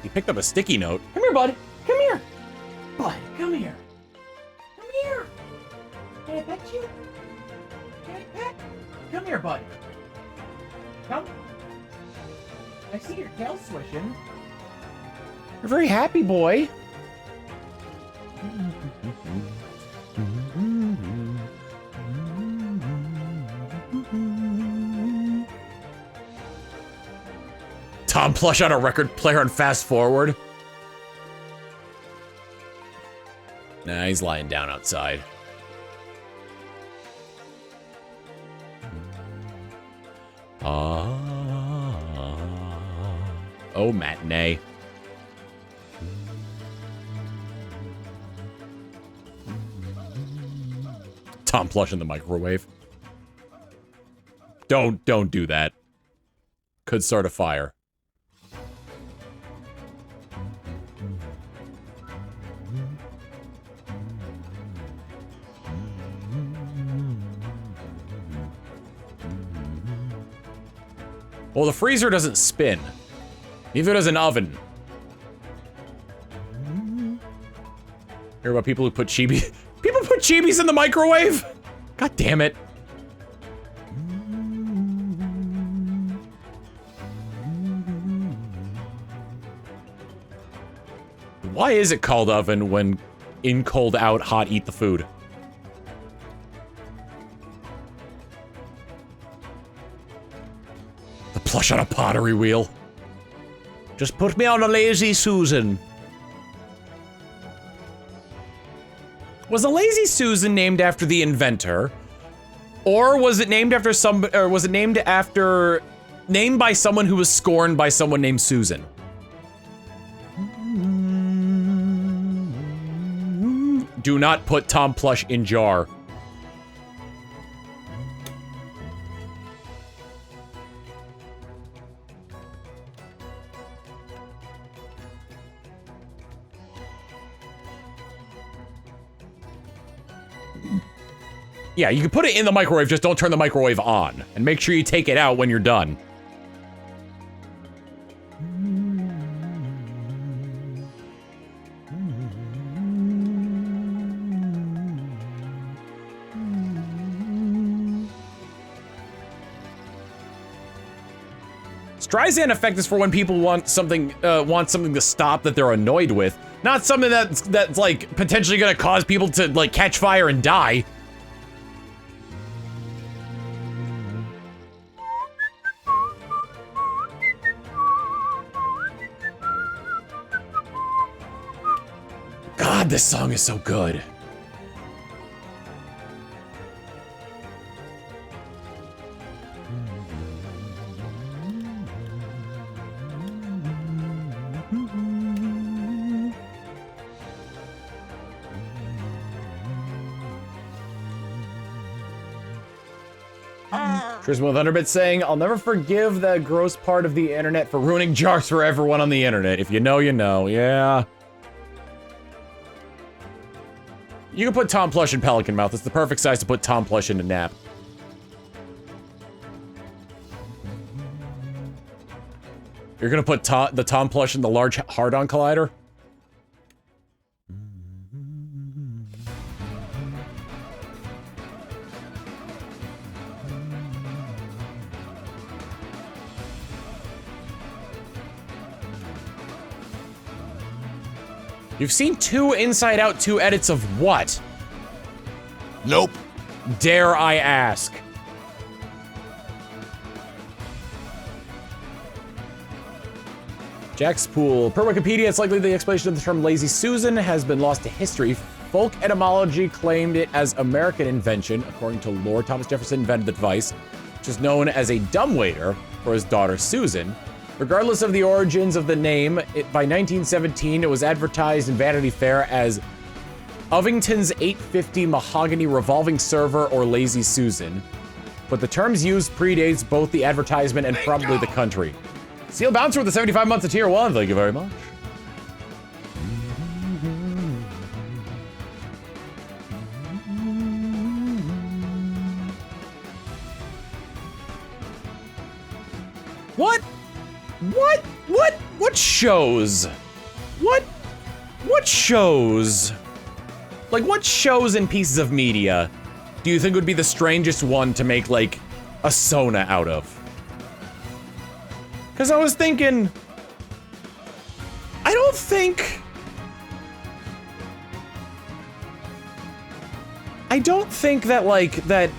He picked up a sticky note. Come here, bud. Come here. Bud, come here. Come here. Can I pet you? Can I pet? Come here, bud. Come. I see your tail swishing. You're a very happy boy. Tom plush on a record player and fast forward. Nah, he's lying down outside. Oh, matinee. Tom Plush in the microwave. Don't do that. Could start a fire. Well, the freezer doesn't spin. Neither does an oven. Hear about people who put chibi... People put chibis in the microwave? God damn it. Why is it called oven when in, cold, out, hot, eat the food? The plush on a pottery wheel. Just put me on a lazy Susan. Was a lazy Susan named after the inventor? Or was it named after named by someone who was scorned by someone named Susan? Do not put Tom Plush in jar. Yeah, you can put it in the microwave, just don't turn the microwave on. And make sure you take it out when you're done. Streisand effect is for when people want something to stop that they're annoyed with, not something that's like potentially gonna cause people to like catch fire and die. God, this song is so good. Tristan with Thunderbit saying, I'll never forgive the gross part of the internet for ruining jars for everyone on the internet. If you know, you know. Yeah. You can put Tom Plush in Pelican Mouth. It's the perfect size to put Tom Plush in a nap. You're gonna put the Tom Plush in the large hard-on collider? You've seen 2 Inside Out 2 edits of what? Nope. Dare I ask? Jack's Pool. Per Wikipedia, it's likely the explanation of the term Lazy Susan has been lost to history. Folk etymology claimed it as American invention. According to lore, Thomas Jefferson invented the device, which is known as a dumbwaiter for his daughter Susan. Regardless of the origins of the name, by 1917, it was advertised in Vanity Fair as Ovington's 850 Mahogany Revolving Server or Lazy Susan. But the terms used predates both the advertisement and probably the country. Seal Bouncer with the 75 months of Tier 1, thank you very much. What shows? What shows? Like, what shows and pieces of media do you think would be the strangest one to make, like, a Sona out of? Because I was thinking, I don't think that, like, that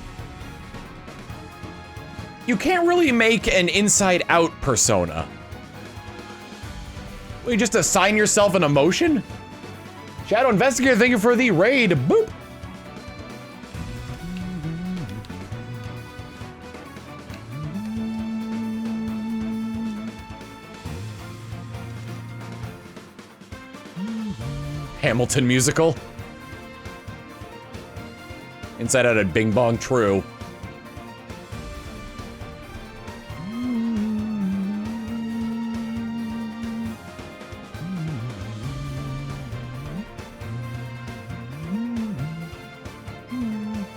you can't really make an Inside Out persona. Will you just assign yourself an emotion? Shadow Investigator, thank you for the raid. Boop. Hamilton musical. Inside Out at Bing Bong, true.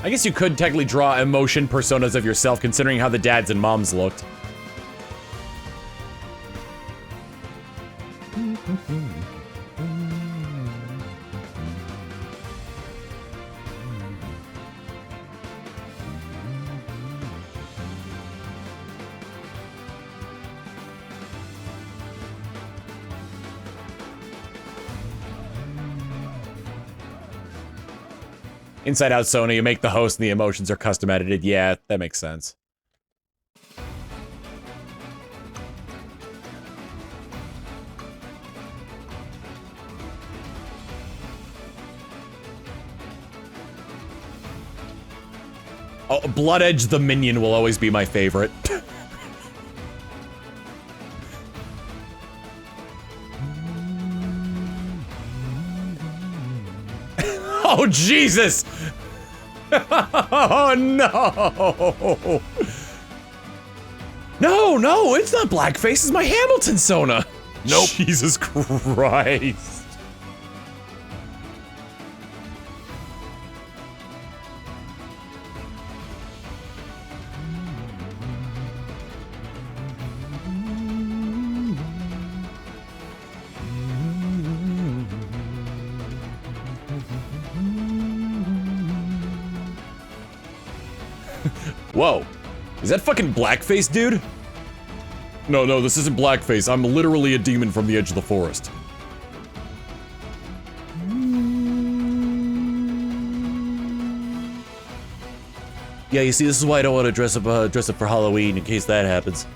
I guess you could technically draw emotion personas of yourself, considering how the dads and moms looked. Inside Out Sony, you make the host and the emotions are custom edited. Yeah, that makes sense. Oh, Blood Edge the Minion will always be my favorite. Oh, Jesus! Oh, no! No, no, it's not blackface, it's my Hamilton Sona! Nope. Jesus Christ. Whoa. Is that fucking blackface, dude? No, no, this isn't blackface. I'm literally a demon from the edge of the forest. Yeah, you see, this is why I don't want to dress up for Halloween in case that happens.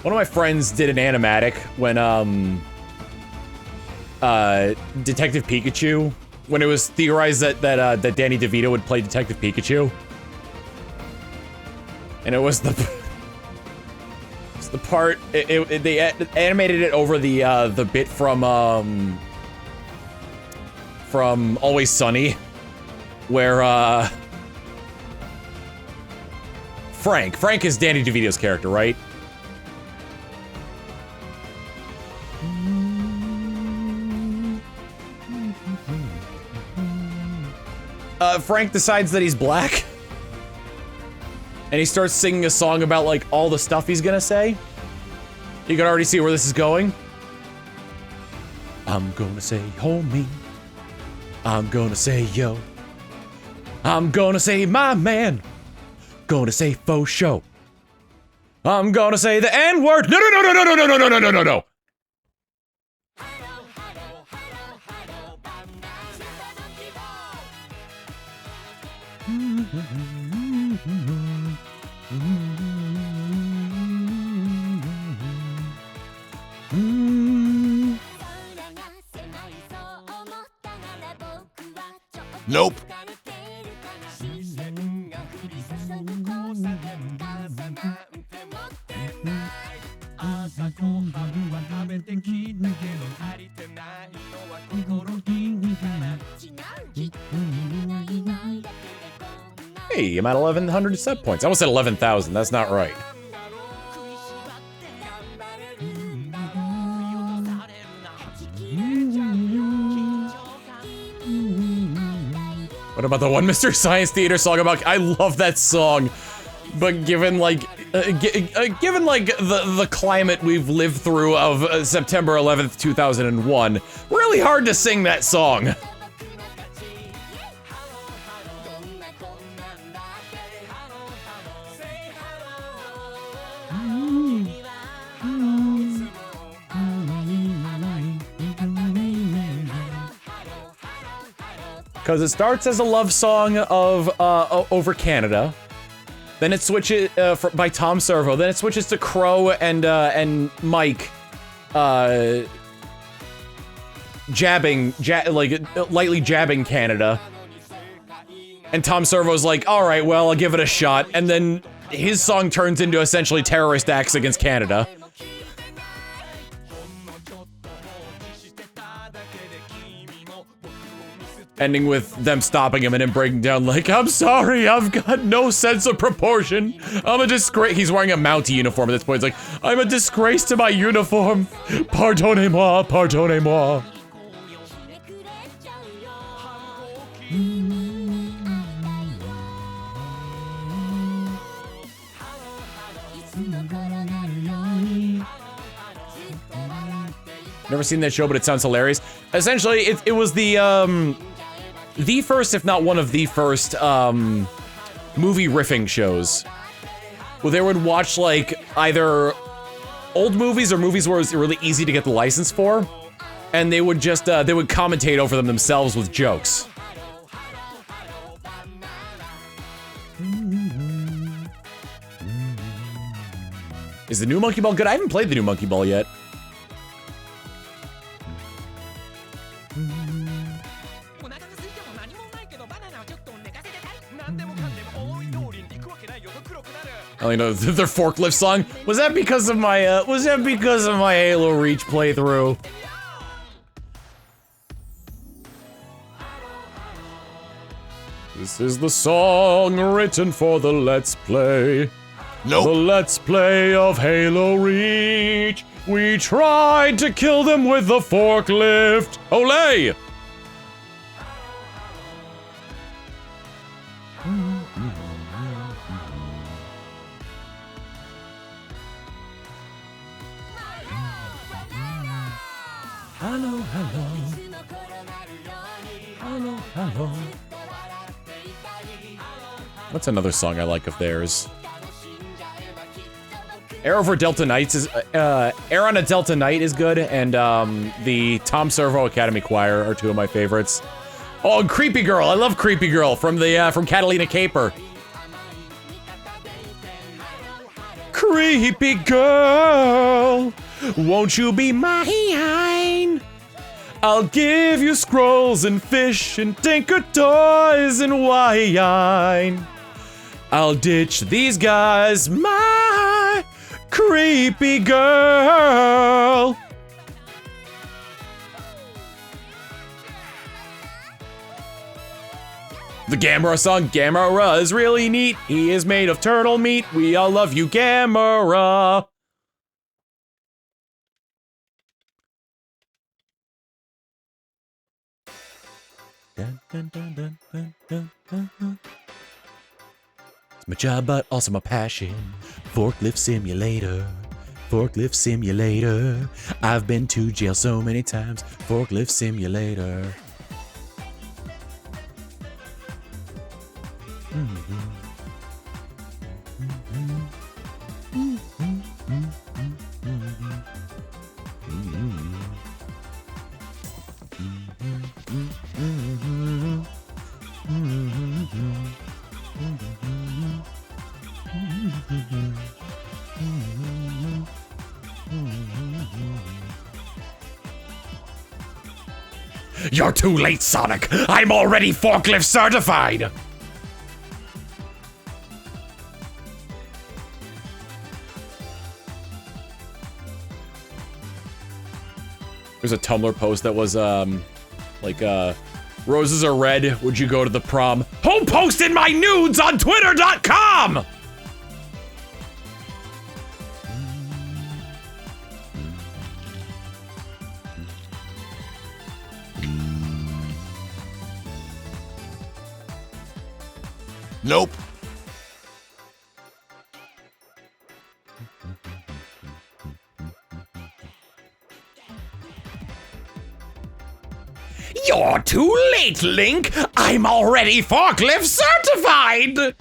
One of my friends did an animatic when, Detective Pikachu, when it was theorized that Danny DeVito would play Detective Pikachu. And it was the part, they animated it over the bit from Always Sunny, where, Frank is Danny DeVito's character, right? Frank decides that he's black. And he starts singing a song about, like, all the stuff he's gonna say. You can already see where this is going. I'm gonna say homie. I'm gonna say yo. I'm gonna say my man. Gonna say faux show. I'm gonna say the N-word. No, no, no, no, no, no, no, no, no, no, no, no. Nope. Hey, I'm at 1,100 set points. I almost said 11,000. That's not right. What about the one Mr. Science Theater song about? I love that song, but given like, given like the climate we've lived through of September 11th, 2001, really hard to sing that song. Because it starts as a love song of over Canada, then it switches by Tom Servo, then it switches to Crow and Mike, lightly jabbing Canada, and Tom Servo's like, all right, well, I'll give it a shot, and then his song turns into essentially terrorist acts against Canada. Ending with them stopping him and him breaking down like, I'm sorry, I've got no sense of proportion. I'm a disgrace. He's wearing a Mountie uniform at this point. It's like, I'm a disgrace to my uniform. Pardonnez-moi, pardonnez-moi. Never seen that show, but it sounds hilarious. Essentially, it was the first, if not one of the first, movie riffing shows. Where they would watch, like, either old movies or movies where it was really easy to get the license for, and they would just, they would commentate over them themselves with jokes. Is the new Monkey Ball good? I haven't played the new Monkey Ball yet. Oh, you know, their forklift song? Was that because of my Halo Reach playthrough? This is the song written for the Let's Play. Nope. The Let's Play of Halo Reach. We tried to kill them with the forklift. Olay! Hello, hello. Hello, hello. What's another song I like of theirs? Air Over Delta Nights is, Air on a Delta Night is good, and, the Tom Servo Academy Choir are two of my favorites. Oh, and Creepy Girl! I love Creepy Girl from the, from Catalina Caper. Creepy Girl! Won't you be mine? I'll give you scrolls and fish and tinker toys and wine. I'll ditch these guys, my creepy girl. The Gamera song, Gamera is really neat. He is made of turtle meat. We all love you, Gamera. It's my job, but also my passion. Forklift simulator. Forklift simulator. I've been to jail so many times. Forklift simulator. You're too late, Sonic. I'm already forklift certified. There's a Tumblr post that was, roses are red, would you go to the prom? Who posted my nudes on Twitter.com? Nope. You're too late, Link! I'm already forklift certified!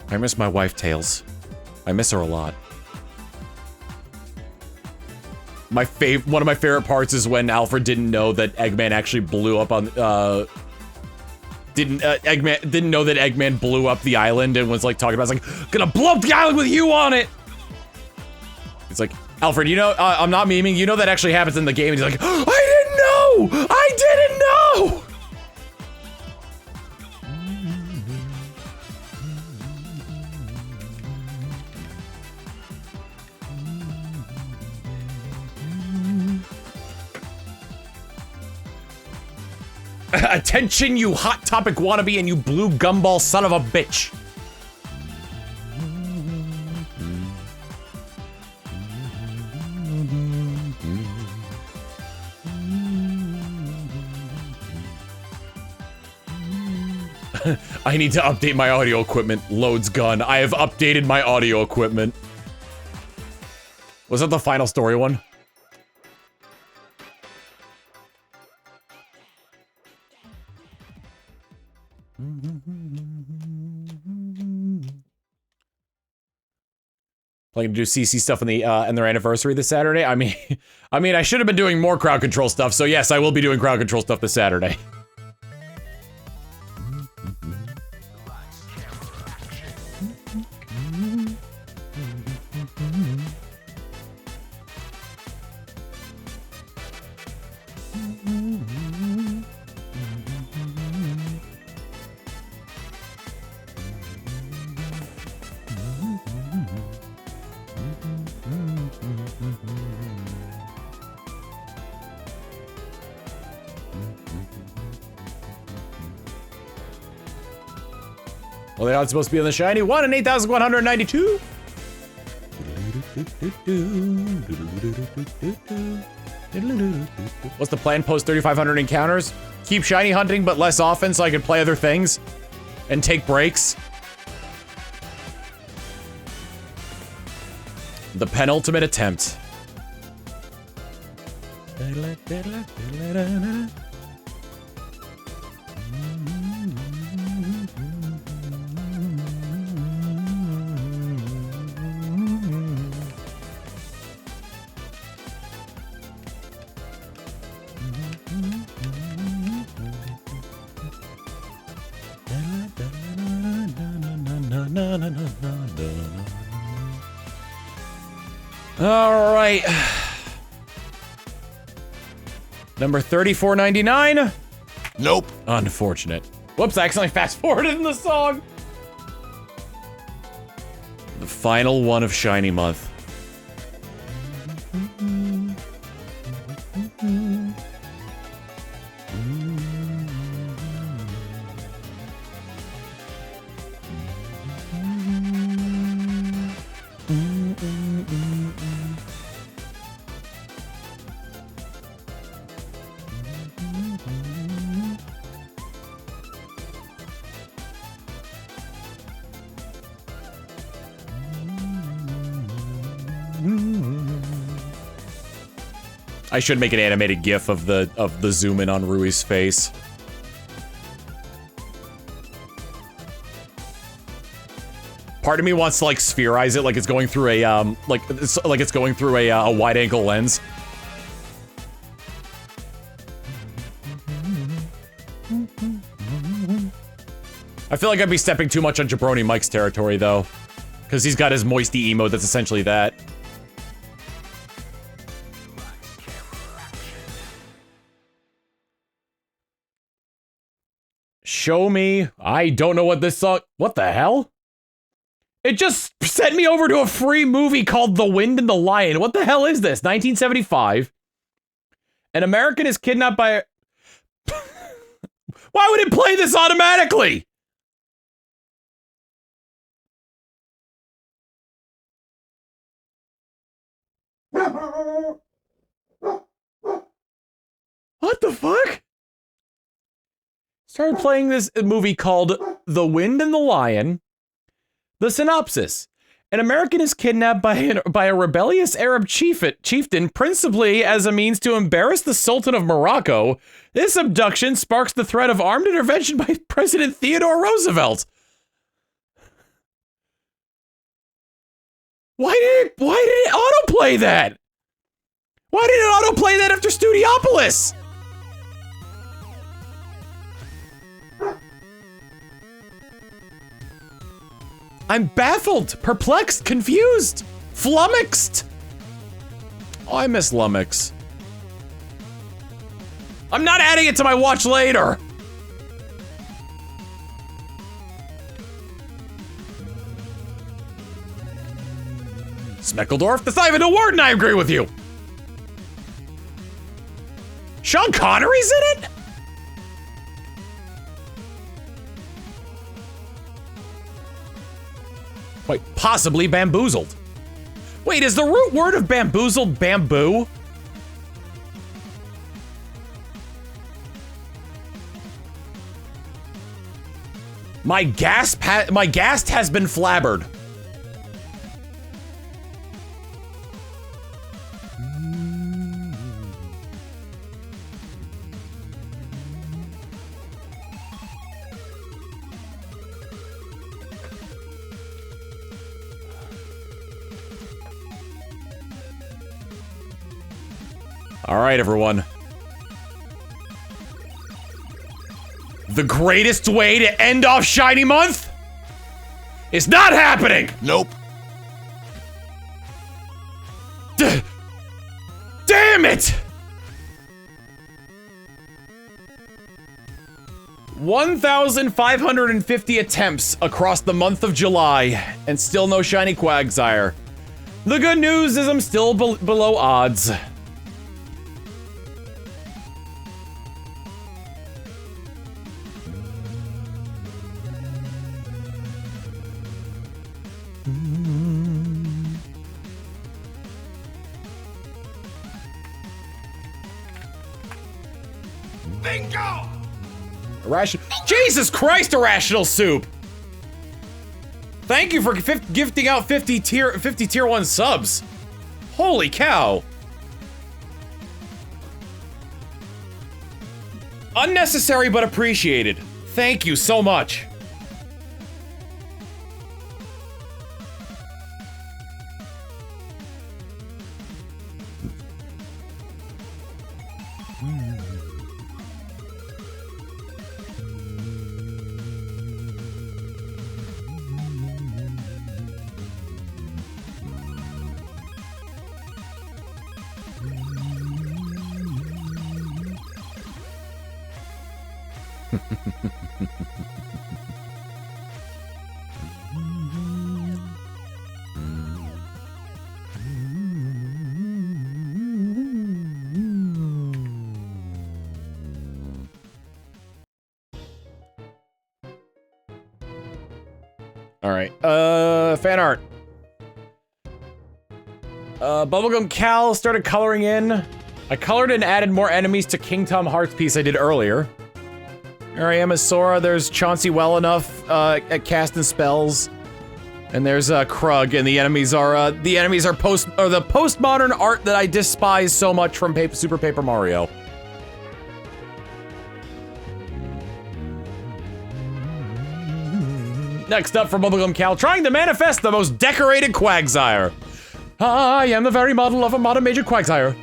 I miss my wife, Tails. I miss her a lot. One of my favorite parts is when Alfred didn't know that Eggman actually blew up on, Eggman didn't know that Eggman blew up the island and was like talking about, it's like, gonna blow up the island with you on it! It's like, Alfred, you know, I'm not memeing, you know that actually happens in the game, and he's like, I didn't know! I didn't know! Attention, you Hot Topic wannabe and you blue gumball son of a bitch. I need to update my audio equipment. Loads gun. I have updated my audio equipment. Was that the final story one? Planning to do CC stuff in their anniversary this Saturday. I mean, I should have been doing more crowd control stuff. So yes, I will be doing crowd control stuff this Saturday. Well, they're not supposed to be on the shiny one in 8,192. What's the plan post 3,500 encounters? Keep shiny hunting, but less often so I can play other things and take breaks. The penultimate attempt. All right. Number 3499. Nope. Unfortunate. Whoops, I accidentally fast forwarded in the song. The final one of Shiny Month. I should make an animated GIF of the zoom in on Rui's face. Part of me wants to like spherize it, like it's going through a like it's going through a wide angle lens. I feel like I'd be stepping too much on Jabroni Mike's territory though, because he's got his moisty emote that's essentially that. Show me. I don't know what this song. What the hell? It just sent me over to a free movie called The Wind and the Lion. What the hell is this? 1975. An American is kidnapped by. Why would it play this automatically? What the fuck? Started playing this movie called The Wind and the Lion. The synopsis. An American is kidnapped by a rebellious Arab chieftain, principally as a means to embarrass the Sultan of Morocco. This abduction sparks the threat of armed intervention by President Theodore Roosevelt. Why did it autoplay that? Why did it autoplay that after Studiopolis? I'm baffled, perplexed, confused, flummoxed. Oh, I miss Lummox. I'm not adding it to my watch later. Smeckledorf? That's not even a word, and I agree with you. Sean Connery's in it? Quite possibly bamboozled. Wait, is the root word of bamboozled bamboo? My gasp has been flabbered. All right, everyone. The greatest way to end off Shiny Month is not happening! Nope. Damn it! 1,550 attempts across the month of July, and still no Shiny Quagsire. The good news is I'm still below odds. Bingo! Jesus Christ, Irrational Soup! Thank you for gifting out 50 tier 1 subs. Holy cow. Unnecessary but appreciated. Thank you so much. Alright, fan art. Bubblegum Cal started coloring in. I colored and added more enemies to King Tom Heart's piece I did earlier. Here I am as Sora, there's Chauncey Well Enough, at casting spells. And there's, Krug, and the enemies are the postmodern art that I despise so much from Super Paper Mario. Next up from Bubblegum Cal, trying to manifest the most decorated Quagsire. I am the very model of a modern major Quagsire.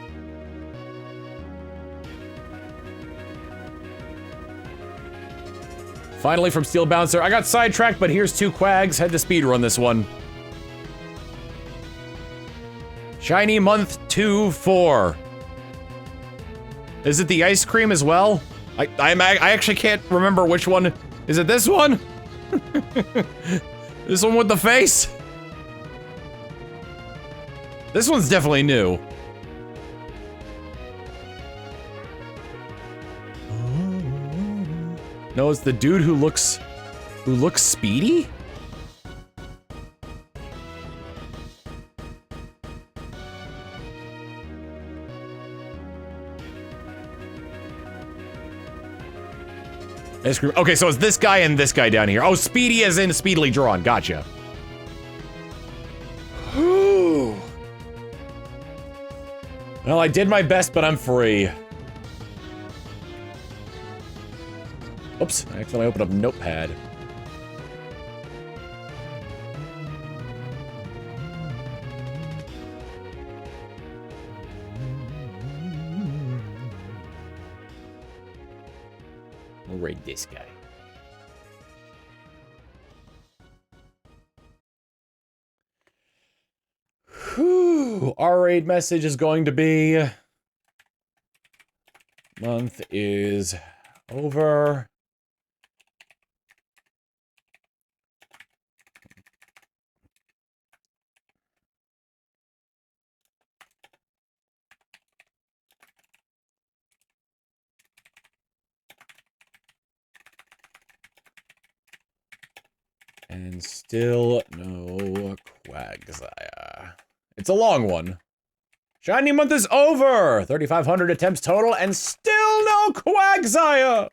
Finally from Steel Bouncer, I got sidetracked, but here's 2 Quags, had to speedrun this one. Shiny Month 2-4. Is it the ice cream as well? I actually can't remember which one. Is it this one? This one with the face? This one's definitely new. No, it's the dude who looks speedy? Ice cream. Okay, so it's this guy and this guy down here. Oh, speedy as in speedily drawn. Gotcha. Well, I did my best, but I'm free. Oops, I accidentally opened up Notepad. this guy. Whew. Our raid message is going to be... Month is over. And still no Quagsire. It's a long one. Shiny month is over! 3,500 attempts total, and still no Quagsire!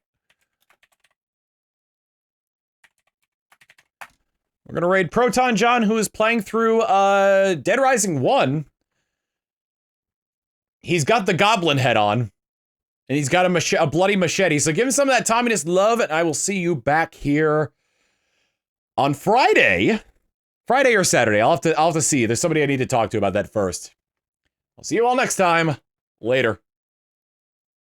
We're gonna raid Proton John, who is playing through, Dead Rising 1. He's got the goblin head on. And he's got a bloody machete, so give him some of that Tomminess love, and I will see you back here on Friday. Friday or Saturday, I'll have to see. There's somebody I need to talk to about that first. I'll see you all next time. Later.